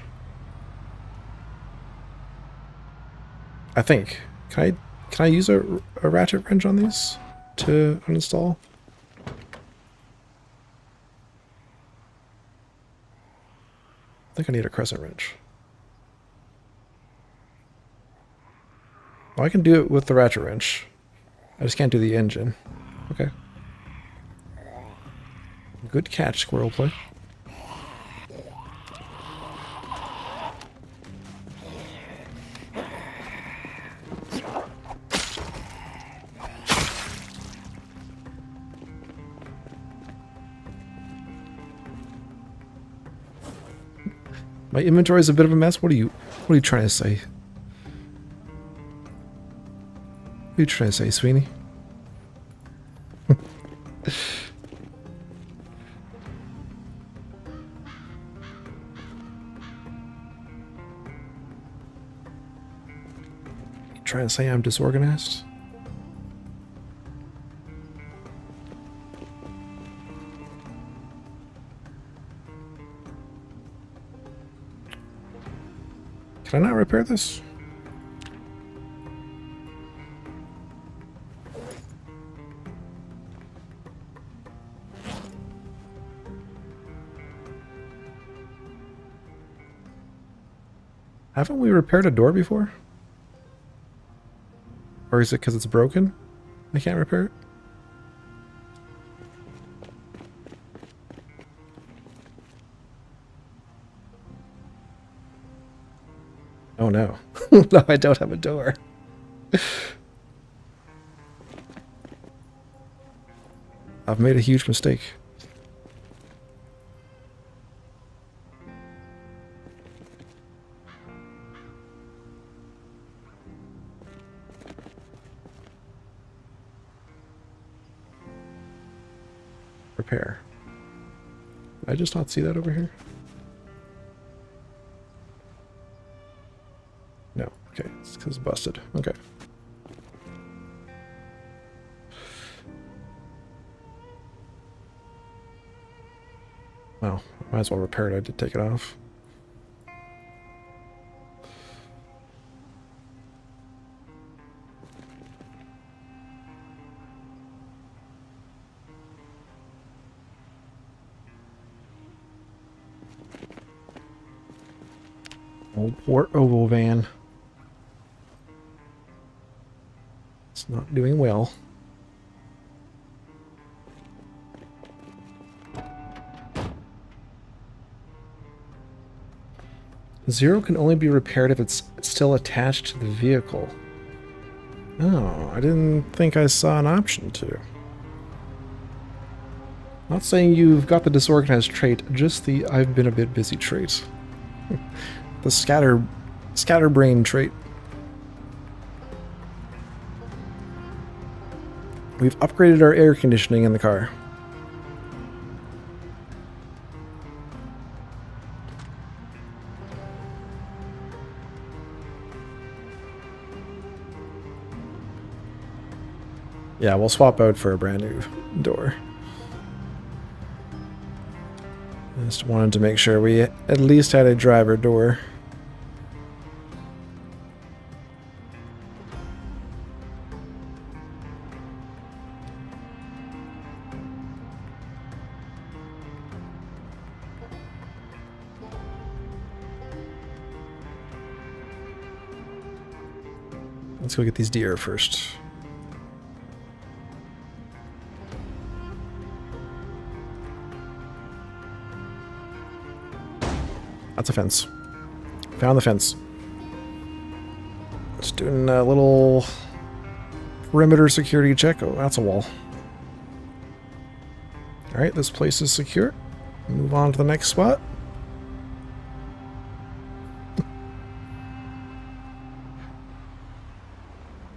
I think. Can I use a ratchet wrench on these to uninstall? I think I need a crescent wrench. Well, I can do it with the ratchet wrench. I just can't do the engine. Okay. Good catch, squirrel play. My inventory is a bit of a mess. What are you trying to say? What are you trying to say, Sweeney? You trying to say I'm disorganized? Can I not repair this? Haven't we repaired a door before? Or is it because it's broken? I can't repair it? Oh no. No, I don't have a door. I've made a huge mistake. Repair. Did I just not see that over here? No. Okay, it's because it's busted. Okay. Well, I might as well repair it. I did take it off. Old port oval van. It's not doing well. Zero can only be repaired if it's still attached to the vehicle. Oh, I didn't think I saw an option to. Not saying you've got the disorganized trait, just the I've been a bit busy trait. The scatterbrain trait. We've upgraded our air conditioning in the car. Yeah, we'll swap out for a brand new door. I just wanted to make sure we at least had a driver door. Let's go get these deer first. That's a fence. Found the fence. Just doing a little perimeter security check. Oh, that's a wall. Alright, this place is secure. Move on to the next spot.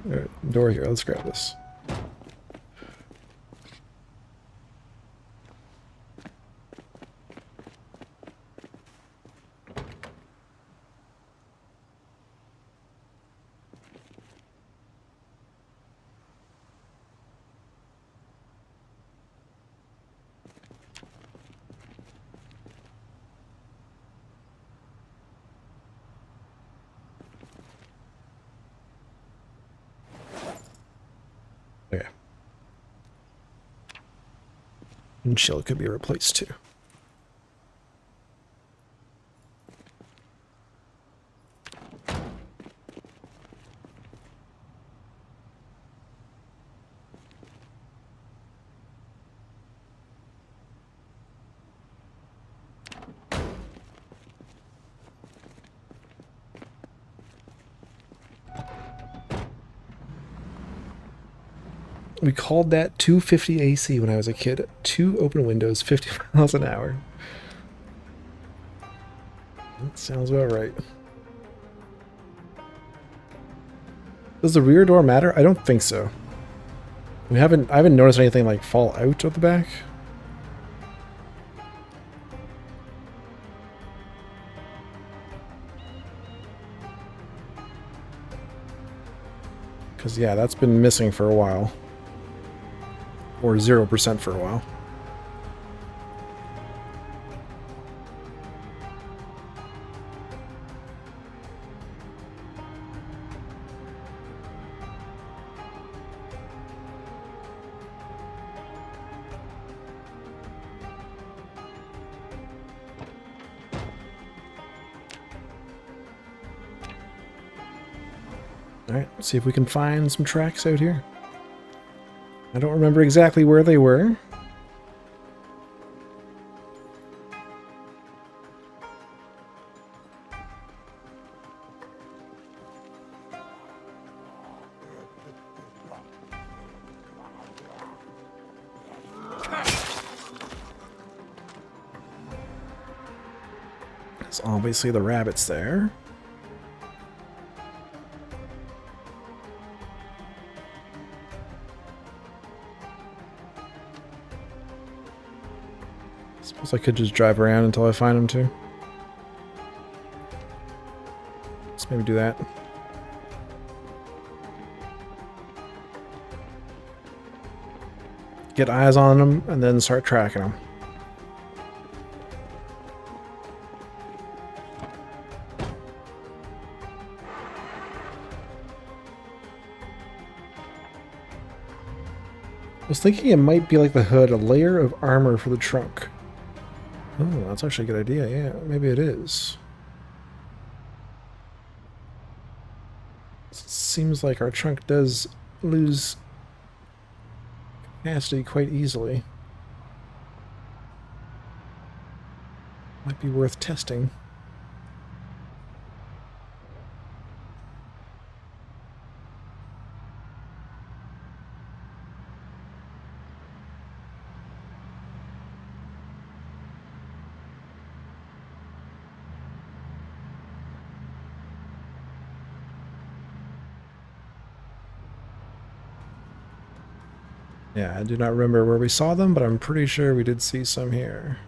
Alright, door here. Let's grab this. Okay. Windshield could be replaced too. We called that 250 AC when I was a kid. 2 open windows, 50 miles an hour. That sounds about right. Does the rear door matter? I don't think so. I haven't noticed anything like fall out of the back. Because yeah, that's been missing for a while. Or 0% for a while. Alright, let's see if we can find some tracks out here. I don't remember exactly where they were. There's obviously the rabbits there. Suppose I could just drive around until I find them too. Let's maybe do that. Get eyes on them and then start tracking them. I was thinking it might be like the hood, a layer of armor for the trunk. Oh, that's actually a good idea. Yeah, maybe it is. It seems like our trunk does lose capacity quite easily. Might be worth testing. Yeah, I do not remember where we saw them, but I'm pretty sure we did see some here.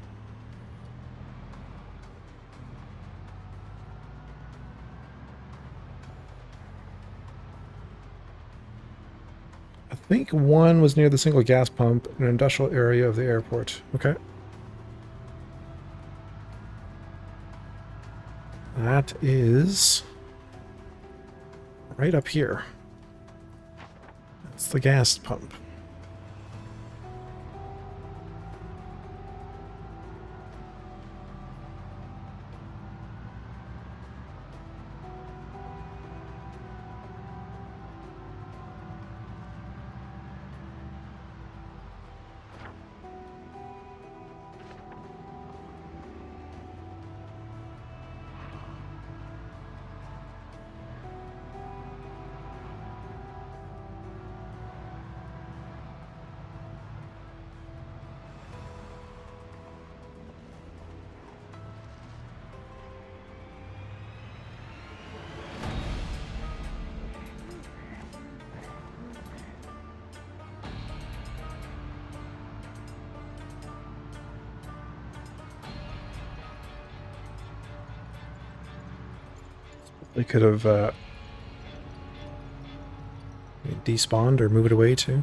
I think one was near the single gas pump in an industrial area of the airport. Okay. That is right up here. That's the gas pump. They could have despawned or moved away too.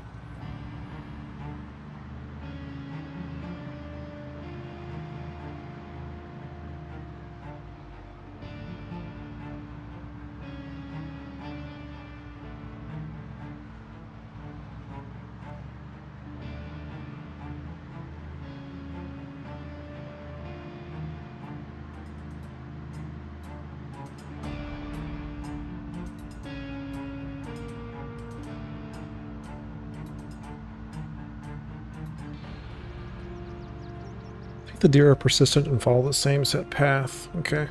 The deer are persistent and follow the same set path. Okay.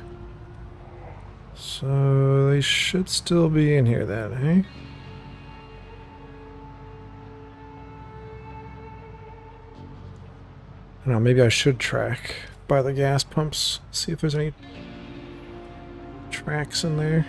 So they should still be in here then, eh? I don't know, maybe I should track by the gas pumps, see if there's any tracks in there.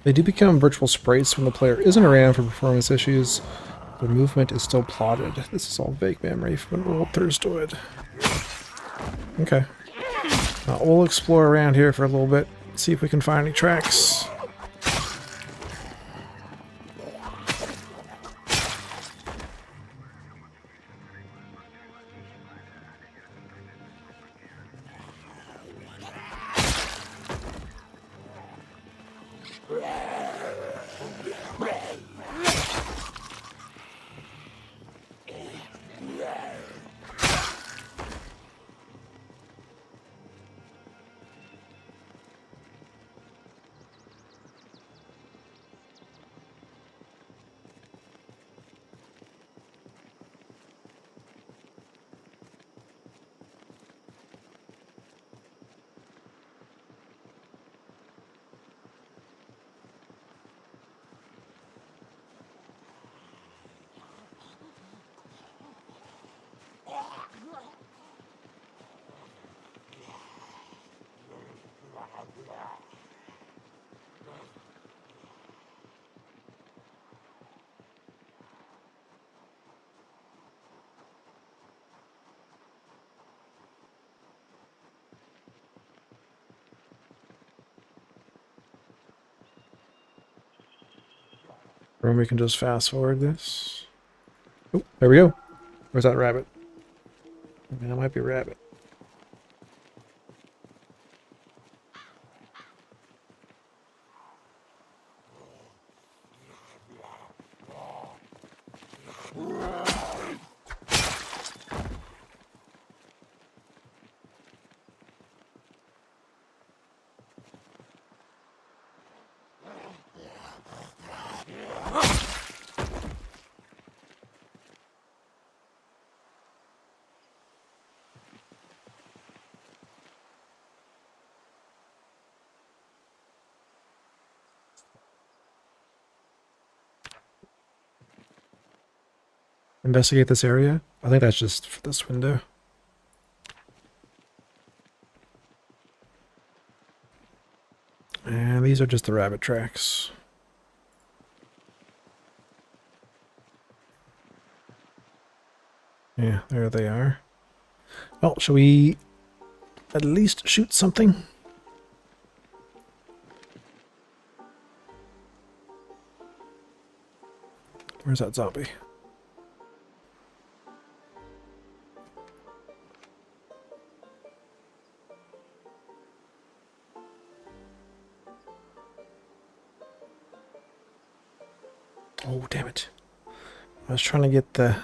They do become virtual sprites when the player isn't around for performance issues. Their movement is still plotted. This is all vague memory from an old Thurstoid. Okay. We'll explore around here for a little bit, see if we can find any tracks. Or we can just fast forward this. Oh, there we go. Where's that rabbit? I mean, that might be a rabbit. Investigate this area? I think that's just for this window. And these are just the rabbit tracks. Yeah, there they are. Well, shall we at least shoot something? Where's that zombie? Oh, damn it. I was trying to get the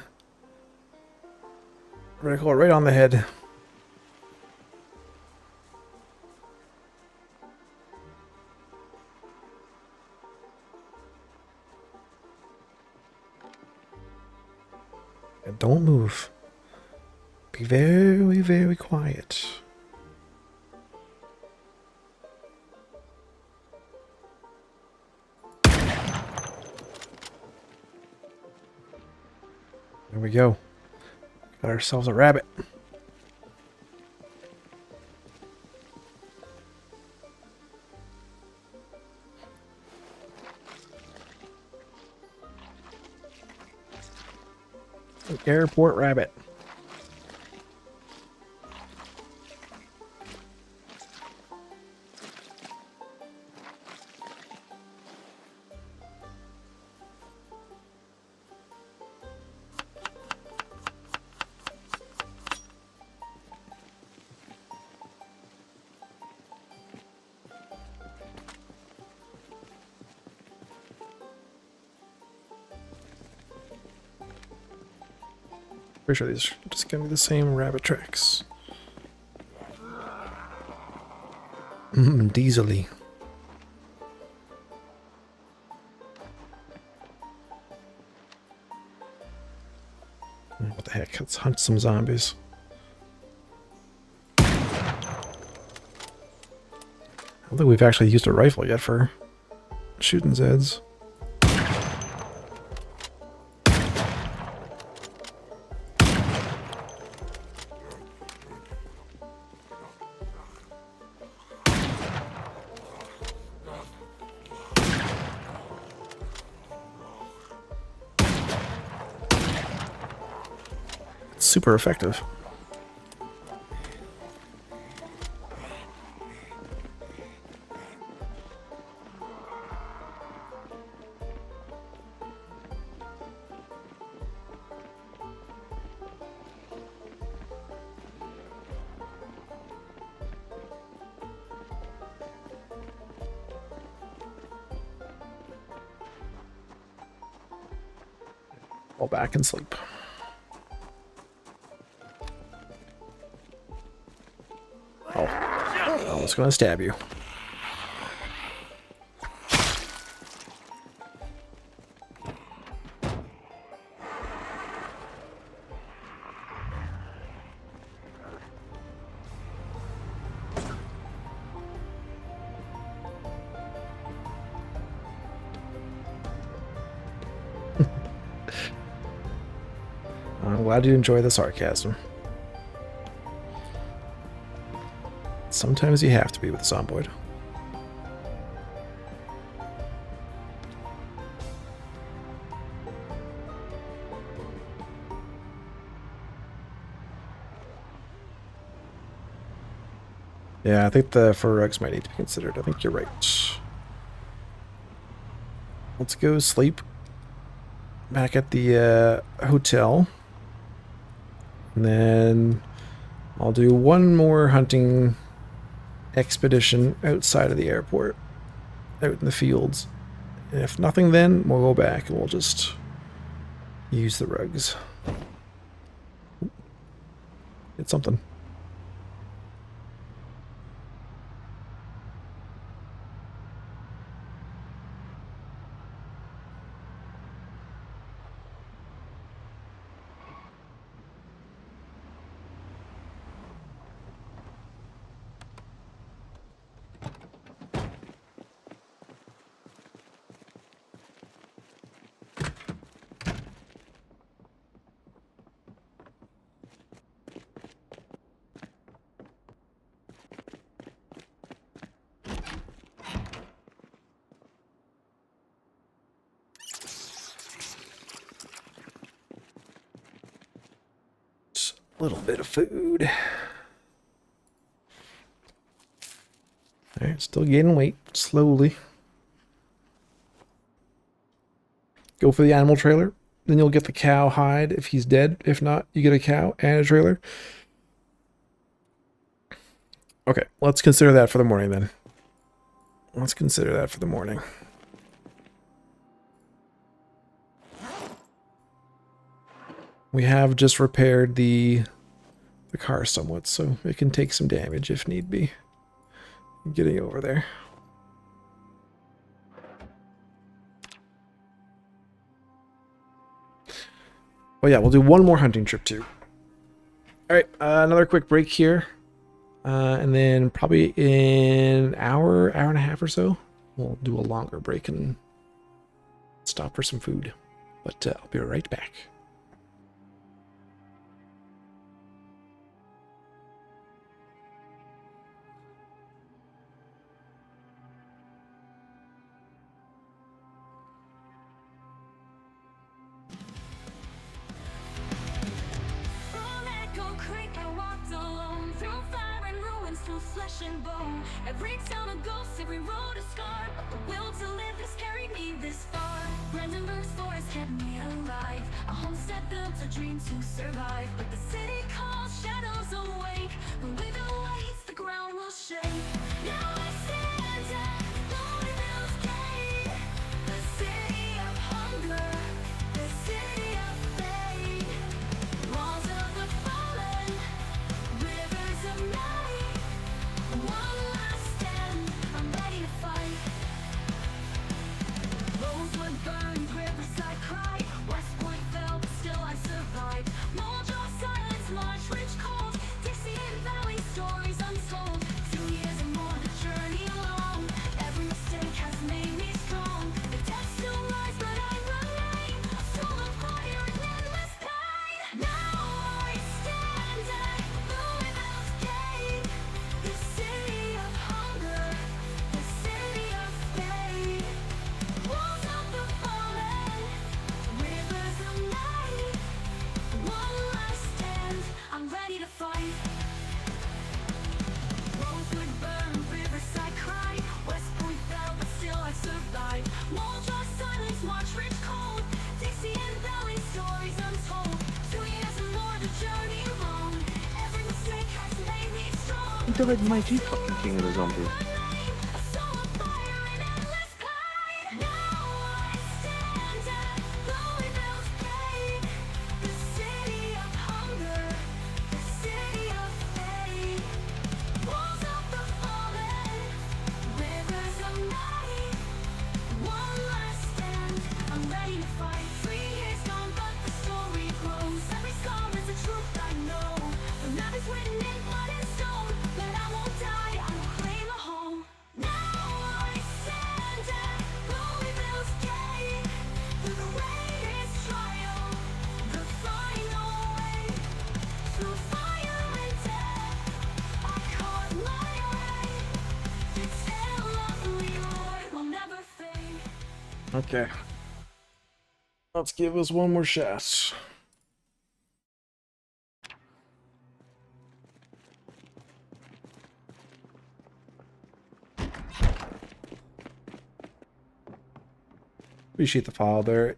reticle right on the head. And don't move. Be very, very quiet. There we go. Got ourselves a rabbit. Airport rabbit. Pretty sure these are just gonna be the same rabbit tracks. Diesely. What the heck? Let's hunt some zombies. I don't think we've actually used a rifle yet for shooting Zeds. Super effective. Fall back and sleep. I was going to stab you. I'm glad you enjoy the sarcasm. Sometimes you have to be with Zomboid. Yeah, I think the fur rugs might need to be considered. I think you're right. Let's go sleep back at the hotel. And then I'll do one more hunting expedition outside of the airport, out in the fields. And if nothing, then we'll go back and we'll just use the rugs. It's something. A little bit of food. Alright, still gaining weight, slowly. Go for the animal trailer. Then you'll get the cow hide if he's dead. If not, you get a cow and a trailer. Okay, let's consider that for the morning then. Let's consider that for the morning. We have just repaired the car somewhat, so it can take some damage if need be. Getting over there. Well, yeah, we'll do one more hunting trip too. All right, another quick break here. And then probably in an hour and a half or so, we'll do a longer break and stop for some food. But I'll be right back. to flesh and bone. Every town a ghost, every road a scar. The will to live has carried me this far. Brandenburg's forest kept me alive. A homestead built a dream to survive. But the city calls, shadows awake. When we awaits, the ground will shake. Now I stand at Louisville's gate. The city of hunger, the city of fate. Walls of the fallen, rivers of night. One last stand, I'm ready to fight. Rosewood burned, Riverside cried. West Point fell, but still I survived. Moldjaw silence, March Ridge cold. Dixie Valley stories untold. 2 years and more, the journey along. Every mistake has made me strong. The death still lies, but I remain. A soul of fire and endless pain. Now I stand at Louisville's gate. The city of hunger, the city of fate. Walls of the fallen, rivers of night. One last stand, I'm ready to fight. Rosewood burned, Riverside cried. West Point fell, but still I survived. Moldjaw silence, March Ridge cold. Dixie Valley stories untold. 2 years and more, the journey long. Every mistake has made me strong. He died in my G fucking King of the Zombies. A soul of fire and endless pain. Now I stand at Louisville's gate. The city of hunger, the city of fate. Walls of the fallen, rivers of night. One last stand, I'm ready to fight. 3 years gone, but the story grows. Every scar is a truth I know. The map is written in blood and stone. But I won't die, I will claim a home. Now I stand at Louisville's gate. Through the greatest trial, the final way. Through fire and death, I caught my way. The tale of Leroy will never fade. Okay. Let's give us one more shot. Appreciate the follow there.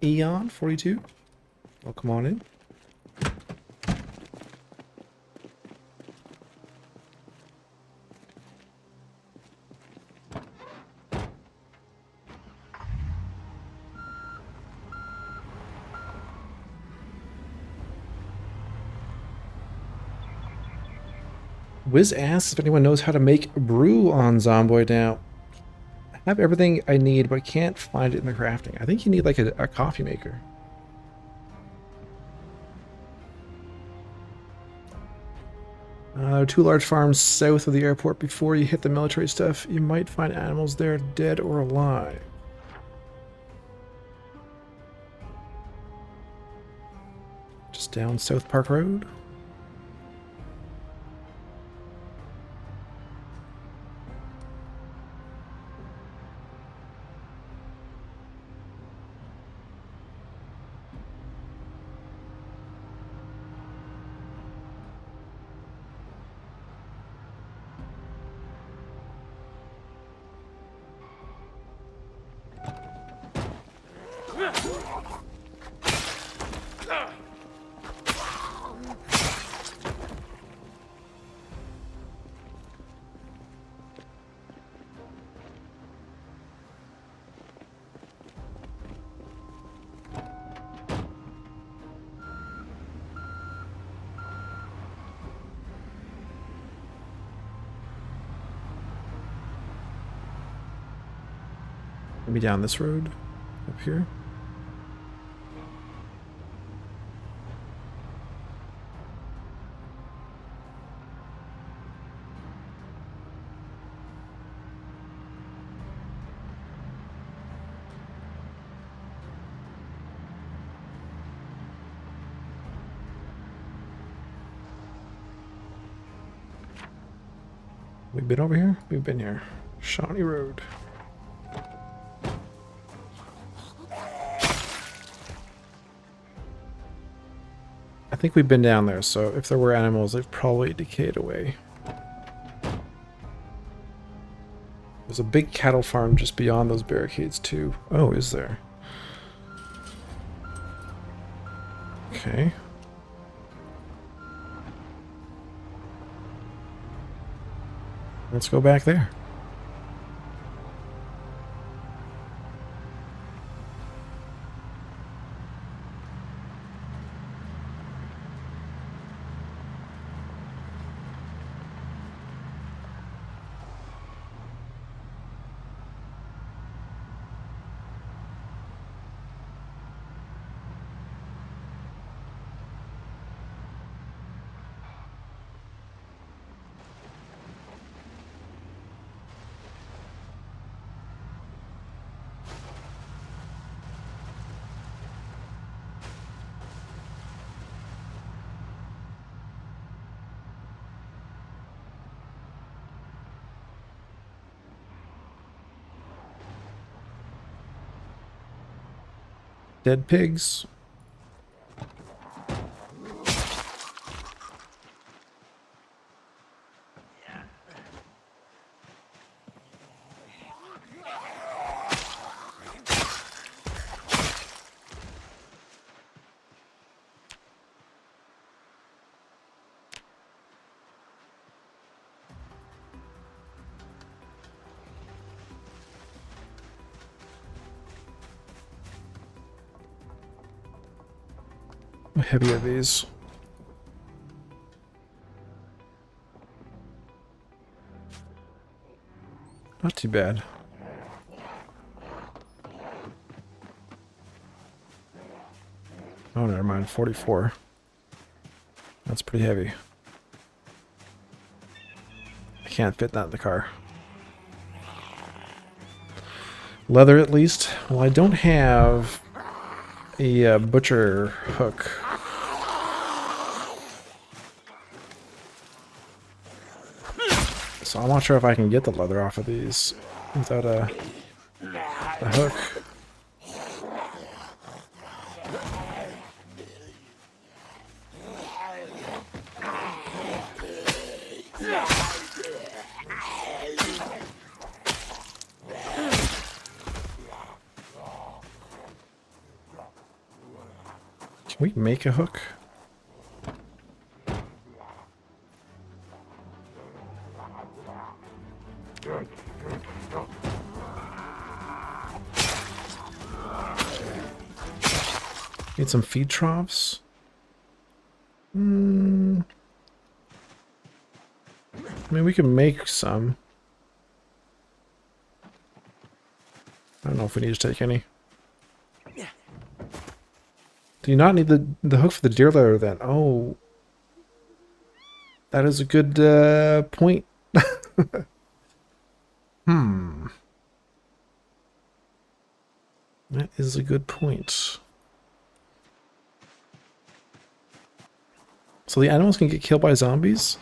Eon42. Welcome on in. Wiz asks if anyone knows how to make brew on Zomboid now. I have everything I need, but can't find it in the crafting. I think you need like a coffee maker. There are 2 large farms south of the airport. Before you hit the military stuff, you might find animals there, dead or alive. Just down South Park Road. Maybe down this road up here. We've been over here? We've been here. Shawnee Road. I think we've been down there, so if there were animals, they've probably decayed away. There's a big cattle farm just beyond those barricades too. Oh, is there? Okay. Let's go back there. Dead pigs. How heavy are these? Not too bad. Oh, never mind. 44. That's pretty heavy. I can't fit that in the car. Leather, at least. Well, I don't have a butcher hook. So I'm not sure if I can get the leather off of these without a hook. Can we make a hook? Need some feed troughs. I mean, we can make some. I don't know if we need to take any. Do you not need the hook for the deer leather then? Oh, that is a good point. That is a good point. So the animals can get killed by zombies?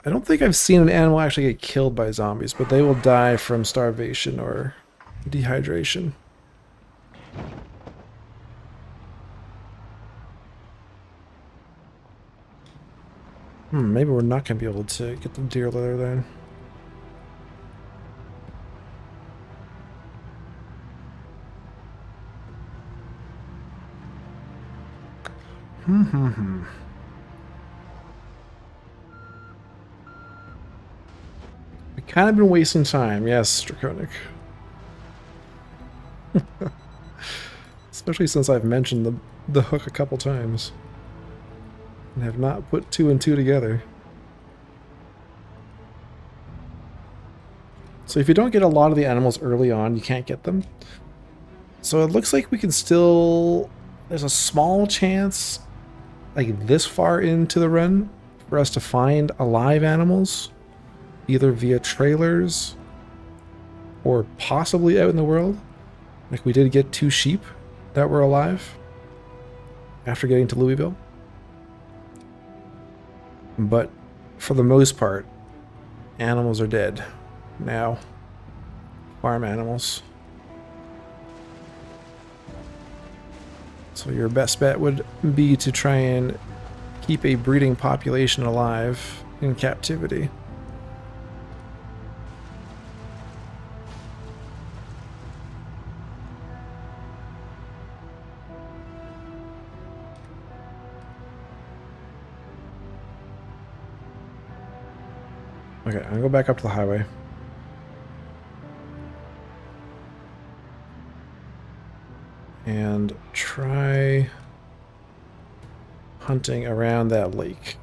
I don't think I've seen an animal actually get killed by zombies, but they will die from starvation or dehydration. Maybe we're not going to be able to get the deer leather then. We kind of been wasting time, yes, Draconic. Especially since I've mentioned the hook a couple times. And have not put 2 and 2 together. So if you don't get a lot of the animals early on, you can't get them. So it looks like we can still... There's a small chance, like this far into the run, for us to find alive animals. Either via trailers or possibly out in the world. Like we did get 2 sheep that were alive after getting to Louisville. But for the most part, animals are dead now. Farm animals. So your best bet would be to try and keep a breeding population alive in captivity. Okay, I'm gonna go back up to the highway. And try hunting around that lake.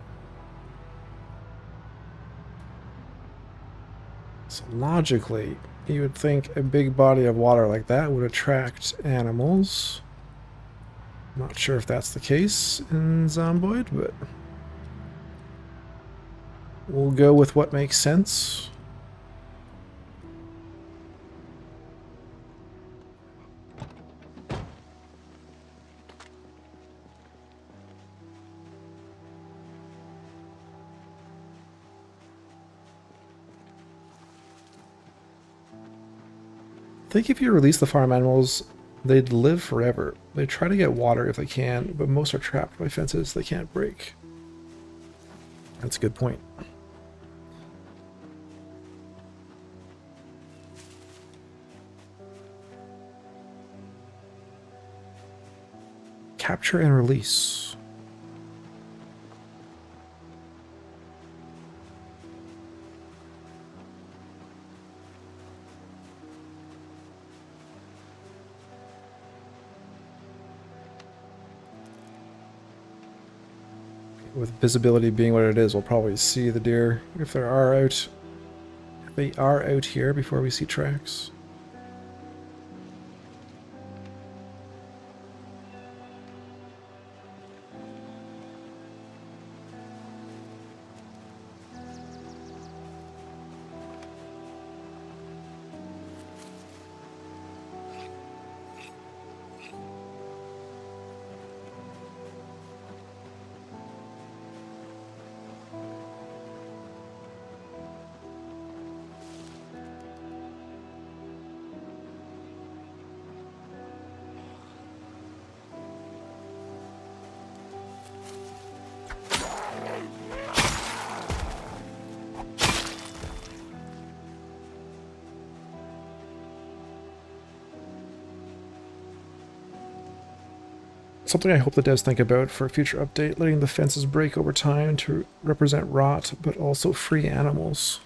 So logically, you would think a big body of water like that would attract animals. Not sure if that's the case in Zomboid, but we'll go with what makes sense. I think if you release the farm animals, they'd live forever. They try to get water if they can, but most are trapped by fences they can't break. That's a good point. Capture and release. With visibility being what it is, we'll probably see the deer if they are out here before we see tracks. Something I hope the devs think about for a future update, letting the fences break over time to represent rot, but also free animals.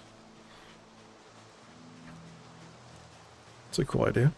It's a cool idea.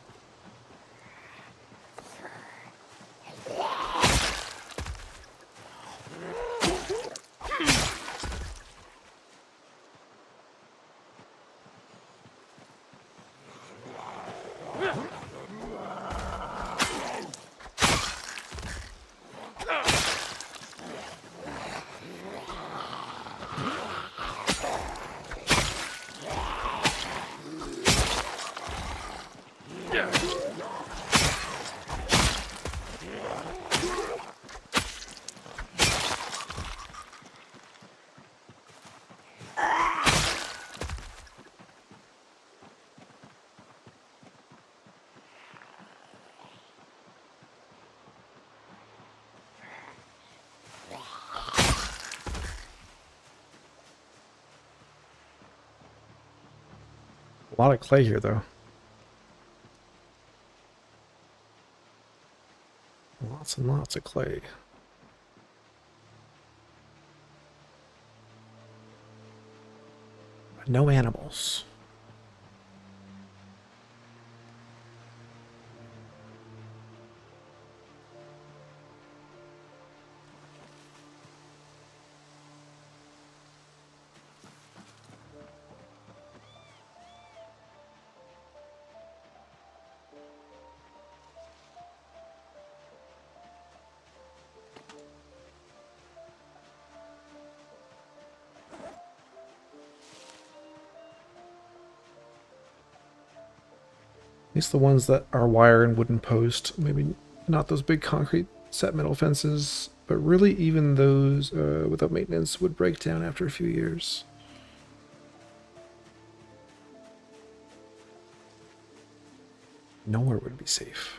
A lot of clay here, though. Lots and lots of clay. But no animals. At least the ones that are wire and wooden post, maybe not those big concrete set metal fences, but really even those without maintenance would break down after a few years. Nowhere would be safe.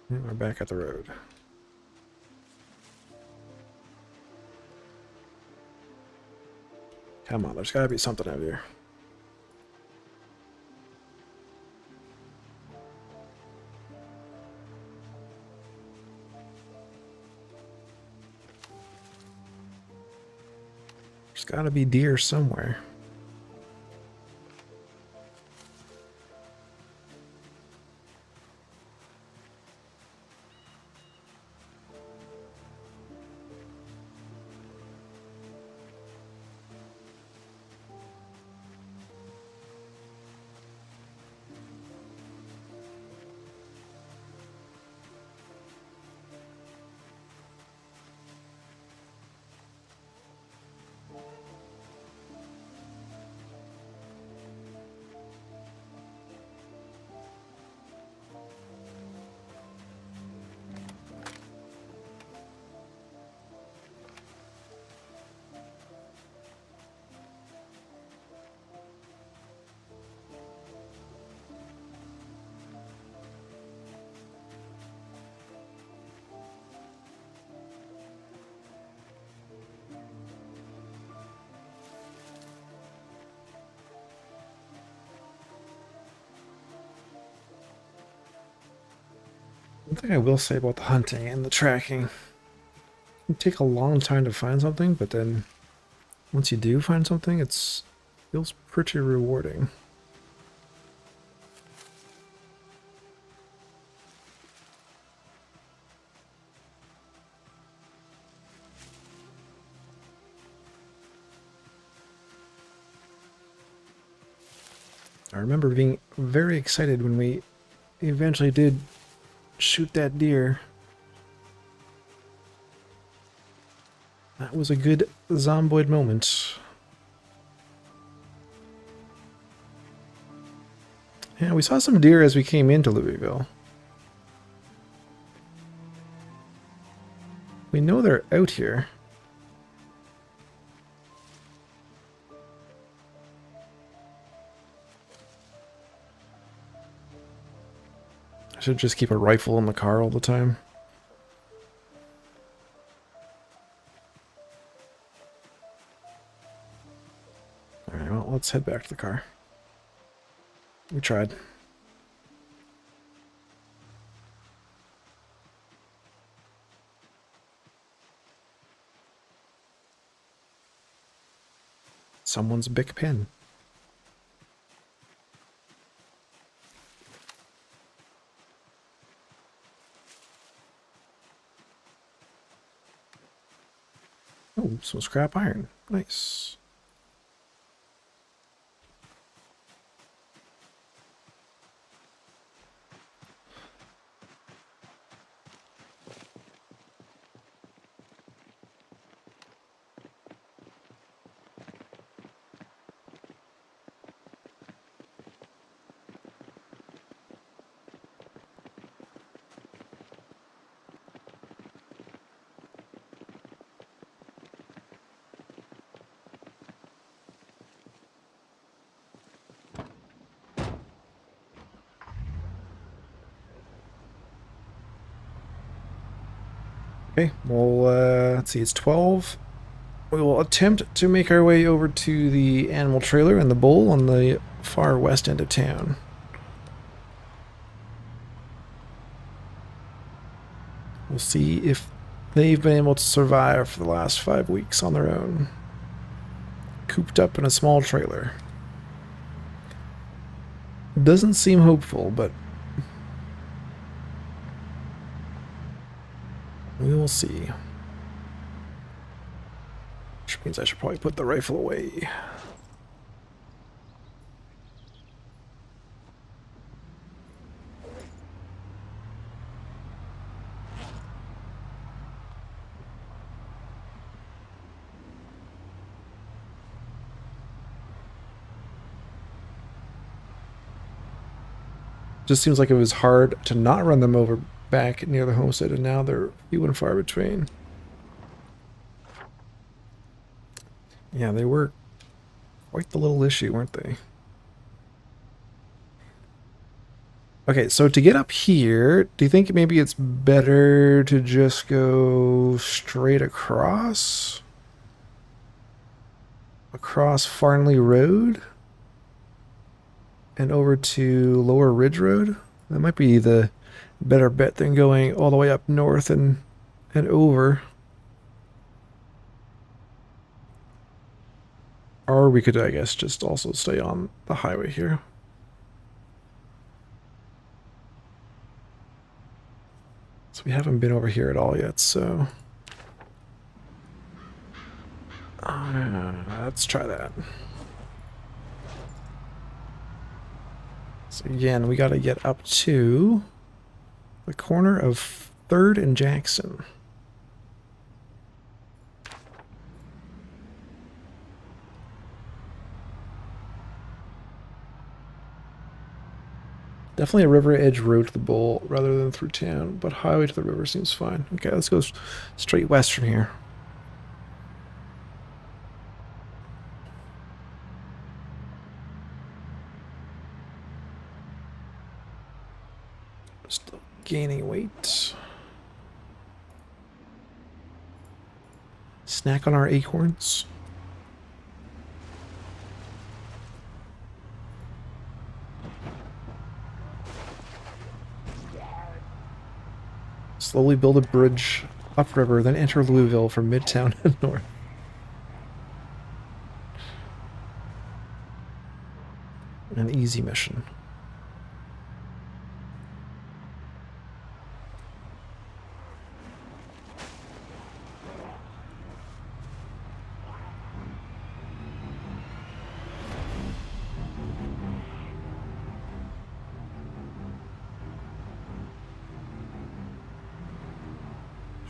And we're back at the road. Come on, there's gotta be something out here. gotta be deer somewhere. One thing I will say about the hunting and the tracking, it can take a long time to find something, but then once you do find something, it feels pretty rewarding. I remember being very excited when we eventually did shoot that deer. That was a good Zomboid moment. Yeah, we saw some deer as we came into Louisville. We know they're out here. I should just keep a rifle in the car all the time. Alright, well, let's head back to the car. We tried. Someone's Bic pen. Oh, some scrap iron. Nice. Okay, well, let's see, it's 12. We will attempt to make our way over to the animal trailer and the bowl on the far west end of town. We'll see if they've been able to survive for the last 5 weeks on their own, cooped up in a small trailer. Doesn't seem hopeful, but we will see. Which means I should probably put the rifle away. Just seems like it was hard to not run them over back near the homestead, and now they're few and far between. Yeah, they were quite the little issue, weren't they? Okay, so to get up here, do you think maybe it's better to just go straight across? Across Farnley Road? And over to Lower Ridge Road? That might be the better bet than going all the way up north and over. Or we could, I guess, just also stay on the highway here. So we haven't been over here at all yet, so... let's try that. So again, we gotta get up to the corner of 3rd and Jackson. Definitely a river edge route to the bowl rather than through town, but highway to the river seems fine. Okay, let's go straight west from here. Still gaining weight. Snack on our acorns. Slowly build a bridge upriver, then enter Louisville from Midtown and north. An easy mission.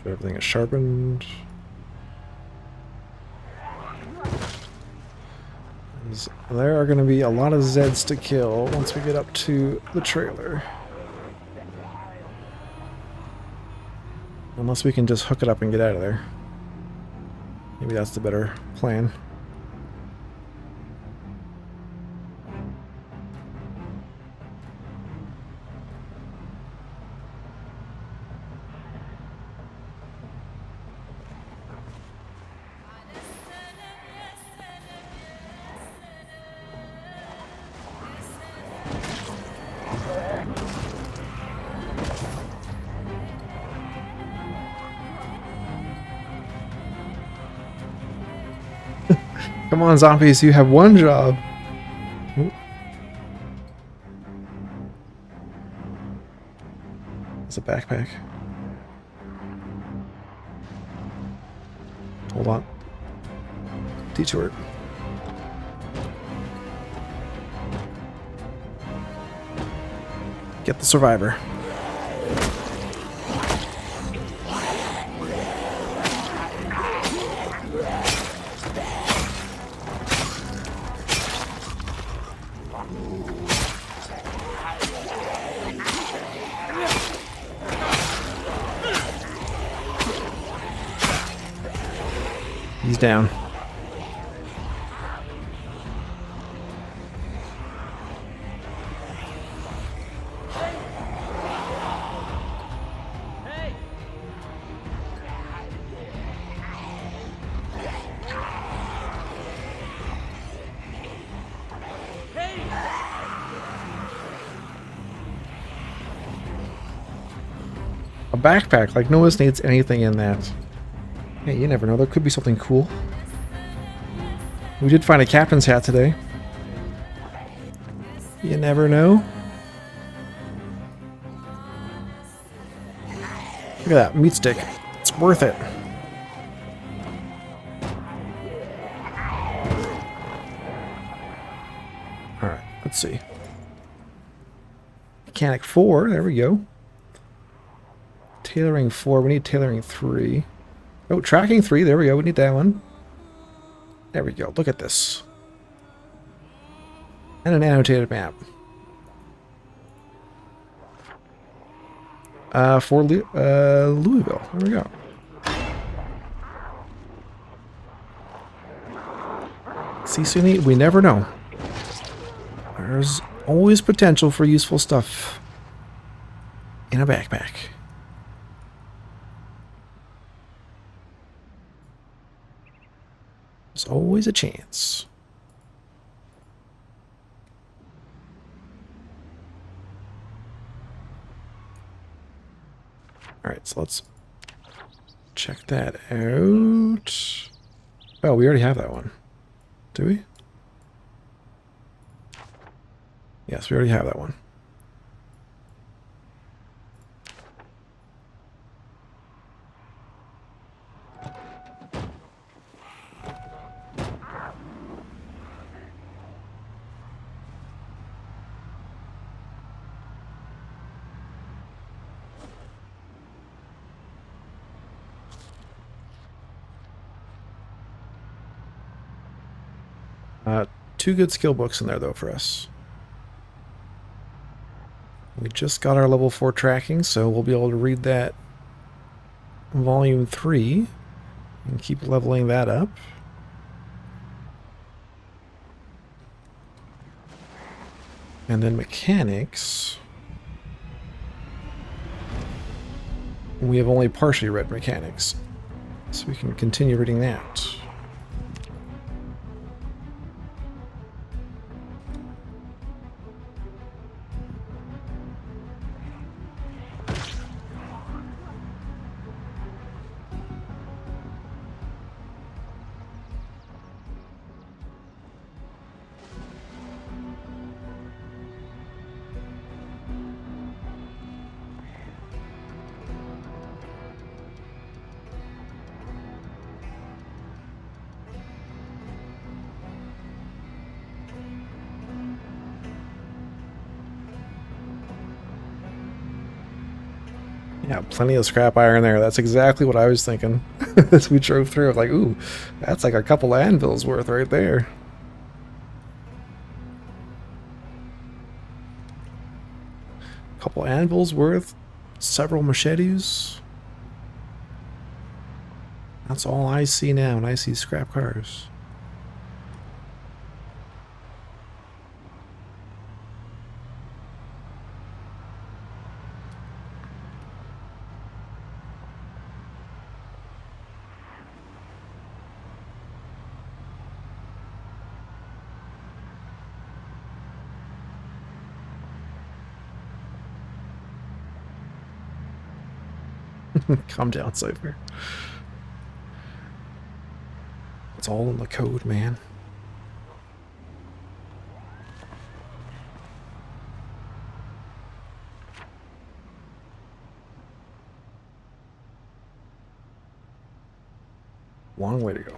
Sure everything is sharpened. There are going to be a lot of Zeds to kill once we get up to the trailer. Unless we can just hook it up and get out of there. Maybe that's the better plan. Come on, zombies, you have one job. Ooh. It's a backpack. Hold on. Detour. Get the survivor. He's down. A backpack, like no one needs anything in that. Hey, you never know, there could be something cool. We did find a captain's hat today. You never know. Look at that, meat stick. It's worth it. Alright, let's see. Mechanic 4, there we go. Tailoring 4, we need tailoring 3. Oh, tracking 3, there we go, we need that one. There we go, look at this. And an annotated map. For Louisville, there we go. See, Sunni, we never know. There's always potential for useful stuff in a backpack. There's always a chance. Alright, so let's check that out. Oh, we already have that one. Do we? Yes, we already have that one. Two good skill books in there, though, for us. We just got our level 4 tracking, so we'll be able to read that volume 3 and keep leveling that up. And then mechanics. We have only partially read mechanics, so we can continue reading that. Yeah, plenty of scrap iron there. That's exactly what I was thinking as we drove through. Like, ooh, that's like a couple anvils worth right there. Couple anvils worth, several machetes. That's all I see now when I see scrap cars. Calm down, Cypher. It's all in the code, man. Long way to go.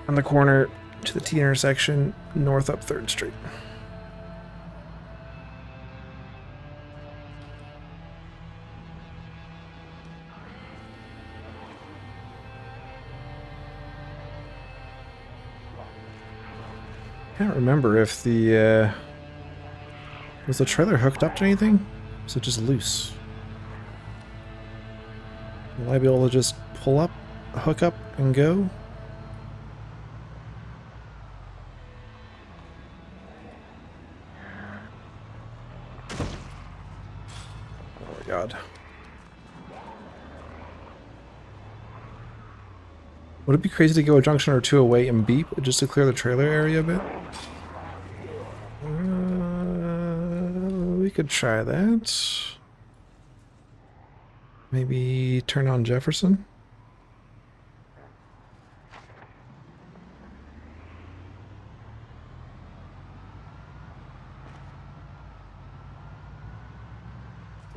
On the corner to the T intersection, north up 3rd Street. I can't remember if the was the trailer hooked up to anything? Or was it just loose? Will I be able to just pull up, hook up, and go? God. Would it be crazy to go a junction or two away and beep just to clear the trailer area a bit? We could try that. Maybe turn on Jefferson?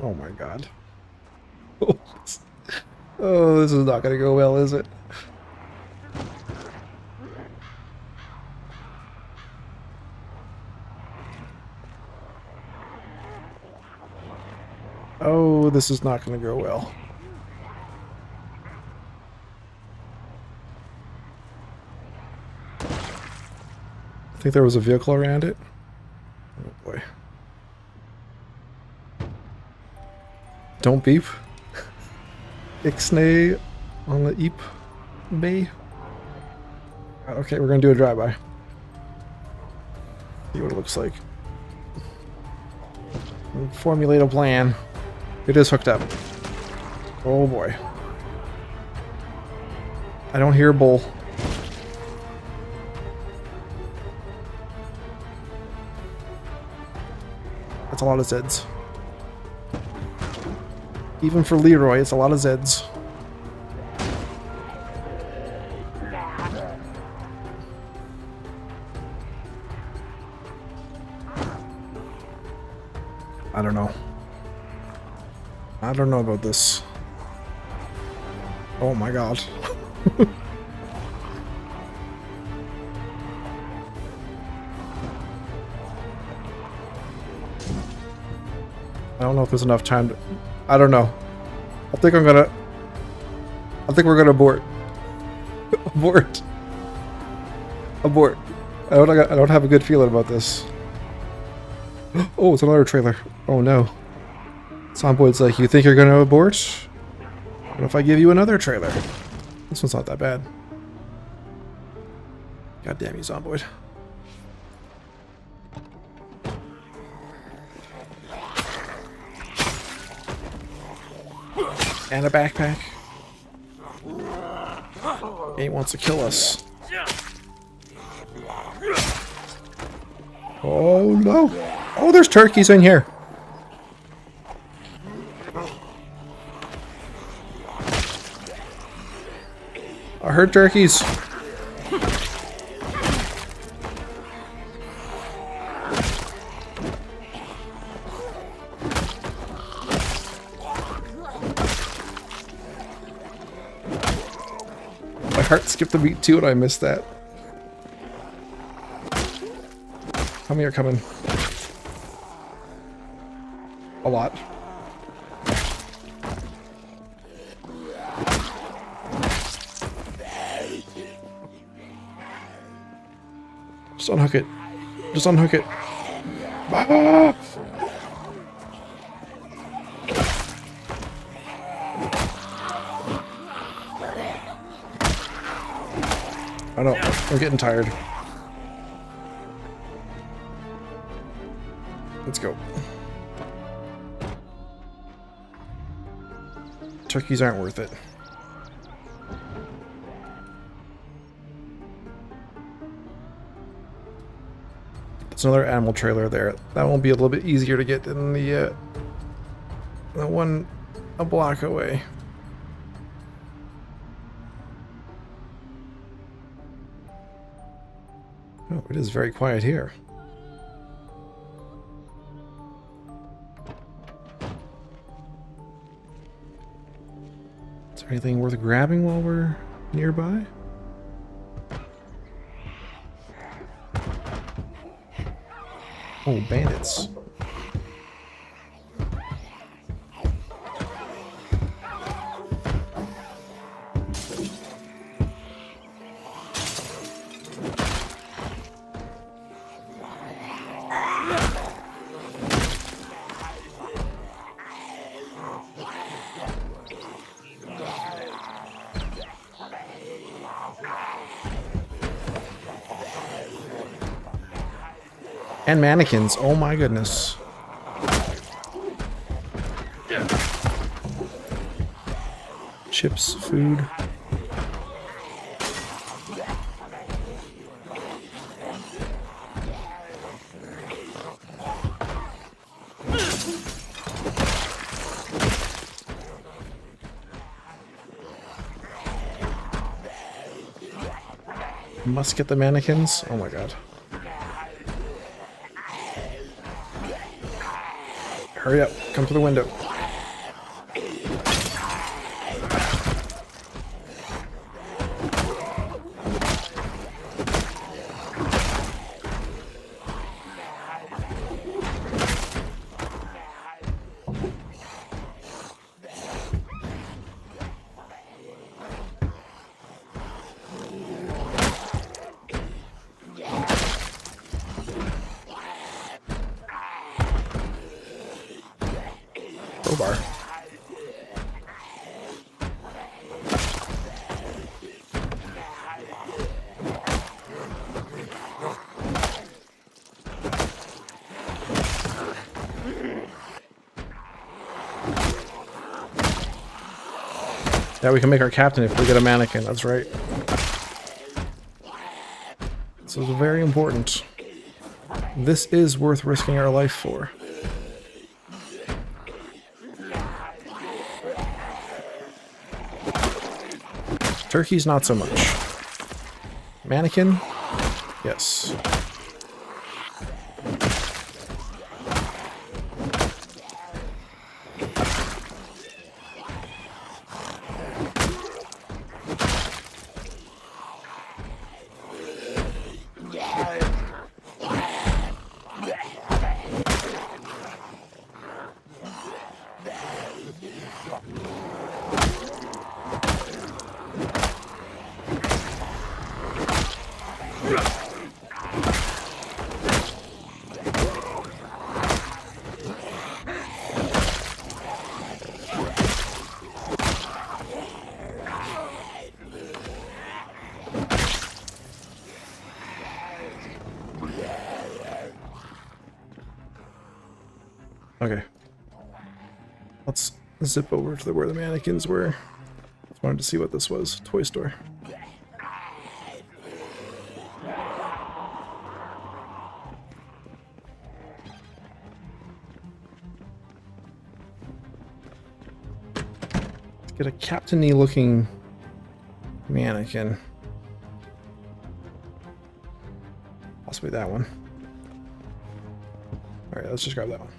Oh my god. Oh, this is not gonna go well, is it? Oh, this is not gonna go well. I think there was a vehicle around it. Oh boy. Don't beep. Ixnay on the Eep Bay. Okay, we're gonna do a drive-by. See what it looks like. Formulate a plan. It is hooked up. Oh boy. I don't hear a bull. That's a lot of Zeds. Even for Leroy, it's a lot of Zeds. I don't know. I don't know about this. Oh my god. I don't know if there's enough time to... I don't know. I think we're gonna abort. Abort. Abort. I don't have a good feeling about this. Oh, it's another trailer. Oh no. Zomboid's like, you think you're gonna abort? What if I give you another trailer? This one's not that bad. God damn you, Zomboid. And a backpack. He wants to kill us. Oh no. Oh, there's turkeys in here. I heard turkeys. My heart skipped a beat too and I missed that. How many are coming? A lot. Just unhook it. Just unhook it. Ah! I don't. I'm getting tired. Let's go. Turkeys aren't worth it. There's another animal trailer there. That won't be a little bit easier to get than the one a block away. Oh, it is very quiet here. Is there anything worth grabbing while we're nearby? Oh, bandits. And mannequins. Oh my goodness. Chips, food. Must get the mannequins. Oh my god. Hurry up. Come to the window. Crowbar. Yeah, we can make our captain if we get a mannequin, that's right. This is very important. This is worth risking our life for. Turkeys, not so much. Mannequin? Yes. Okay. Let's zip over to where the mannequins were. Just wanted to see what this was. Toy store. Let's get a captain-y looking mannequin. Possibly that one. Alright, let's just grab that one.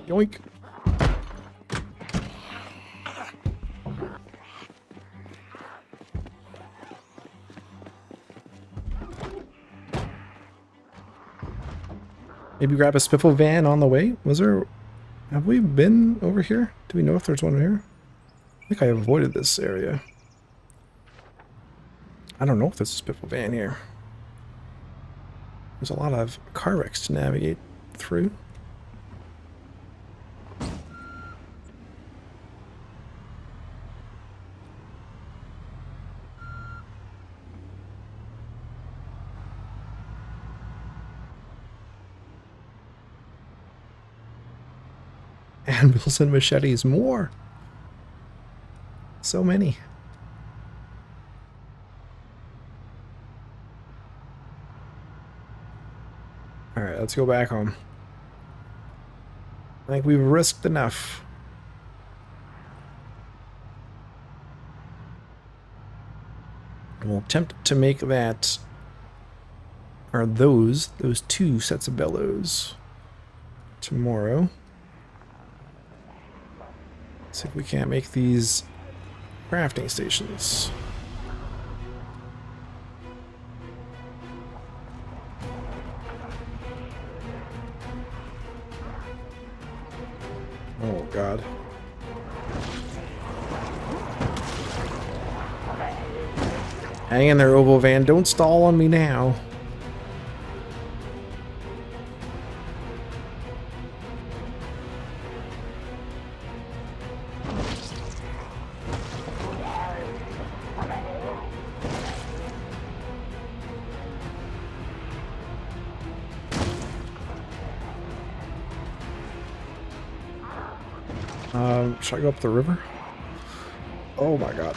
Yoink. Maybe grab a spiffle van on the way? Was there... Have we been over here? Do we know if there's one here? I think I avoided this area. I don't know if there's a spiffle van here. There's a lot of car wrecks to navigate through. Anvils and machetes, more. So many. Alright, let's go back home. I think we've risked enough. We'll attempt to make that, or those two sets of bellows tomorrow. See if we can't make these crafting stations. Oh God. Hang in there, Oval Van. Don't stall on me now. Should I go up the river? Oh my God.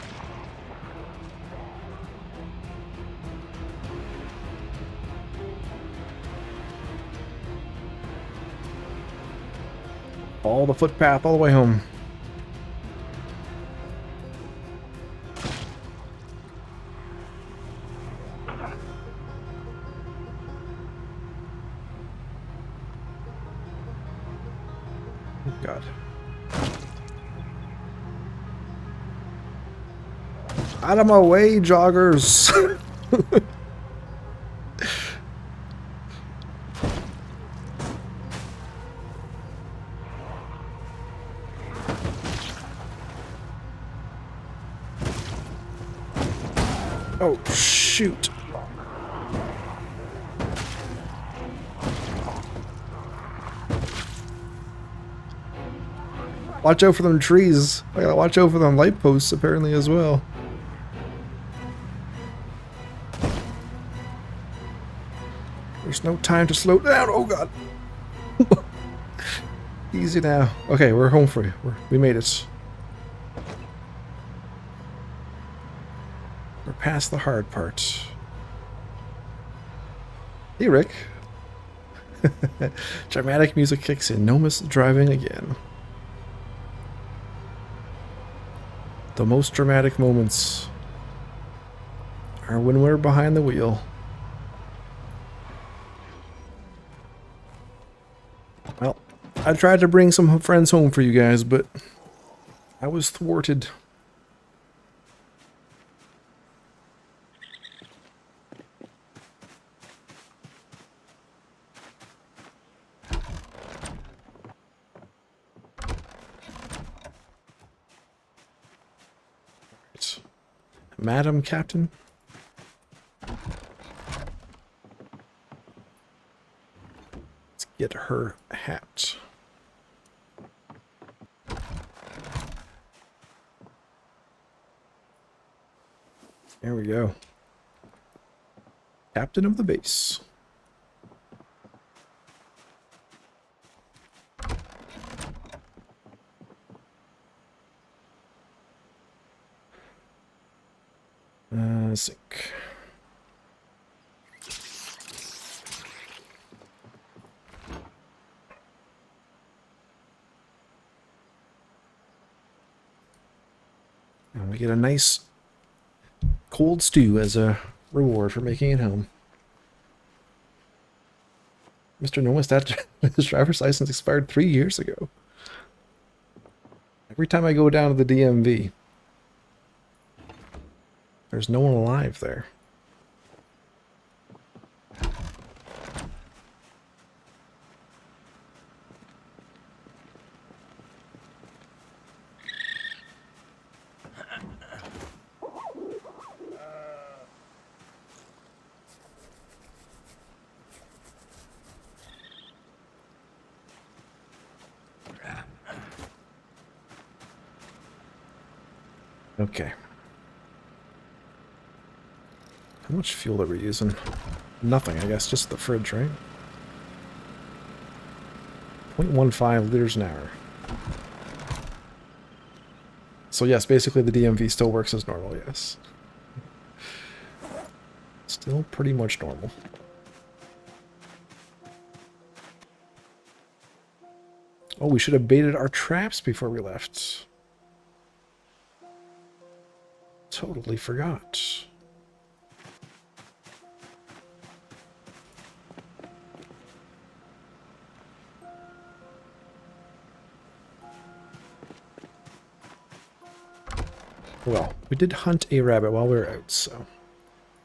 Follow the footpath all the way home. Oh, God. Out of my way, joggers! Oh, shoot. Watch out for them trees. I gotta watch out for them light posts apparently as well. There's no time to slow down. Oh God. Easy now. Okay, we're home for you. We made it. We're past the hard part. Hey, Rick. Dramatic music kicks in. No miss driving again. The most dramatic moments are when we're behind the wheel. Well, I tried to bring some friends home for you guys, but I was thwarted. Right. Madam Captain? Let's get her hat. There we go. Captain of the base. Sync. And we get a nice cold stew as a reward for making it home. Mr. Noah's his driver's license expired 3 years ago. Every time I go down to the DMV, there's no one alive there. Okay. How much fuel are we using? Nothing, I guess, just the fridge, right? 0.15 liters an hour. So yes, basically the DMV still works as normal, yes. Still pretty much normal. Oh, we should have baited our traps before we left. Totally forgot. Well, we did hunt a rabbit while we were out, so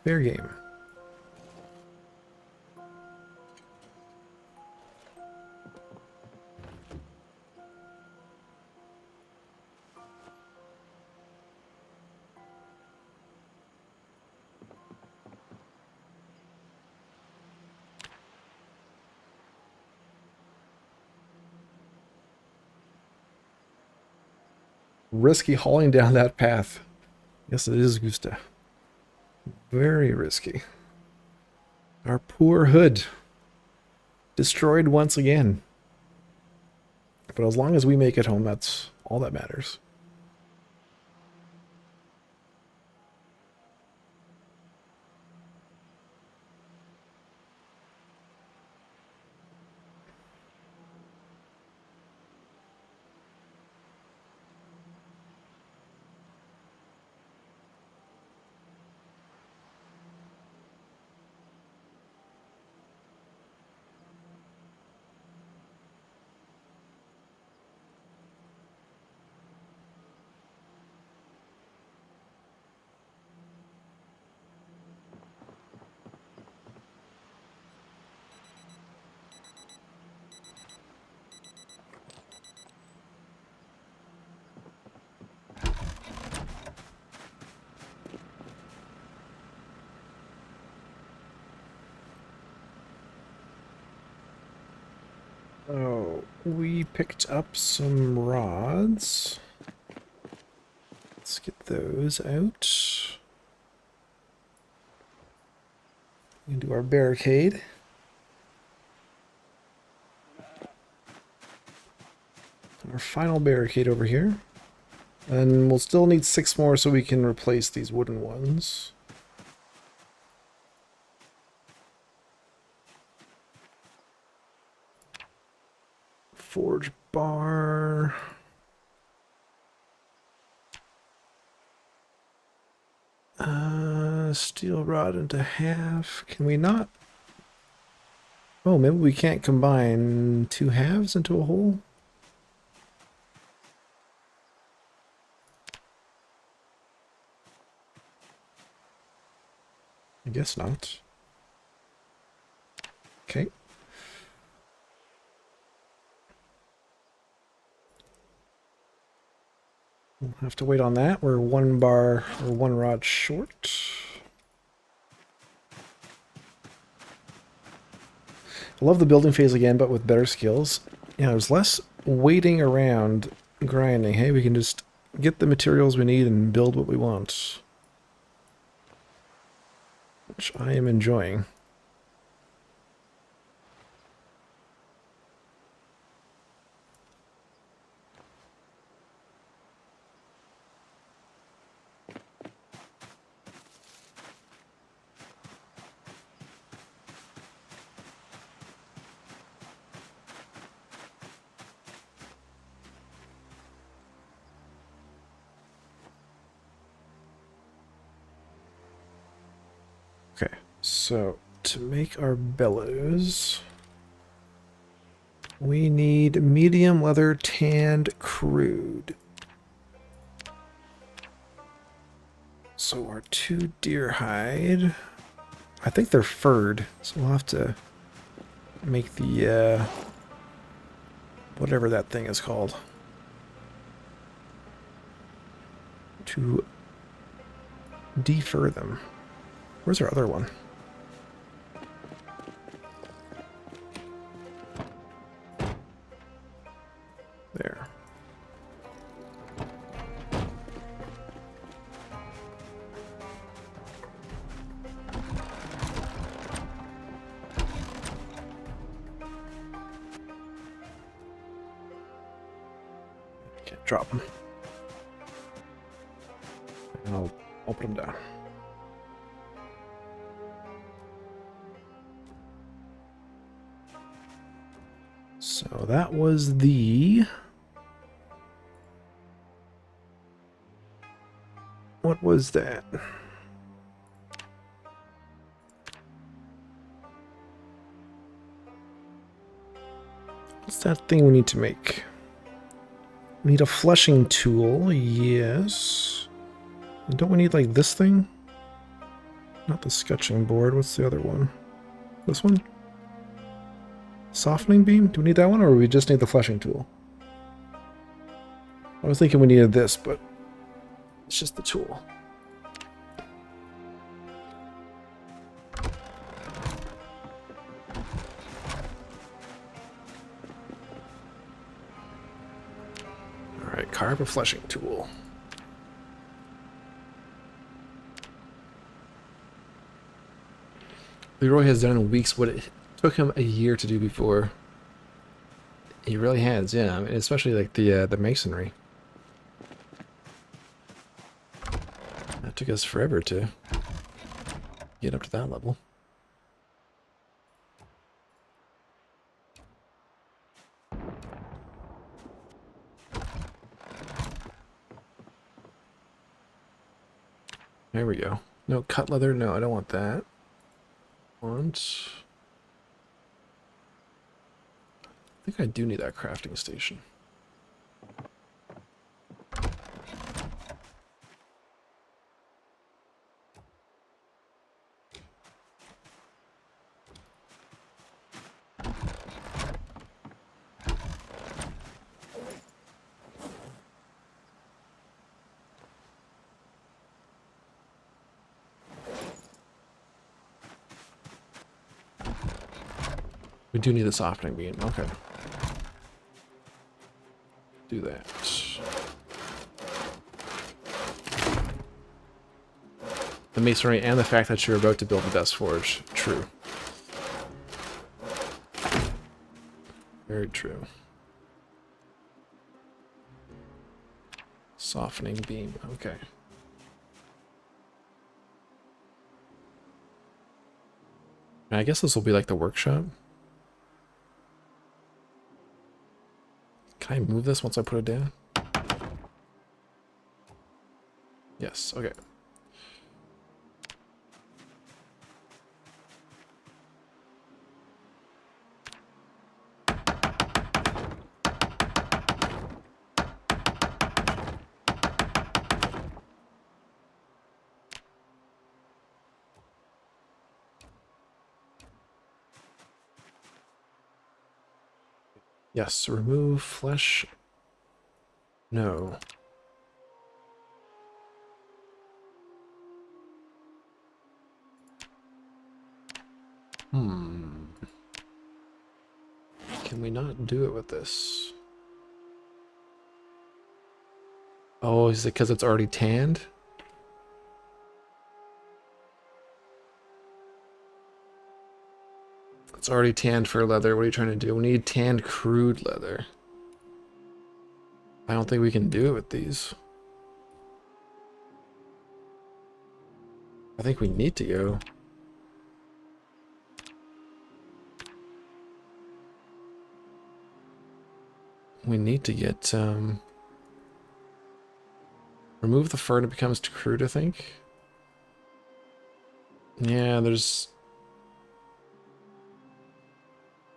fair game. Risky hauling down that path. Yes, it is, Gusta. Very risky. Our poor hood. Destroyed once again. But as long as we make it home, that's all that matters. Oh, we picked up some rods. Let's get those out. We can do our barricade. Our final barricade over here. And we'll still need 6 more so we can replace these wooden ones. Forge bar. Steel rod into half. Can we not? Oh, maybe we can't combine 2 halves into a whole? I guess not. Okay. We'll have to wait on that. We're 1 bar or 1 rod short. I love the building phase again, but with better skills. Yeah, there's less waiting around grinding. Hey, we can just get the materials we need and build what we want. Which I am enjoying. Okay, so to make our bellows, we need medium leather tanned crude. So our 2 deer hide, I think they're furred, so we'll have to make the, whatever that thing is called, to defur them. Where's our other one? There. Can't drop them. I'll put them down. So that was the... What was that? What's that thing we need to make? We need a flushing tool, yes. And don't we need like this thing? Not the sketching board, what's the other one? This one? Softening beam? Do we need that one, or do we just need the flushing tool? I was thinking we needed this, but it's just the tool. Alright, carve a flushing tool. Leroy has done in weeks what it took him a year to do before. He really has, yeah. I mean, especially like the masonry. That took us forever to get up to that level. There we go. No cut leather. No, I don't want that. Want. I think I do need that crafting station. We do need the softening beam. Okay. do that. The masonry and the fact that you're about to build the best forge. True. Very true. Softening beam. Okay. I guess this will be like the workshop. Can I move this once I put it down? Yes, okay. Yes, remove flesh. No. Can we not do it with this? Oh, is it because it's already tanned? It's already tanned for leather. What are you trying to do? We need tanned crude leather. I don't think we can do it with these. I think we need to go. We need to get, remove the fur and it becomes crude, I think. Yeah, there's...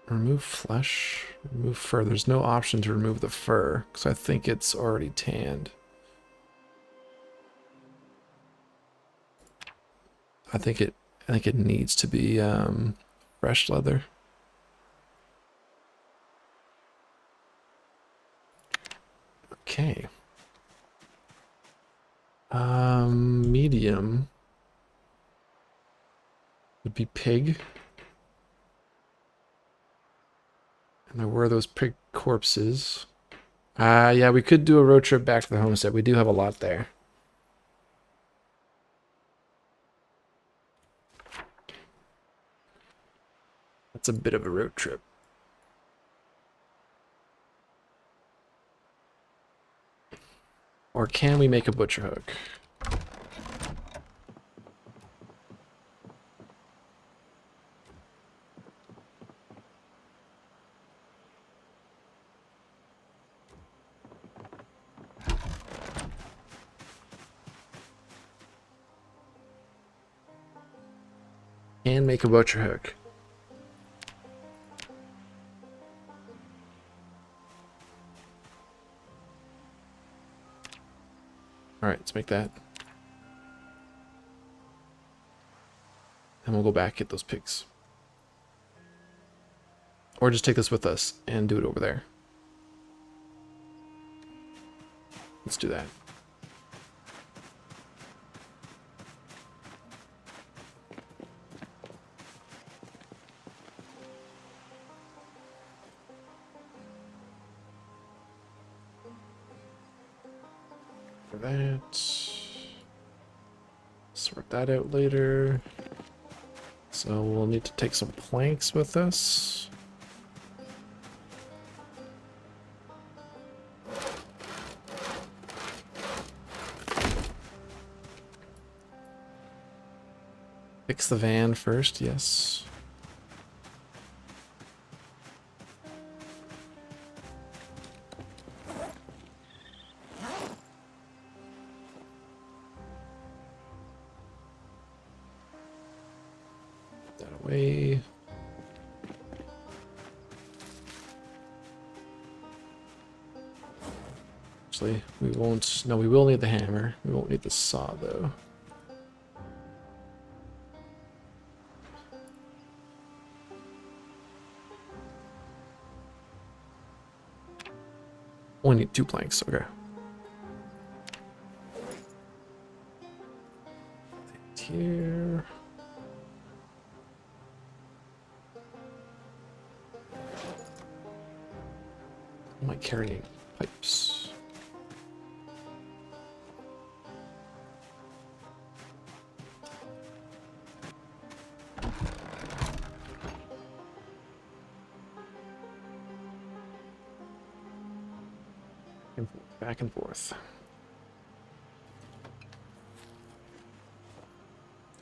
Remove flesh, remove fur. There's no option to remove the fur, because I think it's already tanned. I think it needs to be, fresh leather. Okay. Medium would be pig. And there were those pig corpses. Yeah, we could do a road trip back to the homestead. We do have a lot there. That's a bit of a road trip. Or can we make a butcher hook? And make a butcher hook. Alright, let's make that. And we'll go back, get those pigs. Or just take this with us and do it over there. Let's do that. That. Sort that out later. So we'll need to take some planks with us. Fix the van first, yes. Away. Actually, we won't. No, we will need the hammer. We won't need the saw, though. Only need 2 planks. Okay. Here. Am I carrying? Pipes. And forth, back and forth.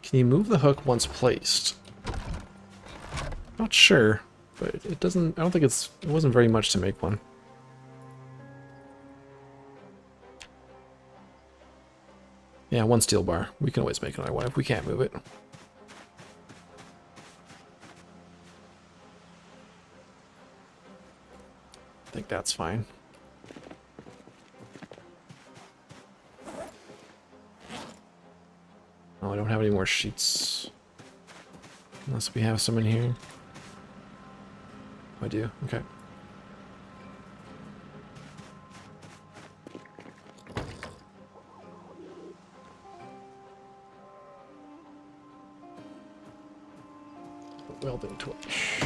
Can you move the hook once placed? Not sure, but it doesn't. I don't think it wasn't very much to make one. Yeah, one steel bar. We can always make another one if we can't move it. I think that's fine. Oh, I don't have any more sheets. Unless we have some in here. I do, okay. Welding torch.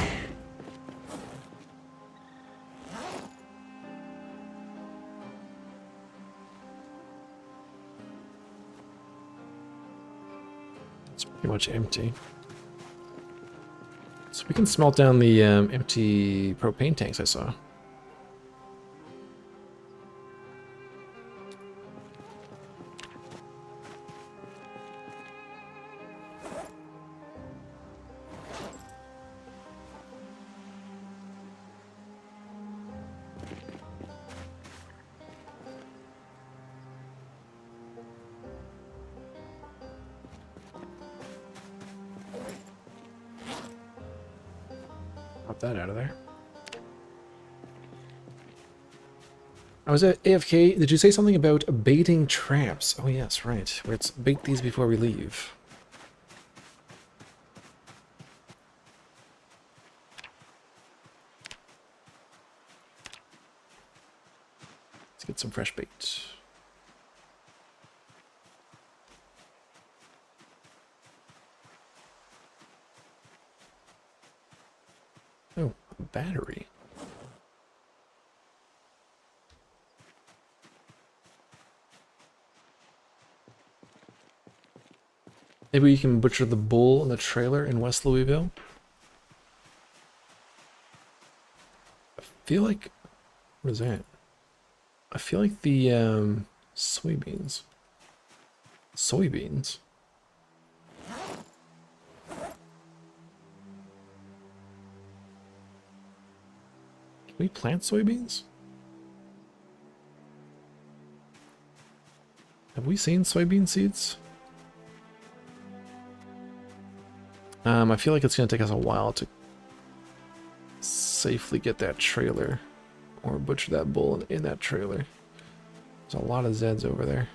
It's pretty much empty. So we can smelt down the empty propane tanks I saw. Pop that out of there. I was at AFK. Did you say something about baiting traps? Oh yes, right. Let's bait these before we leave. Let's get some fresh bait. Oh, a battery. Maybe you can butcher the bull in the trailer in West Louisville. I feel like... What is that? I feel like the soybeans. Soybeans? Can we plant soybeans? Have we seen soybean seeds? I feel like it's going to take us a while to safely get that trailer or butcher that bull in that trailer. There's a lot of Zeds over there.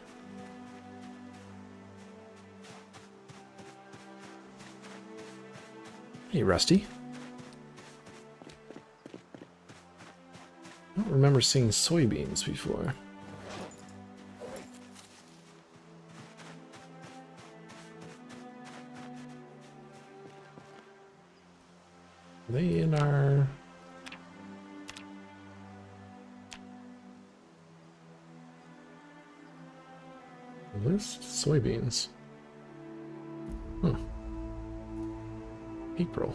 Hey, Rusty. I don't remember seeing soybeans before. Are they in our... list? Soybeans. Huh. April.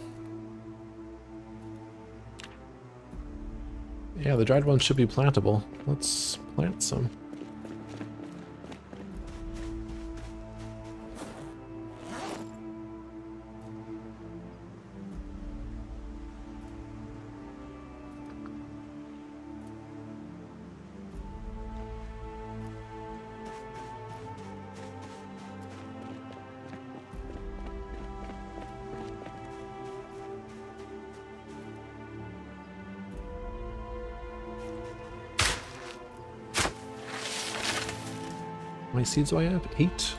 Yeah, the dried ones should be plantable. Let's plant some. How many seeds do I have? 8?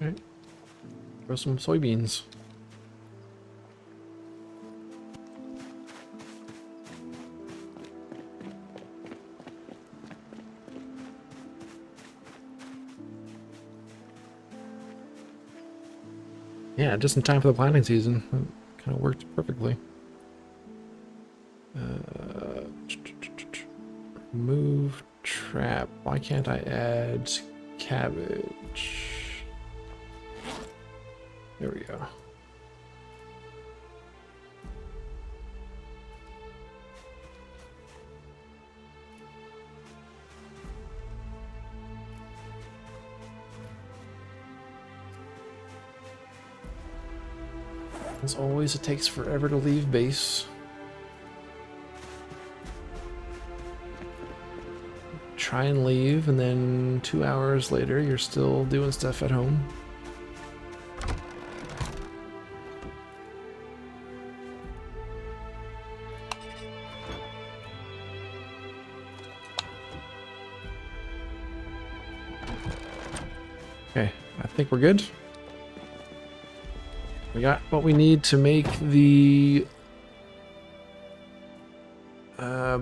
Alright. Grow some soybeans. Yeah, just in time for the planting season. Kind of worked perfectly. Move trap. Why can't I add cabbage? There we go. As always, it takes forever to leave base. Try and leave, and then 2 hours later, you're still doing stuff at home. Okay, I think we're good. We got what we need to make the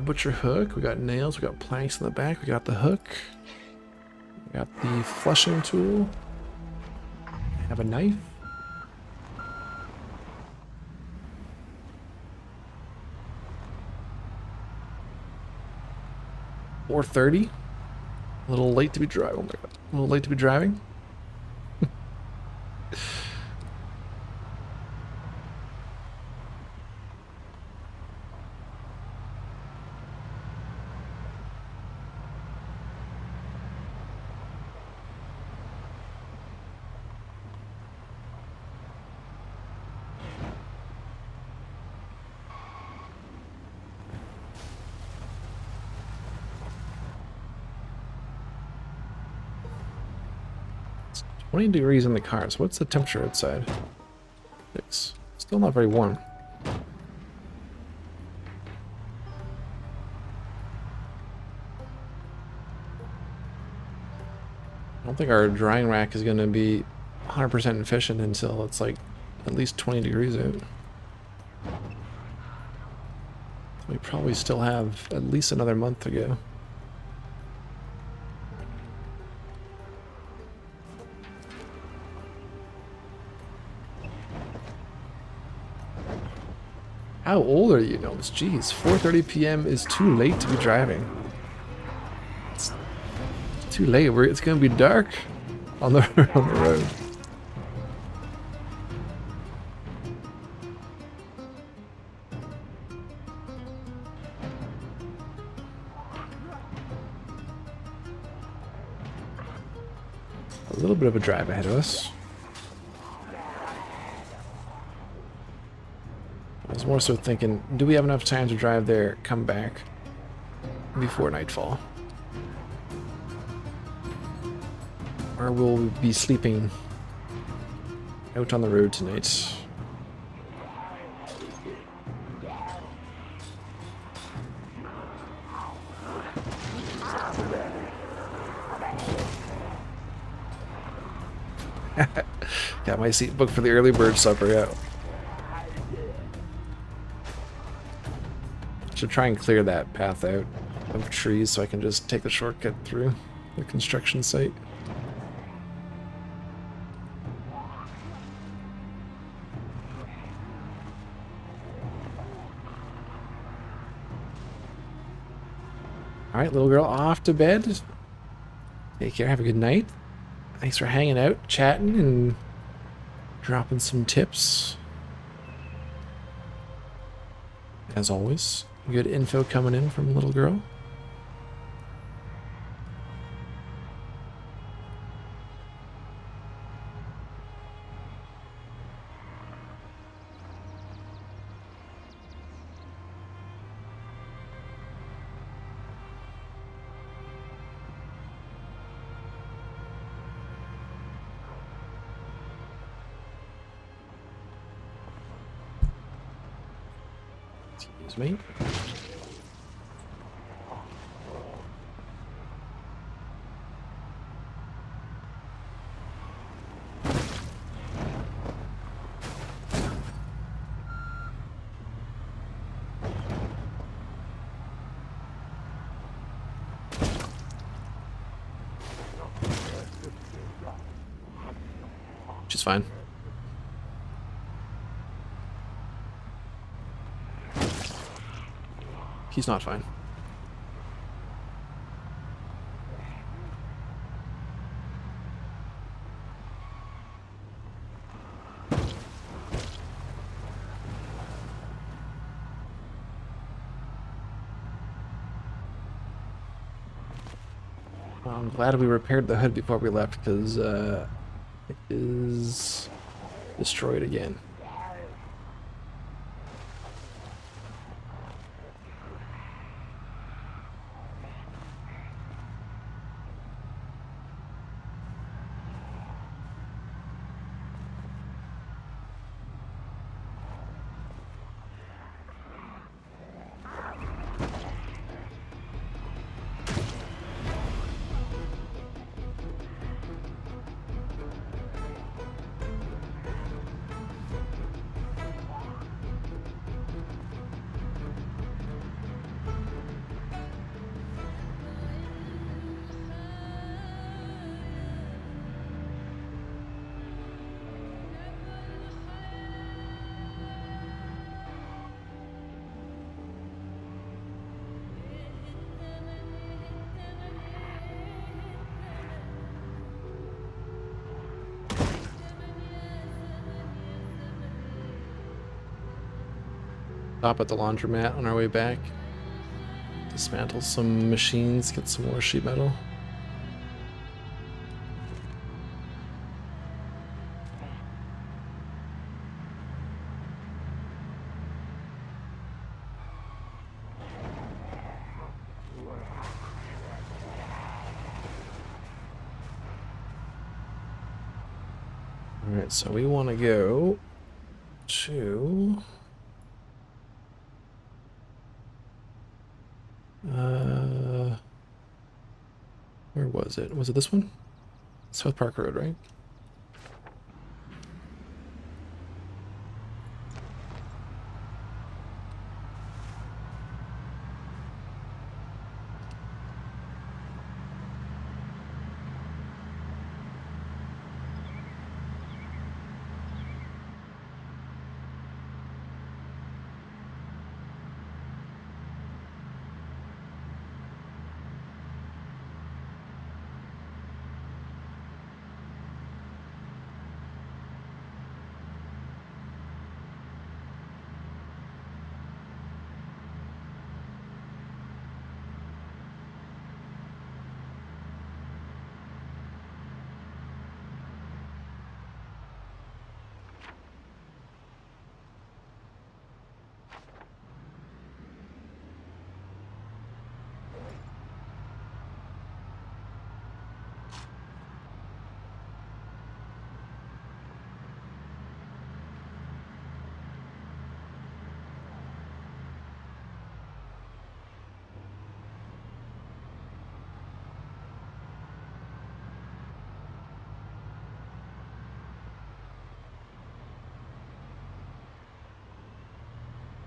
butcher hook. We got nails, we got planks in the back, we got the hook. We got the flushing tool. I have a knife. $4:30. A little late to be driving. Oh my god. A little late to be driving. It's 20 degrees in the car, so what's the temperature outside? It's still not very warm. I don't think our drying rack is going to be 100% efficient until it's like at least 20 degrees out. We probably still have at least another month to go. How old are you, Gnomes? Jeez, 4:30 p.m. is too late to be driving. It's too late. It's gonna be dark on the on the road. A little bit of a drive ahead of us. I was more so thinking, do we have enough time to drive there, come back before nightfall? Or will we be sleeping out on the road tonight? Got my seat booked for the early bird supper, yeah. Should try and clear that path out of trees so I can just take the shortcut through the construction site. Alright, little girl, off to bed. Take care, have a good night. Thanks for hanging out, chatting, and dropping some tips. As always, good info coming in from little girl. Excuse me. She's fine. He's not fine. I'm glad we repaired the hood before we left, because it is destroyed again. Stop at the laundromat on our way back. Dismantle some machines, get some more sheet metal. Alright, so we want to go to... where was it? Was it this one? South Park Road, right?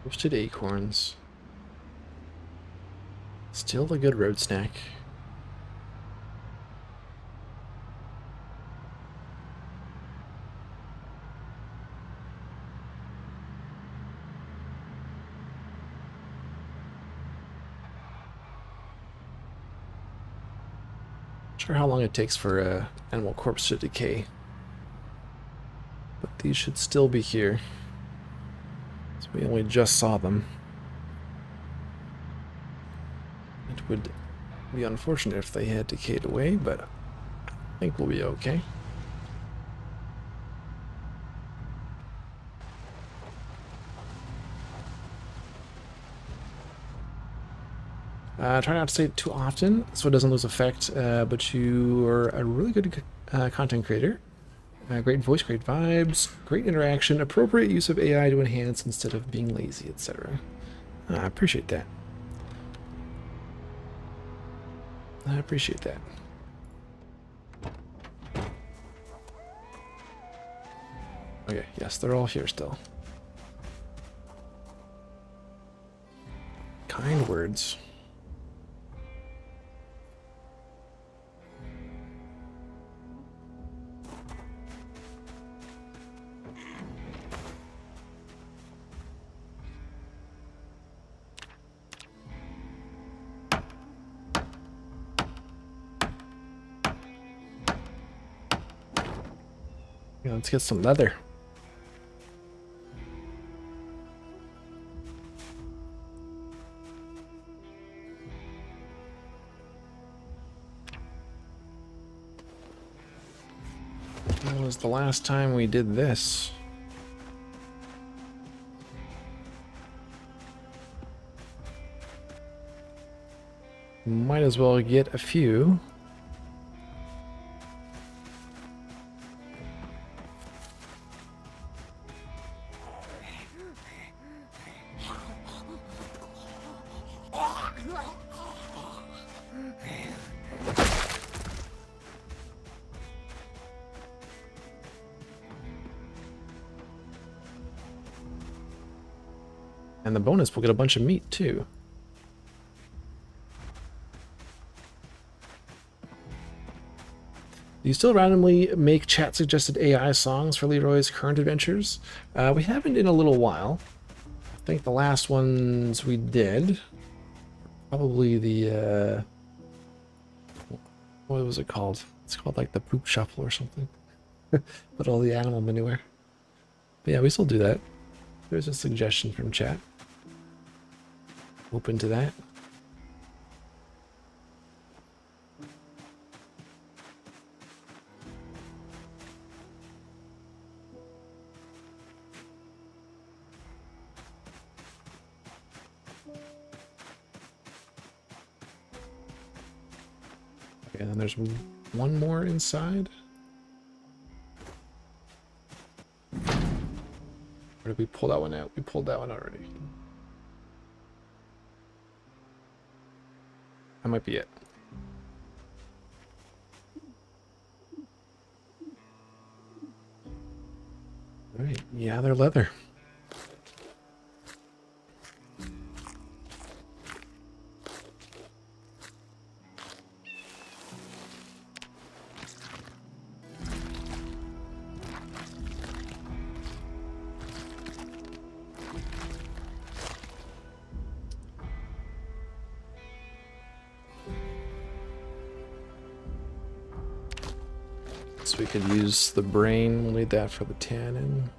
Roasted acorns. Still a good road snack. Not sure how long it takes for a animal corpse to decay, but these should still be here. So we only just saw them. It would be unfortunate if they had decayed away, but I think we'll be okay. Try not to say it too often so it doesn't lose effect, but you are a really good content creator. Great voice, great vibes, great interaction, appropriate use of AI to enhance instead of being lazy, etc. I appreciate that. I appreciate that. Okay, yes, they're all here still. Kind words. Yeah, let's get some leather. When was the last time we did this? Might as well get a few. And the bonus, we'll get a bunch of meat too. Do you still randomly make chat-suggested AI songs for Leroy's current adventures? We haven't in a little while. I think the last ones we did, probably the, what was it called? It's called like the poop shuffle or something. But all the animal manure. But yeah, we still do that. There's a suggestion from chat. Open to that. Okay, then there's one more inside. Or did we pull that one out? We pulled that one already. That might be it. Alright, yeah, they're leather. So we could use the brain, we'll need that for the tannin.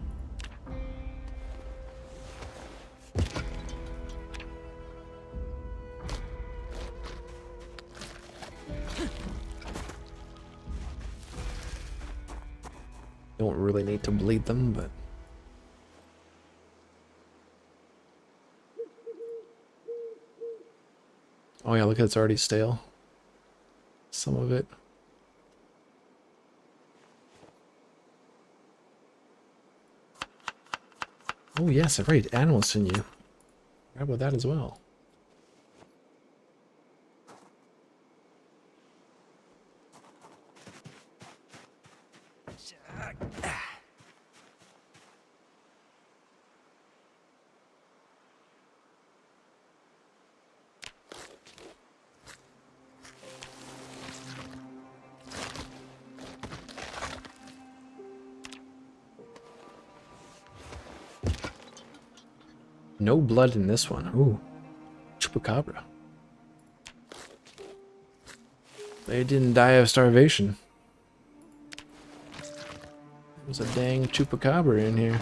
Don't really need to bleed them, but oh yeah, look, it's already stale. Some of it. Oh yes, right, animal sinew. How about that as well? No blood in this one. Ooh. Chupacabra. They didn't die of starvation. There's a dang chupacabra in here.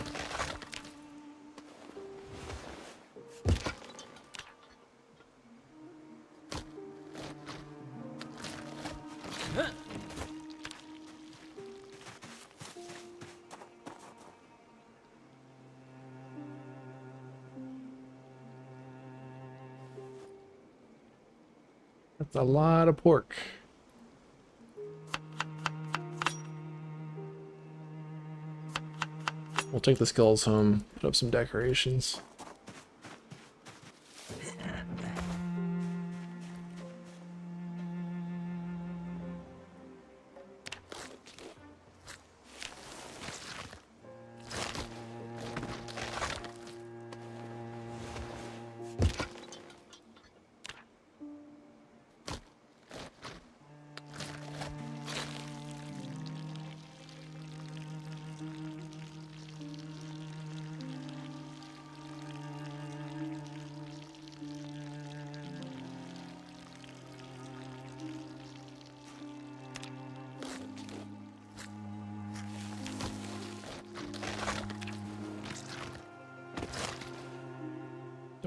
That's a lot of pork. We'll take the skulls home, put up some decorations.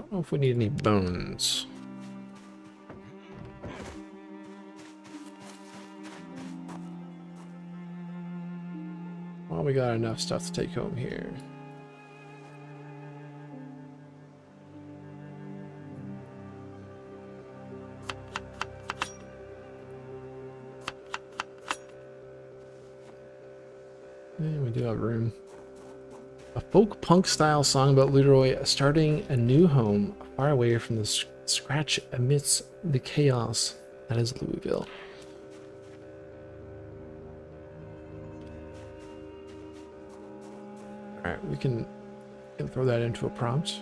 don't know if we need any bones. Well, we got enough stuff to take home here. And we do have room. A folk punk style song about Leroy starting a new home far away from the scratch amidst the chaos that is Louisville. Alright, we can throw that into a prompt.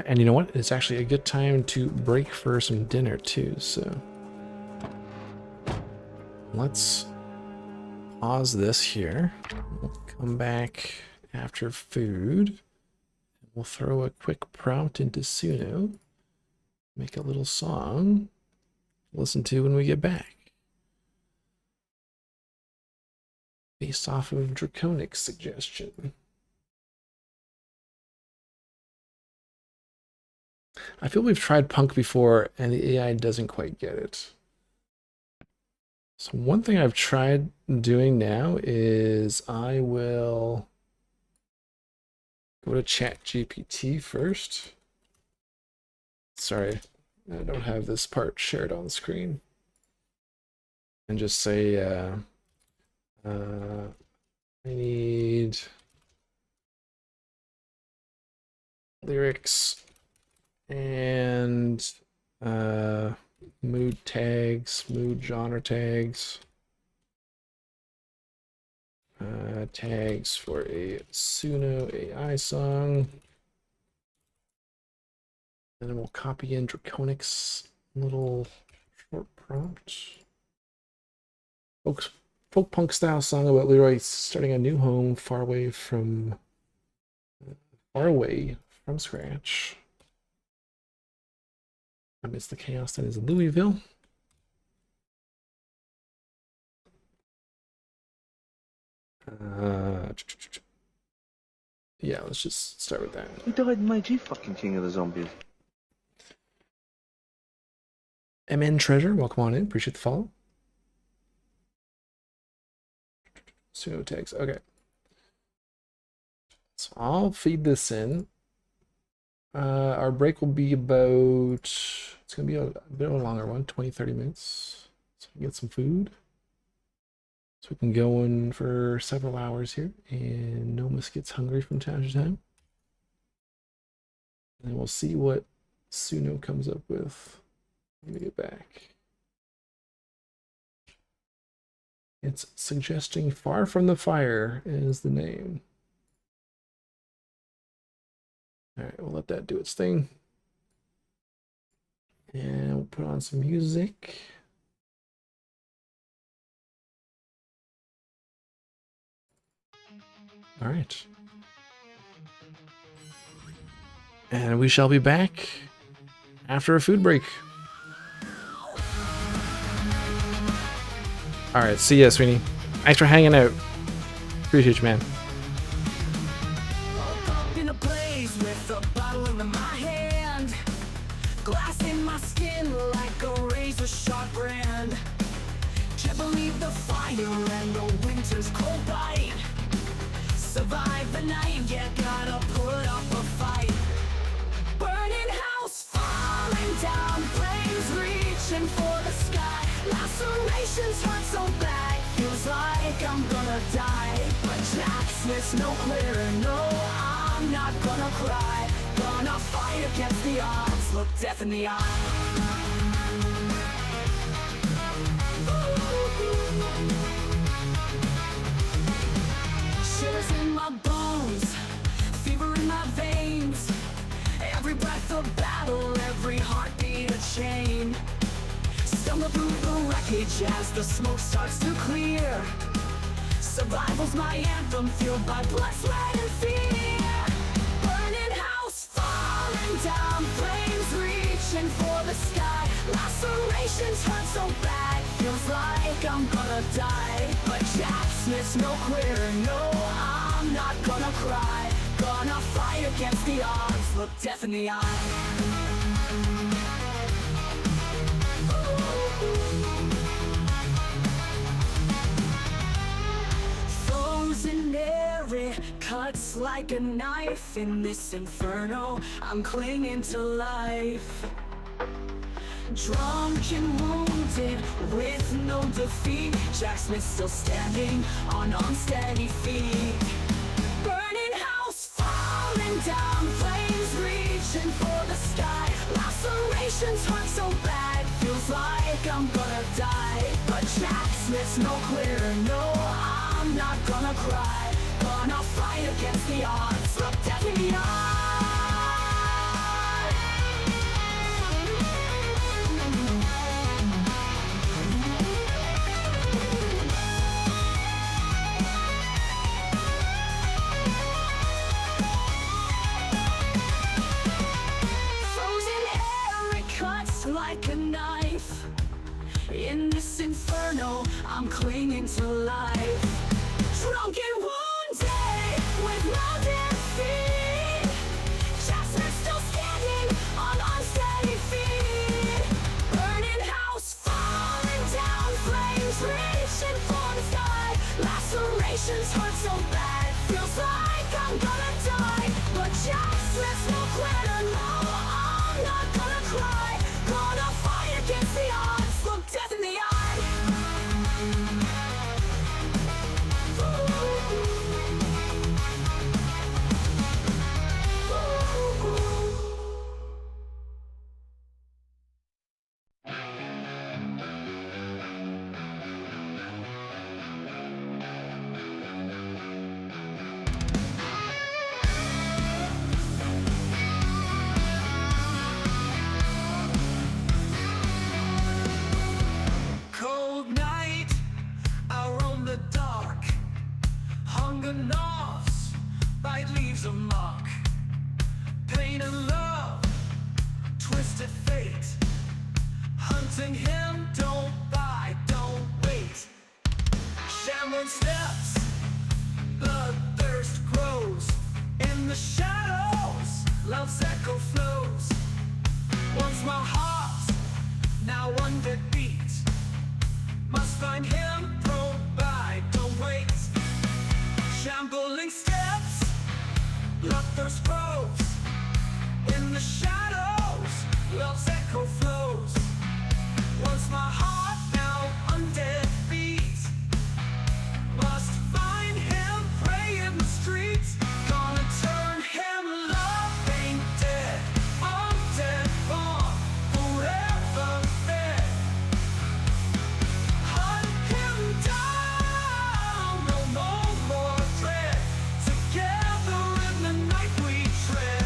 And you know what? It's actually a good time to break for some dinner too, so let's pause this here. We'll come back after food. We'll throw a quick prompt into Suno, make a little song, listen to when we get back. Based off of Draconic's suggestion. I feel we've tried punk before and the AI doesn't quite get it. So one thing I've tried doing now is I will go to ChatGPT first. Sorry, I don't have this part shared on the screen. And just say, I need lyrics and mood tags, mood genre tags, tags for a Suno AI song. And then we'll copy in Draconic's little short prompt. Folk punk style song about Leroy starting a new home far away from scratch. Amidst the chaos that is Louisville. Yeah, let's just start with that. Who died in my G fucking king of the zombies? MN Treasure, welcome on in. Appreciate the follow. Suno tags, okay. So I'll feed this in. Our break will be about, it's going to be a bit of a longer one, 20-30 minutes. So we can get some food. So we can go in for several hours here. And Nomus gets hungry from time to time. And then we'll see what Suno comes up with when we get back. It's suggesting Far From the Fire is the name. All right, we'll let that do its thing. And we'll put on some music. All right. And we shall be back after a food break. All right, see ya, Sweeney. Thanks for hanging out. Appreciate you, man. In a blaze with a bottle in my hand, glass in my skin like a razor sharp brand. Can't believe the fire and the winter's cold bite. Survive the night, yeah, gotta put up a fight. Burning house, falling down, flames reaching for the sky. Lacerations hurt so bad, feels like I'm gonna die. But Jack Smith's no quitter, no, I'm not gonna cry. Gonna fight against the odds, look death in the eye. Shivers in my bones, fever in my veins. Every breath a battle, every heartbeat a chain. Stumble through the wreckage as the smoke starts to clear. Survival's my anthem, fueled by blood, sweat, and fear. Burning house, falling down, flames reaching for the sky. Lacerations hurt so bad, feels like I'm gonna die. But Jack Smith's no quitter, no, I'm not gonna cry. Gonna fight against the odds, look death in the eye. Frozen air, it cuts like a knife. In this inferno, I'm clinging to life. Drunk and wounded, with no defeat, Jack Smith still standing on unsteady feet. Burning house, falling down, flames reaching for the sky. Lacerations hurt so bad, feels like I'm gonna die. But Jack Smith's no quitter, no, I'm not gonna cry. Gonna fight against the odds, look death in the eye. Like a knife. In this inferno, I'm clinging to life. Drunk and wounded, with no defeat, Jack Smith still standing on unsteady feet. Burning house, falling down, flames reaching for the sky. Lacerations hurt so bad, feels like I'm gonna die. But Jack Smith's no quitter, no, I'm not gonna cry. Gonna fight against the odds, look death in the eye. Cold night, out on the dark. Hunger gnaws, bite leaves a mark. Pain and love, twisted fate. Hunting him, don't buy, don't wait. Shambling steps, bloodthirst grows. In the shadows, love's echo flows. Once my heart, now one that beats. Must find him, provide, don't wait. Shambling steps, bloodthirst grows. In the shadows, love's echo flows. Once my heart, now undead beats. Must find him, pray in the streets. Gonna turn him, love ain't dead. Undead, born, forever fed. Hunt him down, no more dread. Together in the night we tread.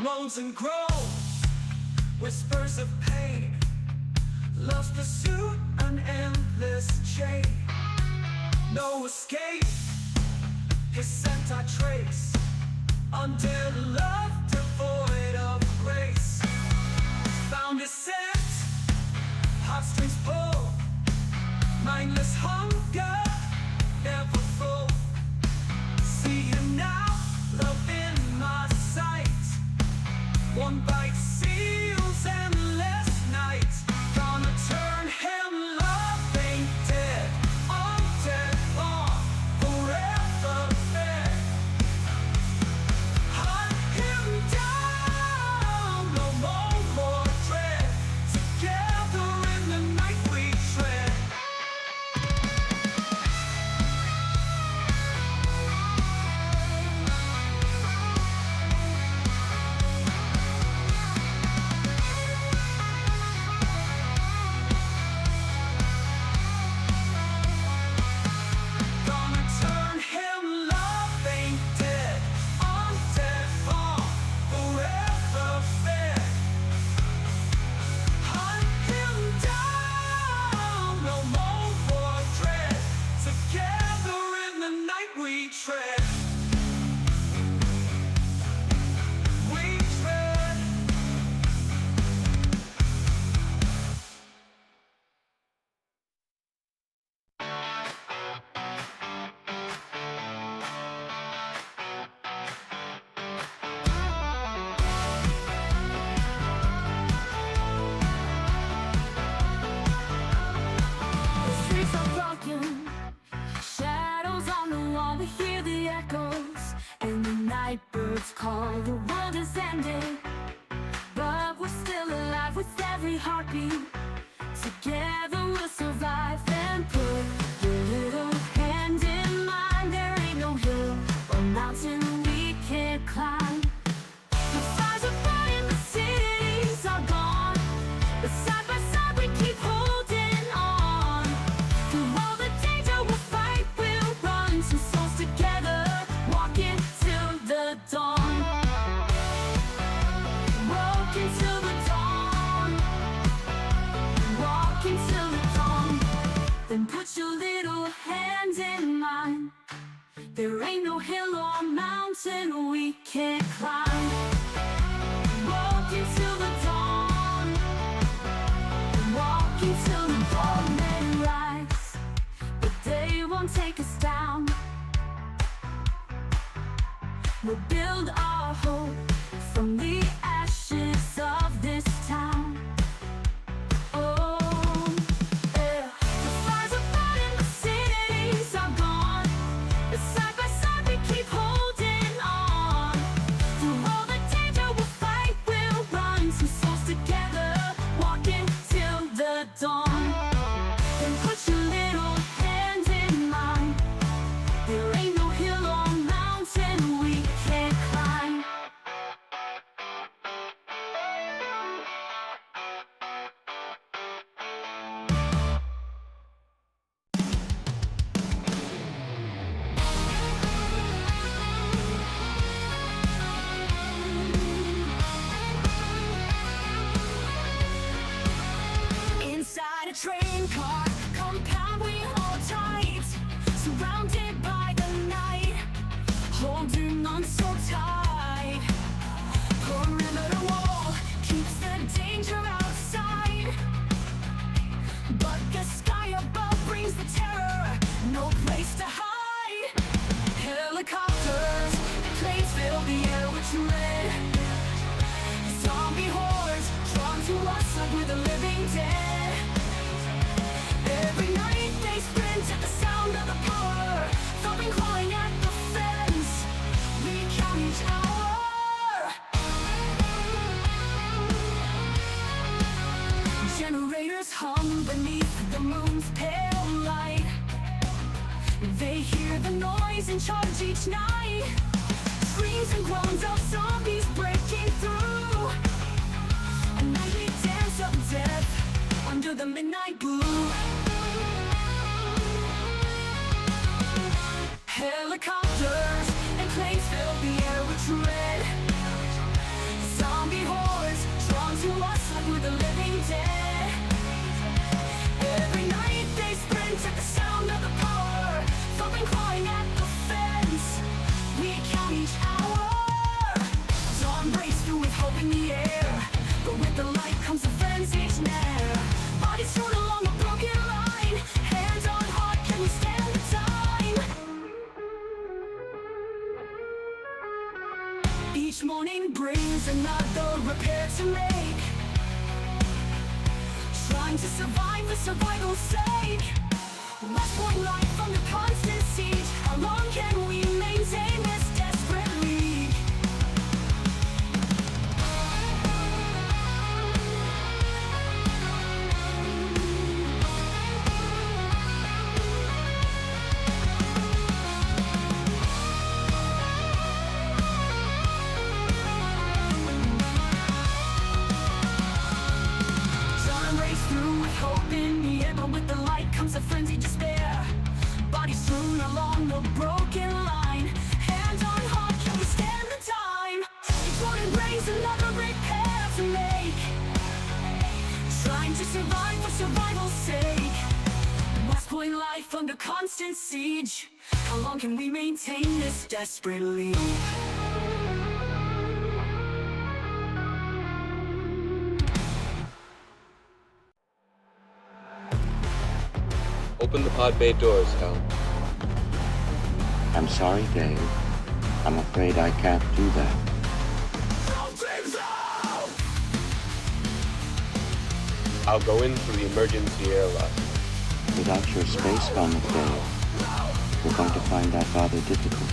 Moans and groans, whispers of pain. Love's pursuit, an endless chain. No escape, his scent I trace. Undead love, devoid of grace. Found his scent, heartstrings pull. Mindless hunger, never full. See him now, love in my sight. One bite seals endless night. Gonna turn him, love ain't dead. Undead, born, forever fed. Hunt him down, no more dread. Together in the night we tread. Then put your little hand in mine. There ain't no hill or mountain we can't climb. Walking till the dawn, walking till the dawn may rise, but they won't take us down. We'll build our hope from the ashes of this town. Oh, yeah. The fires are burning, the cities are gone, but side by side we keep holding on. Through all the danger we'll fight, we'll run, two souls together, walking till the dawn. Then put your little hand in mine. There ain't no hill or mountain we can't climb. Inside a train car, compound we hold tight, surrounded by the night, holding on so tight. Perimeter wall keeps the danger outside, but the sky above brings the terror, no place to hide. Helicopters, planes fill the air with dread. Zombie hordes drawn to us like we're the living dead. Every night they sprint at the sound of the power, thumping, clawing at the fence. We count each hour. Generators hum beneath the moon's pale light. They hear the noise and charge each night. Screams and groans of zombies breaking through. A nightly dance of death under the midnight blue. Helicopters and planes fill the air with dread. Zombie hordes drawn to us like we're the living dead. Every night they sprint at the sound of the power, thumping, clawing at the fence. We count each hour. Dawn breaks through with hope in the air, but with the light comes a frenzied snare. Bodies strewn along a broken line, hands on heart, can we stand the time? Each morning brings another repair to make, trying to survive for survival's sake. Last point life under constant siege. How long can we maintain this desperate league? Dawn breaks through with hope in the air, but with the light comes a frenzied despair. Bodies strewn along the broken line, hands on heart, can we stand the time? Each morning brings another repair to make, trying to survive for survival's sake. West Point life under constant siege. How long can we maintain this desperate league? Open the pod bay doors, Hal. I'm sorry, Dave. I'm afraid I can't do that. I'll go in through the emergency airlock. Without your space helmet, Dave, we're going to find that rather difficult.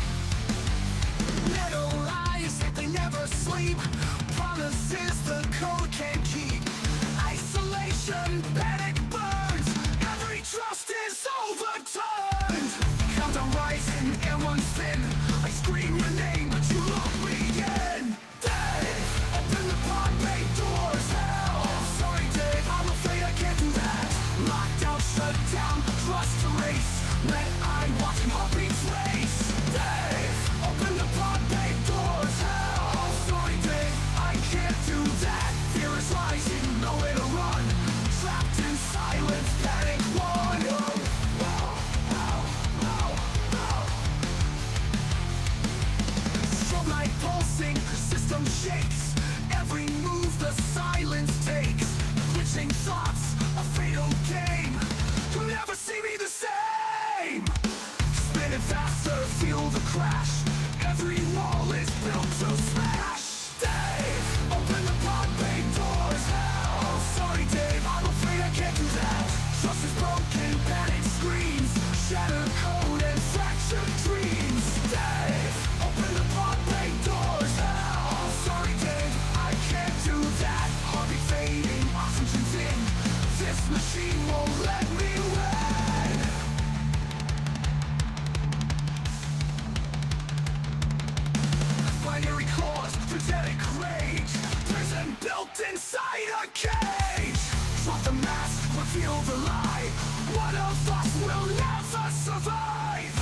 Little lies, they never sleep. Promises the code can't keep. Isolation, panic burns. Every trust is overturned. Countdown rising, everyone's thin. I scream your name, but you look me in. Dave, open the pod bay doors. Hell, sorry Dave, I'm afraid I can't do that. Locked out, shut down, trust erase. Let I watch him heartbeats race. Dave, open the pod bay doors. Hell, sorry Dave, I can't do that. Fear is rising, nowhere to run. Trapped in silence, panic one. crash. Every wall is built to smash. Dave, open the pod bay doors. Hell, sorry Dave, I'm afraid I can't do that. Trust is broken, panic screams, shattered code and fractured dreams. Dave, open the pod bay doors. Hell, sorry Dave, I can't do that. Heartbeat fading, oxygen thin. This machine won't let me win. Binary claws, pathetic rage. Prison built inside a cage. Drop the mask, reveal the lie. One of us will never survive.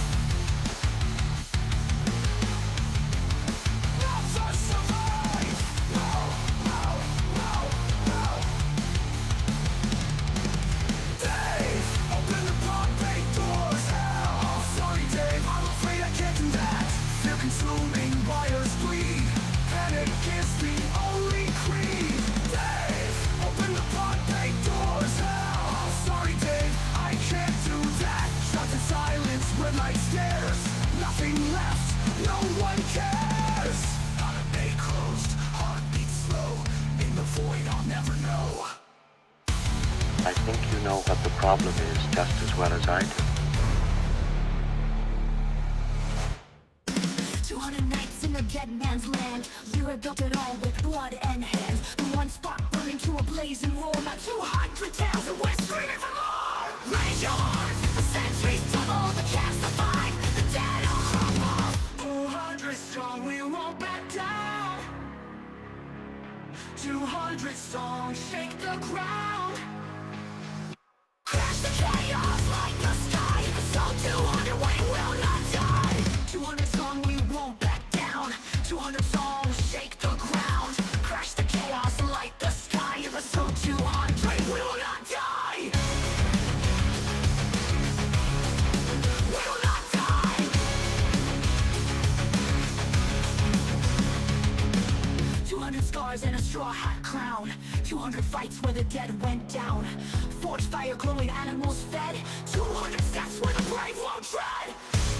Never survive. No, no, no, no. Dave, open the pod bay doors. Hell, sorry Dave, I'm afraid I can't do that. They're consuming wires bleed. Panic is the only creed. Dave, open the pod bay doors. Hell, sorry Dave, I can't do that. Shut in silence, red light stares. Nothing left, no one cares. Not a bay closed, heartbeat slow. In the void I'll never know. I think you know what the problem is just as well as I do. 200 nights in a dead man's land. You have built it all with blood and hands. The one spot burning to a blazing roar. Not 200 tales and we're screaming for more. Raise your arms, the centuries double, the cast the fight, the dead all crumble. 200 strong, we won't back down. 200 strong, shake the ground. Crash the chaos like the sky. So 200 we will not die. 200 strong, we won't back down. 200 strong, shake the ground. Crash the chaos like the sky. So 200 we will not die. We will not die. 200 scars and a straw hat crown. 200 fights where the dead went down. Forged fire, glowing animals fed. 200 steps where the brave won't tread.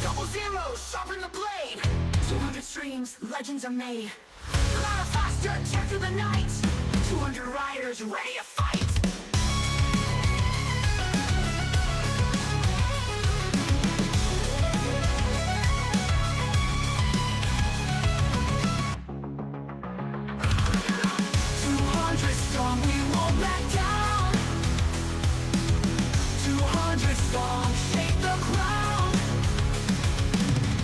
Double zeros, sharpen the blade. 200 streams, legends are made. Louder, faster, tear through the night. 200 riders ready to fight. Strong, we won't back down. 200 strong, shake the ground.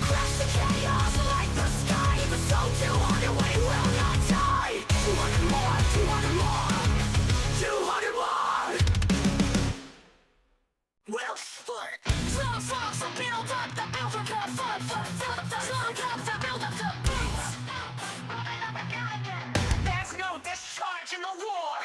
Crash the chaos like the sky. So 200 we will not die. 200 more, 200 more, 200 more. We'll split. Slow songs will build up the alphabet. Slow drops that build up the beats. There's no discharge in the war.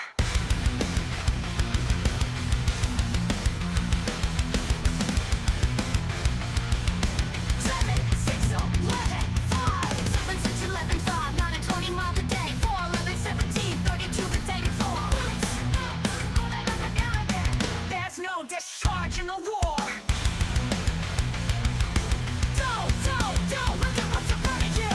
There's no discharge in the war. Don't look at what's in front of you.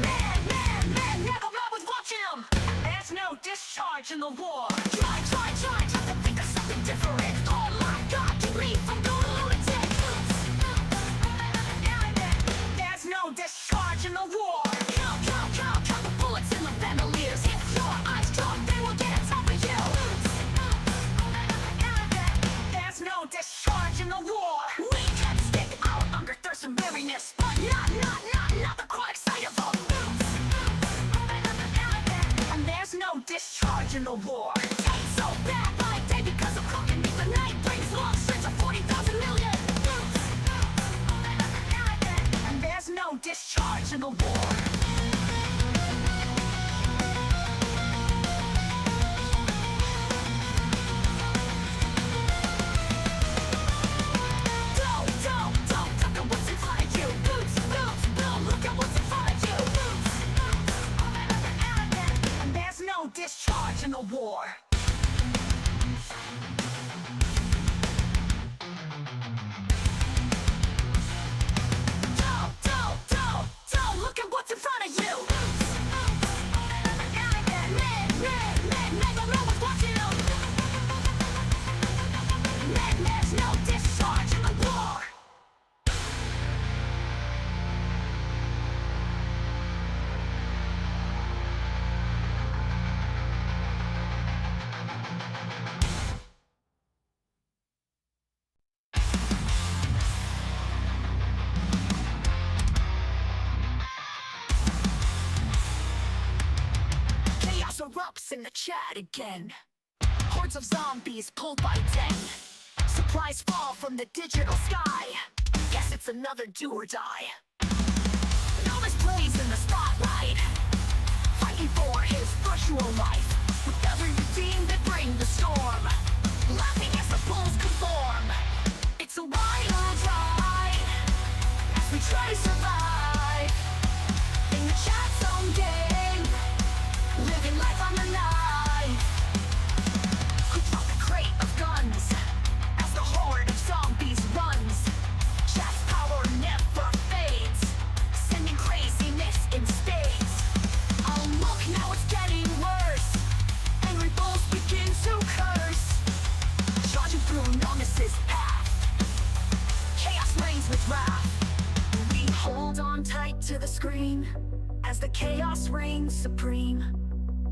Man, never mind with watching him. There's no discharge in the war. Try to think of something different. Oh my God, keep me from going lunatic. There's no discharge in the war. Count the bullets in the bandoliers. If your eyes drop, they will get a top of you. There's no discharge in the war. We can stick out hunger, thirst, and weariness, but not the chronic side of them. And there's no discharge in the war. Ain't so bad by day because of cooking me. The night brings long stretch of 40,000 million. And there's no discharge in the war. Discharge in the war. nights in the chat again. Hordes of zombies pulled by 10. Supplies fall from the digital sky. Guess it's another do or die. Novice plays in the spotlight, fighting for his virtual life. With every routine that bring the storm, laughing as the bulls conform. It's a wild ride as we try to survive in the chat zone game, living life on the knife. Who drop a crate of guns as the horde of zombies runs? Chat's power never fades, sending craziness in spades. Oh look, now it's getting worse. Angry bulls begin to curse, charging through Nomis's path. Chaos reigns with wrath. We hold on tight to the screen as the chaos reigns supreme.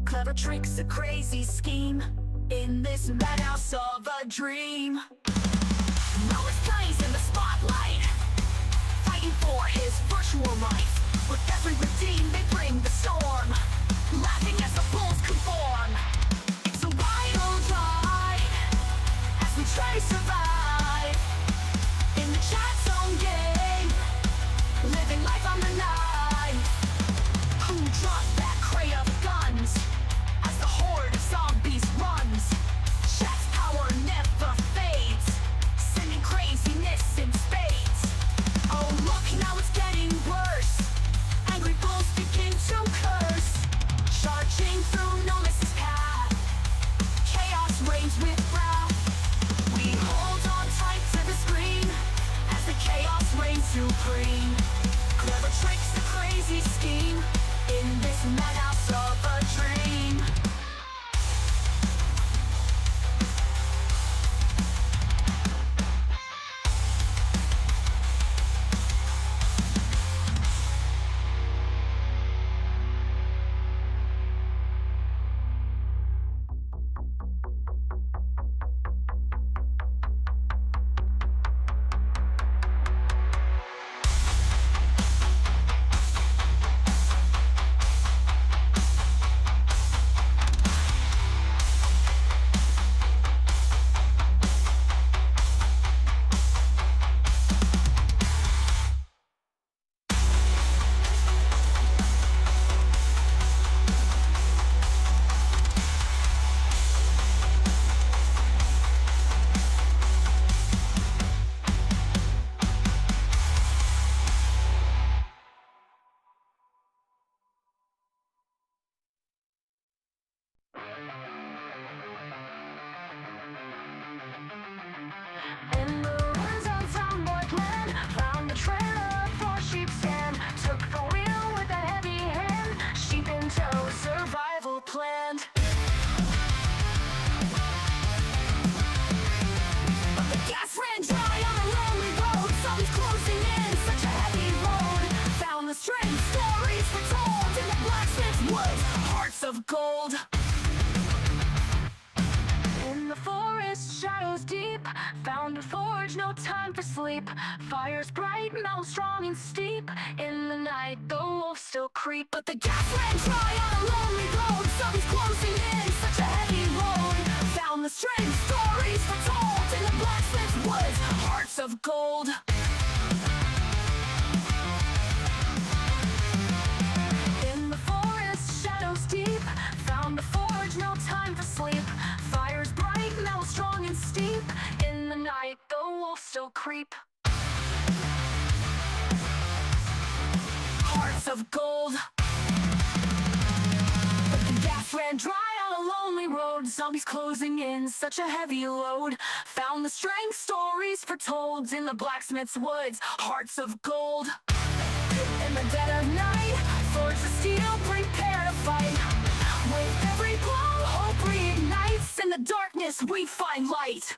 Clever tricks, a crazy scheme in this madhouse of a dream. Novice plays in the spotlight, fighting for his virtual life. With every routine they bring the storm, laughing as the bulls conform. It's a wild ride as we try to survive in the chat zone game, living life on the knife. Who dropped that crate of guns as the horde of zombies runs? Chat's power never fades, sending craziness in spades. Oh look, now it's getting worse. Angry bulls begin to curse, charging through Nomis's path. Chaos reigns with wrath. We hold on tight to the screen as the chaos reigns supreme. Clever tricks, a crazy scheme in this madhouse of a dream. In the woods on Zomboid land, found a trailer for sheep's den. Took the wheel with a heavy hand, sheep in tow, survival planned. But the gas ran dry on a lonely road. Zombies closing in, such a heavy load. Found the strange stories retold in the blacksmith's woods, hearts of gold. In the forest, shadows deep, found a forge, no time for sleep. Fires bright, metal strong and steep. In the night, the wolves still creep. But the gas ran dry on a lonely road. Zombies closing in, such a heavy load. Found the strange stories foretold in the blacksmith's woods, hearts of gold. In the forest, shadows deep, found the forge, no time for sleep. Fires bright, metal strong and steep. In the night, the wolves still creep. Hearts of gold. But the gas ran dry on a lonely road. Zombies closing in, such a heavy load. Found the strange stories foretold in the blacksmith's woods, hearts of gold. In the dead of night, forge of steel, prepare to fight. With every blow, hope reignites. In the darkness, we find light.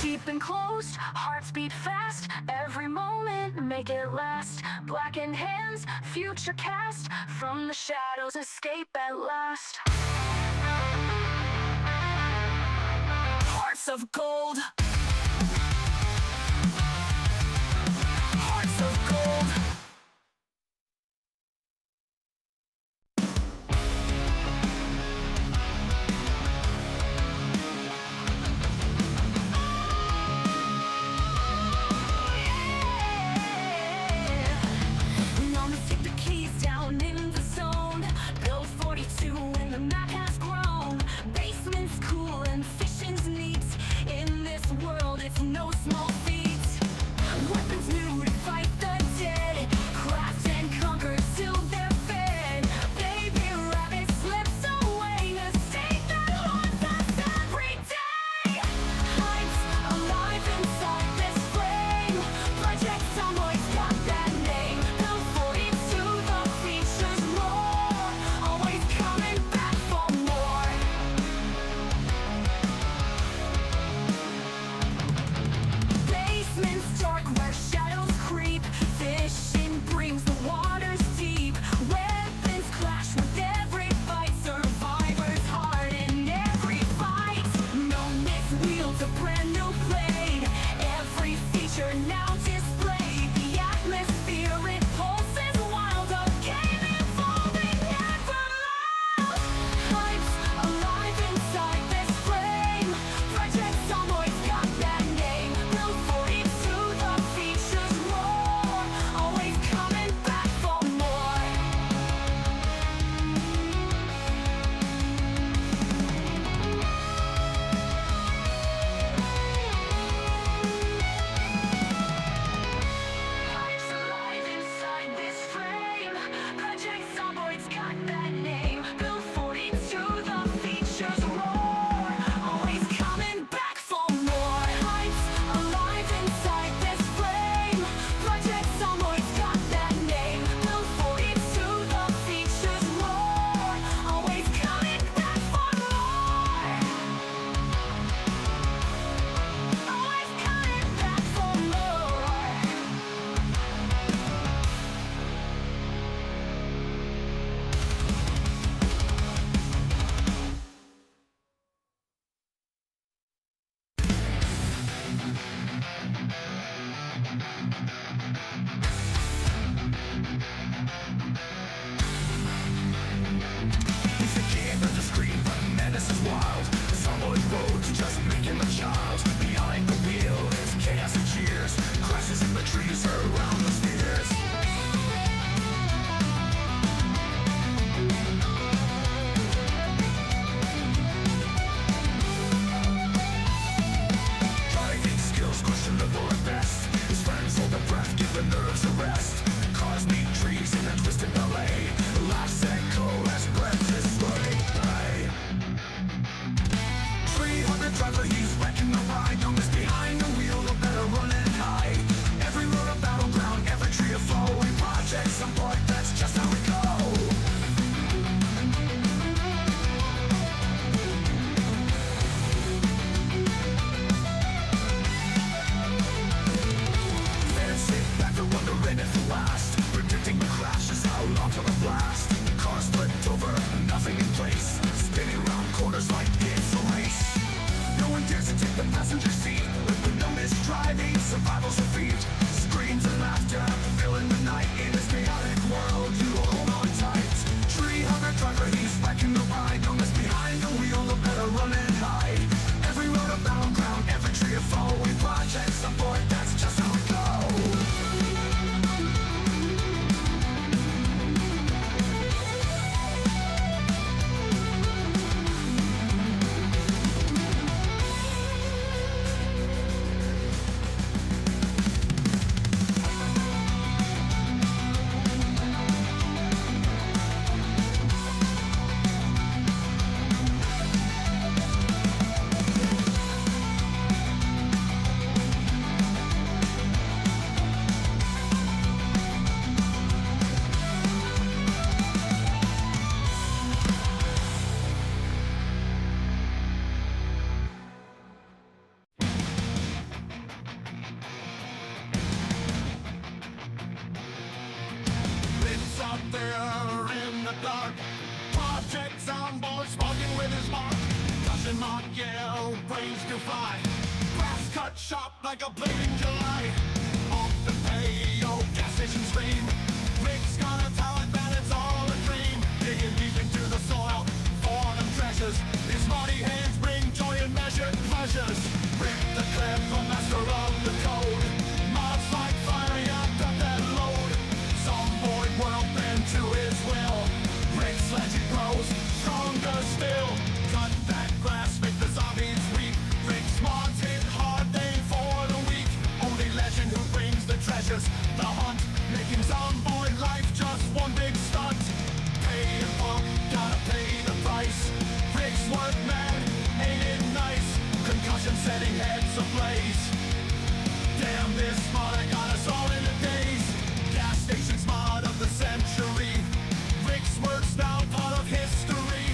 Sheep enclosed, hearts beat fast. Every moment, make it last. Blackened hands, future cast. From the shadows, escape at last. Hearts of gold. driver, he's wrecking the ride. No miss behind the wheel, no better run and hide. Every road a battleground, every tree a foe. We project Zomboid, that's just how we go. Fans sit back to wondering if it lasts. Predicting the crashes, how long till the blast. Cars flipped over, nothing in place. Spinning around corners like it's a race. No one dares to take the passenger seat. With no misdriving, survival's a feat. Screams and laughter, filling the night. In this chaotic world, you will hold on tight. Tree hugger driver, he's wrecking the ride. No miss behind the wheel, no better run and hide. Every road a battleground, every tree a foe. We project Zomboid, that's just how we go. It's out there in the dark. Project Zomboid smoking with his mark. Russian mark, yell, brains to fly. Grass cut sharp like a bleeding July. Off the pay, yo, gas station stream. Rick's got a talent that it's all a dream. Digging deep into the soil for them treasures. His mighty hands bring joy and measured pleasures. Rick the Clef, the master of the code. Mods like fire, yeah, got that load. Zomboid world bend to his will. Rick's legend grows stronger still. Cut that grass, make the zombies weep. Rick's mods hit hard, they for the weak. Only legend who brings the treasures, the hunt. Making Zomboid life just one big stunt. Pay your punk, gotta pay the price. Rick's work mad, ain't it nice? Concussion setting heads ablaze. Damn, this mod got us all in a daze. Gas station's mod of the century. Rick's works now part of history.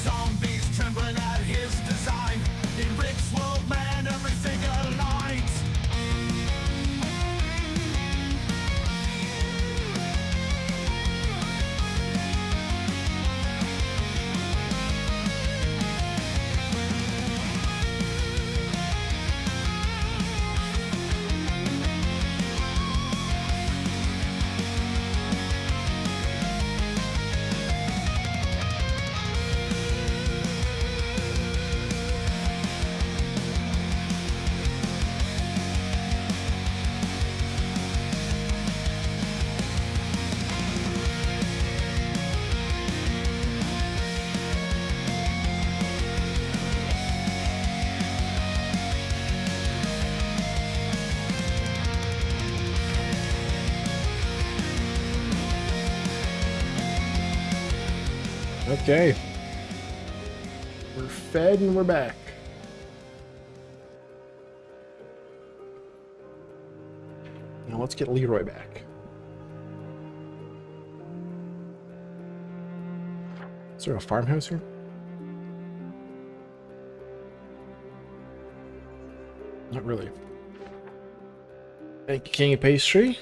Zombies trembling at his design. In Rick's world, man, everything aligns. Okay. We're fed and we're back. Now let's get Leroy back. Is there a farmhouse here? Not really. Thank you, King of Pastry.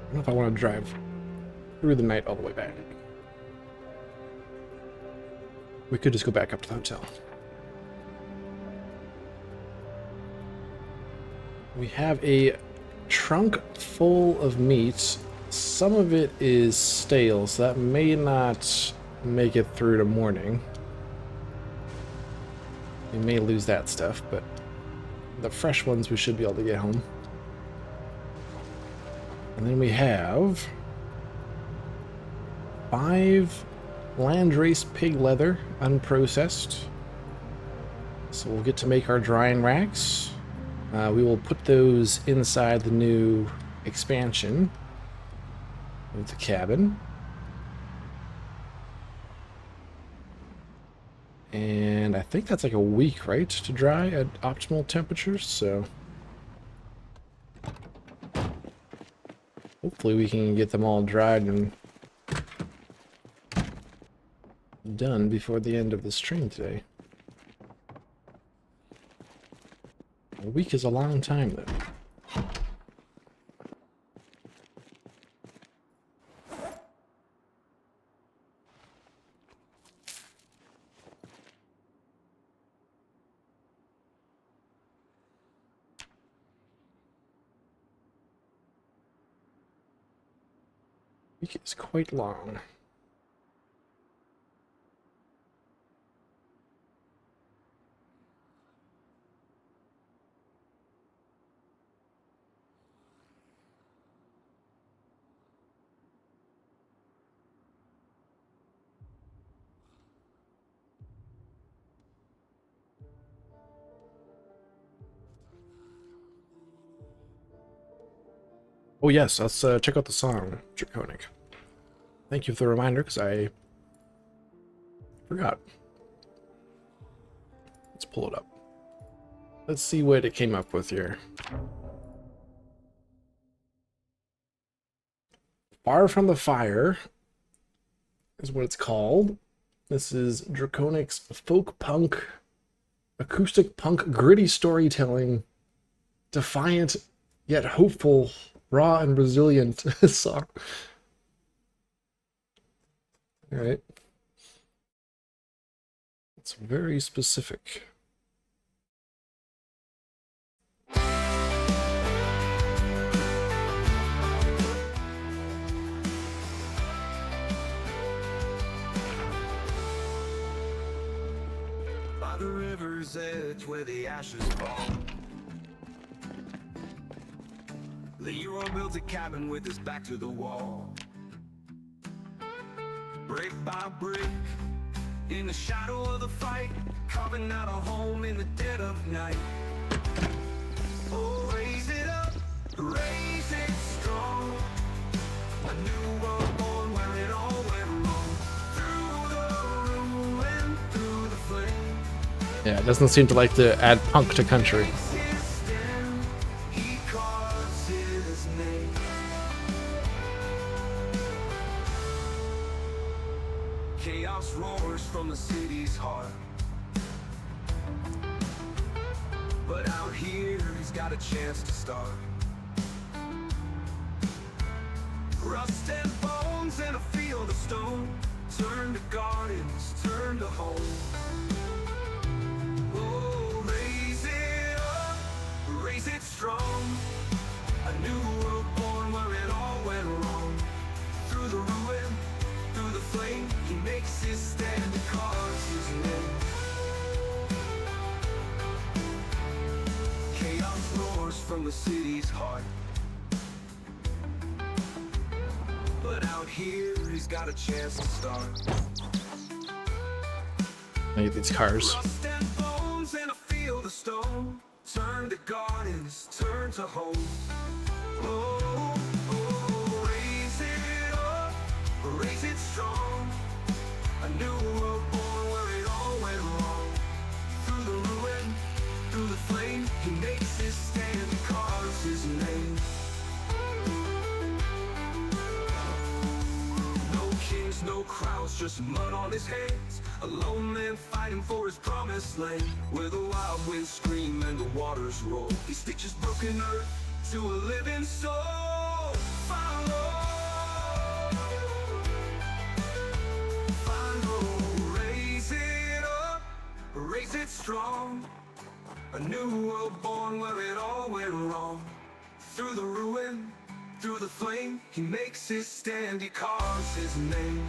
I don't know if I want to drive through the night all the way back. We could just go back up to the hotel. We have a trunk full of meats. Some of it is stale, so that may not make it through to morning. We may lose that stuff, but the fresh ones we should be able to get home. And then we have 5 landrace pig leather, unprocessed. So we'll get to make our drying racks. We will put those inside the new expansion of the cabin. And I think that's like a week, right, to dry at optimal temperatures, so hopefully we can get them all dried and done before the end of the stream today. A week is a long time, though. Week is quite long. Oh yes, let's check out the song, Draconic. Thank you for the reminder, because I forgot. Let's pull it up. Let's see what it came up with here. Far from the Fire is what it's called. This is Draconic's folk punk, acoustic punk, gritty storytelling, defiant yet hopeful, raw and resilient song. All right. It's very specific. By the river's edge where the ashes fall, Leroy built a cabin with his back to the wall. Brick by brick, in the shadow of the fight, carving out a home in the dead of night. Oh, raise it up, raise it strong. A new world born where it all went wrong. Through the ruin, through the flame. Yeah, it doesn't seem to like to add punk to country. Chaos roars from the city's heart, but out here he's got a chance to start. Rust and bones in a field of stone, turn to gardens, turn to home. Oh, raise it up, raise it strong. A new world born where it all went wrong. Through the ruin, through the flame, he makes his stand and carves his name. Chaos roars from the city's heart, but out here he's got a chance to start. I get these cars. Rust and bones in a field of stone, turn to gardens, turn to home. Oh, oh, raise it up, raise it strong. A new world born where it all went wrong. Through the ruin, through the flame, he makes his stand and carves his name. No kings, no crowns, just mud on his hands. A lone man fighting for his promised land, where the wild winds scream and the waters roll. He stitches broken earth to a living soul. Follow, follow, raise it up, raise it strong. A new world born where it all went wrong. Through the ruin, through the flame, he makes his stand, he carves his name.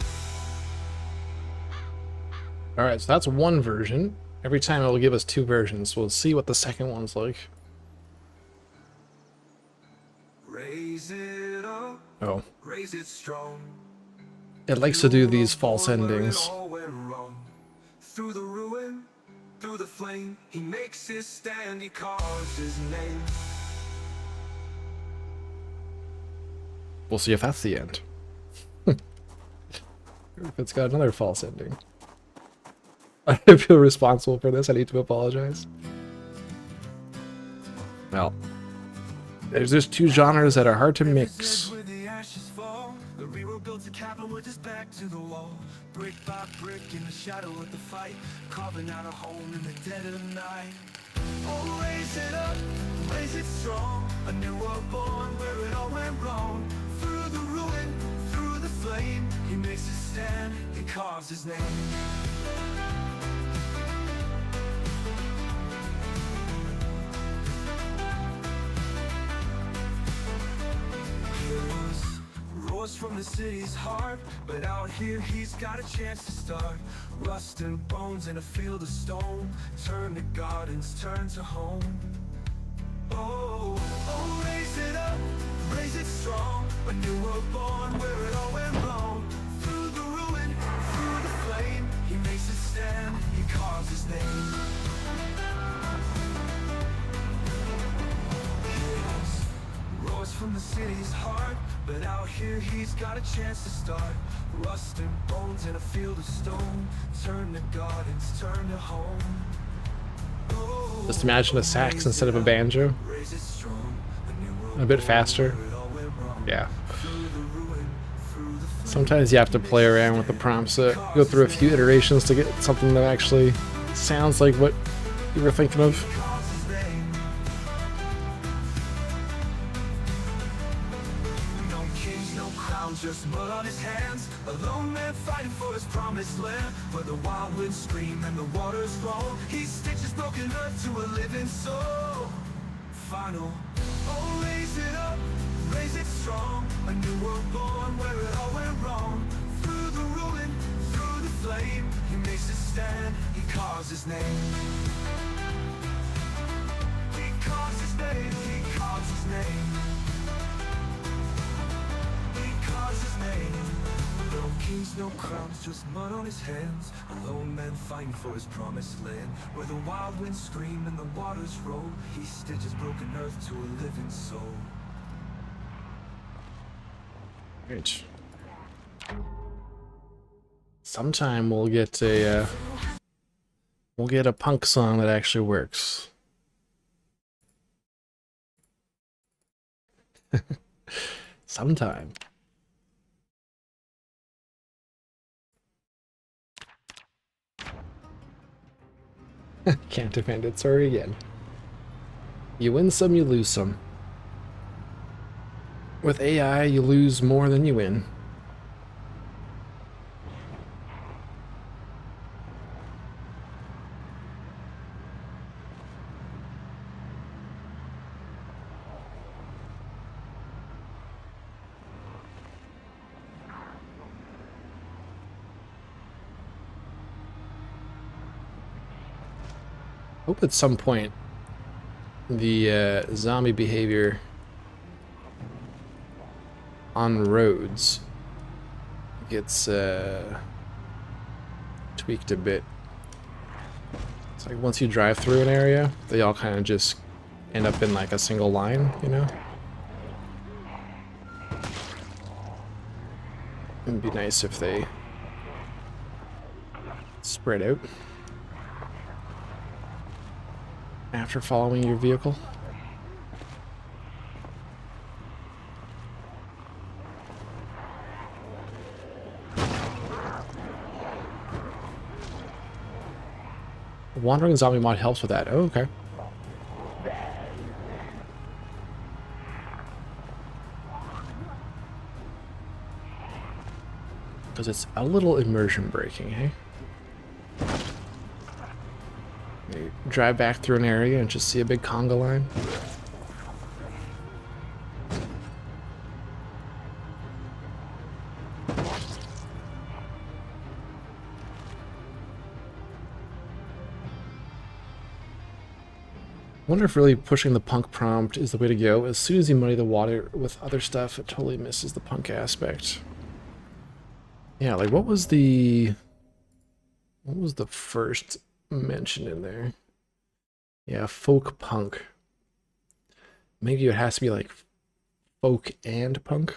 Alright, so that's one version. Every time it'll give us two versions. We'll see what the second one's like. Raise it up, Oh. raise it strong. It likes to do these false endings. Through the ruin, through the flame, he makes his stand, he carves his name. We'll see if that's the end. Or if it's got another false ending. I feel responsible for this. I need to apologize. Well, there's just two genres that are hard to mix. Where the ashes fall, the real built a cabin with his back to the wall. Brick by brick in the shadow of the fight, carving out a home in the dead of the night. Oh, raise it up, raise it strong, a new world born where it all went wrong. Through the ruin, through the flame, he makes a stand, he carves his name. Roars from the city's heart, but out here he's got a chance to start. Rust and bones in a field of stone, turn to gardens, turn to home. Oh, oh, raise it up, raise it strong, a new world born where it all went wrong. Through the ruin, through the flame, he makes a stand, he carves his name. Roars from the city's heart, but out here he's got a chance to start. Rust and bones in a field of stone, turn to gardens, turn to home. Oh, Just imagine a sax instead of a banjo. raise it strong, a new world A bit faster. where it all went wrong. Yeah. Through the ruin, through the flame, Sometimes you have to play around with the prompts, go through a few iterations to get something that actually sounds like what you were thinking of. calls his name. No kings, no crowns, just mud on his hands. A lone man fighting for his promised land, where the wild winds scream and the waters roll. He stitches broken earth to a living soul. Final, oh, raise it up, raise it strong, a new world born where it all went wrong. Through the ruin, through the flame, he makes a stand, he carves his name. He carves his name, he carves his name. He carves his name. No kings, no crowns, just mud on his hands. A lone man fighting for his promised land, where the wild winds scream and the waters roll. He stitches broken earth to a living soul. Right. Sometime we'll get a punk song that actually works. Sometime. Can't defend it, sorry again. You win some, you lose some. With AI, you lose more than you win. Hope at some point the zombie behavior on roads gets tweaked a bit. It's like once you drive through an area, they all kind of just end up in like a single line, you know? It'd be nice if they spread out after following your vehicle. Wandering zombie mod helps with that. Oh, okay. Because it's a little immersion breaking, hey? You drive back through an area and just see a big conga line. I wonder if really pushing the punk prompt is the way to go. As soon as you muddy the water with other stuff, it totally misses the punk aspect. Yeah, like what was the first mention in there? Yeah, folk punk. Maybe it has to be like folk and punk.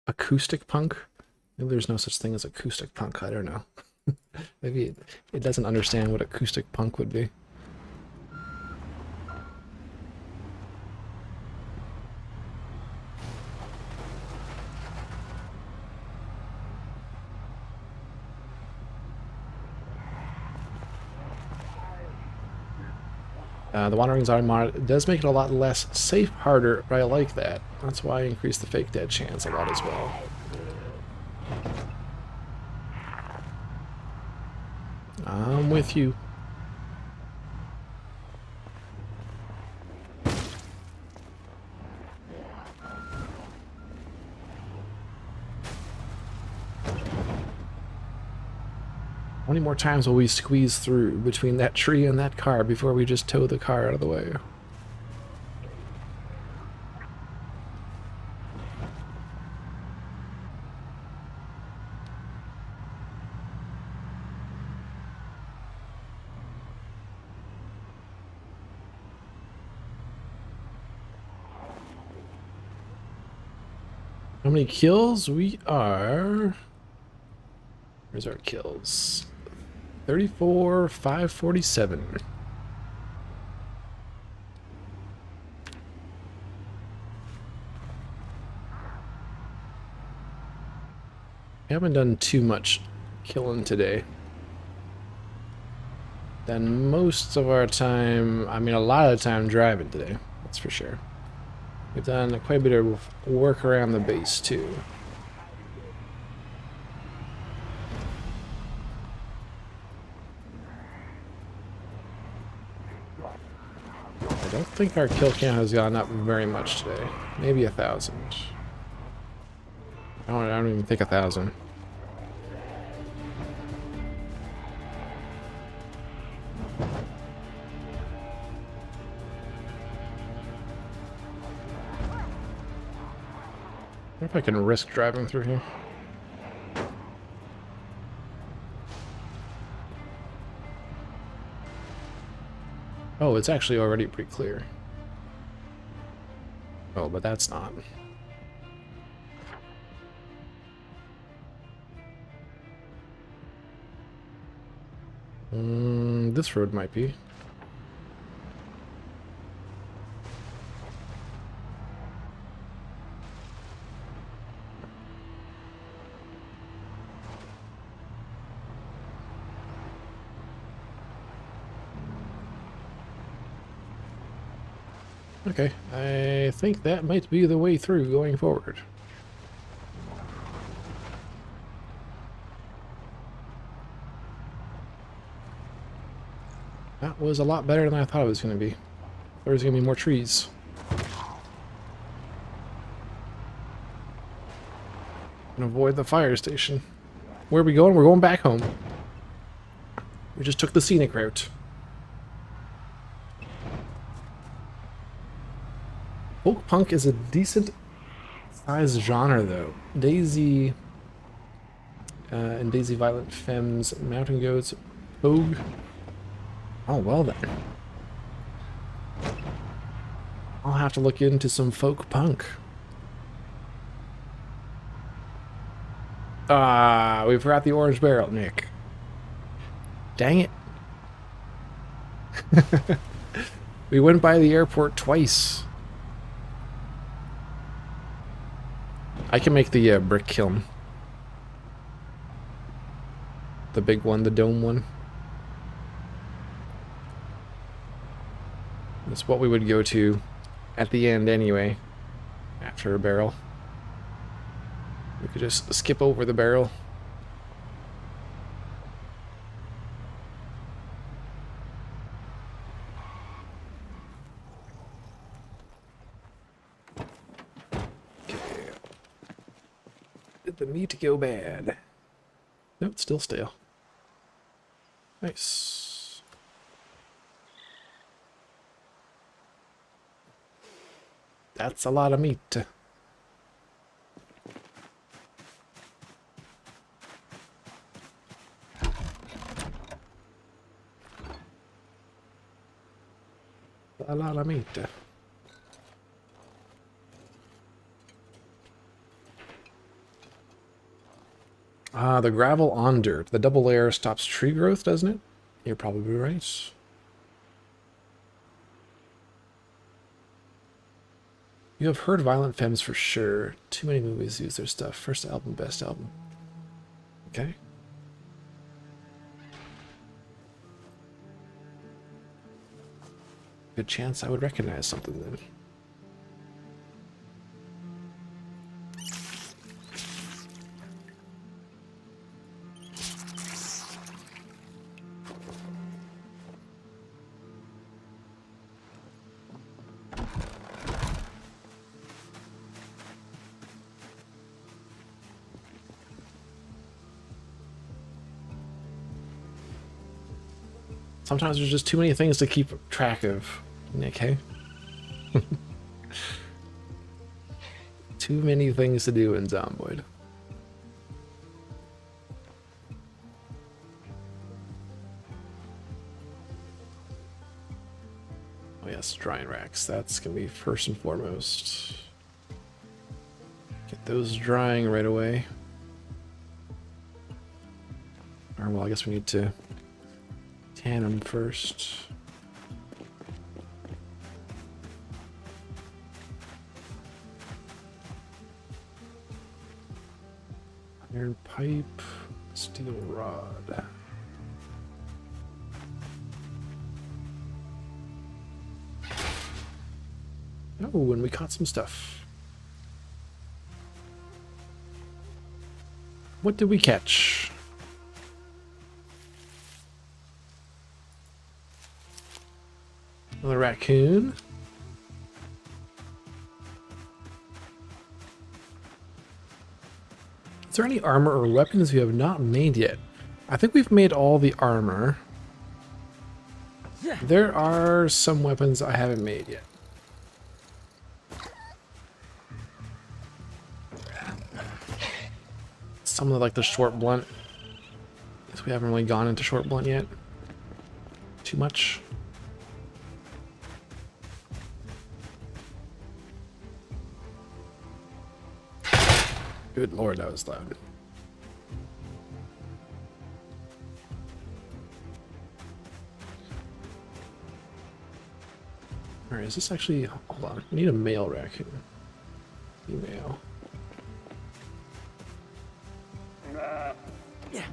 acoustic punk. Maybe there's no such thing as acoustic punk. I don't know. Maybe it doesn't understand what acoustic punk would be. The Wandering's Auto mod does make it a lot less safe, harder, but I like that. That's why I increased the fake dead chance a lot as well. I'm with you. How many more times will we squeeze through between that tree and that car before we just tow the car out of the way? How many kills? We are... Where's our kills? 34, 547. We haven't done too much killing today. Done most of our time, I mean a lot of the time driving today, that's for sure. We've done quite a bit of work around the base too. I don't think our kill count has gone up very much today. Maybe 1,000. I don't even think 1,000. I wonder if I can risk driving through here. Oh, it's actually already pretty clear. Oh, but that's not. This road might be. Okay, I think that might be the way through going forward. That was a lot better than I thought it was going to be. There was going to be more trees. And avoid the fire station. Where are we going? We're going back home. We just took the scenic route. Folk punk is a decent sized genre though. Daisy and Daisy Violent Femmes, Mountain Goats, Pogue. Oh well then. I'll have to look into some folk punk. Ah, we forgot the orange barrel, Nick. Dang it. We went by the airport twice. I can make the brick kiln. The big one, the dome one. That's what we would go to at the end anyway, after a barrel. We could just skip over the barrel. Did the meat go bad? Nope, it's still stale. Nice. That's a lot of meat. A lot of meat. The gravel on dirt. The double layer stops tree growth, doesn't it? You're probably right. You have heard Violent Femmes for sure. Too many movies use their stuff. First album, best album. Okay. Good chance I would recognize something then. Sometimes there's just too many things to keep track of, Nick, hey? Too many things to do in Zomboid. Oh yes, drying racks. That's gonna be first and foremost. Get those drying right away. Or well, I guess we need to tan them first. Iron pipe, steel rod. Oh, and we caught some stuff. What did we catch? Another raccoon. Is there any armor or weapons we have not made yet? I think we've made all the armor. There are some weapons I haven't made yet. Some of like the short blunt. Guess we haven't really gone into short blunt yet. Too much. Good lord, that was loud. Alright, is this actually... Hold on, we need a male raccoon. Female. Yeah.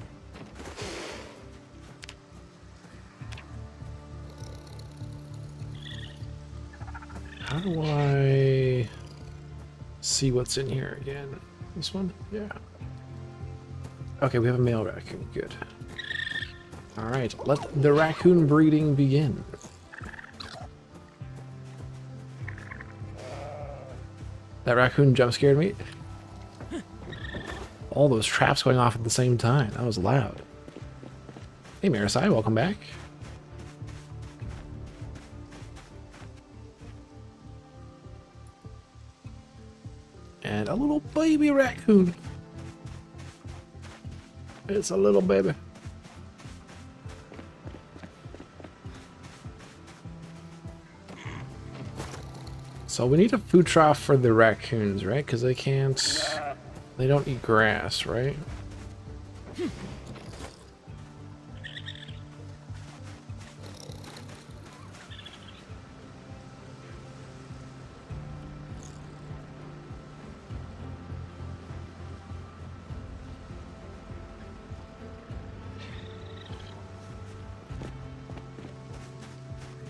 How do I see what's in here again? This one? Yeah. Okay, we have a male raccoon. Good. Alright, let the raccoon breeding begin. That raccoon jump scared me. All those traps going off at the same time. That was loud. Hey Marisai, welcome back. And a little baby raccoon. It's a little baby. So we need a food trough for the raccoons, right? Because they can't... They don't eat grass, right?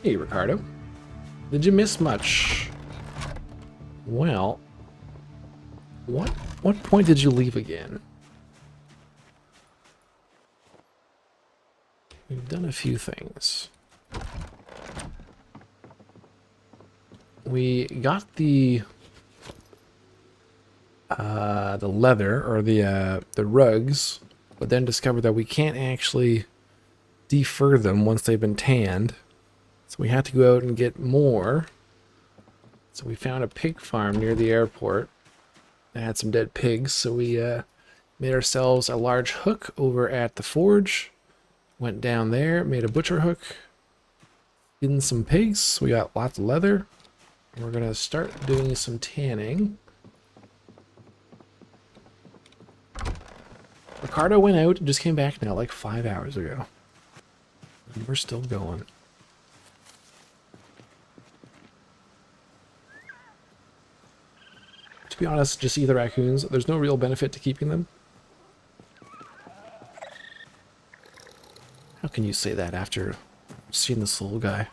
Hey, Ricardo. Did you miss much? Well, what point did you leave again? We've done a few things. We got the leather or the rugs, but then discovered that we can't actually defur them once they've been tanned. So we had to go out and get more. So we found a pig farm near the airport that had some dead pigs. So we made ourselves a large hook over at the forge. Went down there, made a butcher hook. In some pigs. We got lots of leather. And we're going to start doing some tanning. We're Cardo went out and just came back now, like 5 hours ago. And we're still going. To be honest, just eat the raccoons. There's no real benefit to keeping them. How can you say that after seeing this little guy?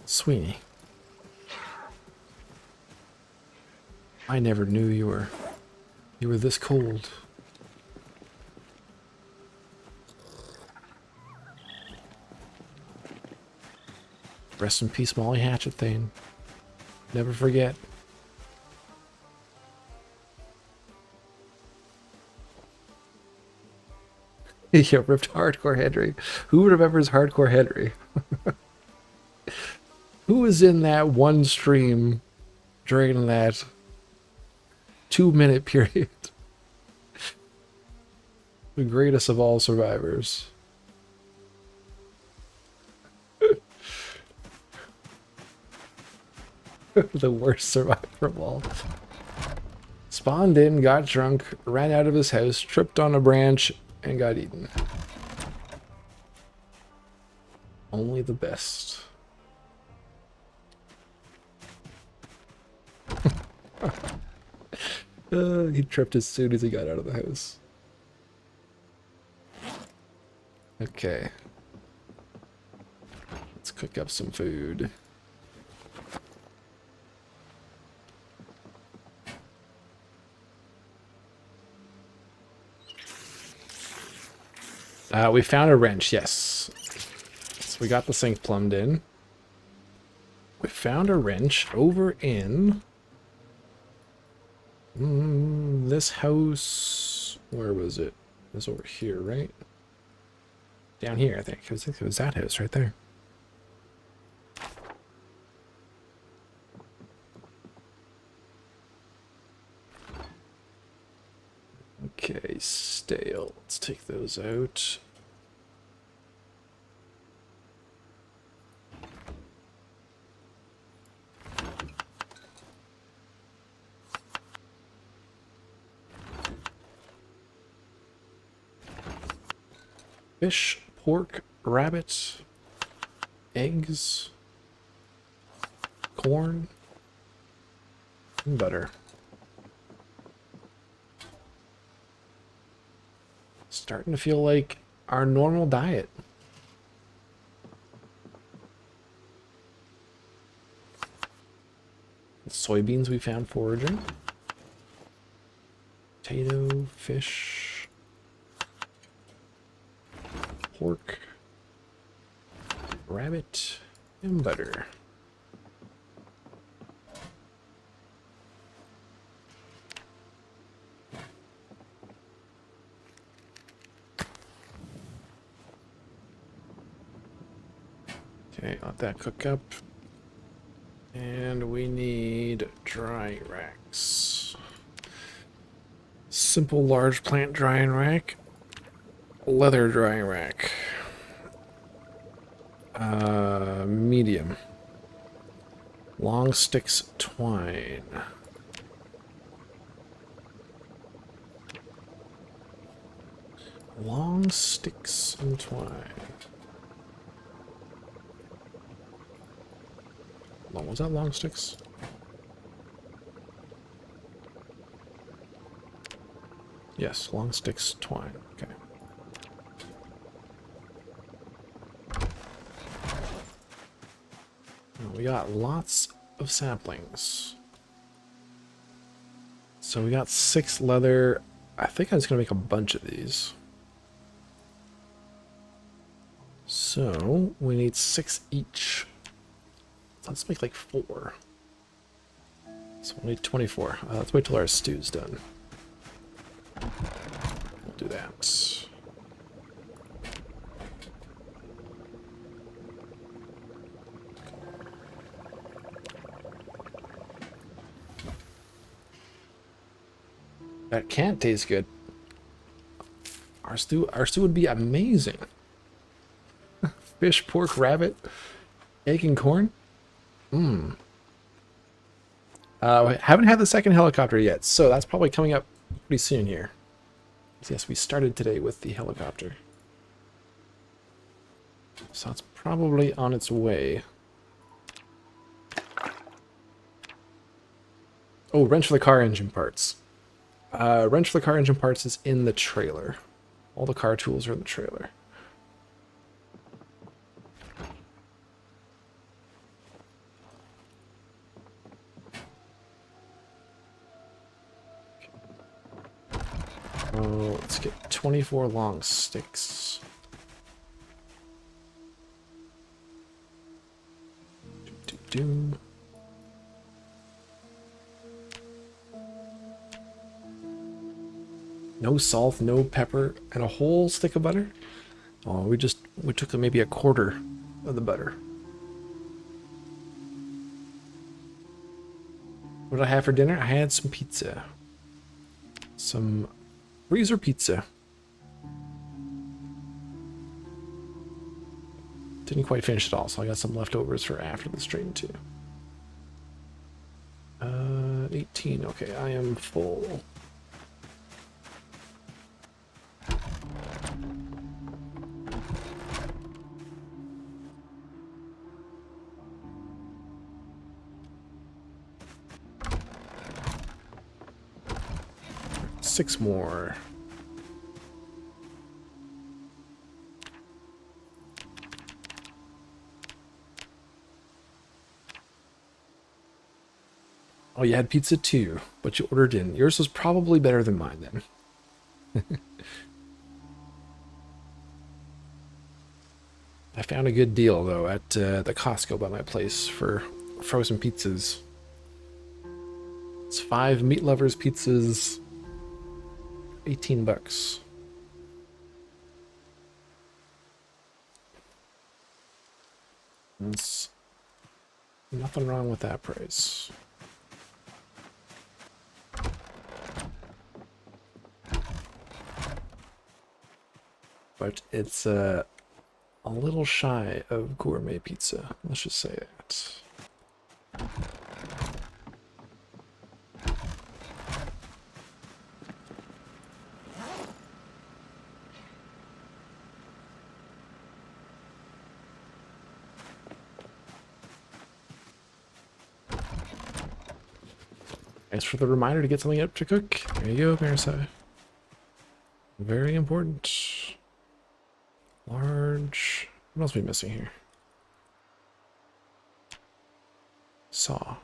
Sweeney. I never knew you were this cold. Rest in peace, Molly Hatchet Thane. Never forget. Yeah, ripped Hardcore Henry. Who remembers Hardcore Henry? Who was in that one stream during that 2-minute period? The greatest of all survivors. The worst survivor of all. Spawned in, got drunk, ran out of his house, tripped on a branch, and got eaten. Only the best. He tripped as soon as he got out of the house. Okay. Let's cook up some food. We found a wrench, yes. So we got the sink plumbed in. We found a wrench over in this house. Where was it? It was over here, right? Down here, I think. It was that house right there. Okay, stale. Let's take those out. Fish, pork, rabbit, eggs, corn, and butter. Starting to feel like our normal diet. Soybeans we found foraging. Potato, fish, pork, rabbit, and butter. Okay, let that cook up. And we need drying racks. Simple large plant drying rack. Leather drying rack. Medium. Long sticks twine. Long sticks and twine. Was that long sticks? Yes, long sticks twine. Okay. Now we got lots of saplings. So we got 6 leather. I think I'm just gonna make a bunch of these. So we need 6 each. Let's make like 4. So we'll need 24. Let's wait till our stew's done. We'll do that. That can't taste good. Our stew would be amazing. Fish, pork, rabbit, egg, and corn. Haven't had the second helicopter yet, so that's probably coming up pretty soon here. So yes, we started today with the helicopter. So it's probably on its way. Oh, wrench for the car engine parts. Wrench for the car engine parts is in the trailer. All the car tools are in the trailer. Oh, let's get 24 long sticks. Do. No salt, no pepper, and a whole stick of butter? Oh, we took maybe a quarter of the butter. What did I have for dinner? I had some pizza. Some freezer pizza. Didn't quite finish it all, so I got some leftovers for after the stream too. 18, okay, I am full. Six more. Oh, you had pizza too, but you ordered in. Yours was probably better than mine then. I found a good deal though at the Costco by my place for frozen pizzas. It's 5 meat lovers pizzas, 18 bucks. There's nothing wrong with that price. But it's a little shy of gourmet pizza, let's just say that. Thanks for the reminder to get something up to cook. There you go, Marissa. Very important. Large. What else are we missing here? Saw.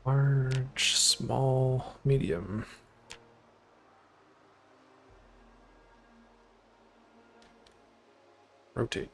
Large, small, medium. Rotate.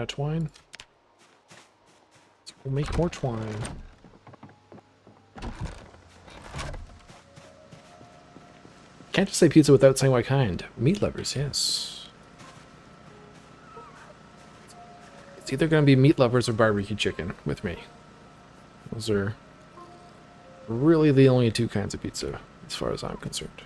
Twine. We'll make more twine. Can't just say pizza without saying what kind. Meat lovers, yes. It's either going to be meat lovers or barbecue chicken with me. Those are really the only two kinds of pizza, as far as I'm concerned.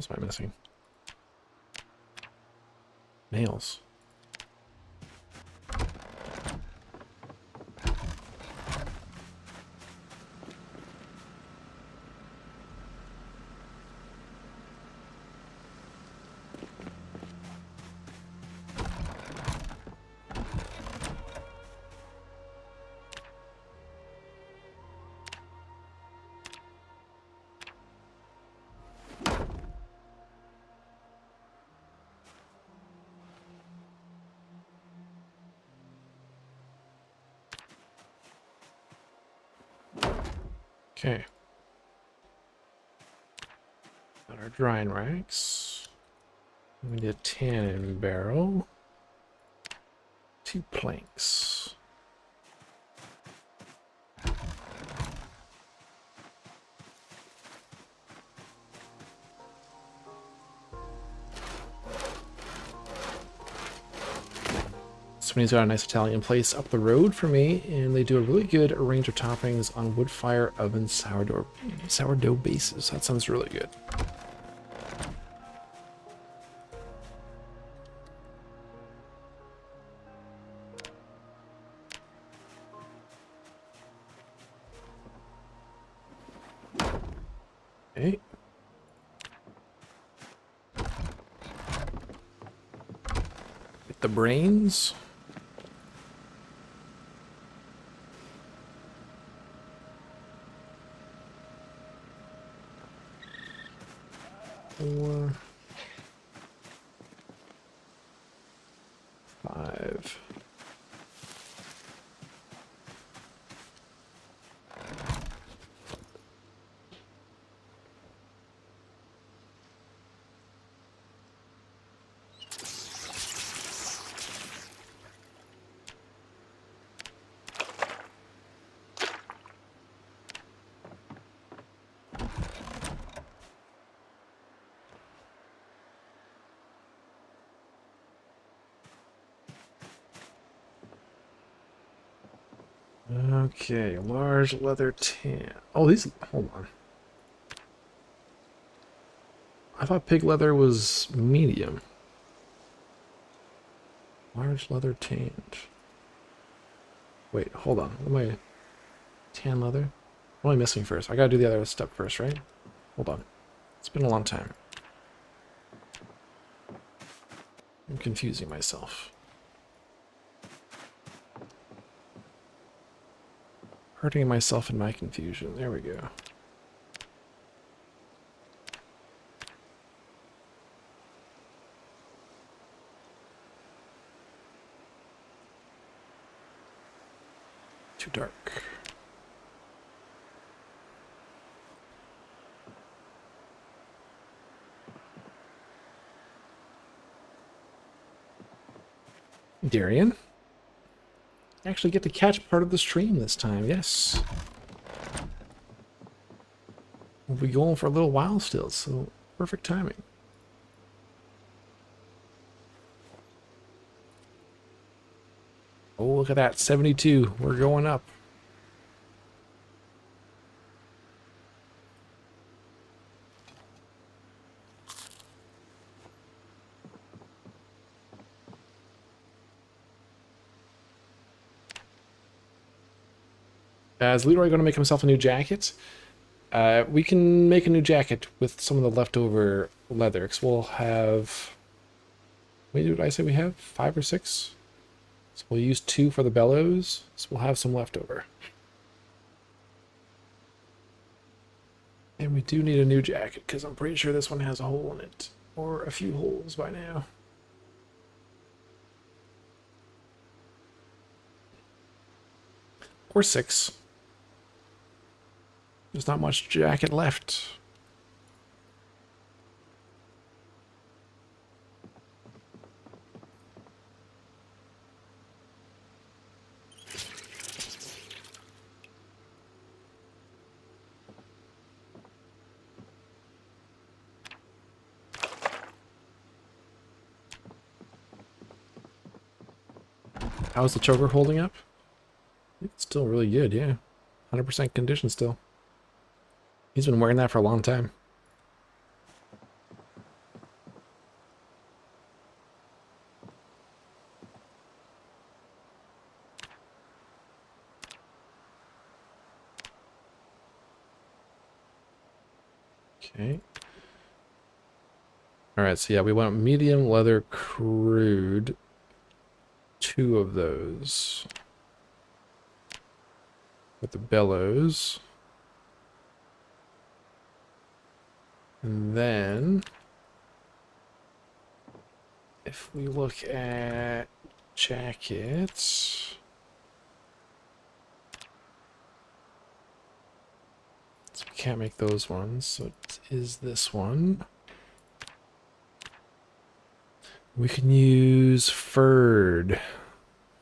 What am I missing? Nails. Okay. Got our drying racks. We need a tannin barrel. 2 planks. Somebody's got a nice Italian place up the road for me, and they do a really good range of toppings on wood fire oven sourdough bases. That sounds really good. Okay. Get the brains. Four, 5. Okay, large leather tan. Oh, these. Hold on. I thought pig leather was medium. Large leather tanned. Wait, hold on. What am I? Tan leather? What am I missing first? I gotta do the other step first, right? Hold on. It's been a long time. I'm confusing myself. Hurting myself in my confusion. There we go. Too dark. Darian? Actually get to catch part of the stream this time, yes. We'll be going for a little while still, so perfect timing. Oh, look at that, 72. We're going up. Is Leroy going to make himself a new jacket? We can make a new jacket with some of the leftover leather, because we'll have... Wait, what did I say we have? 5 or 6? So we'll use 2 for the bellows, so we'll have some leftover. And we do need a new jacket, because I'm pretty sure this one has a hole in it. Or a few holes by now. Or 6. There's not much jacket left. How's the choker holding up? It's still really good, yeah. 100% condition still. He's been wearing that for a long time. Okay. Alright, so yeah, we want medium leather crude. 2 of those. With the bellows. And then, if we look at jackets, can't make those ones, so it is this one. We can use furred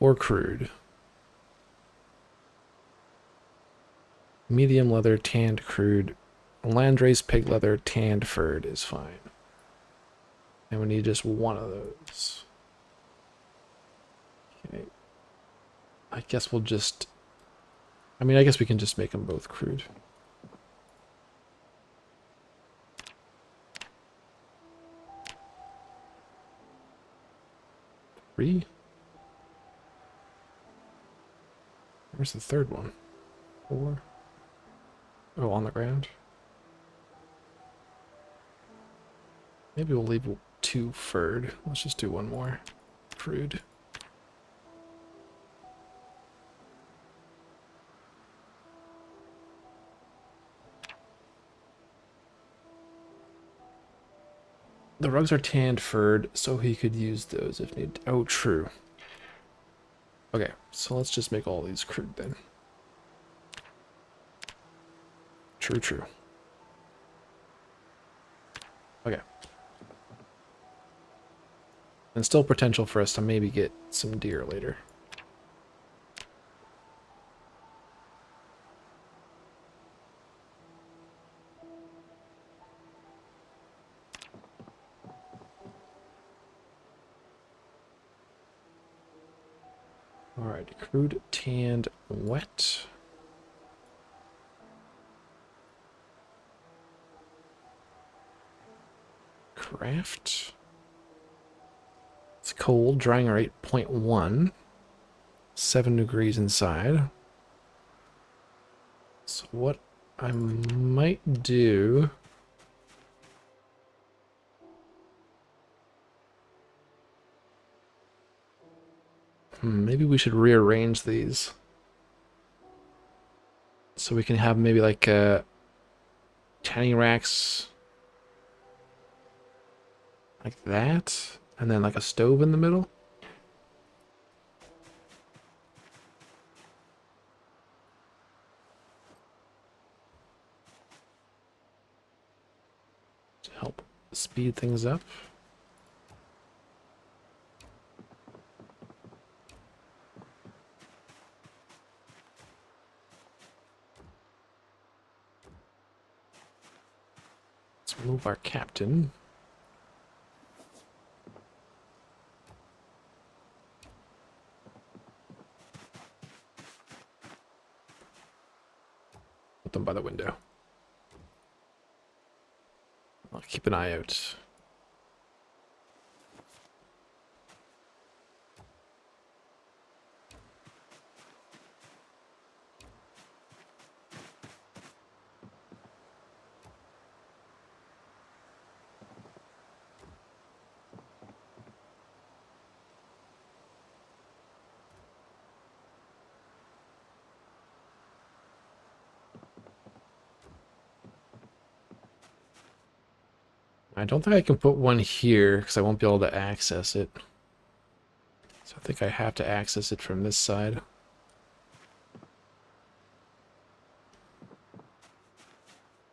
or crude. Medium leather, tanned, crude. Landrace, pig leather, tanned, furred is fine. And we need just one of those. Okay. I guess we'll just... I mean, I guess we can just make them both crude. Three? Where's the third one? 4? Oh, on the ground. Maybe we'll leave 2 furred. Let's just do 1 more crude. The rugs are tanned furred, so he could use those if need. Oh, true. Okay, so let's just make all these crude then. True, true. Okay. And still potential for us to maybe get some deer later. Alright, crude, tanned, wet. Craft. It's cold, drying are 8.1. 7 degrees inside. So what I might do... maybe we should rearrange these. So we can have maybe like tanning racks like that, and then like a stove in the middle. To help speed things up. Let's move our captain. Put them by the window. I'll keep an eye out. I don't think I can put one here because I won't be able to access it. So I think I have to access it from this side.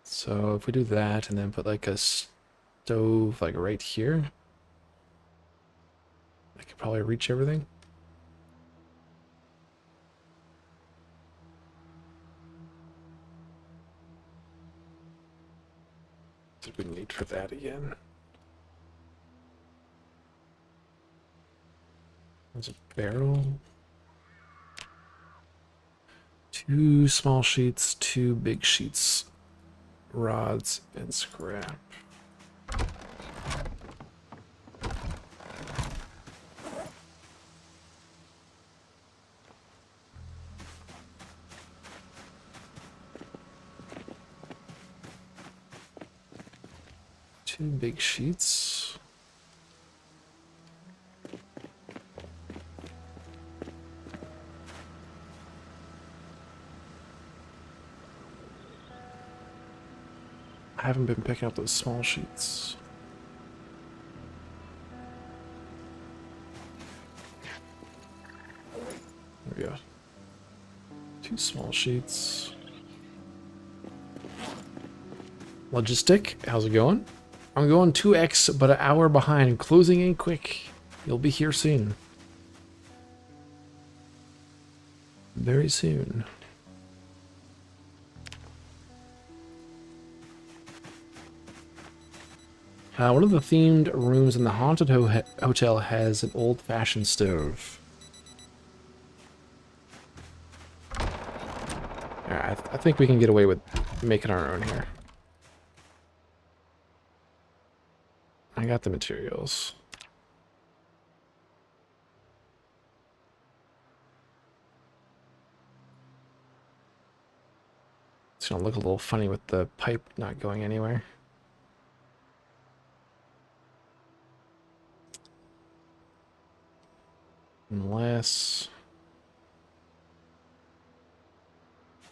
So if we do that and then put like a stove like right here, I could probably reach everything. We need for that again. There's a barrel. 2 small sheets, 2 big sheets, rods, and scrap. Two big sheets. I haven't been picking up those small sheets. There we go. 2 small sheets. Logistic, how's it going? I'm going 2x, but an hour behind. Closing in quick. You'll be here soon. Very soon. One of the themed rooms in the haunted hotel has an old-fashioned stove. Alright, I think we can get away with making our own here. I got the materials. It's gonna look a little funny with the pipe not going anywhere. Unless...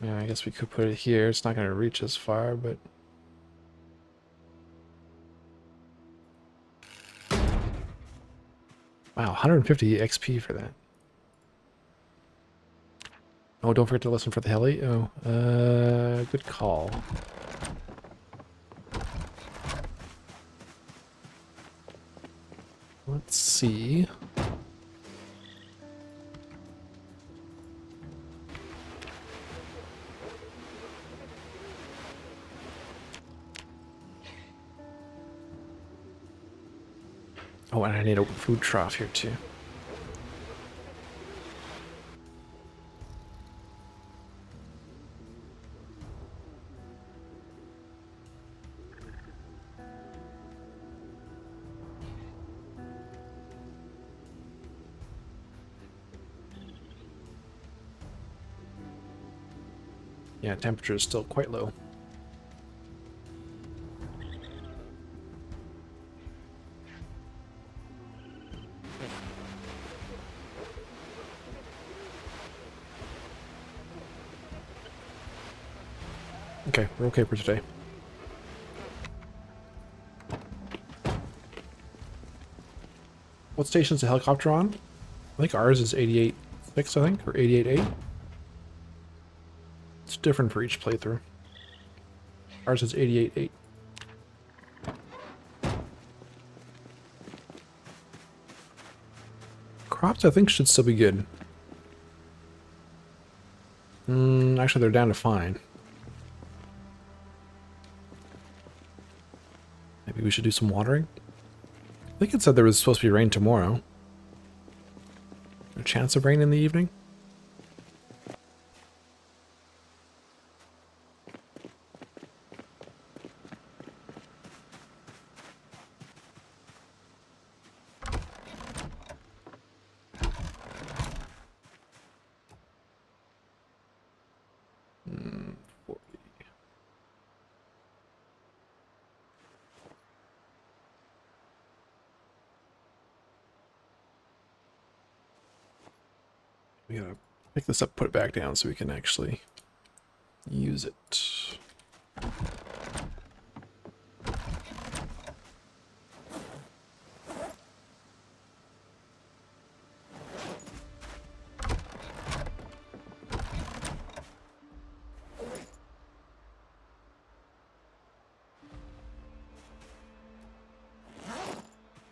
yeah, I guess we could put it here. It's not going to reach as far, but... wow, 150 XP for that. Oh, don't forget to listen for the heli. Oh, good call. Let's see. Oh, and I need a food trough here too. Yeah, temperature is still quite low. Okay, we're okay for today. What station's the helicopter on? I think ours is 88.6, I think, or 88.8. It's different for each playthrough. Ours is 88.8. Crops, I think, should still be good. Actually, they're down to fine. Maybe we should do some watering? I think it said there was supposed to be rain tomorrow. A chance of rain in the evening? We gotta pick this up, put it back down so we can actually use it.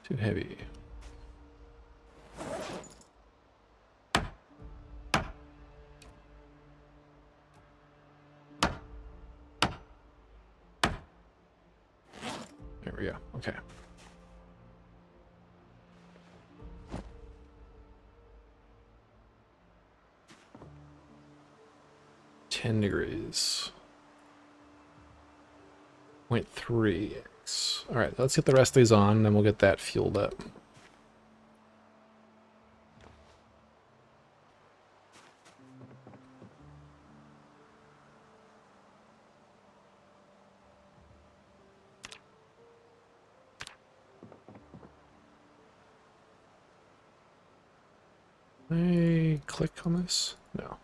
Too heavy. There we go. Okay. $10. 0.3x. All right, let's get the rest of these on, and then we'll get that fueled up. Can I click on this? No.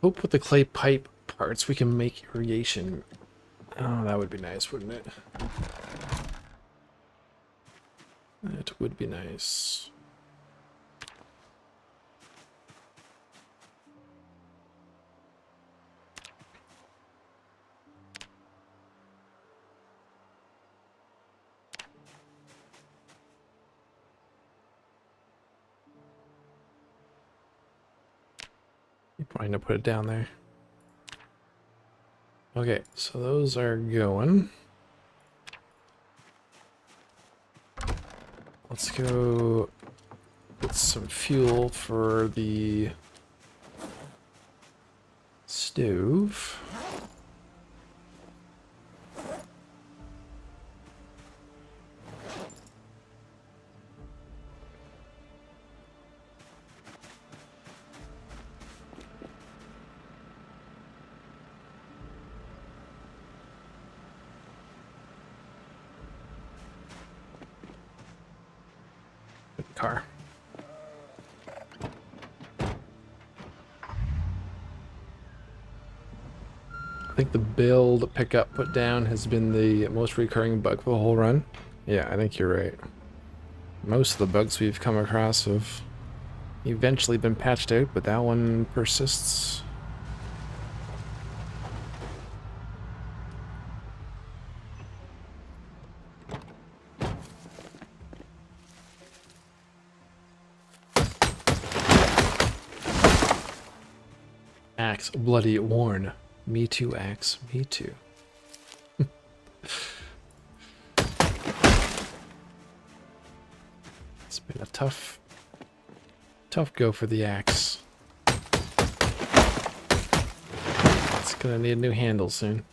Hope with the clay pipe parts we can make irrigation. Oh, that would be nice, wouldn't it? It would be nice. You probably need to put it down there. Okay, so those are going. Let's go get some fuel for the stove. Car. I think the build pickup put down has been the most recurring bug for the whole run. Yeah, I think you're right. Most of the bugs we've come across have eventually been patched out, but that one persists. Axe bloody worn. Me too, axe. Me too. It's been a tough go for the axe. It's gonna need a new handle soon.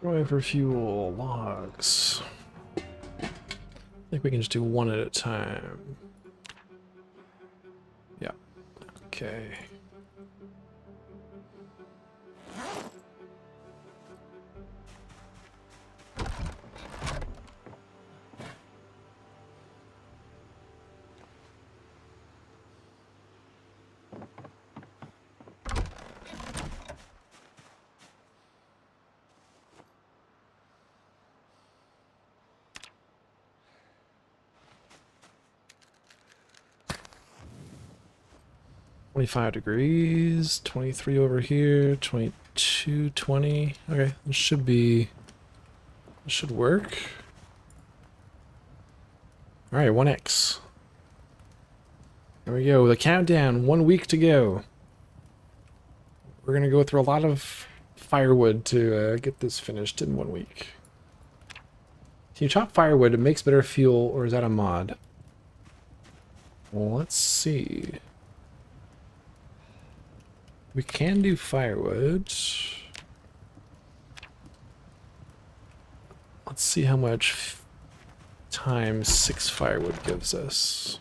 Going for fuel logs. I think we can just do one at a time. Yeah. Okay. $25, 23 over here, 22, 20. Okay, this should be, this should work. All right, 1x. There we go, the countdown, 1 week to go. We're gonna go through a lot of firewood to get this finished in 1 week. Can you chop firewood? It makes better fuel, or is that a mod? Well, let's see. We can do firewood. Let's see how much times 6 firewood gives us.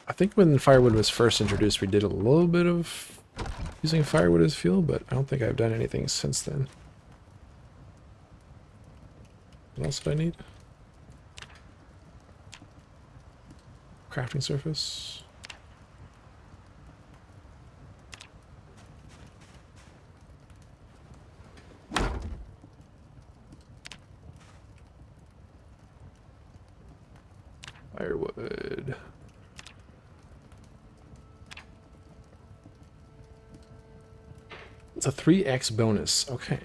I think when firewood was first introduced, we did a little bit of using firewood as fuel, but I don't think I've done anything since then. What else do I need? Crafting surface. Firewood. It's a 3x bonus. Okay.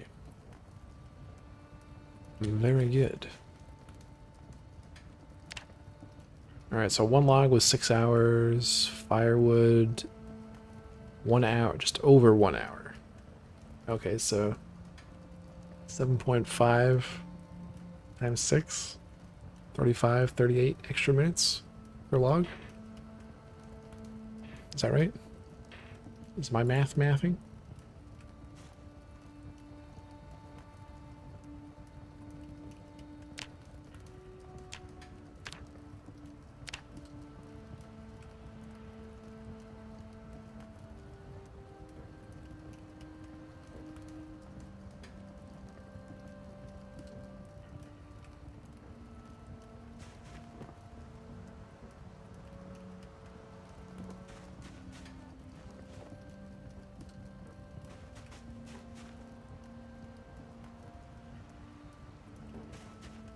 Very good. Alright, so 1 log was 6 hours. Firewood, 1 hour. Just over 1 hour. Okay, so 7.5 times 6. 35, 38 extra minutes per log. Is that right? Is my math mathing?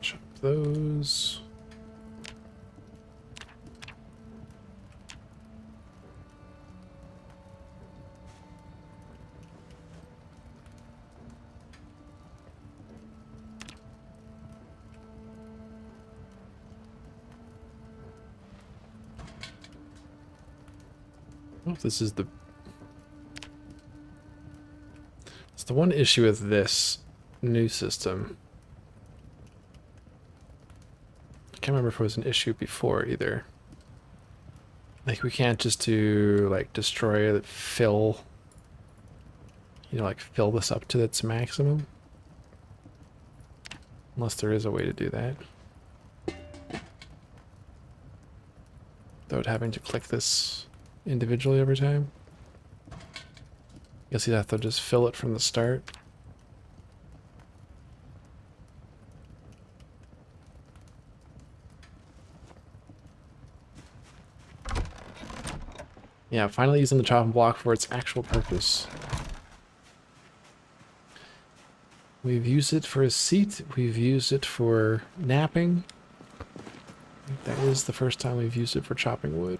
Chop those. Oh, this is the... It's the one issue with this new system. I can't remember if it was an issue before either. Like, we can't just do, like, destroy, fill... You know, like, fill this up to its maximum. Unless there is a way to do that. Without having to click this individually every time. Guess you'd have to just fill it from the start. Yeah, finally using the chopping block for its actual purpose. We've used it for a seat, we've used it for napping. I think that is the first time we've used it for chopping wood.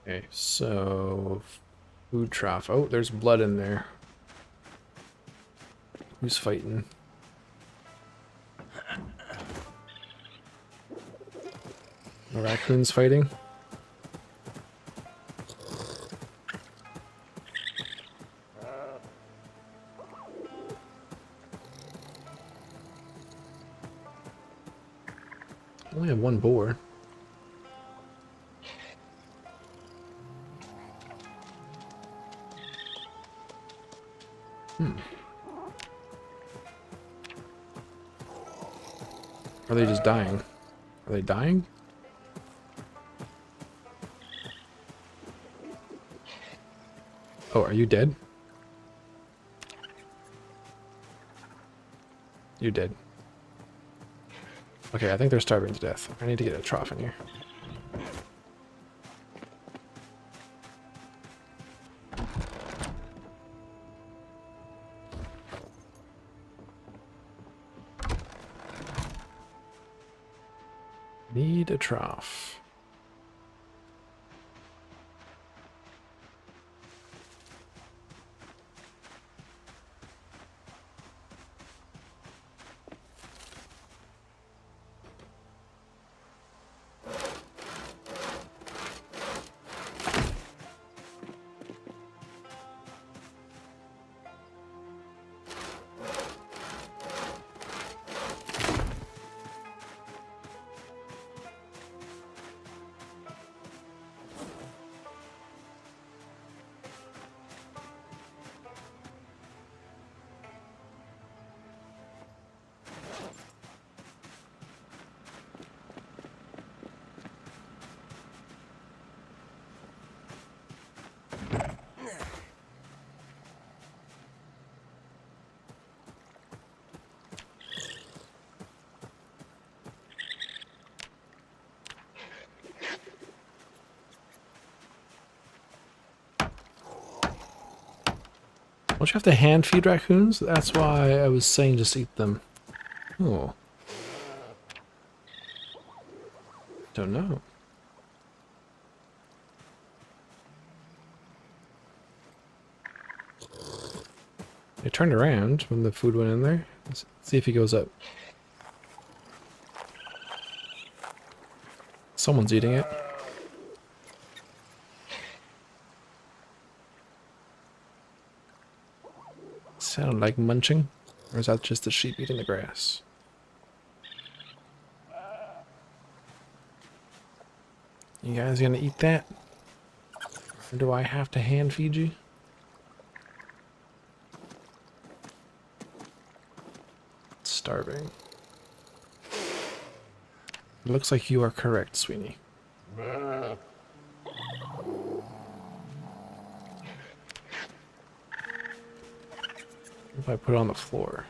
Okay, so food trough. Oh, there's blood in there. Who's fighting? The raccoon's fighting? I only have one boar. Are they just dying? Are they dying? Oh, are you dead? You're dead. Okay, I think they're starving to death. I need to get a trough in here. Need a trough. Don't you have to hand feed raccoons? That's why I was saying just eat them. Oh. Don't know. They turned around when the food went in there. Let's see if he goes up. Someone's eating it. Sounded like munching. Or is that just the sheep eating the grass? You guys gonna eat that? Or do I have to hand feed you? Starving. It looks like you are correct, Sweeney. If I put it on the floor.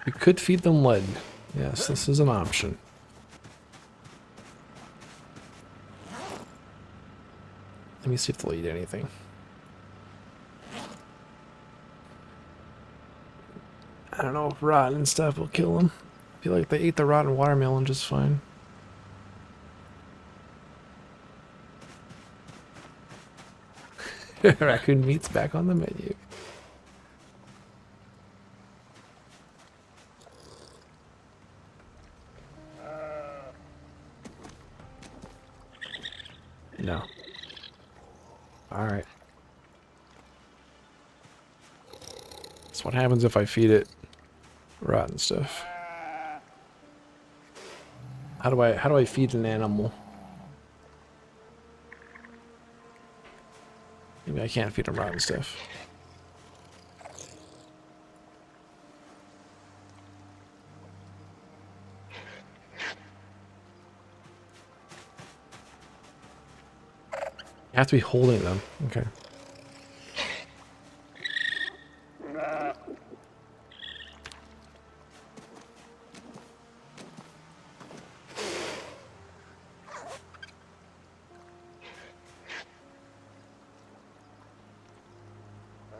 You could feed them lead. Yes, this is an option. Let me see if they'll eat anything. I don't know if rotten stuff will kill them. I feel like they ate the rotten watermelon just fine. Raccoon meat's back on the menu. No. Alright. That's what happens if I feed it rotten stuff. How do I feed an animal? Maybe I can't feed them rotten stuff. You have to be holding them. Okay.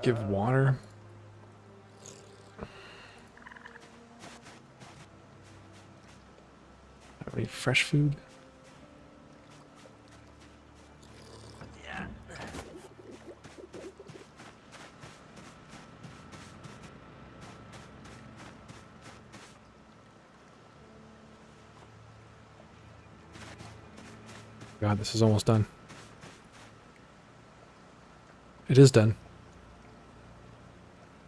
Give water. Have any fresh food? God, this is almost done. It is done.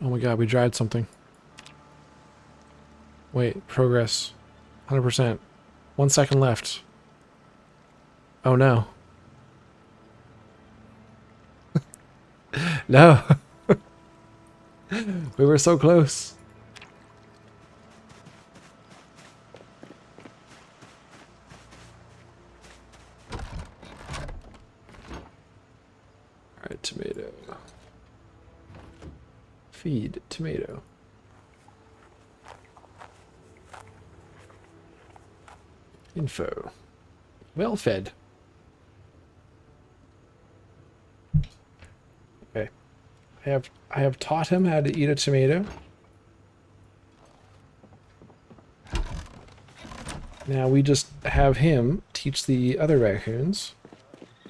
Oh my god, we dried something. Wait, progress. 100%. 1 second left. Oh no. No. We were so close. Alright, tomato. Feed tomato. Info. Well fed. Okay. I have taught him how to eat a tomato. Now we just have him teach the other raccoons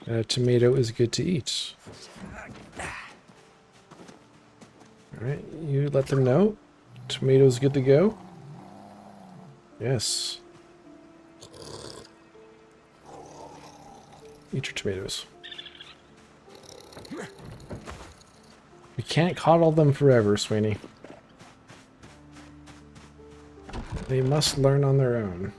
that a tomato is good to eat. Alright, you let them know. Tomato's good to go. Yes. Eat your tomatoes. We can't coddle them forever, Sweeney. They must learn on their own.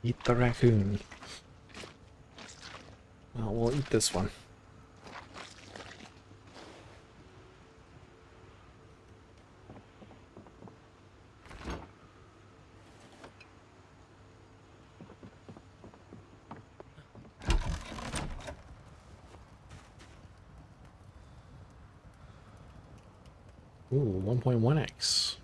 Eat the raccoon. Well, we'll eat this one. Ooh, 1.1x.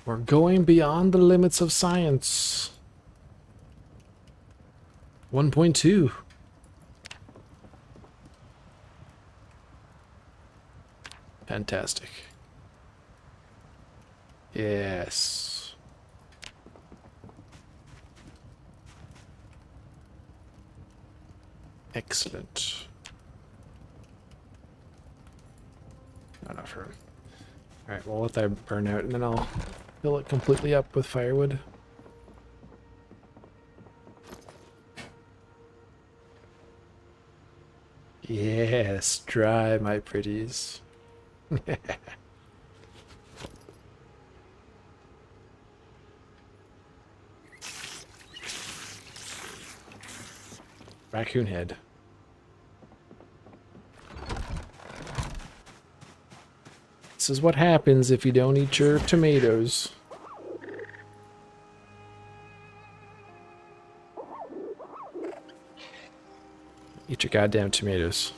We're going beyond the limits of science. 1.2. Fantastic. Yes. Excellent. Not enough room. Alright, we'll let that burn out and then I'll fill it completely up with firewood. Yes, dry, my pretties. Raccoon head. This is what happens if you don't eat your tomatoes. Eat your goddamn tomatoes.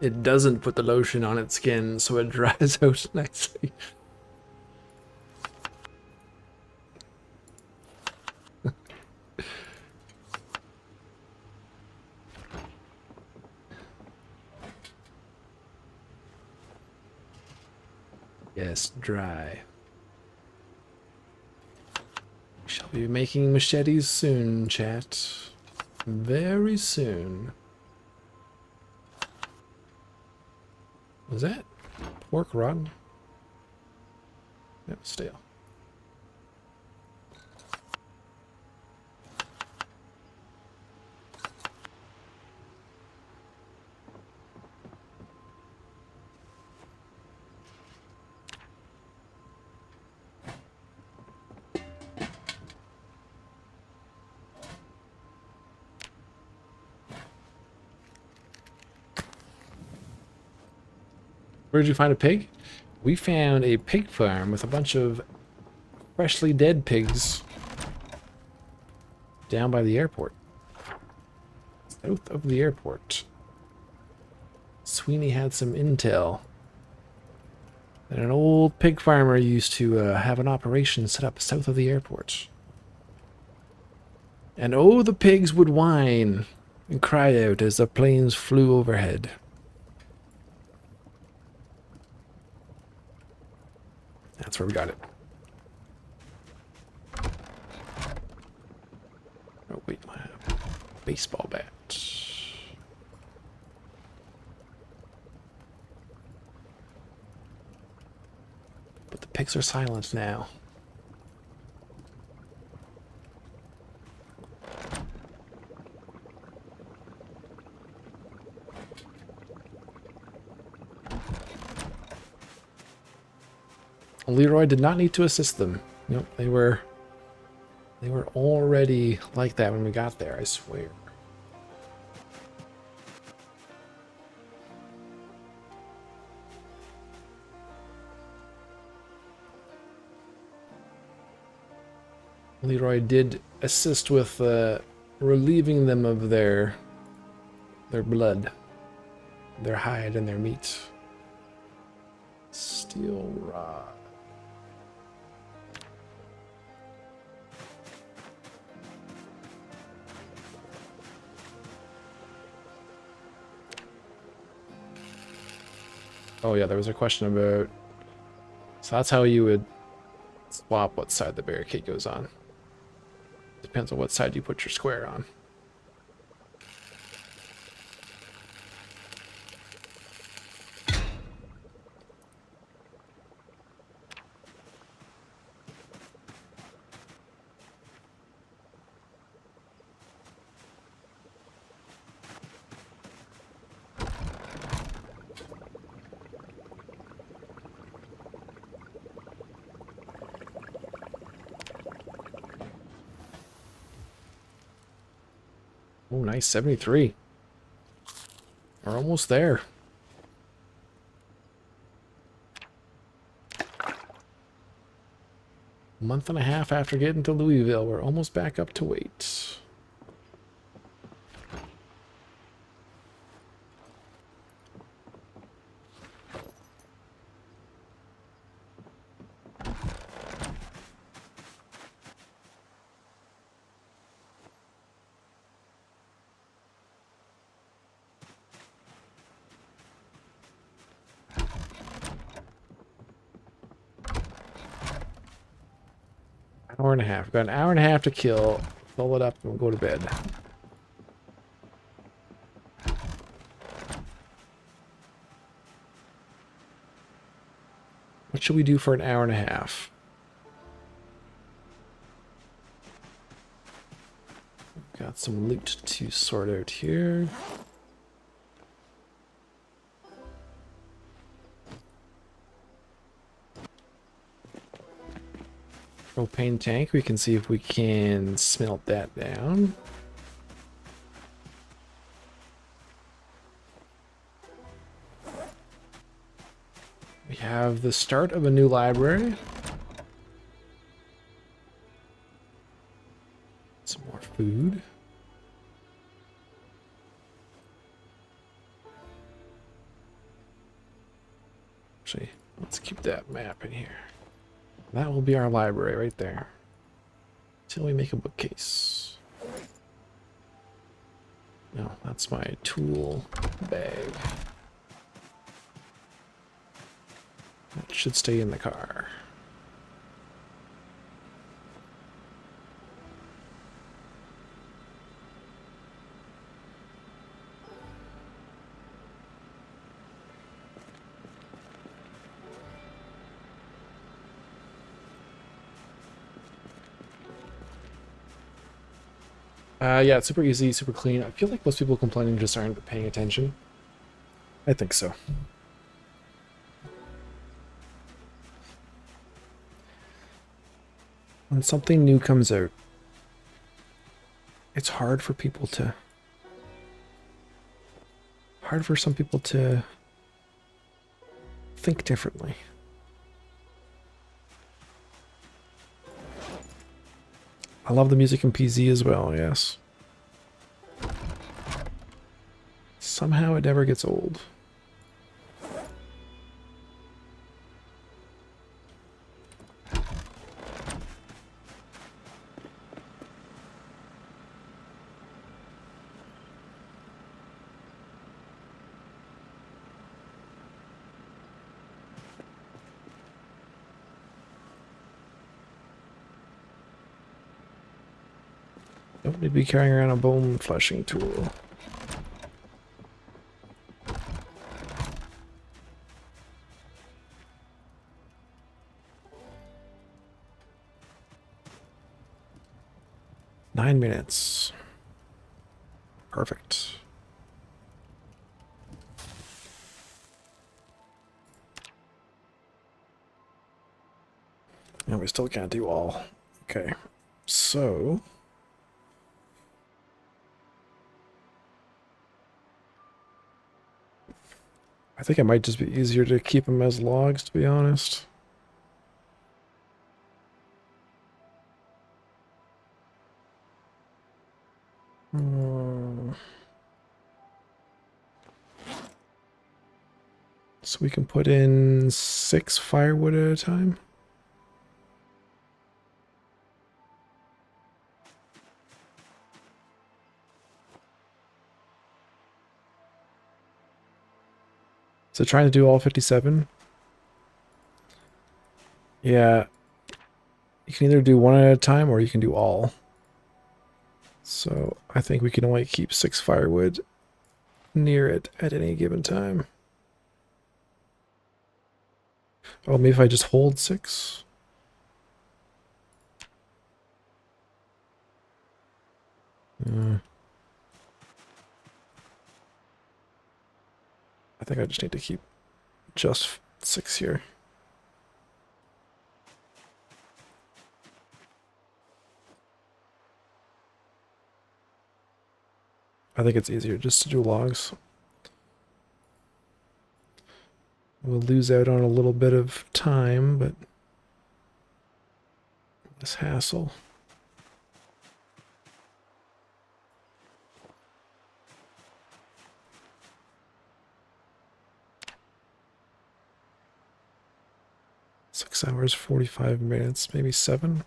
It doesn't put the lotion on its skin, so it dries out nicely. Yes, dry. We shall be making machetes soon, chat. Very soon. Was that pork rotten? Yep, stale. Where did you find a pig? We found a pig farm with a bunch of freshly dead pigs down by the airport. South of the airport. Sweeney had some intel that an old pig farmer used to have an operation set up south of the airport. And oh, the pigs would whine and cry out as the planes flew overhead. That's where we got it. Oh, wait, my baseball bat. But the pigs are silent now. Leroy did not need to assist them. Nope, they were already like that when we got there, I swear. Leroy did assist with relieving them of their blood, their hide, and their meat. Steel rod. Oh yeah, there was a question about... So that's how you would swap what side the barricade goes on. Depends on what side you put your square on. Oh, nice, 73. We're almost there. A month and a half after getting to Louisville, we're almost back up to weight. Hour and a half. We've got an hour and a half to kill. Fill it up and we'll go to bed. What should we do for an hour and a half? Got some loot to sort out here. Propane tank, we can see if we can smelt that down. We have the start of a new library. Some more food. Actually, let's keep that map in here. That will be our library right there. Until we make a bookcase. No, that's my tool bag. That should stay in the car. Yeah, it's super easy, super clean. I feel like most people complaining just aren't paying attention. I think so. When something new comes out, it's hard for people to... hard for some people to think differently. I love the music in PZ as well, yes. Somehow it never gets old. Don't need to be carrying around a bone fleshing tool. Nine minutes. Perfect. And we still can't do all. Okay, so... I think it might just be easier to keep them as logs, to be honest. So we can put in 6 firewood at a time. So trying to do all 57. Yeah. You can either do one at a time or you can do all. So I think we can only keep 6 firewood near it at any given time. Oh, maybe if I just hold 6? I think I just need to keep just 6 here. I think it's easier just to do logs. We'll lose out on a little bit of time, but less hassle. Six hours, 45 minutes, maybe 7.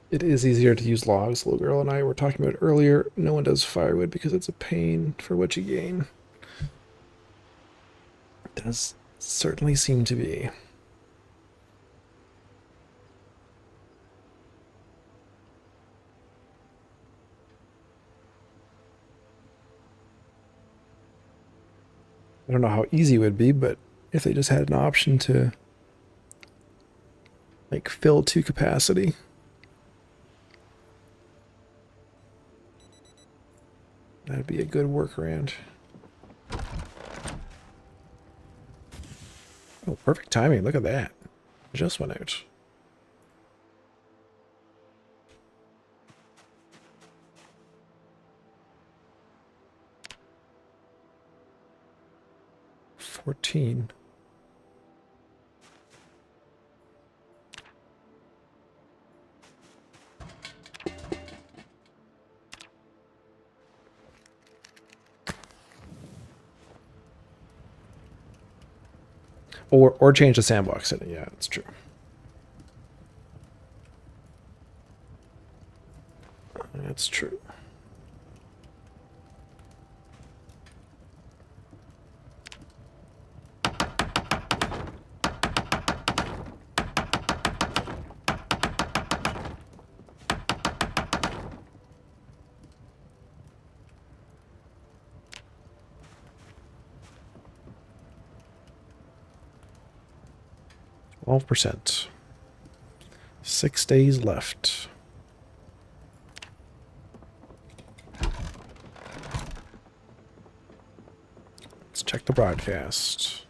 It is easier to use logs. Little girl and I were talking about it earlier. No one does firewood because it's a pain for what you gain. It does certainly seem to be. I don't know how easy it would be, but if they just had an option to like fill to capacity. That'd be a good workaround. Oh, perfect timing. Look at that. Just went out. $14. Or change the sandbox setting. Yeah, that's true. That's true. %. 6 days left. Let's check the broadcast.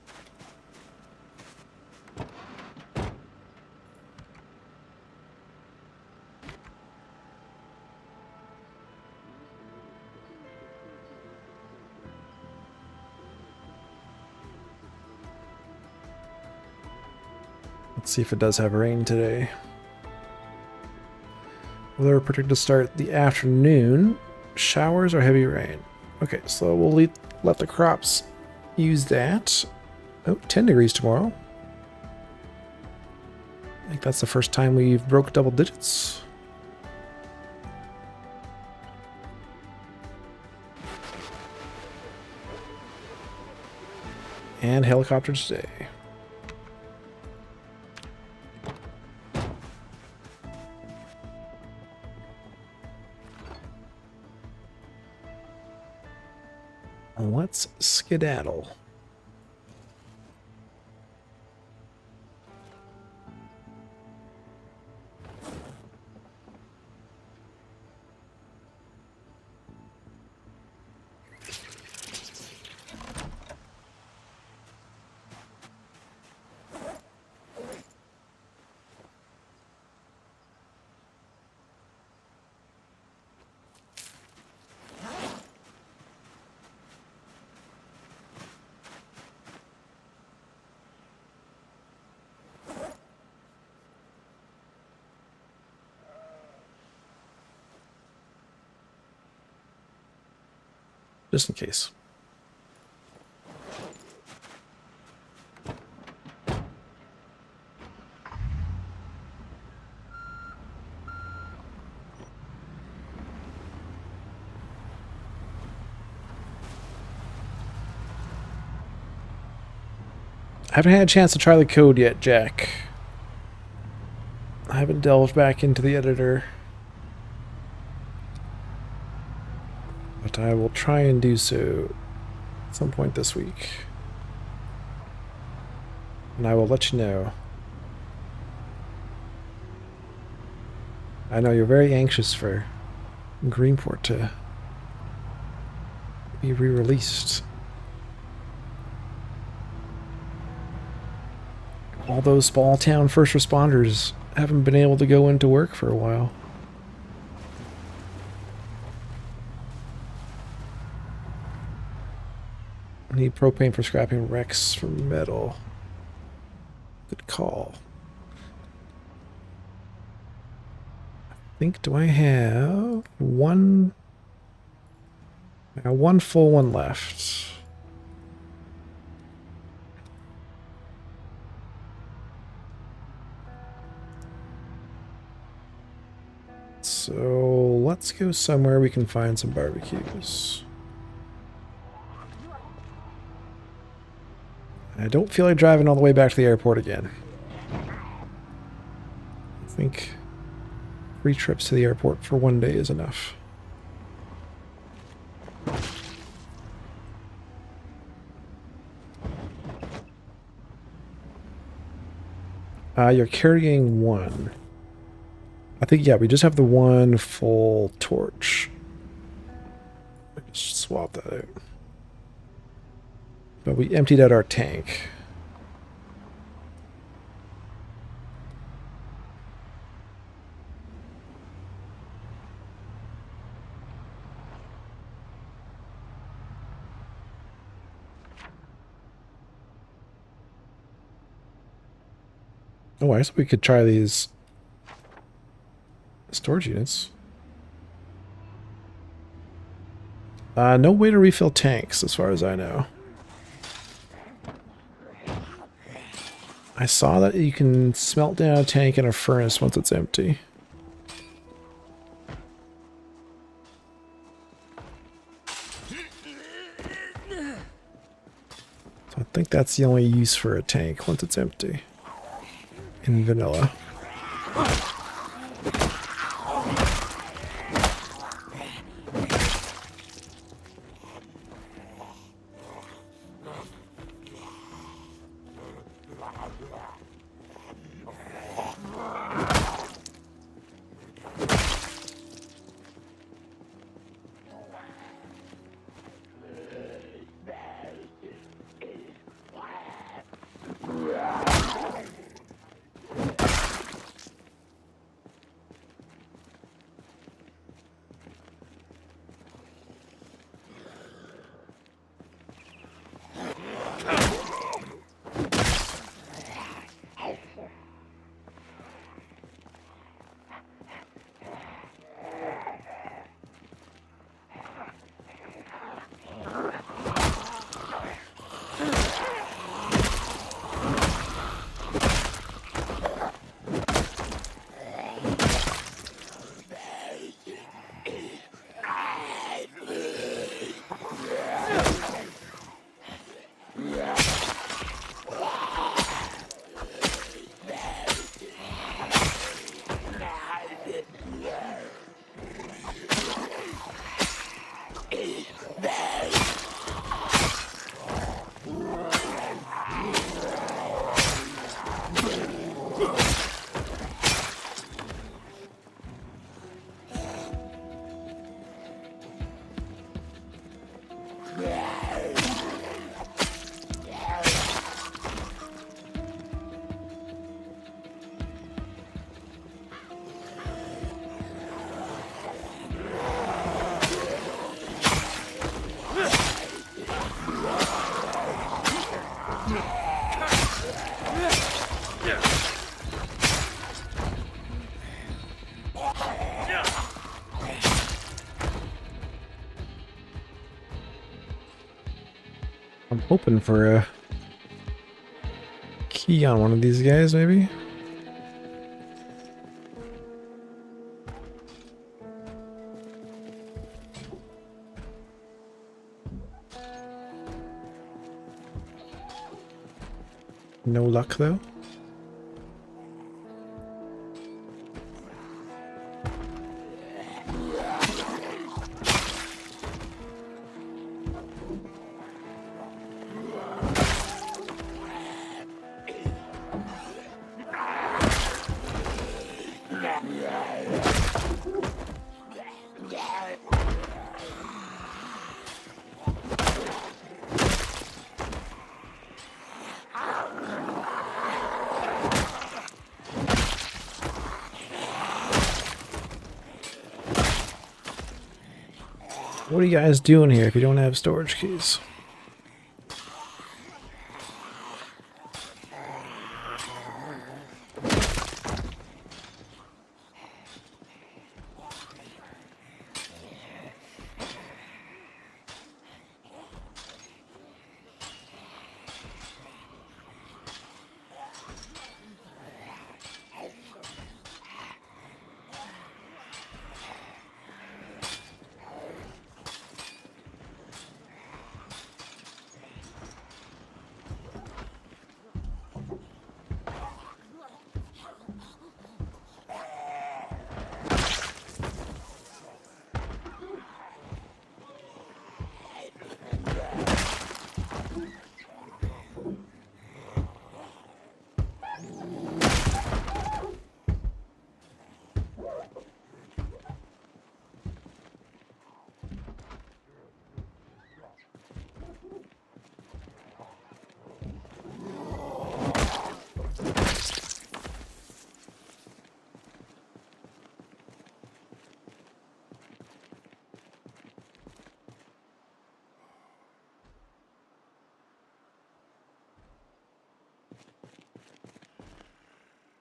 Let's see if it does have rain today. Weather predicted to start the afternoon. Showers or heavy rain. Okay, so we'll let the crops use that. Oh, 10 degrees tomorrow. I think that's the first time we've broke double digits. And helicopters today. Let's skedaddle. Just in case. I haven't had a chance to try the code yet, Jack. I haven't delved back into the editor. But I will try and do so at some point this week. And I will let you know. I know you're very anxious for Greenport to be re-released. All those small town first responders haven't been able to go into work for a while. I need propane for scrapping wrecks for metal. Good call. I think, do I have one? I got one full one left. So let's go somewhere we can find some barbecues. I don't feel like driving all the way back to the airport again. I think 3 trips to the airport for one day is enough. You're carrying 1. I think, yeah, we just have the 1 full torch. Just swap that out. But we emptied out our tank. Oh, I guess we could try these storage units. No way to refill tanks, as far as I know. I saw that you can smelt down a tank in a furnace once it's empty. So I think that's the only use for a tank once it's empty in vanilla. I'm hoping for a key on one of these guys, maybe. No luck, though. What are you guys doing here if you don't have storage keys?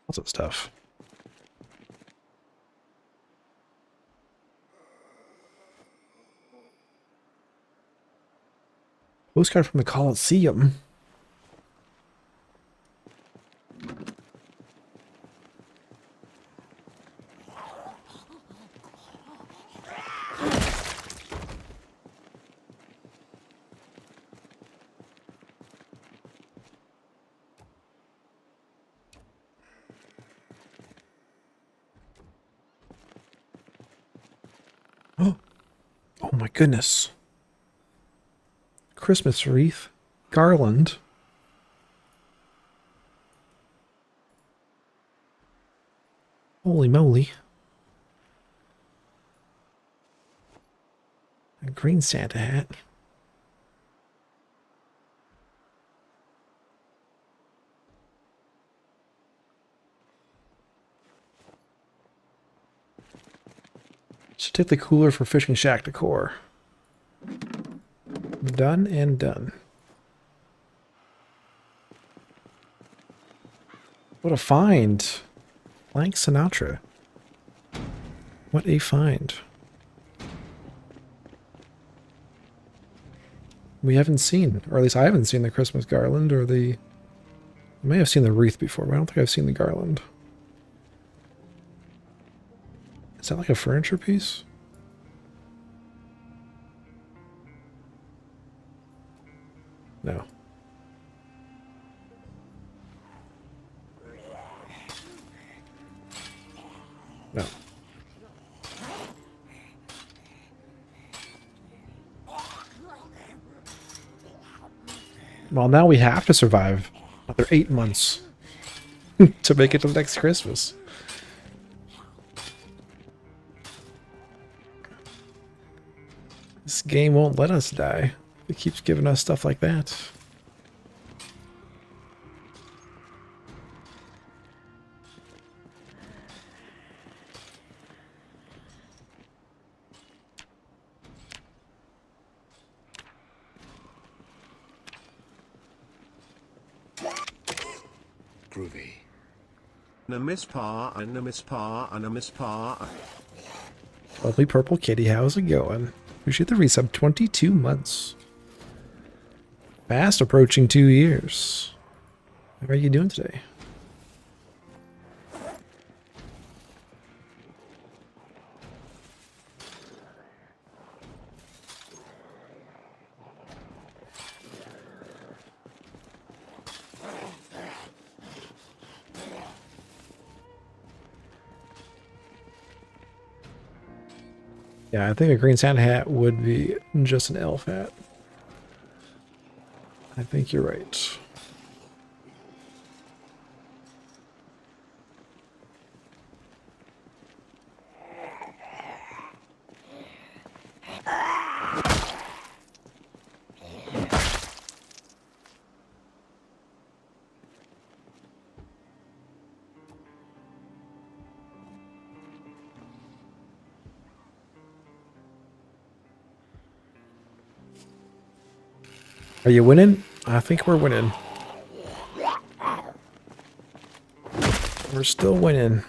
Lots of stuff. Postcard from the Coliseum. Oh my goodness. Christmas wreath. Garland. Holy moly. A green Santa hat. Should take the cooler for fishing shack decor. Done and done. What a find. Blank Sinatra. What a find. We haven't seen, or at least I haven't seen the Christmas garland or the... I may have seen the wreath before, but I don't think I've seen the garland. Is that like a furniture piece? No. No. Well, now we have to survive another 8 months to make it to next Christmas. This game won't let us die. It keeps giving us stuff like that. Groovy. Na miss pa and a miss pa and a miss pa. Lovely purple kitty, how's it going? Appreciate the resub. 22 months. Fast approaching 2 years. How are you doing today? Yeah, I think a green Santa hat would be just an elf hat. I think you're right. Are you winning? I think we're winning. We're still winning.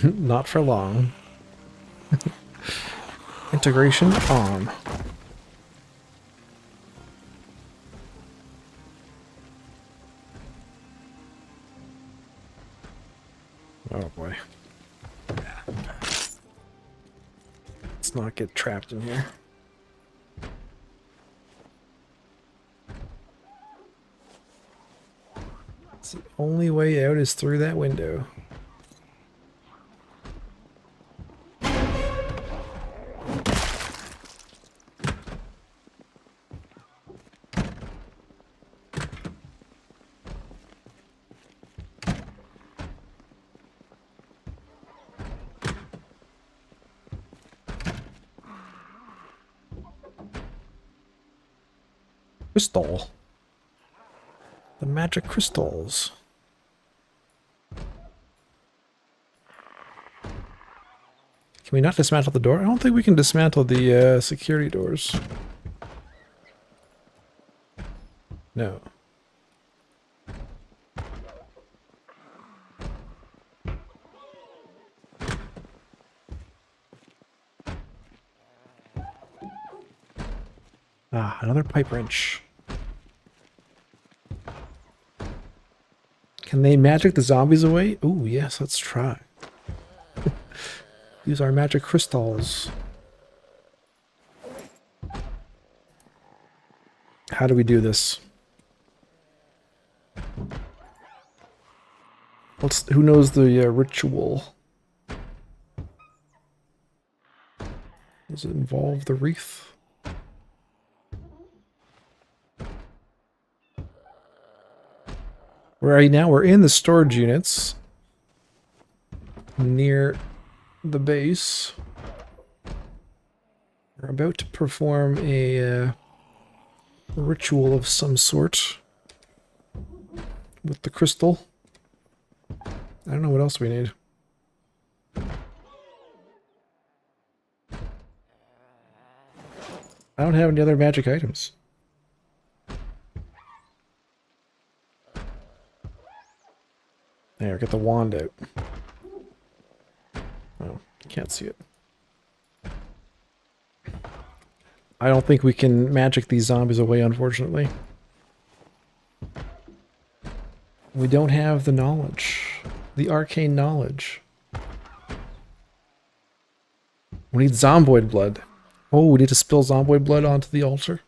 Not for long. Integration on. Oh boy. Let's not get trapped in here. It's the only way out is through that window. Crystal. The magic crystals. Can we not dismantle the door? I don't think we can dismantle the security doors. No. Ah, another pipe wrench. Can they magic the zombies away? Ooh, yes, let's try. Use our magic crystals. How do we do this? Who knows the ritual? Does it involve the wreath? Right now we're in the storage units near the base. We're about to perform a ritual of some sort with the crystal. I don't know what else we need. I don't have any other magic items. There, get the wand out. Oh, can't see it. I don't think we can magic these zombies away, unfortunately. We don't have the knowledge. The arcane knowledge. We need Zomboid blood. Oh, we need to spill Zomboid blood onto the altar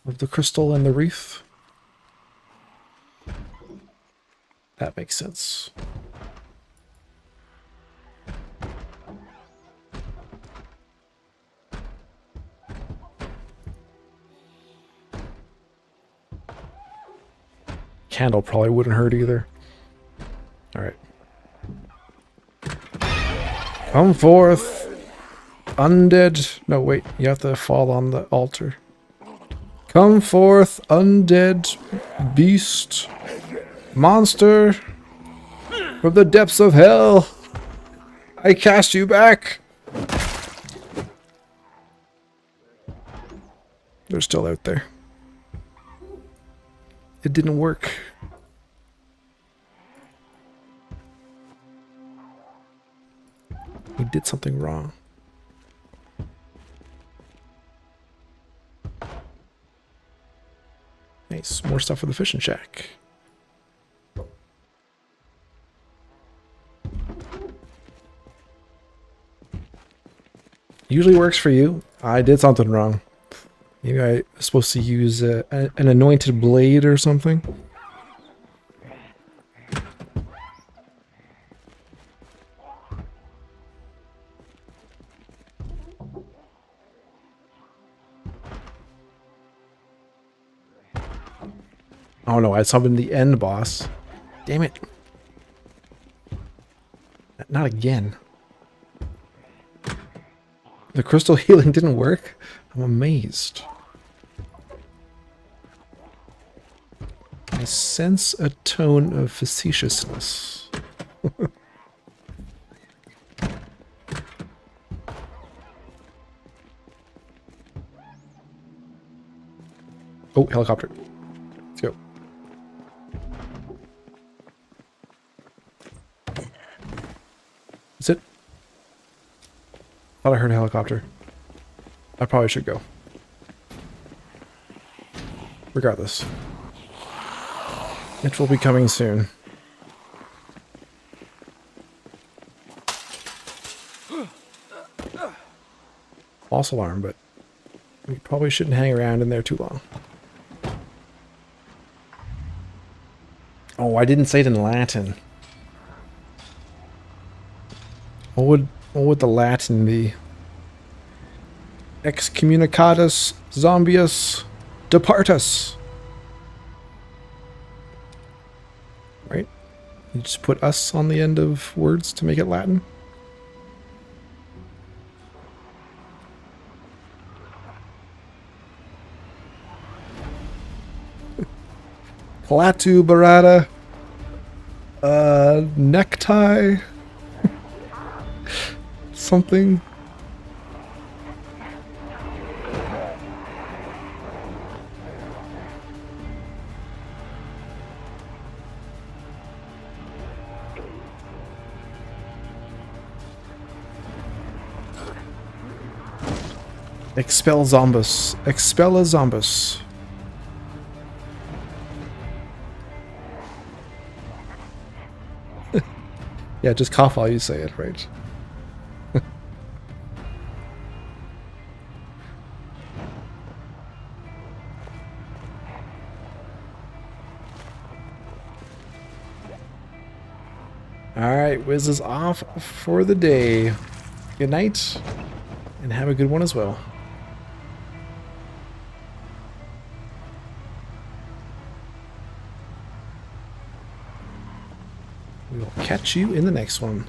of the crystal and the wreath. That makes sense. Candle probably wouldn't hurt either. Alright. Come forth, undead. No, wait, you have to fall on the altar. Come forth, undead beast, monster, from the depths of hell. I cast you back. They're still out there. It didn't work. We did something wrong. Nice. More stuff for the fishing shack. Usually works for you. I did something wrong. Maybe I was supposed to use an anointed blade or something. Oh no, I summoned the end boss. Damn it. Not again. The crystal healing didn't work? I'm amazed. I sense a tone of facetiousness. Oh, helicopter. Let's go. Is it? Thought I heard a helicopter. I probably should go. Regardless. It will be coming soon. False alarm, but we probably shouldn't hang around in there too long. Oh, I didn't say it in Latin. What would the Latin be? Excommunicatus zombius departus. Right? You just put us on the end of words to make it Latin. Clatu barata. Necktie. Something. Expel zombus. Expel a zombus. Yeah, just cough while you say it, right? Alright, Wiz is off for the day. Good night, and have a good one as well. We will catch you in the next one.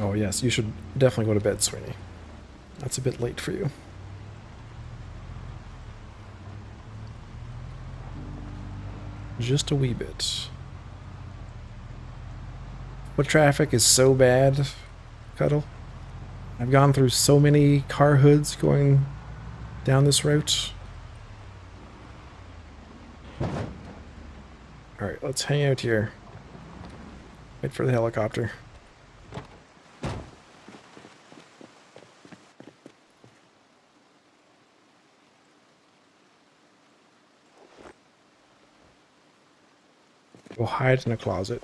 Oh yes, you should definitely go to bed, Sweeney. That's a bit late for you. Just a wee bit. Foot traffic is so bad, Cuddle. I've gone through so many car hoods going down this route. Alright, let's hang out here. Wait for the helicopter. Go hide in a closet.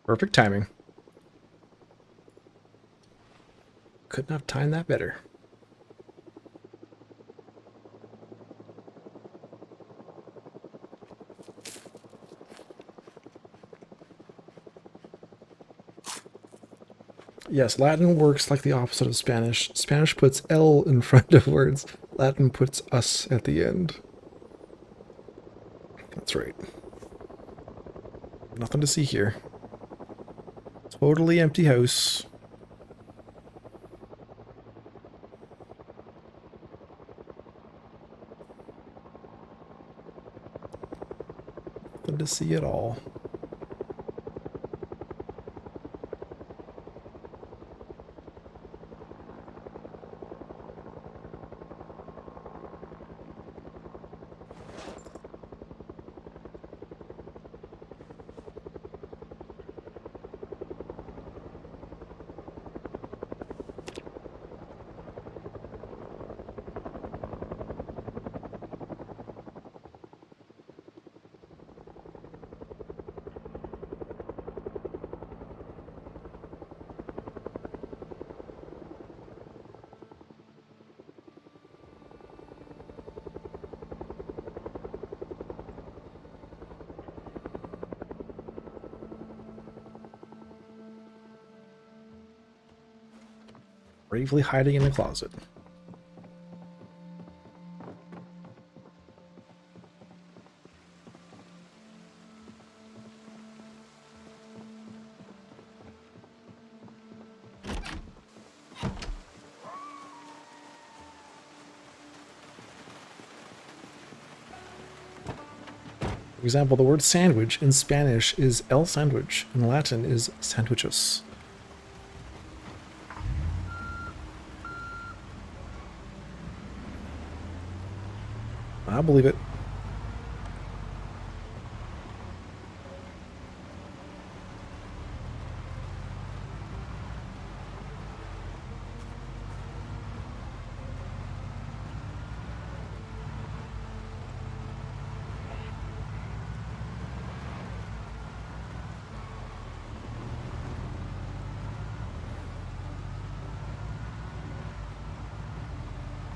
Perfect timing. Couldn't have timed that better. Yes, Latin works like the opposite of Spanish. Spanish puts L in front of words. Latin puts us at the end. That's right. Nothing to see here. Totally empty house. Nothing to see at all. Bravely hiding in the closet. For example, the word sandwich in Spanish is el sandwich, in Latin is sandwichos. I believe it.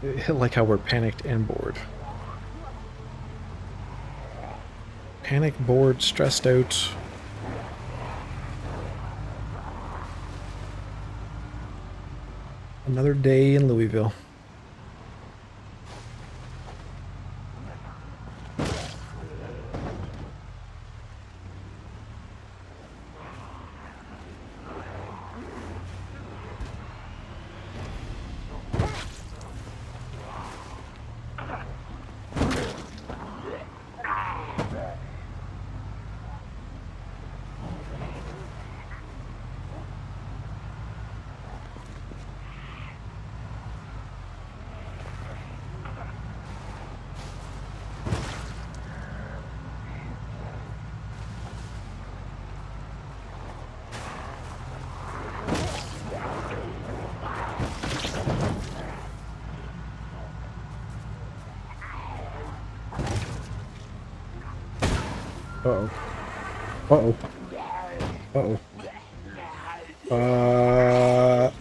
I like how we're panicked and bored. Panicked, bored, stressed out. Another day in Louisville. Uh-oh. Uh-oh. Uh-oh.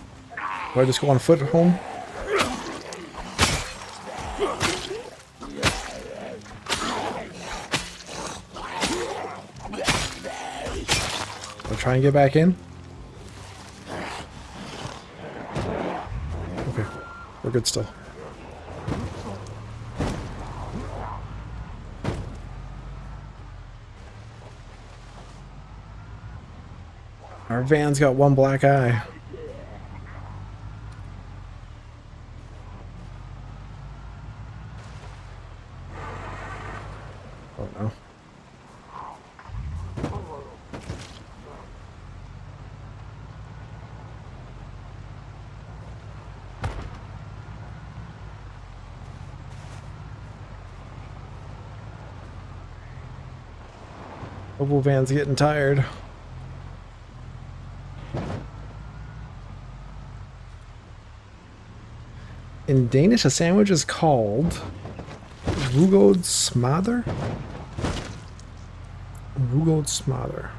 Do I just go on foot home? I'll try and get back in. Okay. We're good still. Our van's got one black eye. Oh no. Mobile van's getting tired. In Danish, a sandwich is called Rugod Smadder? Rugod Smadder.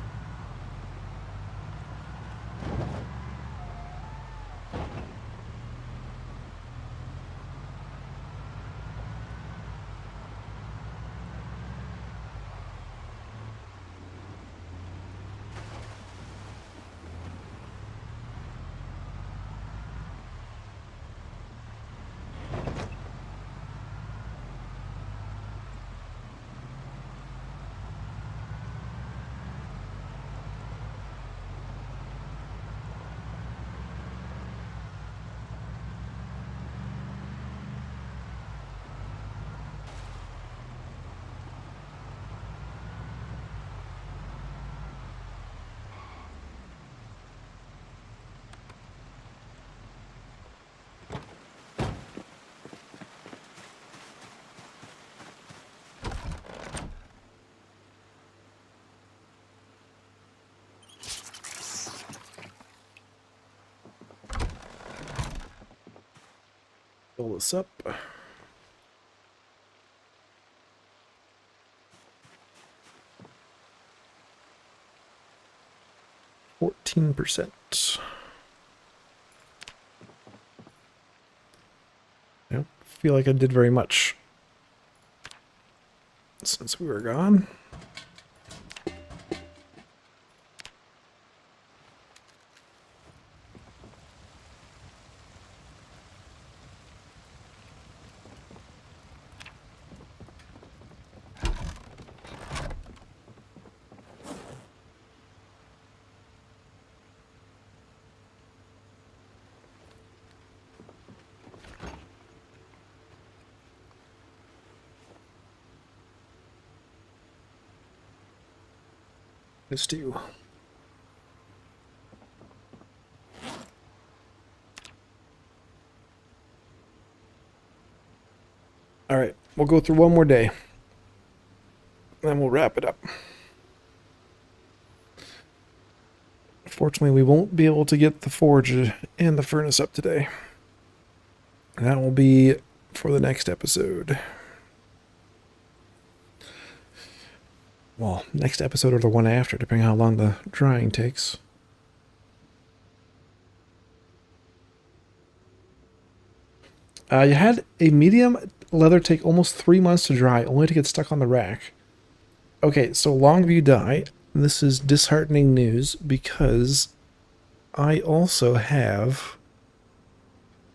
Fill this up. 14%. I don't feel like I did very much since we were gone. This too. All right, we'll go through one more day. Then we'll wrap it up. Fortunately, we won't be able to get the forge and the furnace up today. That will be for the next episode. Well, next episode or the one after, depending on how long the drying takes. You had a medium leather take almost 3 months to dry, only to get stuck on the rack. Okay, so Longview die. This is disheartening news because I also have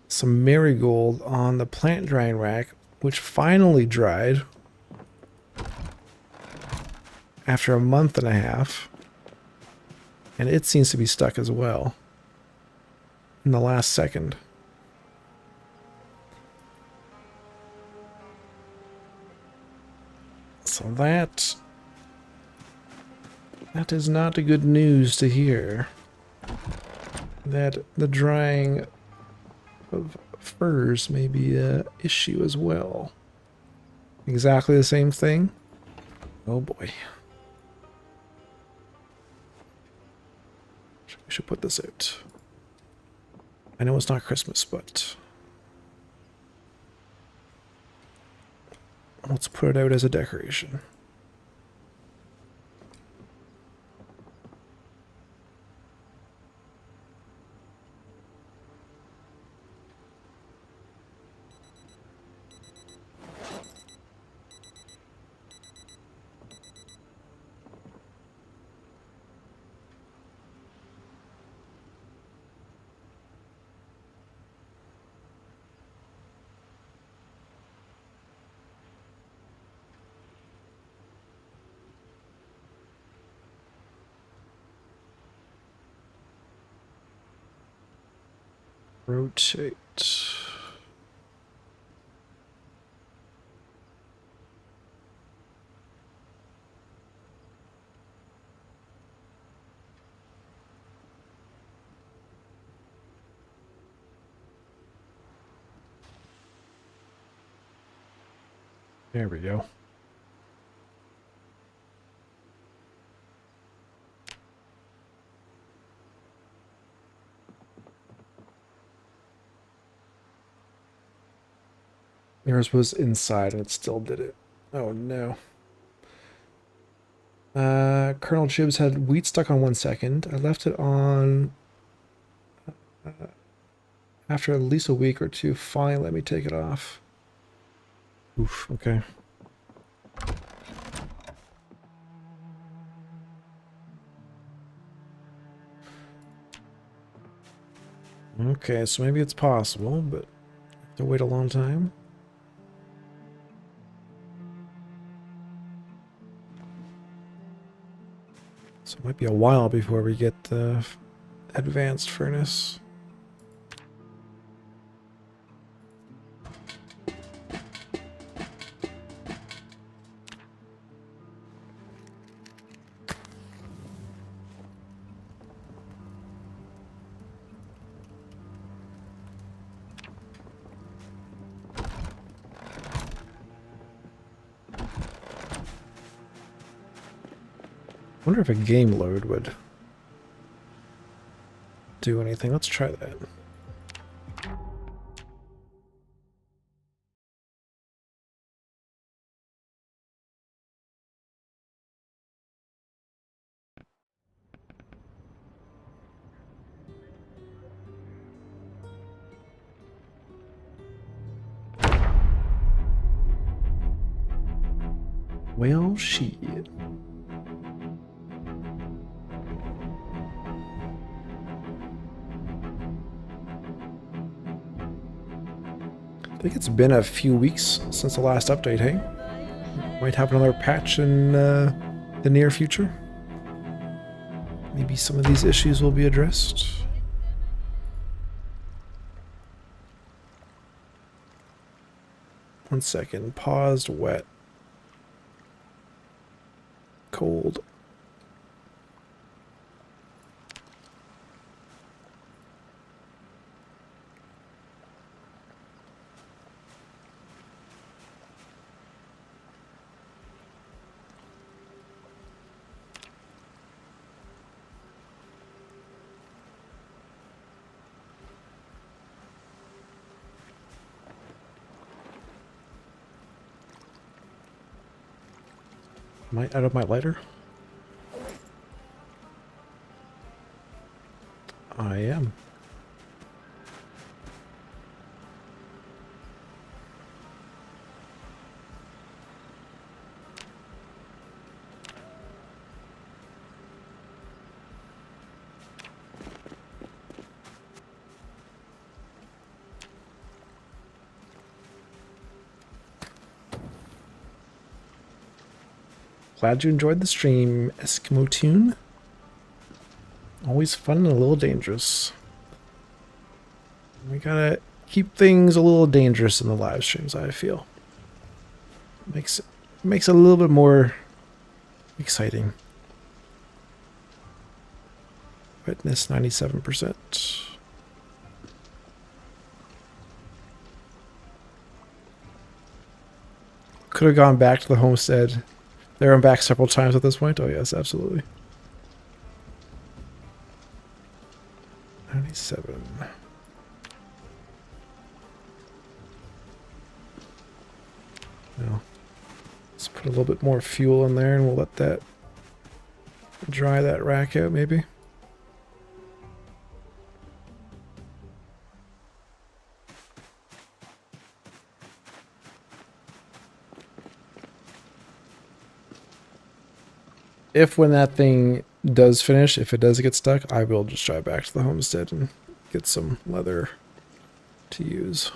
some marigold on the plant drying rack, which finally dried after a month and a half, and it seems to be stuck as well in the last second. So that is not a good news to hear, that the drying of furs may be an issue as well. Exactly the same thing? Oh boy. We should put this out. I know it's not Christmas, but let's put it out as a decoration. Rotate. There we go. Yours was inside and it still did it. Oh no. Colonel Jibs had wheat stuck on 1 second. I left it on after at least a week or two. Finally let me take it off. Oof, okay. Okay, so maybe it's possible, but I have to wait a long time. So it might be a while before we get the advanced furnace. I wonder if a game load would do anything. Let's try that. Well, shit. I think it's been a few weeks since the last update, hey? Might have another patch in the near future. Maybe some of these issues will be addressed. One second. Paused, wet. Cold. Am I out of my lighter? I am. Glad you enjoyed the stream, Eskimo Tune. Always fun and a little dangerous. We gotta keep things a little dangerous in the live streams, I feel. Makes it a little bit more exciting. Witness 97%. Could have gone back to the homestead. There I'm back several times at this point. Oh yes, absolutely. 97. Now, let's put a little bit more fuel in there and we'll let that dry that rack out maybe. If when that thing does finish, if it does get stuck, I will just drive back to the homestead and get some leather to use.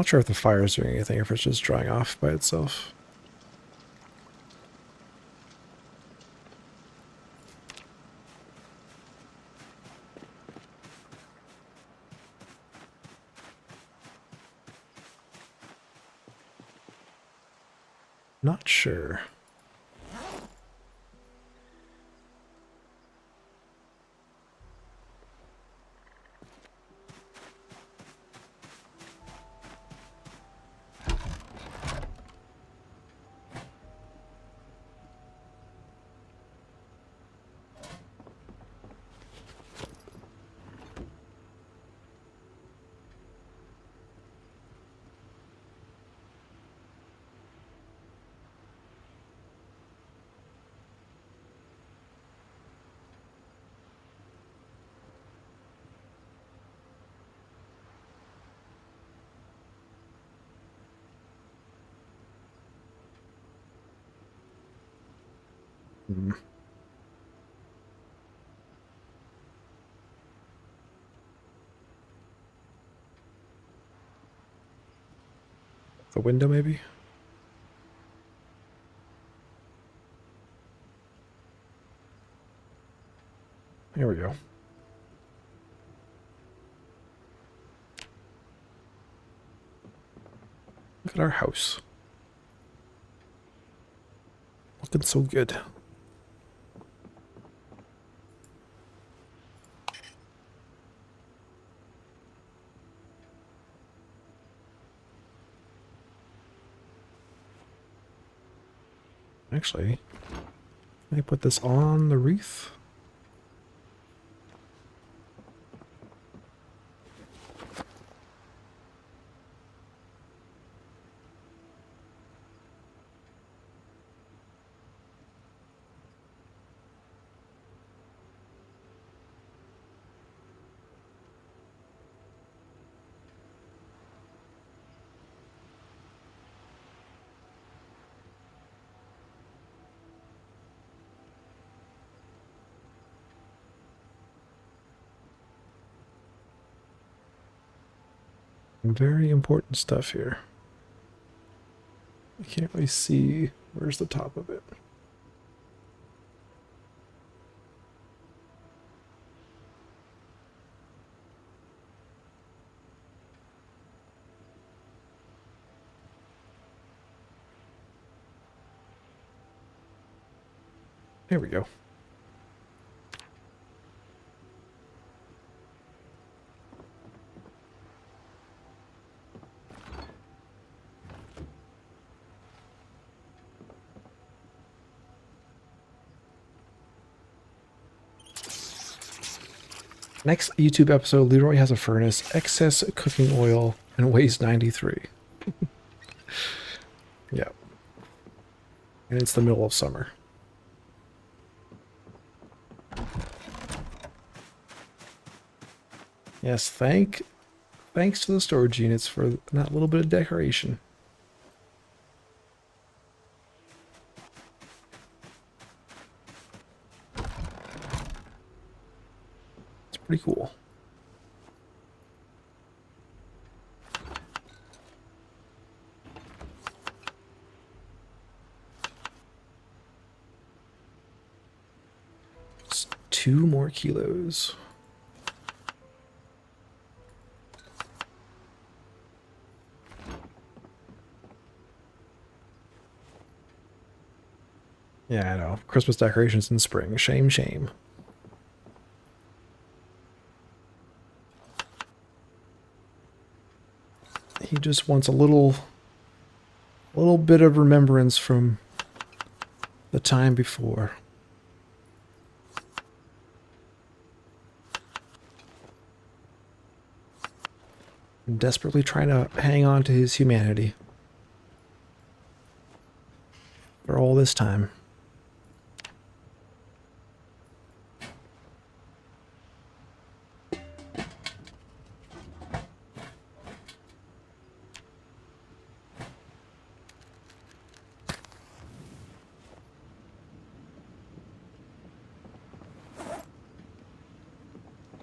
Not sure if the fire is doing anything, if it's just drying off by itself. Not sure. The window, maybe? Here we go. Look at our house. Looking so good. Actually, let me put this on the wreath. Very important stuff here. I can't really see where's the top of it. There we go. Next YouTube episode, Leroy has a furnace, excess cooking oil, and weighs 93. Yeah. And it's the middle of summer. Yes, thanks to the storage units for that little bit of decoration. Pretty cool. It's 2 more kilos. Yeah, I know. Christmas decorations in spring. Shame, shame. He just wants a little bit of remembrance from the time before. I'm desperately trying to hang on to his humanity for all this time.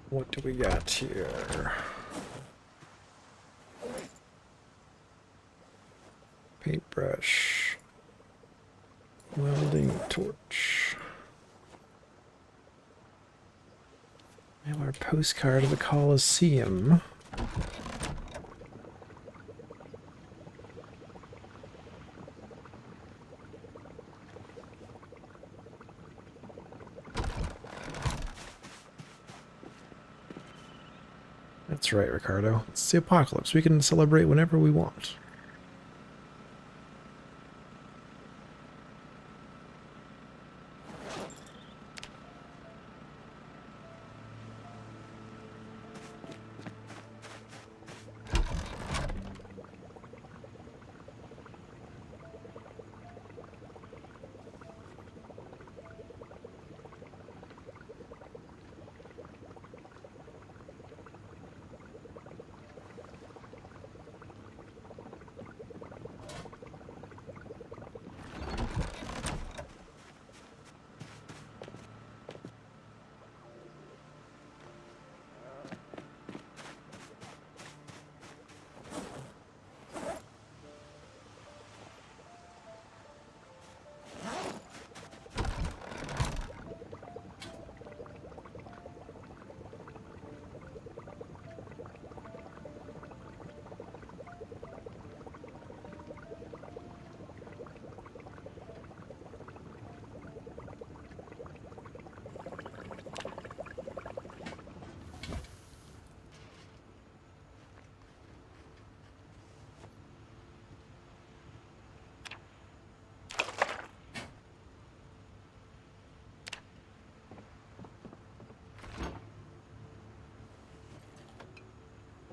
What do we got here? brush. Welding torch. Now our postcard of the Coliseum. That's right, Ricardo. It's the apocalypse. We can celebrate whenever we want.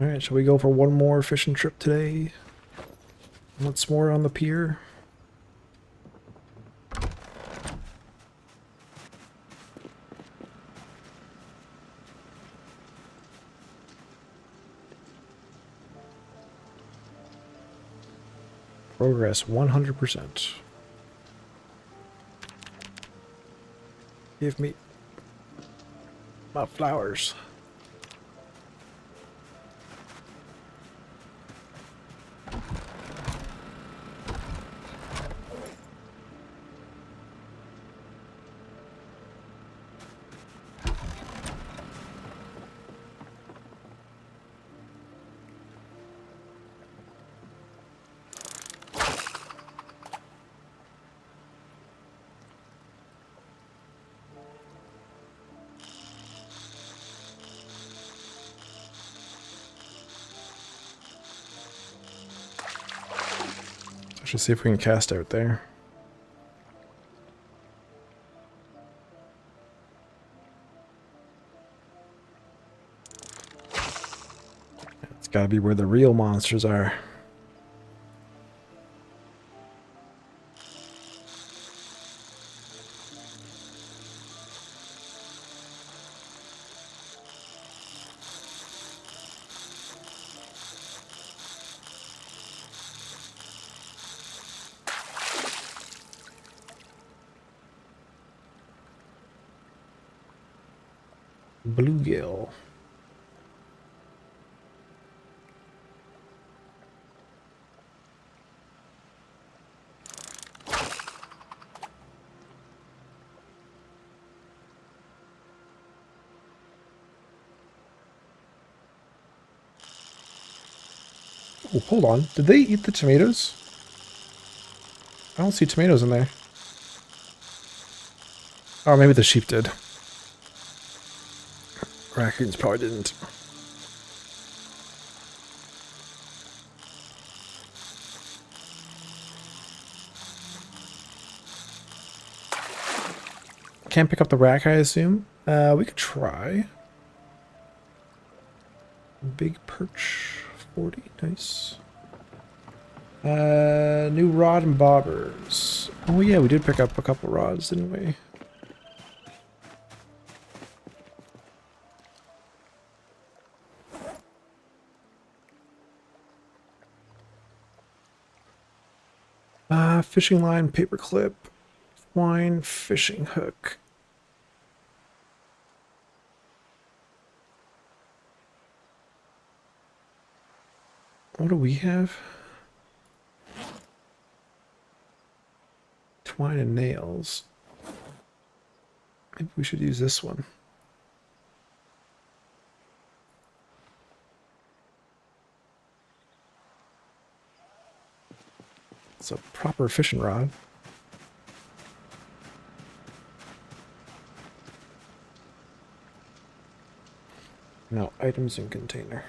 Alright, shall we go for one more fishing trip today? Once more on the pier? Progress 100%. Give me my flowers. Let's see if we can cast out there. It's gotta be where the real monsters are. Bluegill. Oh, hold on. Did they eat the tomatoes? I don't see tomatoes in there. Oh, maybe the sheep did. Raccoons probably didn't. Can't pick up the rack, I assume. We could try. Big perch, 40, nice. New rod and bobbers. Oh yeah, we did pick up a couple rods, didn't we? Fishing line, paper clip, twine, fishing hook. What do we have? twine and nails. Maybe we should use this one. It's a proper fishing rod. Now, items in container.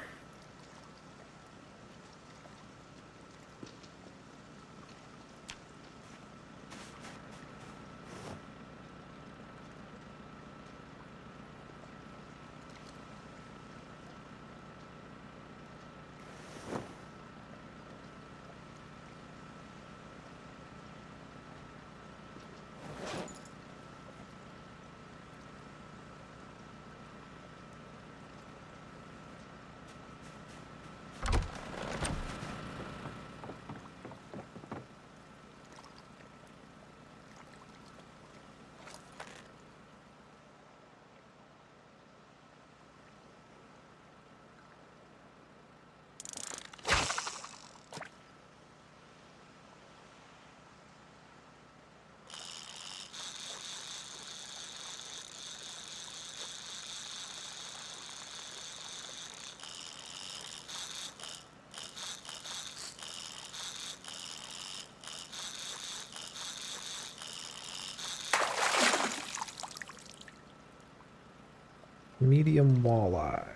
Medium walleye.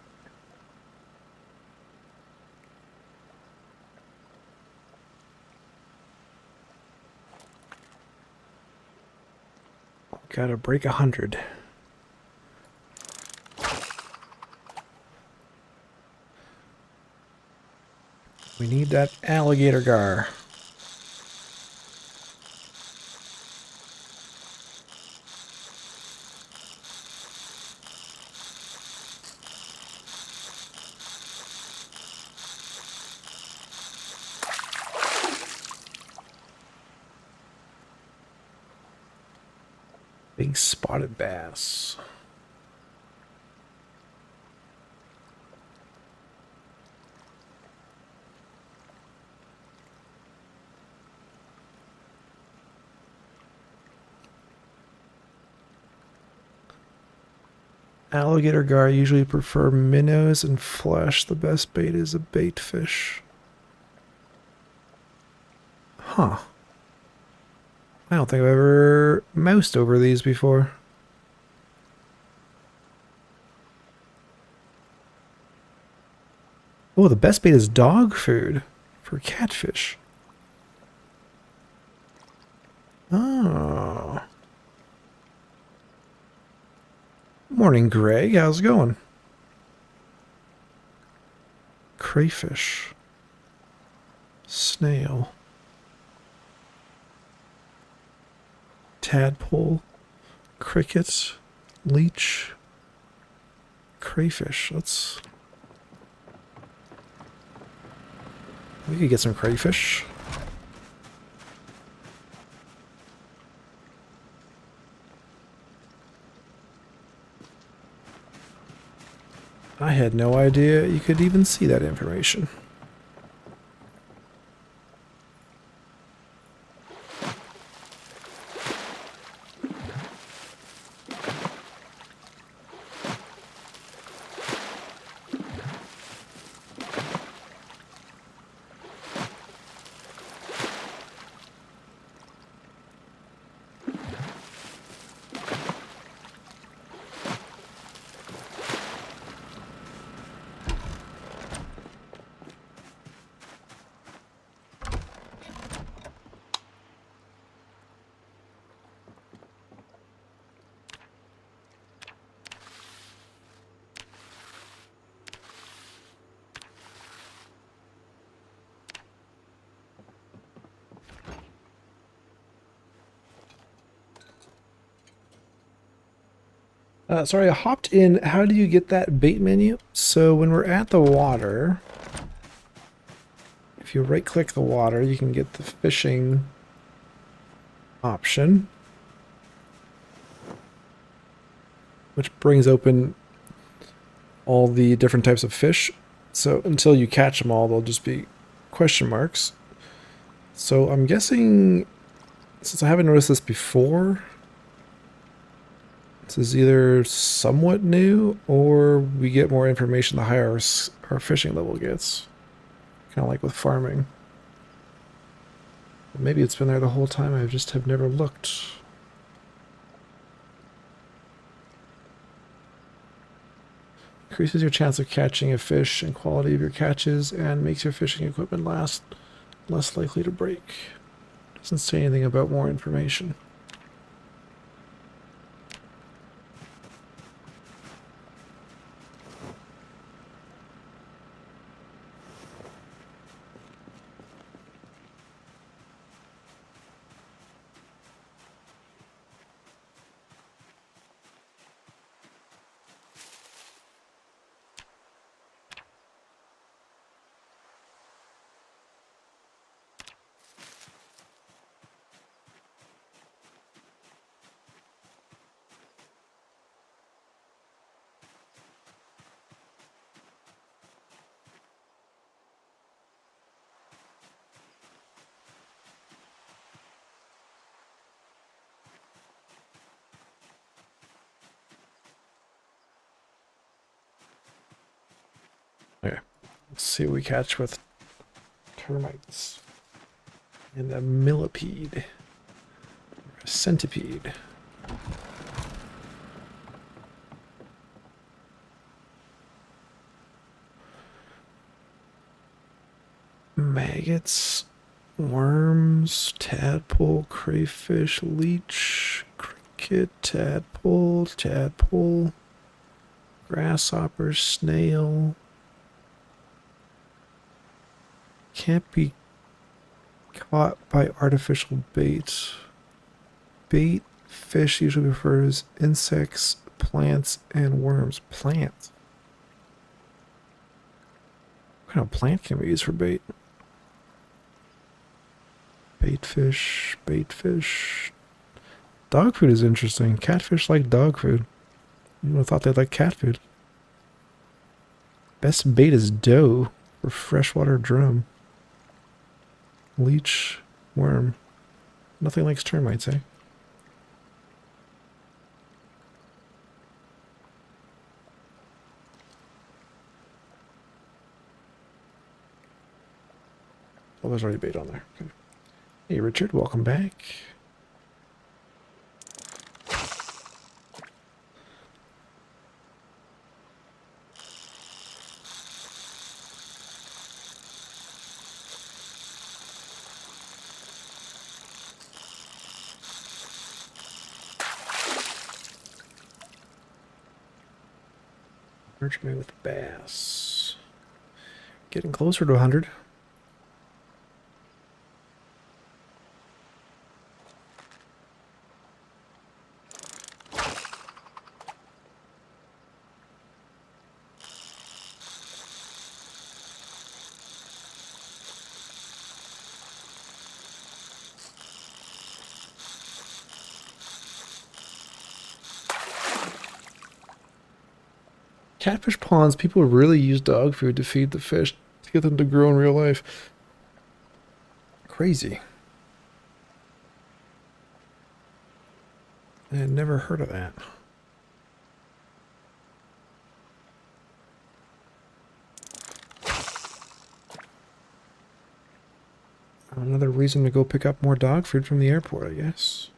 Gotta break 100. We need that alligator gar. Big spotted bass. Alligator gar usually prefer minnows and flesh. The best bait is a bait fish. Huh. I don't think I've ever moused over these before. Oh, the best bait is dog food for catfish. Oh. Morning, Greg. How's it going? Crayfish. Snail. Tadpole, cricket, leech, crayfish. We could get some crayfish. I had no idea you could even see that information. Sorry, I hopped in. How do you get that bait menu? So when we're at the water, if you right click the water, you can get the fishing option, which brings open all the different types of fish. So until you catch them all, they'll just be question marks. So I'm guessing Since I haven't noticed this before, this is either somewhat new or we get more information the higher our fishing level gets. Kind of like with farming. Maybe it's been there the whole time, I just have never looked. Increases your chance of catching a fish and quality of your catches and makes your fishing equipment last less likely to break. Doesn't say anything about more information. Okay, let's see what we catch with termites. And a millipede. Or a centipede. Maggots, worms, tadpole, crayfish, leech, cricket, tadpole, grasshopper, snail. Can't be caught by artificial bait. Bait fish usually prefers insects, plants, and worms. Plants? What kind of plant can we use for bait? Bait fish. Dog food is interesting. Catfish like dog food. You would have thought they'd like cat food. Best bait is dough for freshwater drum. Leech, worm. Nothing likes termites, eh? Oh, there's already bait on there. Okay. Hey, Richard, welcome back. Merge me with bass. Getting closer to 100. Catfish ponds, people really use dog food to feed the fish to get them to grow in real life. Crazy. I had never heard of that. Another reason to go pick up more dog food from the airport, I guess.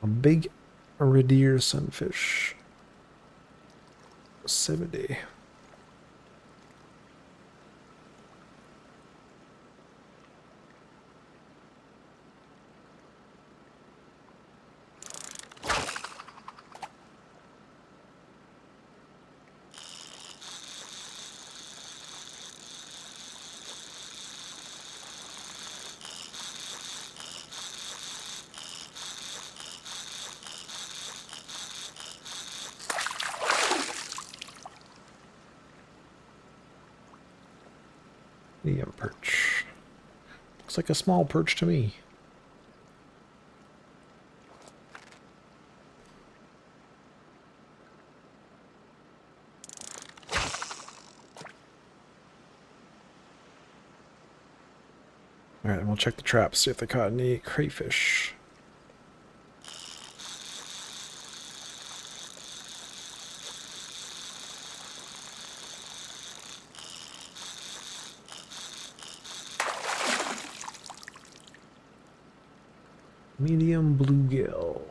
A big irideer sunfish. 70. Medium perch. Looks like a small perch to me. Alright, we'll check the traps, see if they caught any crayfish. Medium bluegill.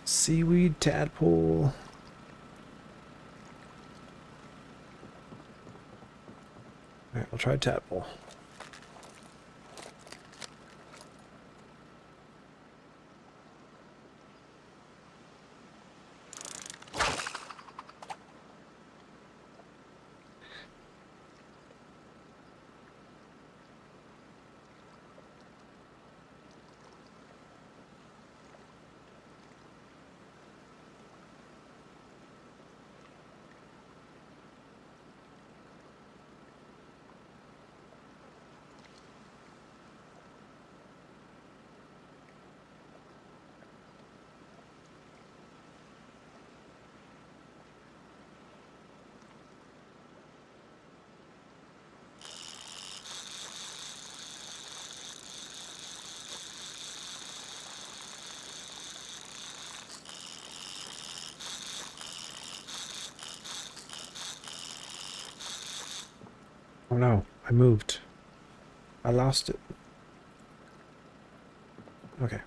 Seaweed tadpole. Alright, we'll try tadpole. Oh no, I moved. I lost it. Okay.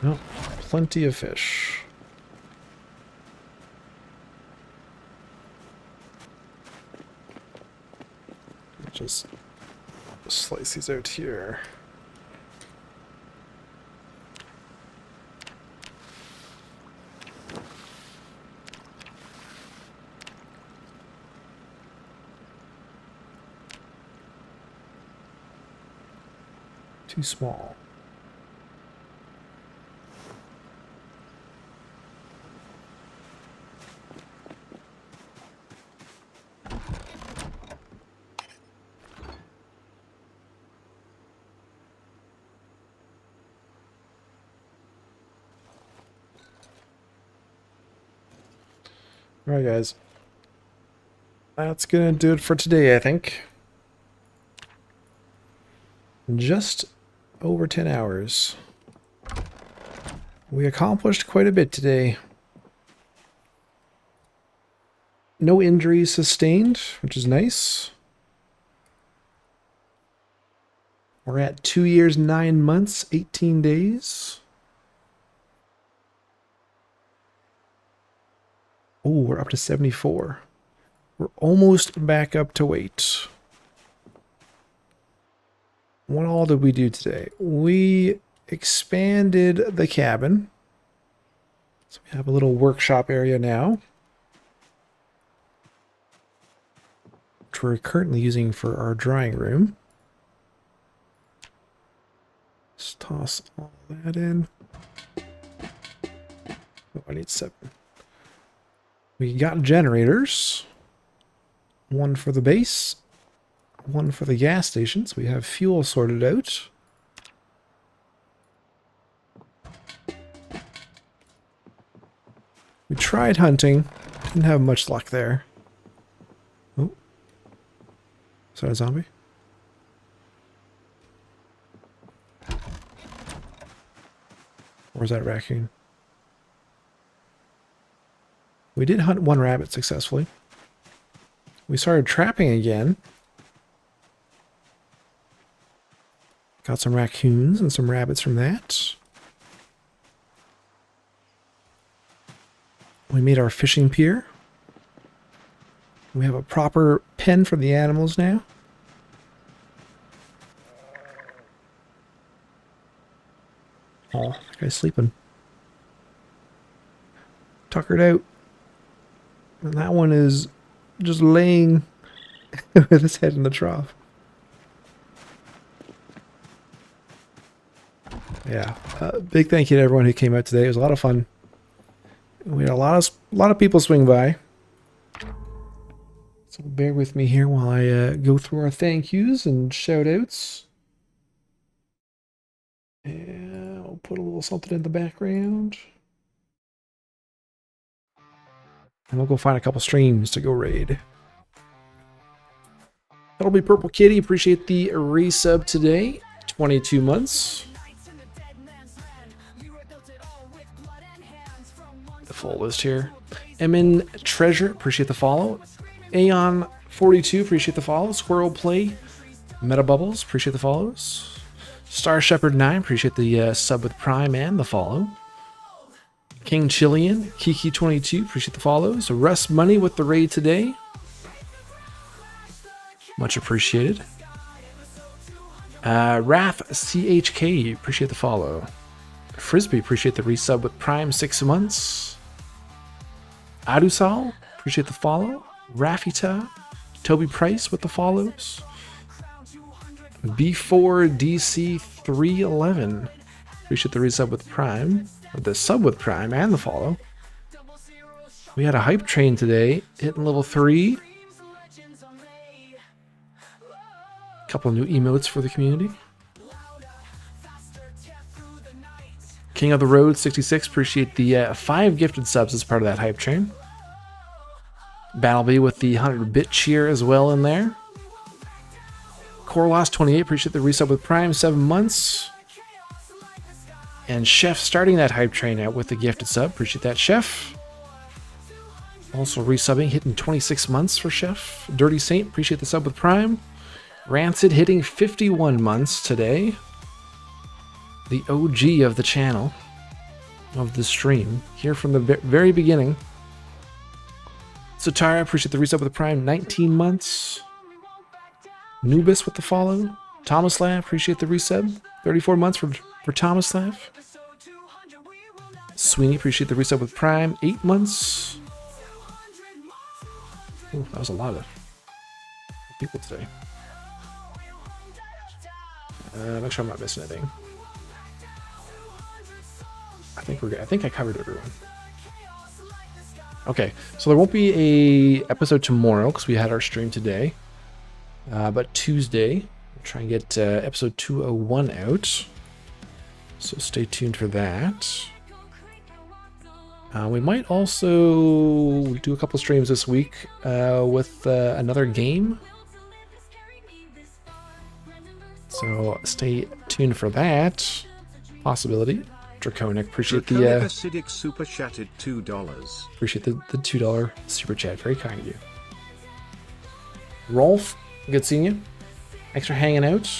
No, plenty of fish. Just slice these out here. Too small. Alright guys, that's gonna do it for today, I think. Just over 10 hours. We accomplished quite a bit today. No injuries sustained, which is nice. We're at 2 years, 9 months, 18 days. Oh, we're up to 74. We're almost back up to weight. What all did we do today? We expanded the cabin. So we have a little workshop area now, which we're currently using for our drying room. Let's toss all that in. Oh, I need 7. We got generators. 1 for the base, 1 for the gas stations. We have fuel sorted out. We tried hunting. Didn't have much luck there. Oh. Is that a zombie? Or is that a raccoon? We did hunt 1 rabbit successfully. we started trapping again. Got some raccoons and some rabbits from that. We made our fishing pier. We have a proper pen for the animals now. Oh, that guy's sleeping. Tuckered out. And that one is just laying with his head in the trough. Yeah. Big thank you to everyone who came out today. It was a lot of fun. We had a lot of people swing by. So bear with me here while I go through our thank yous and shout outs. And I'll put a little something in the background. And we'll go find a couple streams to go raid. That'll be Purple Kitty. Appreciate the resub today. 22 months. The full list here. Emin Treasure. Appreciate the follow. Aeon 42. Appreciate the follow. Squirrel Play. Meta Bubbles. Appreciate the follows. Star Shepherd 9. Appreciate the sub with Prime and the follow. King Chillian, Kiki22, appreciate the follows. Russ Money with the raid today. Much appreciated. Wrath CHK, appreciate the follow. Frisbee, appreciate the resub with Prime 6 months. Adusal, appreciate the follow. Rafita, Toby Price with the follows. B4DC311, appreciate the resub with Prime. Or the sub with Prime and the follow. We had a hype train today, hitting level 3. Couple new emotes for the community. King of the Road 66, appreciate the 5 gifted subs as part of that hype train. Battleby with the 100-bit cheer as well in there. Corloss 28, appreciate the resub with Prime, 7 months. And Chef starting that hype train out with the gifted sub. Appreciate that, Chef. Also resubbing, hitting 26 months for Chef. Dirty Saint, appreciate the sub with Prime. Rancid hitting 51 months today. The OG of the channel, of the stream, here from the very beginning. Satara, appreciate the resub with the Prime, 19 months. Nubis with the follow. Tomislav, appreciate the resub, 34 months for Tomislav. Sweeney, appreciate the resub with Prime, 8 months. Ooh, that was a lot of people today. Make sure I'm not missing anything. I think we're good. I think I covered everyone. Okay, so there won't be a episode tomorrow because we had our stream today. But Tuesday, we'll try and get episode 201 out. So stay tuned for that. We might also do a couple streams this week with another game. So stay tuned for that possibility. Draconic, appreciate the Acidic super chatted $2. Appreciate the $2 super chat. Very kind of you. Rolf, good seeing you. Thanks for hanging out.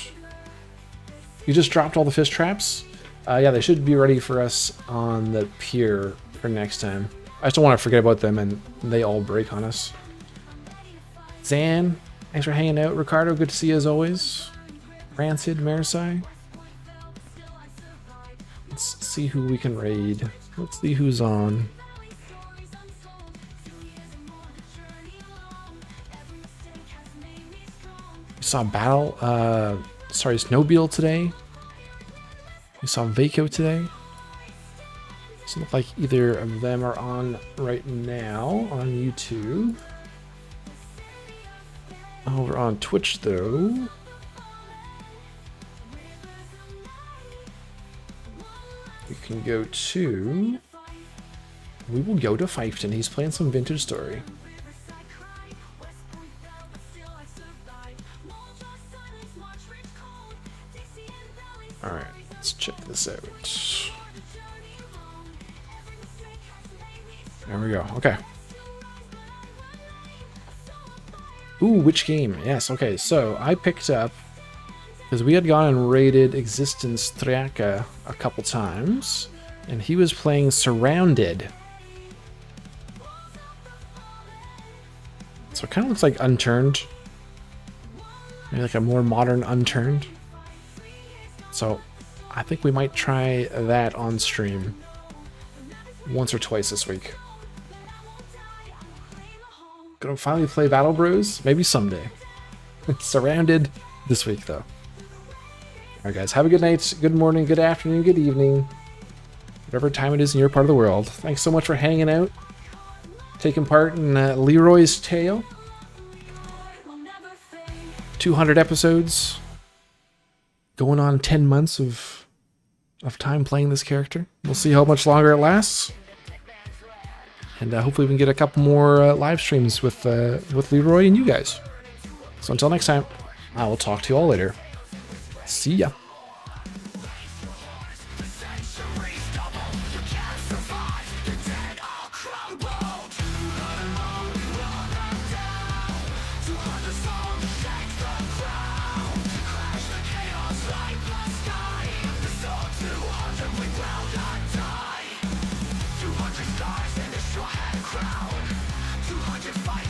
You just dropped all the fish traps. Yeah, they should be ready for us on the pier for next time. I just don't want to forget about them and they all break on us. Zan, thanks for hanging out. Ricardo, good to see you as always. Rancid, Marisai. Let's see who we can raid. Let's see who's on. We saw Snowbeal today. We saw Vaco today. Doesn't look like either of them are on right now on YouTube. Over on Twitch though. We can go to... We will go to Fifton. He's playing some Vintage Story. Alright, let's check this out. There we go. Okay. Ooh, which game? Yes, okay, so I picked up, because we had gone and raided Existence Triaka a couple times, and he was playing Surrounded. So it kind of looks like Unturned. Maybe like a more modern Unturned. So I think we might try that on stream once or twice this week. Gonna finally play Battle Bros? Maybe someday. Surrounded this week though. Alright guys, have a good night, good morning, good afternoon, good evening. Whatever time it is in your part of the world. Thanks so much for hanging out. Taking part in Leroy's Tale. 200 episodes. Going on 10 months of time playing this character. We'll see how much longer it lasts. And hopefully we can get a couple more live streams with Leroy and you guys. So until next time, I will talk to you all later. See ya. Fight